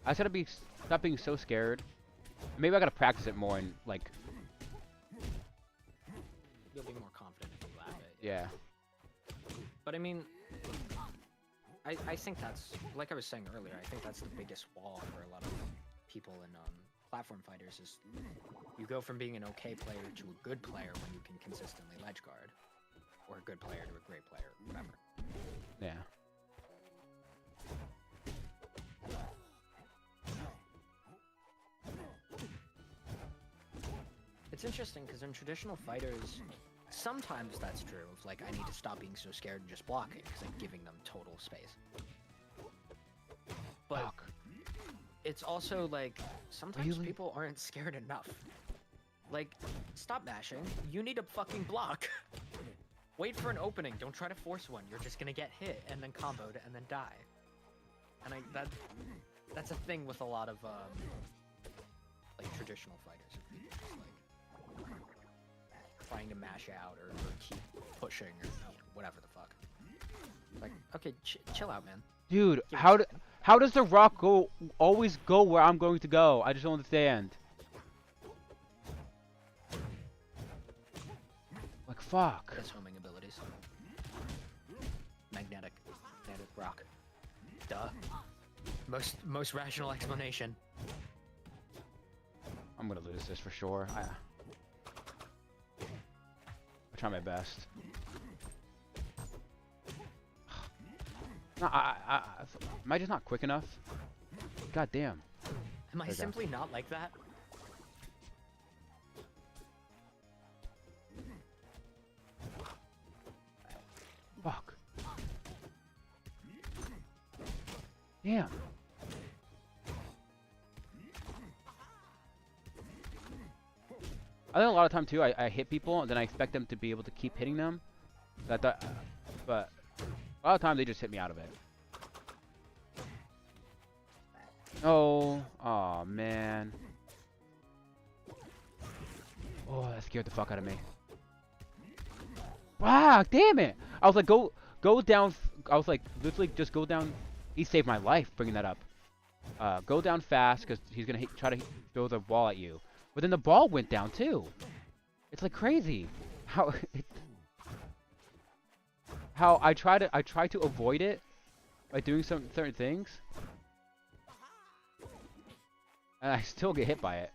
I just gotta stop being so scared. Maybe I gotta practice it more and like. You'll be more confident if you laugh it. Yeah. But I mean, I think that's, like I was saying earlier, I think that's the biggest wall for a lot of people in platform fighters is you go from being an okay player to a good player when you can consistently ledge guard, or a good player to a great player, whatever. Yeah. It's interesting because in traditional fighters, sometimes that's true of like, I need to stop being so scared and just block it because I'm giving them total space. But Fuck. it's also like, sometimes Really? people aren't scared enough. Like, stop mashing. You need a fucking block. Wait for an opening. Don't try to force one. You're just gonna get hit and then comboed and then die. And that's a thing with a lot of like traditional fighters. Just like trying to mash out or keep pushing or whatever the fuck. Like, okay, chill out, man. Dude, Give how it does the rock always go where I'm going to go? I just don't understand. Like fuck. His homing abilities. Magnetic rock. Duh. Most rational explanation. I'm gonna lose this for sure. I'll try my best. No, am I just not quick enough? God damn. Am I Okay. simply not like that? Fuck. Damn. I think a lot of time too, I hit people and then I expect them to be able to keep hitting them. But a lot of times they just hit me out of it. Oh, oh man. Oh, that scared the fuck out of me. Fuck, damn it! I was like, go down. I was like, literally just go down. He saved my life bringing that up. Go down fast because he's gonna try to throw the ball at you. But then the ball went down too. It's like crazy. How I try to avoid it by doing some certain things, and I still get hit by it.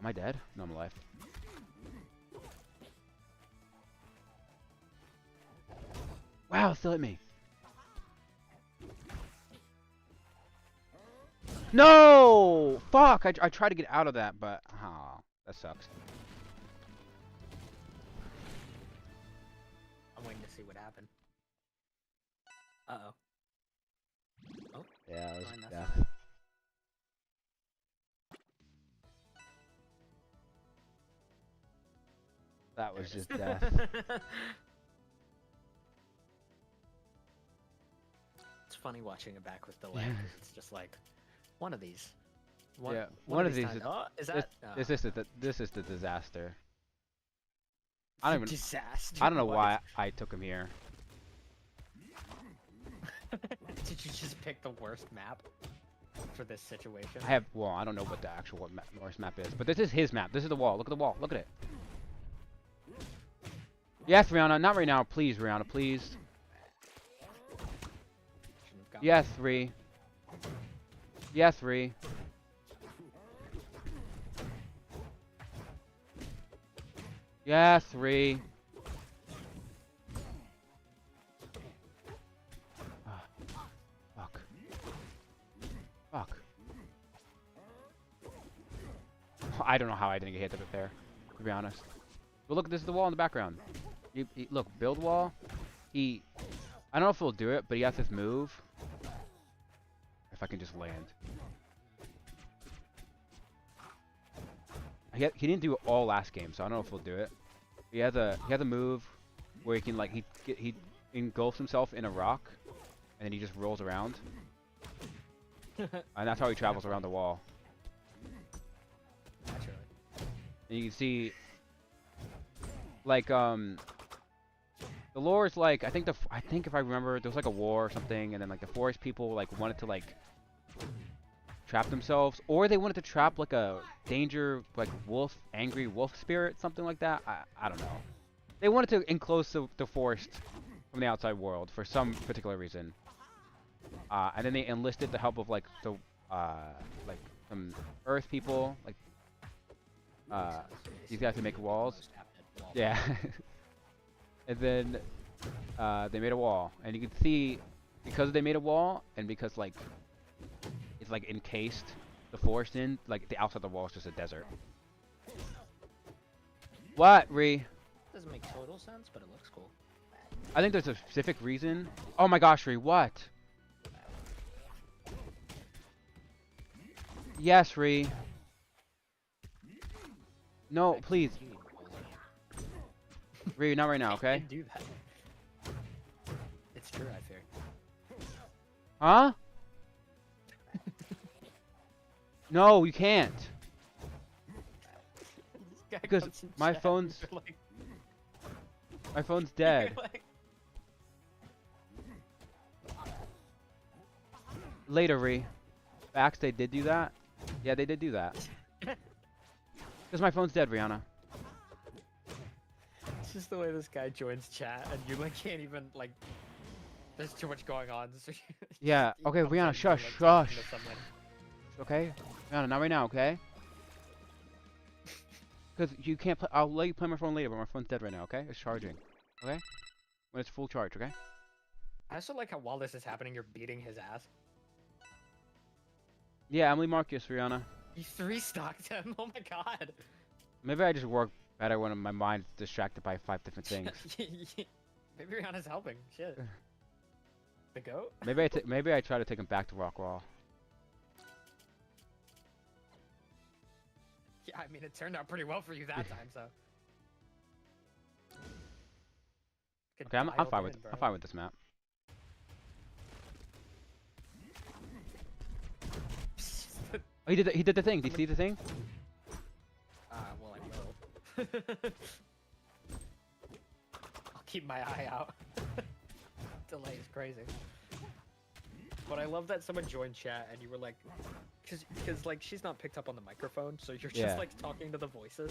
Am I dead? No, I'm alive. Wow, it still hit me. No! Fuck! I tried to get out of that, but that sucks. I'm waiting to see what happened. Uh-oh. Oh, Yeah, it was Fine, that's death. That was just death. It's funny watching it back with delay, 'cause it's just like, one of these. Yeah, one of these times. is- Oh, is that? This is the disaster. I don't even. Disaster. I don't know What? why I took him here. Did you just pick the worst map? for this situation. Well, I don't know what the actual Norse map is, but this is his map. This is the wall. Look at the wall. Look at it. Yes, Rihanna. Not right now. Please, Rihanna. Please. Shouldn't have gone Yes, 3. Yes, 3. Yes, 3. Fuck. Fuck. I don't know how I didn't get hit up there, to be honest. But look, this is the wall in the background. Look, build wall. I don't know if he'll do it, but he has this move. If I can just land. He didn't do it all last game, so I don't know if he'll do it. He has a move where he can like he engulfs himself in a rock, and then he just rolls around, and that's how he travels around the wall. Naturally. And you can see, like the lore is like I think if I remember there was like a war or something, and then like the forest people like wanted to like trap themselves, or they wanted to trap like a like angry wolf spirit, something like that. I don't know. They wanted to enclose the forest from the outside world for some particular reason. And then they enlisted the help of like like some earth people, like these guys who make walls. Yeah. And then they made a wall, and you can see because they made a wall, and because like it's like encased the forest in, like the outside of the wall is just a desert. What, Ree? Doesn't make total sense, but it looks cool. I think there's a specific reason. Oh my gosh, Ree, what? Yes, Ree. No, please. Ree, not right now, okay? I can do that. It's true, I fear. Huh? No, you can't. This guy Because comes in my chat phone's and you're like, my phone's dead. you're like, Later, Ree. Facts, they did do that? Yeah, they did do that. Because my phone's dead, Rihanna. It's just the way this guy joins chat, and you like can't even like. There's too much going on. So Yeah, he okay, comes in Rihanna, and shush, you're, like, talking shush. to someone. Okay? Rihanna, not right now, okay? Because you can't play. I'll let you play my phone later, but my phone's dead right now, okay? It's charging. Okay? When it's full charge, okay? I also like how while this is happening, you're beating his ass. Yeah, Emily Marcus, Rihanna. You 3-stocked him. Oh my god. Maybe I just work better when my mind's distracted by 5 different things. Maybe Rihanna's helping. Shit. The goat? Maybe I try to take him back to Rockwall. Yeah, I mean, it turned out pretty well for you that time, so. Could Okay, I'm dial fine in, with bro. I'm fine with this map. Oh, he did the thing. Did you see the thing? Well, I will. I'll keep my eye out. Delay is crazy. But I love that someone joined chat and you were like, because like she's not picked up on the microphone, so you're just Yeah. like talking to the voices.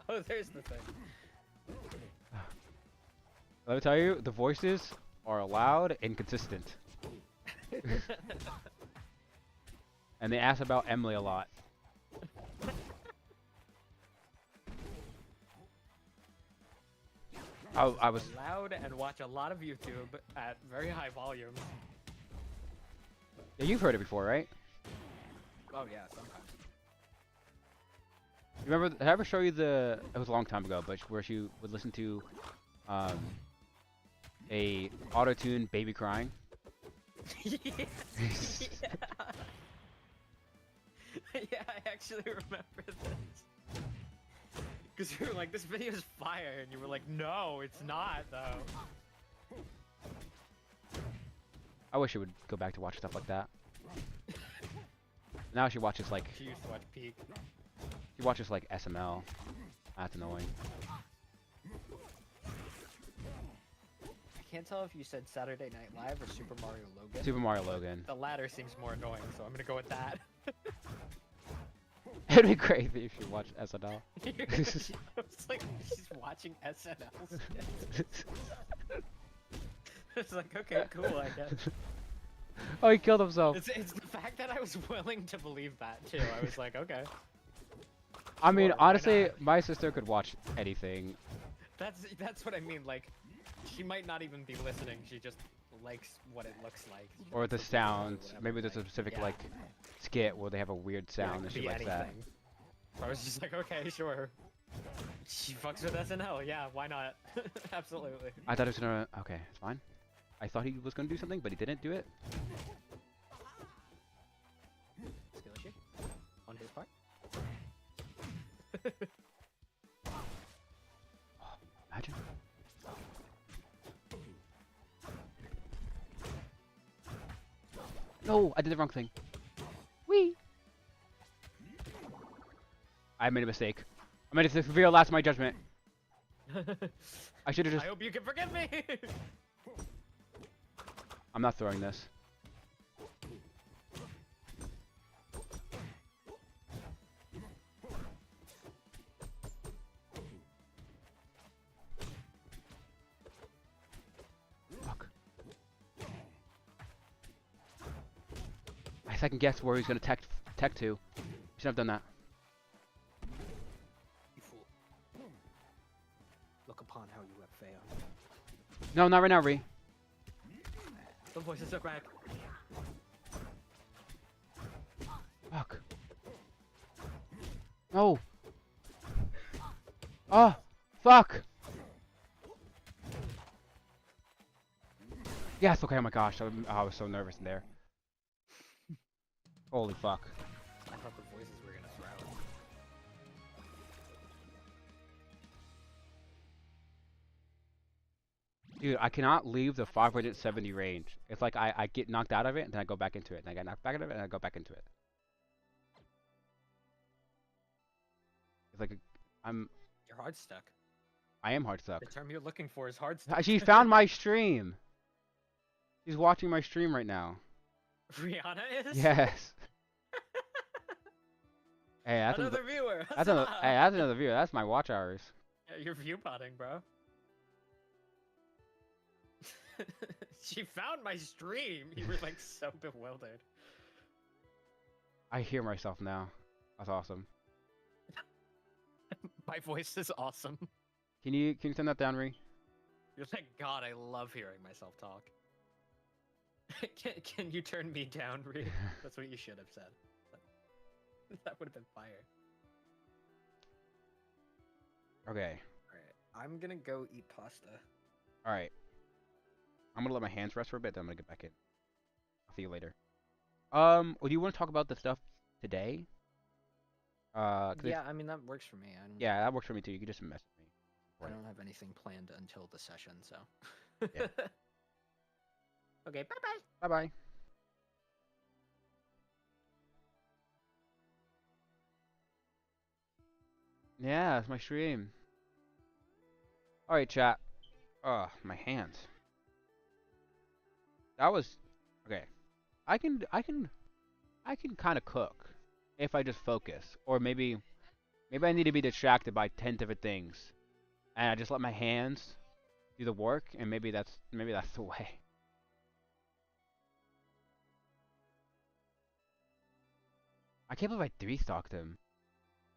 Oh, there's the thing. Let me tell you, the voices are loud and consistent. And they ask about Emily a lot. I was loud and watch a lot of YouTube at very high volumes. Yeah, you've heard it before, right? Oh yeah, sometimes. You remember? Did I ever show you the? It was a long time ago, but where she would listen to, a auto-tune baby crying. Yeah. Yeah, I actually remember this. Because you were like, this video is fire, and you were like, no, it's not, though. I wish she would go back to watch stuff like that. Now she watches like She used to watch Peak. she watches like SML. That's annoying. can't tell if you said Saturday Night Live or Super Mario Logan. Super Mario Logan. The latter seems more annoying, so I'm gonna go with that. It'd be crazy if you watched SNL. It's like she's watching SNL. It's like, okay, cool, I guess. Oh, he killed himself. It's the fact that I was willing to believe that too. I was like, okay. I mean, Sure, why honestly, not? my sister could watch anything. That's what I mean. Like, she might not even be listening. She just likes what it looks like. Or the sounds. Maybe there's a Like, specific yeah. like skit where they have a weird Yeah, it sound and could she be likes that. anything. So I was just like, okay, sure. She fucks with SNL. Yeah, why not? Absolutely. I thought he was gonna. Okay, it's fine. I thought he was gonna do something, but he didn't do it. Skill issue on his part. Imagine. No, I did the wrong thing. Wee. I made a mistake. I made a severe last my judgment. I should have I just. hope you can forgive me. I'm not throwing this. Fuck. I second guess where he's gonna tech to. Should have done that. You fool. Look upon how you have failed. No, not right now, Ree. The voices are back. Fuck. No. Oh, fuck. Yes, okay, oh my gosh, I was so nervous in there. Holy fuck. I thought the voices were gonna throw. Dude, I cannot leave the 570 range. It's like I get knocked out of it, and then I go back into it, and I get knocked back out of it, and I go back into it. It's like You're hard stuck. I am hard stuck. The term you're looking for is hard stuck. She found my stream. She's watching my stream right now. Rihanna is? Yes. Hey, that's Another viewer. that's another, hey, that's another view. That's my watch hours. Yeah, you're view potting, bro. She found my stream. You were like so bewildered. I hear myself now. That's awesome. My voice is awesome. Can you turn that down, Ree? You're like, God, I love hearing myself talk. Can you turn me down, Reed? That's what you should have said. That would have been fire. Okay. Alright, I'm gonna go eat pasta. All right. I'm gonna let my hands rest for a bit. Then I'm gonna get back in. I'll see you later. Well, do you want to talk about the stuff today? 'Cause Yeah, I mean that works for me. yeah, that works for me too. You can just message me. I don't have anything planned until the session, so. Yeah. Okay, bye bye. Bye bye. Yeah, it's my stream. All right, chat. Ugh, my hands. That was okay. I can kind of cook if I just focus, or maybe I need to be distracted by 10 different things, and I just let my hands do the work, and maybe that's the way. I can't believe I 3-stocked him.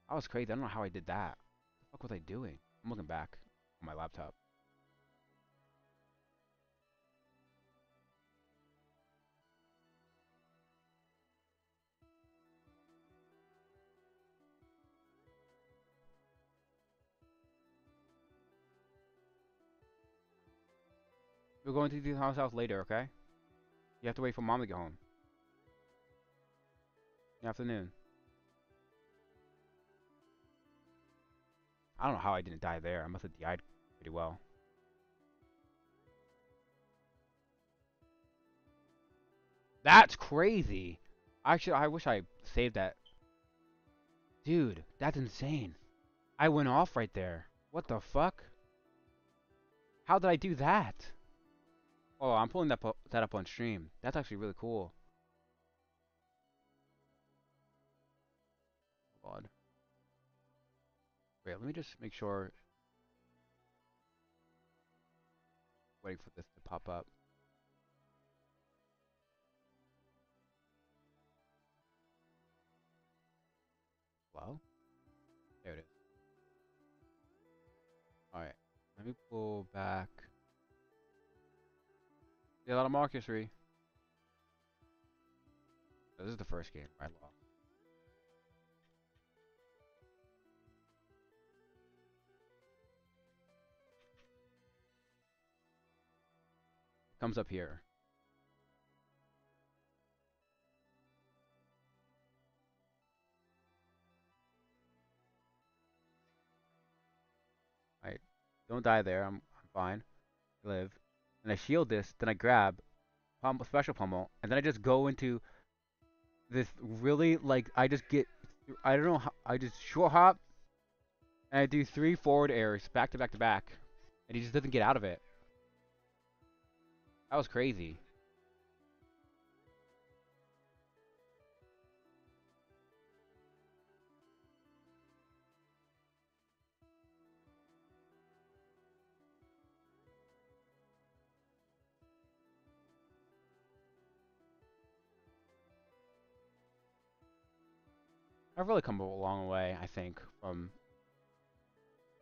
That was crazy. I don't know how I did that. What the fuck was I doing? I'm looking back on my laptop. We're going to the house later, okay? You have to wait for mom to get home. In the afternoon. I don't know how I didn't die there. I must have died pretty well. That's crazy. Actually, I wish I saved that. Dude, that's insane. I went off right there. What the fuck? How did I do that? Oh, I'm pulling that up on stream. That's actually really cool. Hold on. Wait, let me just make sure. Waiting for this to pop up. Well, there it is. All right, let me pull back. Yeah, a lot of Marcus Ree. Oh, this is the first game I lost. It comes up here. All right, don't die there. I'm fine. Live. And I shield this, then I grab special pummel, and then I just go into this really like I just get I don't know how, I just short hop and I do 3 forward airs back to back to back, and he just doesn't get out of it. That was crazy. I've really come a long way, I think, from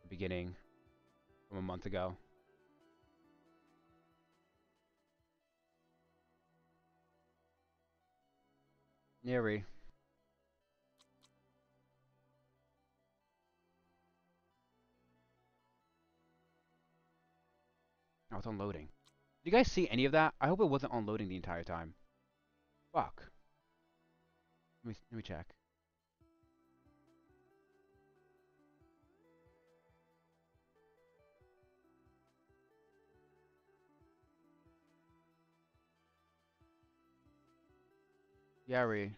the beginning, from a month ago. Neri. Oh, it's unloading. Did you guys see any of that? I hope it wasn't unloading the entire time. Fuck. Let me check. Yari.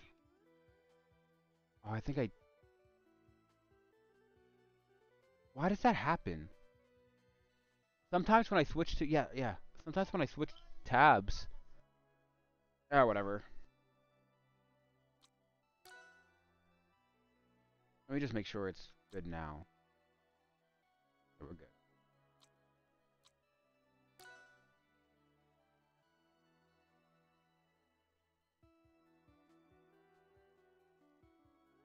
Oh, I think I. Why does that happen? Sometimes when I switch to yeah. Sometimes when I switch tabs. Ah, whatever. Let me just make sure it's good now. Okay, we're good.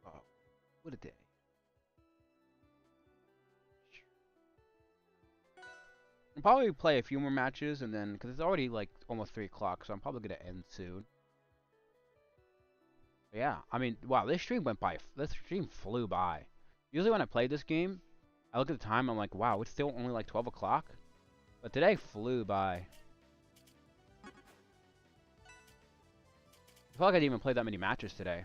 Oh, what a day. I'll probably play a few more matches and then, because it's already like almost 3 o'clock, so I'm probably going to end soon. But yeah, I mean, wow, this stream went by. This stream flew by. Usually when I play this game, I look at the time, I'm like, wow, it's still only like 12 o'clock. But today flew by. I feel like I didn't even play that many matches today.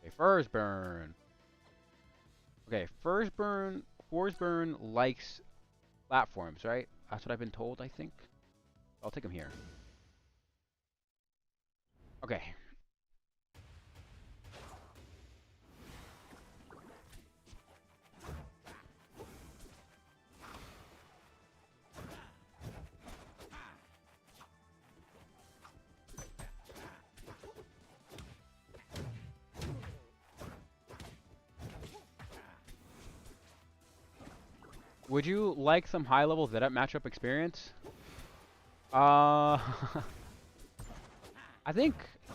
Okay, first burn. Okay, Forsburn likes platforms, right? That's what I've been told, I think. I'll take him here. Okay. Would you like some high-level Zedap matchup experience? I think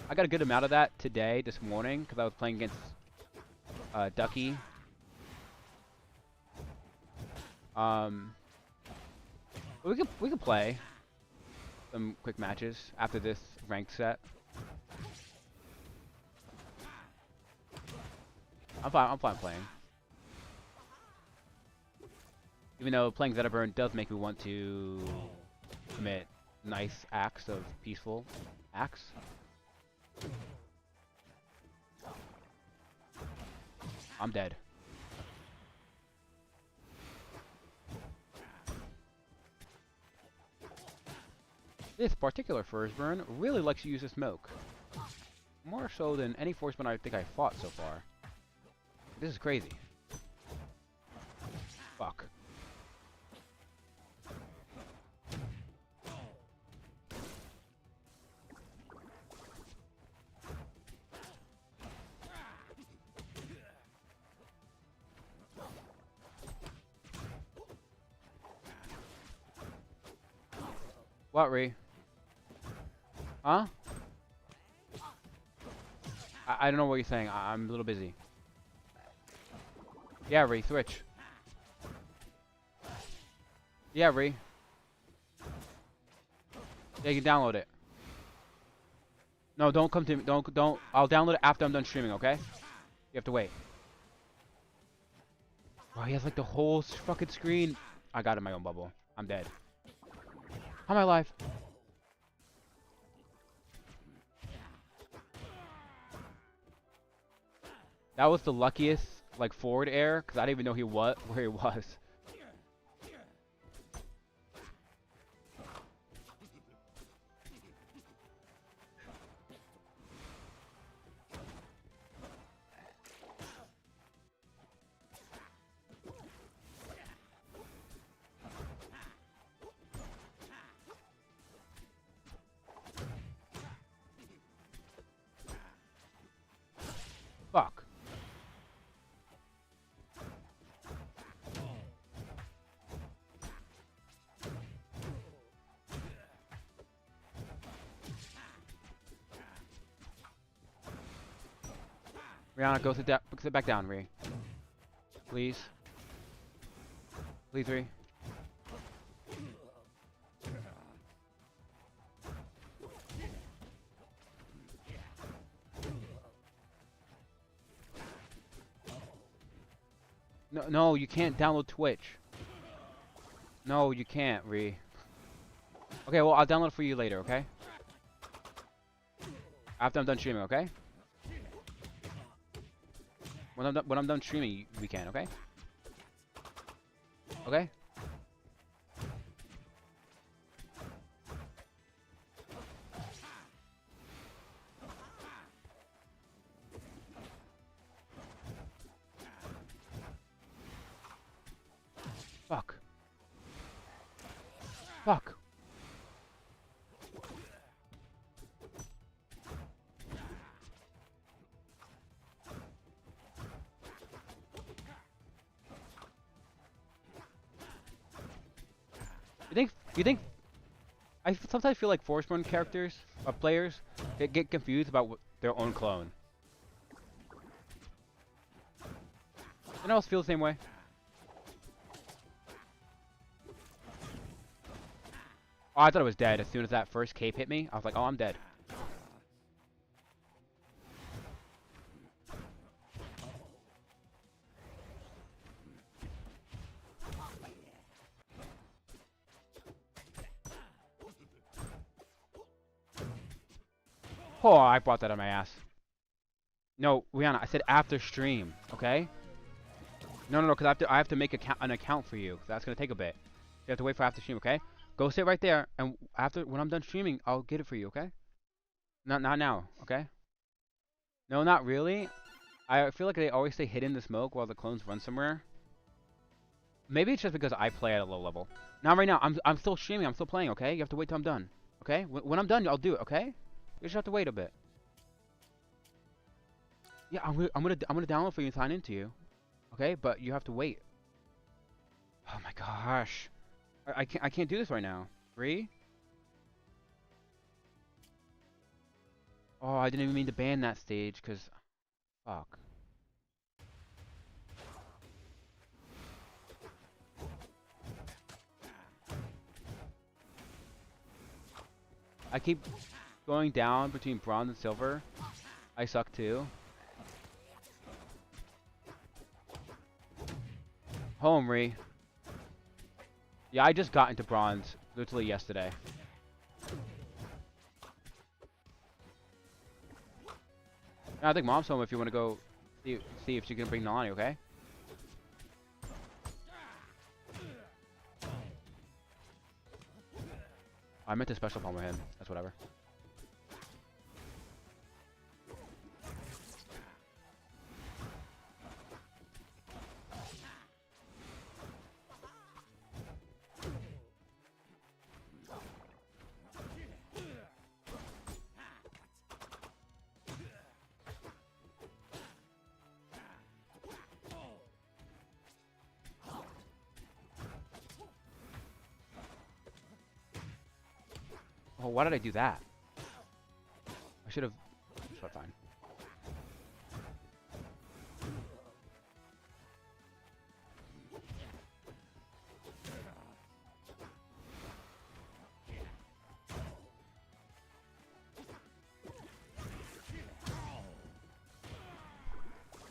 I got a good amount of that today, this morning, because I was playing against Ducky. We could play some quick matches after this ranked set. I'm fine playing. Even though playing Zetaburn does make me want to commit nice acts of peaceful acts. I'm dead. This particular Forsburn really likes to use the smoke. More so than any Forsburn I think I fought so far. This is crazy. Fuck. What, Ree? Huh? I don't know what you're saying. I'm a little busy. Yeah, Ree, switch. Yeah, Ree. Yeah, you can download it. No, don't come to me. Don't. I'll download it after I'm done streaming, okay? You have to wait. Oh, he has like the whole fucking screen. I got in my own bubble. I'm dead. How am I alive? That was the luckiest, like, forward air, because I didn't even know where he was. Fuck. Rihanna, go sit back down, Ree. Please. Please, Ree. No, no, you can't download Twitch. No, you can't, Ree. Okay, well, I'll download it for you later, okay? After I'm done streaming, okay? When I'm done streaming, we can, okay? Okay? Fuck. Fuck. You think I sometimes feel like Forspoken characters or players get confused about their own clone. Anyone else feel the same way? Oh, I thought it was dead as soon as that first cape hit me. I was like, oh, I'm dead. Oh, I brought that on my ass. No, Rihanna, I said after stream, okay? No, because I have to make an account for you. That's gonna take a bit. You have to wait for after stream, okay? Go sit right there, and when I'm done streaming, I'll get it for you, okay? Not now, okay? No, not really. I feel like they always stay hidden in the smoke while the clones run somewhere. Maybe it's just because I play at a low level. Now, right now, I'm still streaming. I'm still playing, okay? You have to wait till I'm done, okay? When I'm done, I'll do it, okay? You just have to wait a bit. Yeah, I'm gonna download for you and sign into you, okay? But you have to wait. Oh my gosh, I can't do this right now. Free? Oh, I didn't even mean to ban that stage, cause fuck. I keep going down between bronze and silver. I suck too. Home, Ree. Yeah, I just got into bronze literally yesterday. I think Mom's home if you want to go see if she can bring Nalani, okay? I meant to special palm with him. That's whatever. Oh, why did I do that? I should have. It's fine.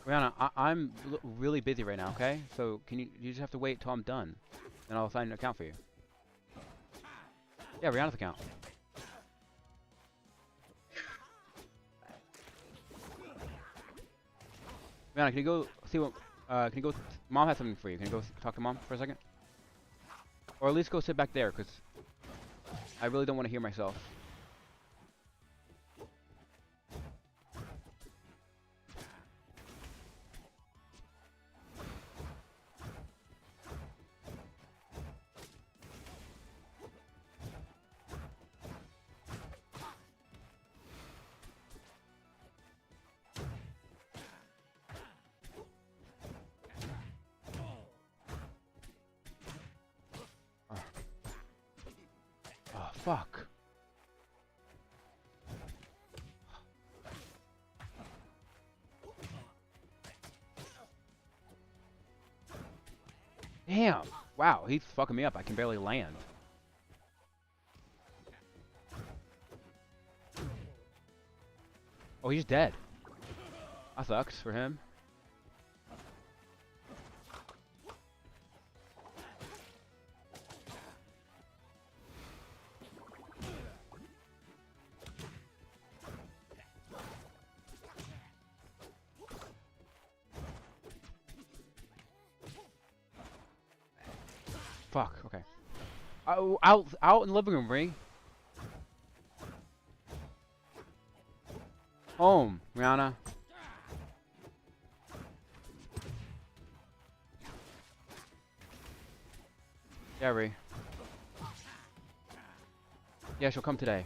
Rihanna, I'm really busy right now, okay? So you just have to wait till I'm done, and I'll assign an account for you. Yeah, Rihanna's account. Rihanna, can you go see what? Can you go? Mom has something for you. Can you go talk to Mom for a second? Or at least go sit back there, cause I really don't want to hear myself. Oh, fuck. Damn. Wow, he's fucking me up. I can barely land. Oh, he's dead. That sucks for him. Fuck, okay. Out in the living room, Ree. Home, Rihanna. Yeah, Ree. Yeah, she'll come today.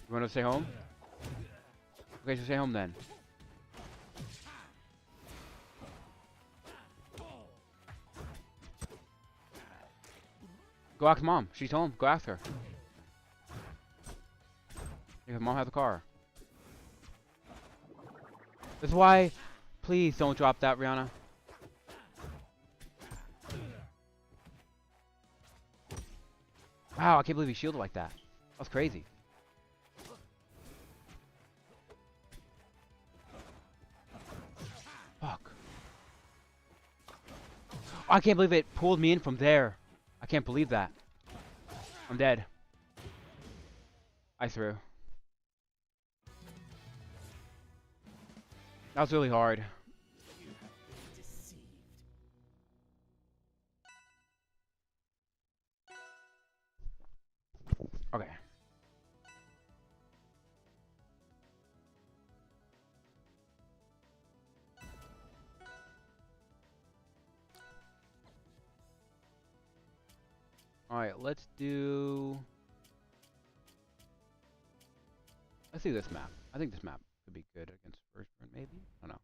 You want to stay home? Okay, she'll stay home then. Go ask Mom. She's home. Go ask her. Yeah, Mom has a car. That's why. Please don't drop that, Rihanna. Wow, I can't believe he shielded like that. That's crazy. Fuck. I can't believe it pulled me in from there. I can't believe that. I'm dead. I threw. That was really hard. Okay. Alright, let's do this map. I think this map could be good against first run, maybe? I don't know.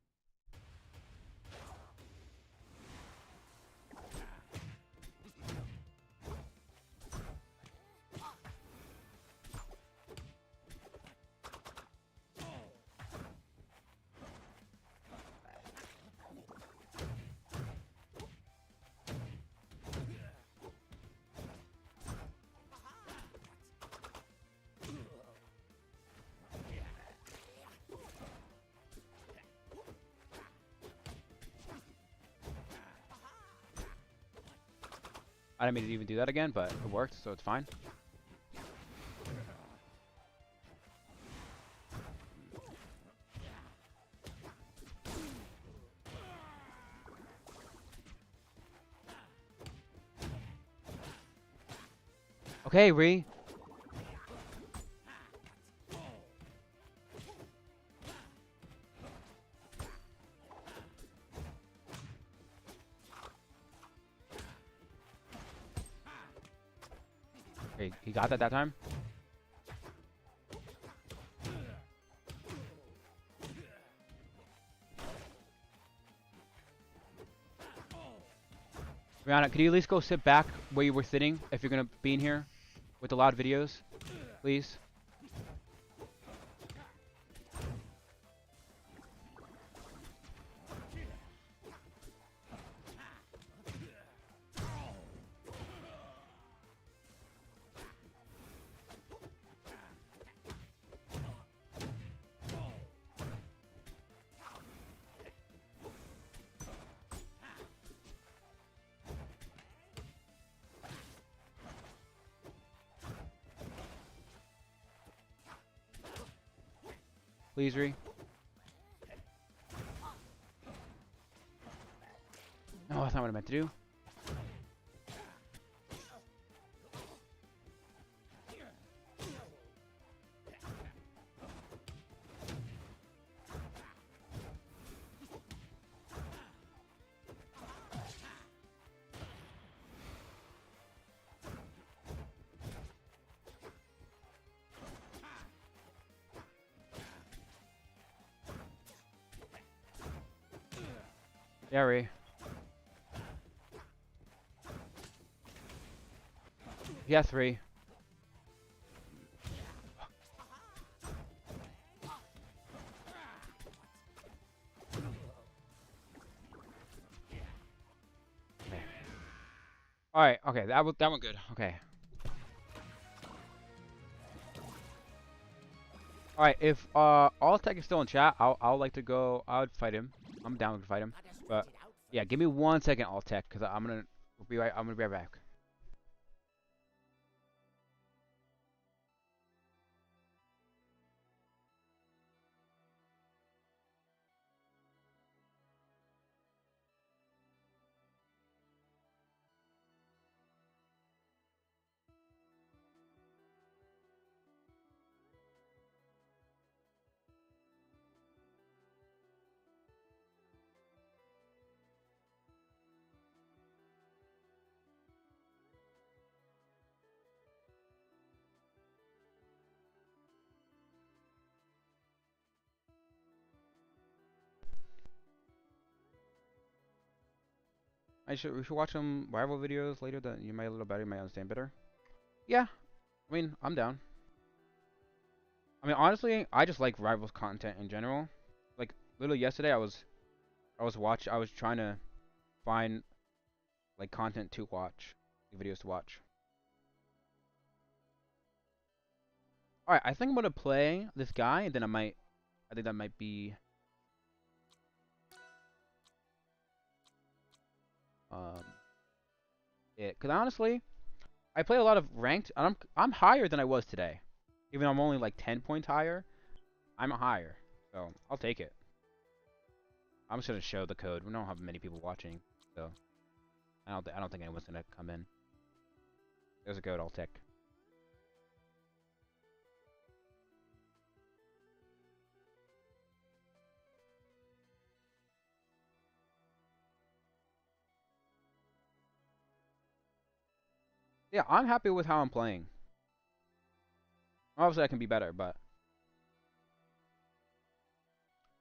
I didn't mean to even do that again, but it worked, so it's fine. Okay, Ree. Okay, he got that time? Rihanna, could you at least go sit back where you were sitting if you're gonna be in here? with the loud videos, please. Please, Ree. No, that's not what I meant to do. Yeah, Ree. Yeah, 3. Okay. All right. Okay. That one good. Okay. All right. If all tech is still in chat, I'll like to go. I would fight him. I'm down to fight him. Not a But stretch it out first. yeah, give me 1 second, all tech, cause I'm gonna be right back. We should watch some rival videos later that you might a little better, you might understand better. Yeah, I mean, I'm down. I mean, honestly, I just like rivals content in general. Like literally yesterday, I was trying to find like content to watch, videos to watch. All right, I think I'm gonna play this guy, and then I think that might be um it. Cause honestly, I play a lot of ranked, and I'm higher than I was today. Even though I'm only like 10 points higher, I'm higher, so I'll take it. I'm just gonna show the code. We don't have many people watching, so I don't think anyone's gonna come in. There's a code. I'll tick. Yeah, I'm happy with how I'm playing. Obviously, I can be better, but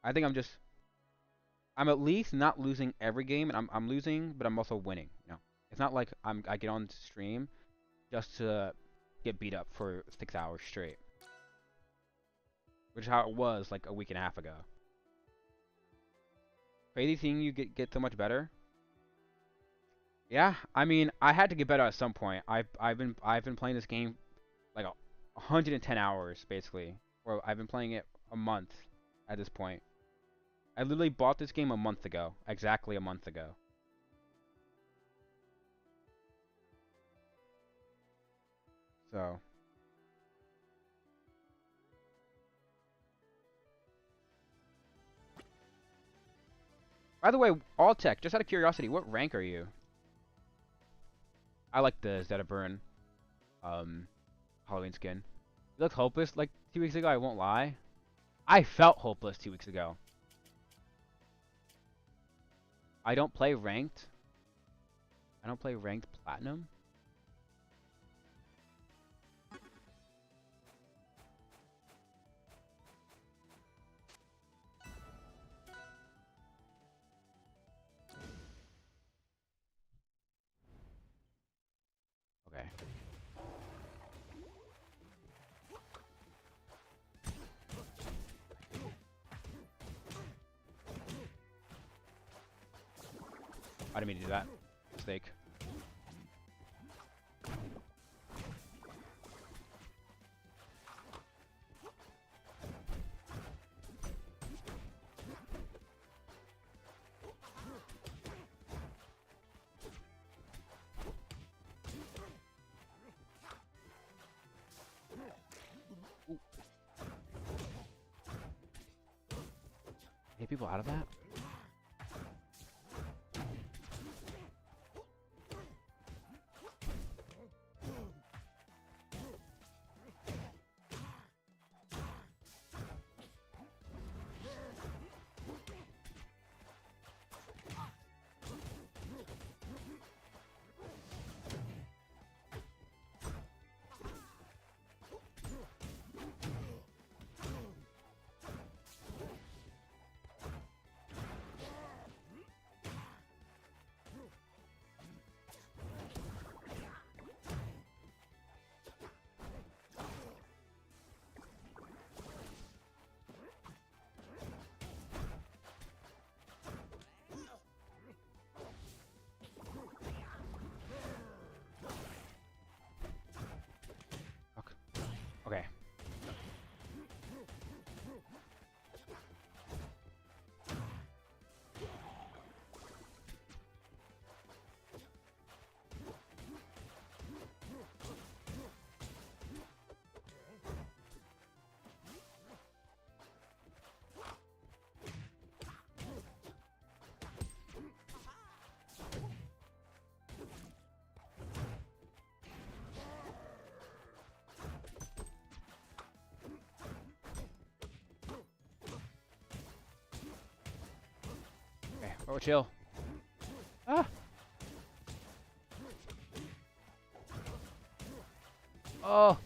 I think I'm at least not losing every game, and I'm losing, but I'm also winning. You know, it's not like I get on stream just to get beat up for 6 hours straight, which is how it was like a week and a half ago. Crazy seeing you get so much better. Yeah, I mean, I had to get better at some point. I've been playing this game like 110 hours basically, or I've been playing it a month at this point. I literally bought this game a month ago, exactly a month ago. So, by the way, all tech, just out of curiosity, what rank are you? I like the Zeta Burn Halloween skin. You looked hopeless like 2 weeks ago, I won't lie. I felt hopeless 2 weeks ago. I don't play ranked. I don't play ranked platinum. Okay. I didn't mean to do that. Mistake. Hit people out of that? Okay. Okay. Oh, chill. Ah. Oh.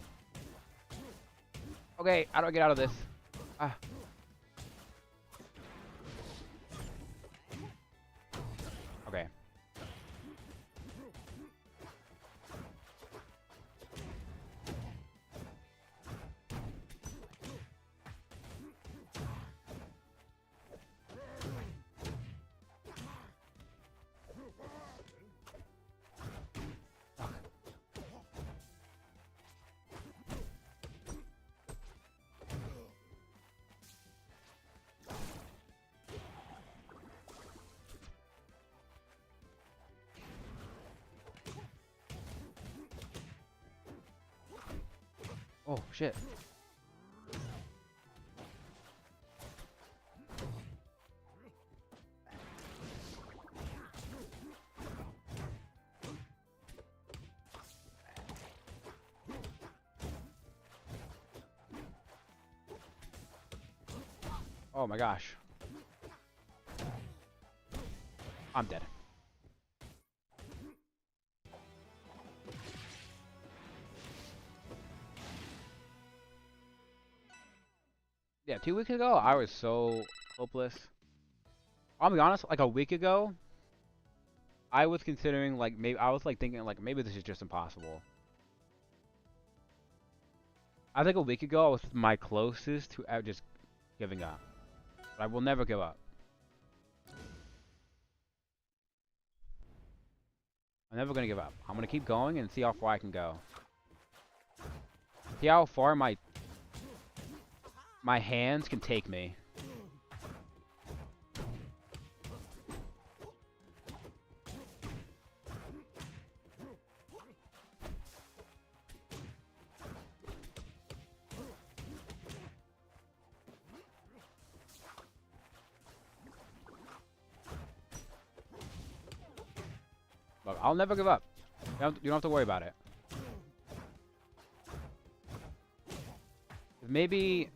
Okay. How do I get out of this? Ah. Okay. Oh, shit. Oh my gosh. I'm dead. Yeah, 2 weeks ago, I was so hopeless. I'll be honest, like a week ago, I was considering like maybe I was like thinking like maybe this is just impossible. I think a week ago I was my closest to just giving up. But I will never give up. I'm never gonna give up. I'm gonna keep going and see how far I can go. See how far my hands can take me. Look, I'll never give up. You don't have to worry about it. Maybe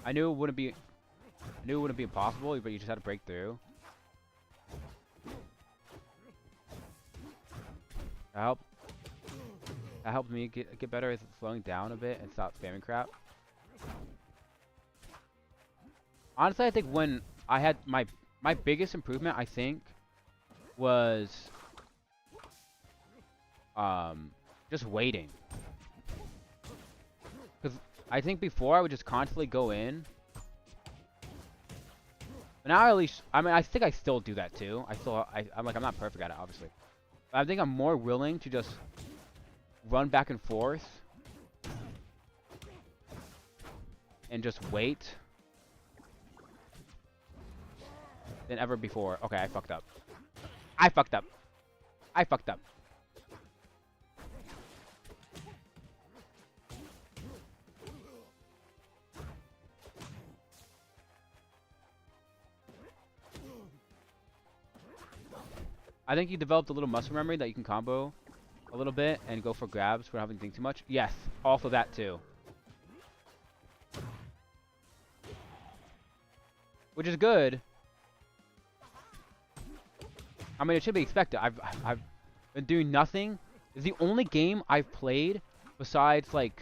I knew it wouldn't be impossible, but you just had to break through. That helped me get better at slowing down a bit and stop spamming crap. Honestly, I think when I had my biggest improvement, I think, was just waiting. Because I think before I would just constantly go in But now at least, I mean, I think I still do that too. I'm like, I'm not perfect at it, obviously. But I think I'm more willing to just run back and forth and just wait than ever before. Okay, I fucked up. I fucked up. I fucked up. I think you developed a little muscle memory that you can combo a little bit and go for grabs without having to think too much. Yes, also that too. Which is good. I mean, it should be expected. I've been doing nothing. It's the only game I've played besides, like...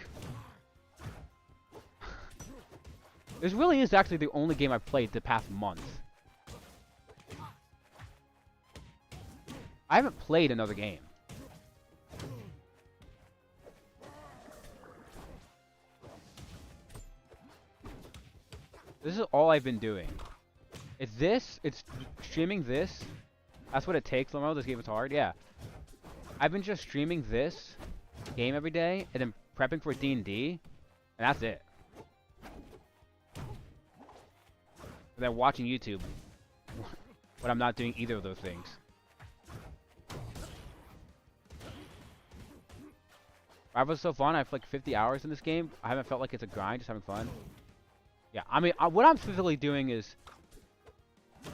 This really is actually the only game I've played the past month. I haven't played another game. This is all I've been doing. It's streaming this. That's what it takes, Lomo. This game is hard, yeah. I've been just streaming this game every day, and then prepping for D&D, and that's it. And then watching YouTube, when I'm not doing either of those things. Rival's so fun. I have like 50 hours in this game. I haven't felt like it's a grind, just having fun. Yeah, I mean, what I'm specifically doing is...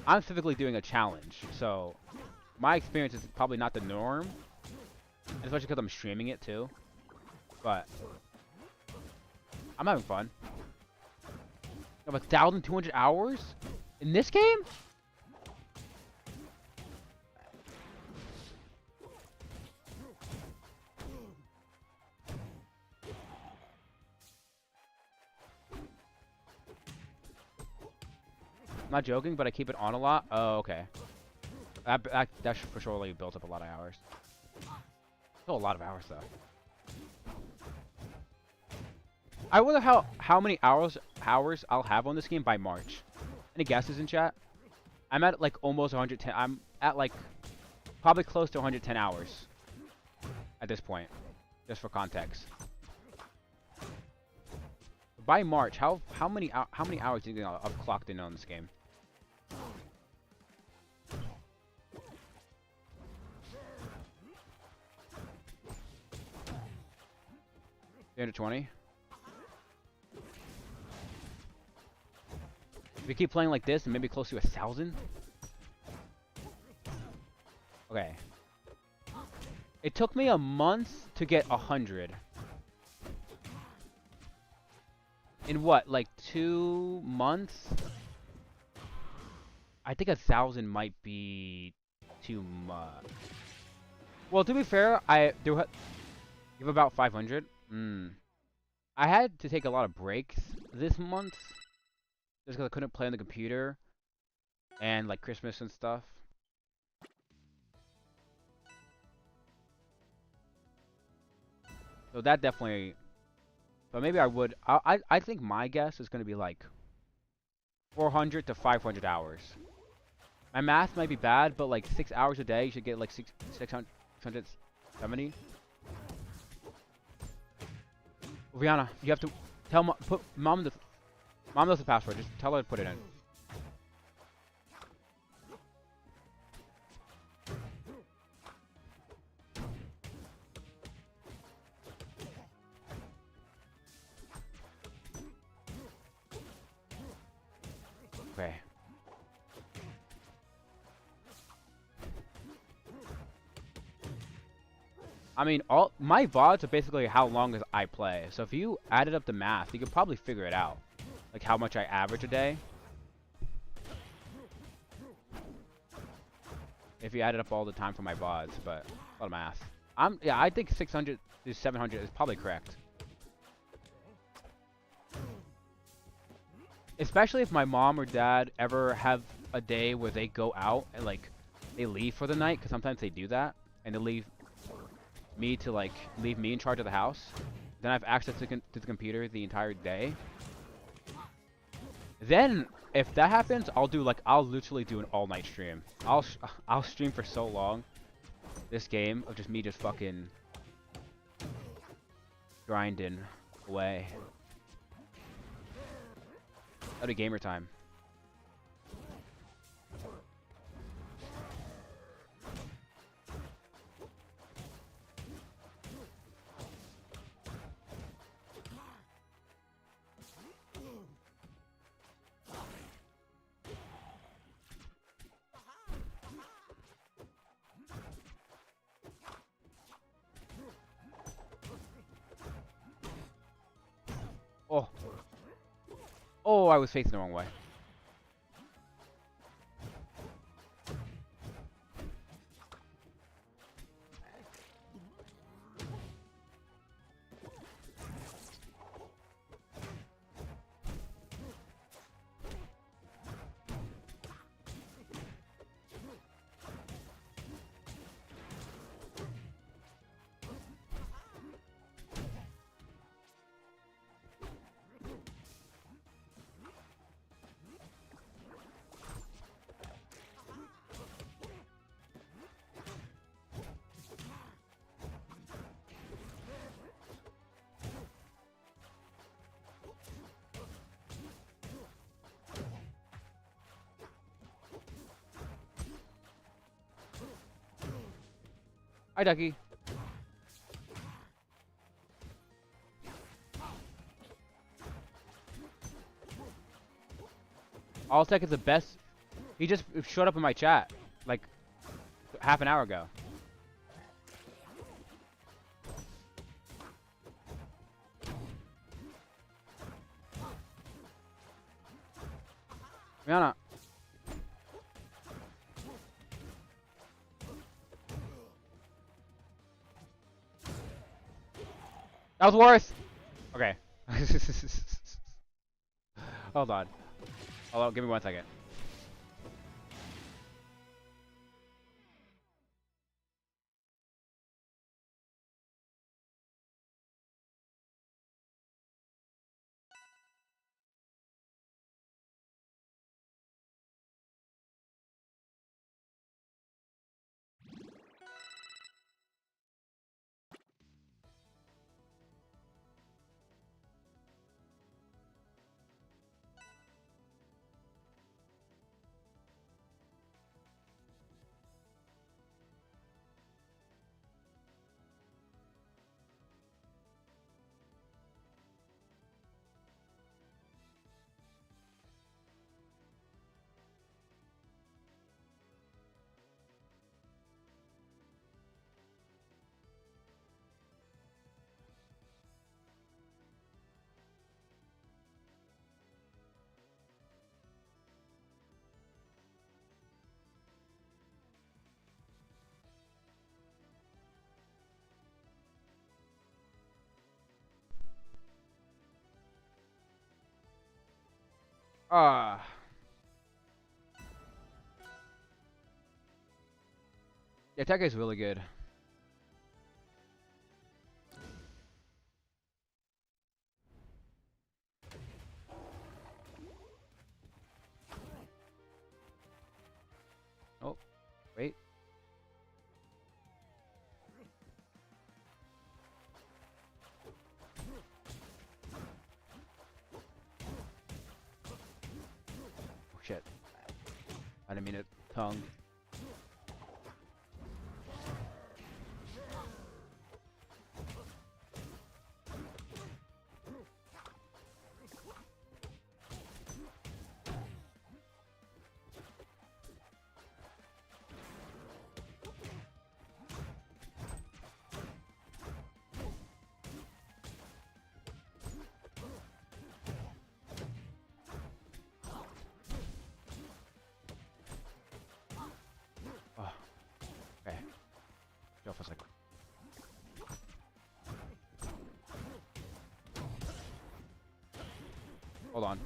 I'm specifically doing a challenge, so... My experience is probably not the norm. Especially because I'm streaming it, too. But... I'm having fun. I have 1,200 hours? In this game? I'm not joking, but I keep it on a lot. Oh, okay. That for surely built up a lot of hours. Still a lot of hours, though. I wonder how many hours I'll have on this game by March. Any guesses in chat? I'm at like almost 110. I'm at like probably close to 110 hours at this point, just for context. By March, how many hours do you think I've clocked in on this game? 320. If we keep playing like this, and maybe close to 1,000. Okay. It took me a month to get 100. In what, like 2 months? I think 1,000 might be too much. Well, to be fair, you have about 500. I had to take a lot of breaks this month, just because I couldn't play on the computer, and like Christmas and stuff. So that definitely. But maybe I would. I think my guess is going to be like 400 to 500 hours. My math might be bad, but like 6 hours a day, you should get like 670. Rihanna, you have to tell mom knows the password. Just tell her to put it in. Okay. I mean, all my VODs are basically how long as I play. So if you added up the math, you could probably figure it out. Like how much I average a day. If you added up all the time for my VODs, but a lot of math. Yeah, I think 600 to 700 is probably correct. Especially if my mom or dad ever have a day where they go out and like they leave for the night, because sometimes they do that, and they leave me in charge of the house. Then I have access to the computer the entire day. Then, if that happens, I'll literally do an all-night stream. I'll stream for so long. This game of just me just fucking grinding away. That'll be gamer time. Oh. Oh, I was facing the wrong way. Hi, Ducky. Alltech is the best. He just showed up in my chat like half an hour ago. Rihanna. That was worse. Okay. Hold on. Hold on. Give me 1 second. Ah. Yeah, Tech is really good. Oh, wait. Oh shit. I didn't mean it. Tongue. Oh. Okay. Go for a second. Hold on.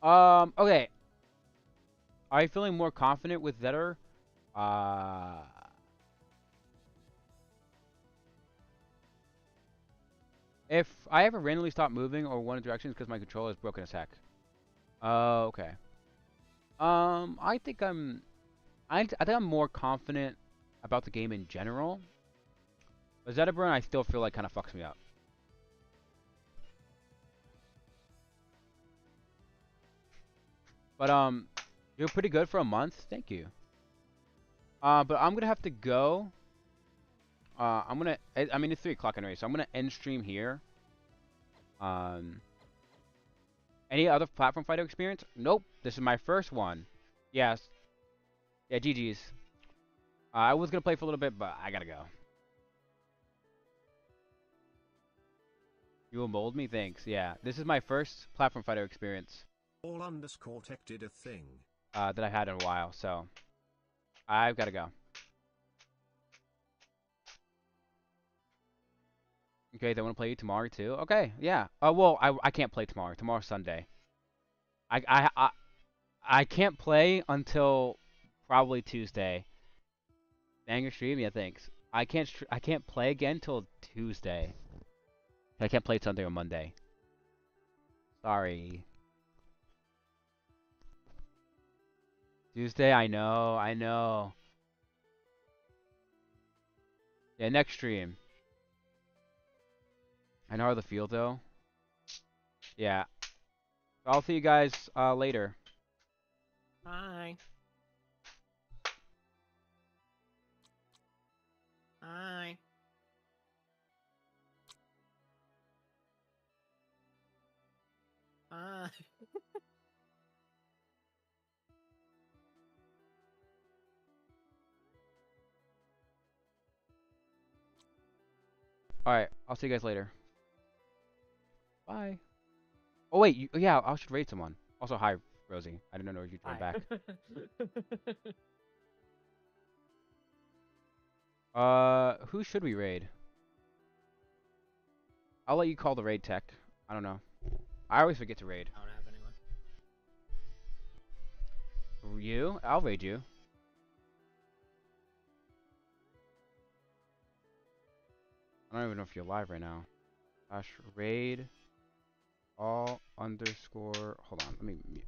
Okay. Are you feeling more confident with Zetter? Uh, if I ever randomly stop moving or one direction, it's because my controller is broken as heck. Oh, okay. I think I think I'm more confident about the game in general. But Zetterburn, I still feel like kind of fucks me up. But you're pretty good for a month. Thank you. But I'm gonna have to go. I mean, it's 3 o'clock anyway, so I'm gonna end stream here. Um, any other platform fighter experience? Nope. This is my first one. Yes. Yeah, GG's. I was gonna play for a little bit, but I gotta go. You will mold me? Thanks. Yeah, this is my first platform fighter experience All_tech did a thing. that I've had in a while, so I've gotta go. Okay, they want to play you tomorrow too. Okay, yeah. Well, I can't play tomorrow. Tomorrow's Sunday. I I I I can't play until probably Tuesday. Banger stream, yeah, thanks. I can't play again till Tuesday. I can't play Sunday or Monday. Sorry. Tuesday, I know, I know. Yeah, next stream. I know how to feel though. Yeah. I'll see you guys later. Hi. Hi. Hi. Alright, I'll see you guys later. Bye. Oh wait, yeah, I should raid someone. Also, hi, Rosie. I didn't know you joined Hi. back. Who should we raid? I'll let you call the raid tech. I don't know. I always forget to raid. I don't have anyone. You? I'll raid you. I don't even know if you're live right now. Raid all underscore. Hold on, let me mute.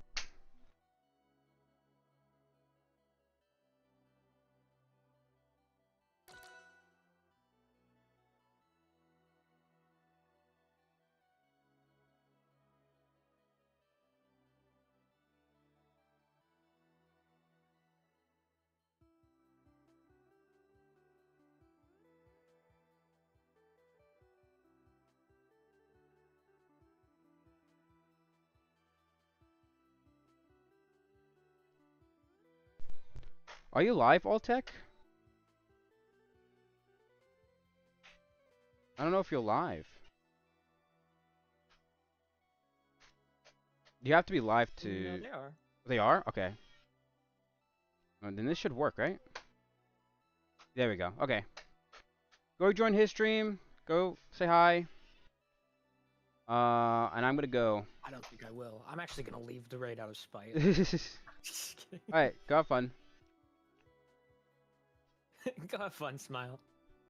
Are you live, Alltech? I don't know if you're live. You have to be live No, to. they are. They are? Okay. Then this should work, right? There we go. Okay. Go join his stream. Go say hi. And I'm gonna go. I don't think I will. I'm actually gonna leave the raid out of spite. Just kidding. Alright, go have fun. Go have fun, Smile.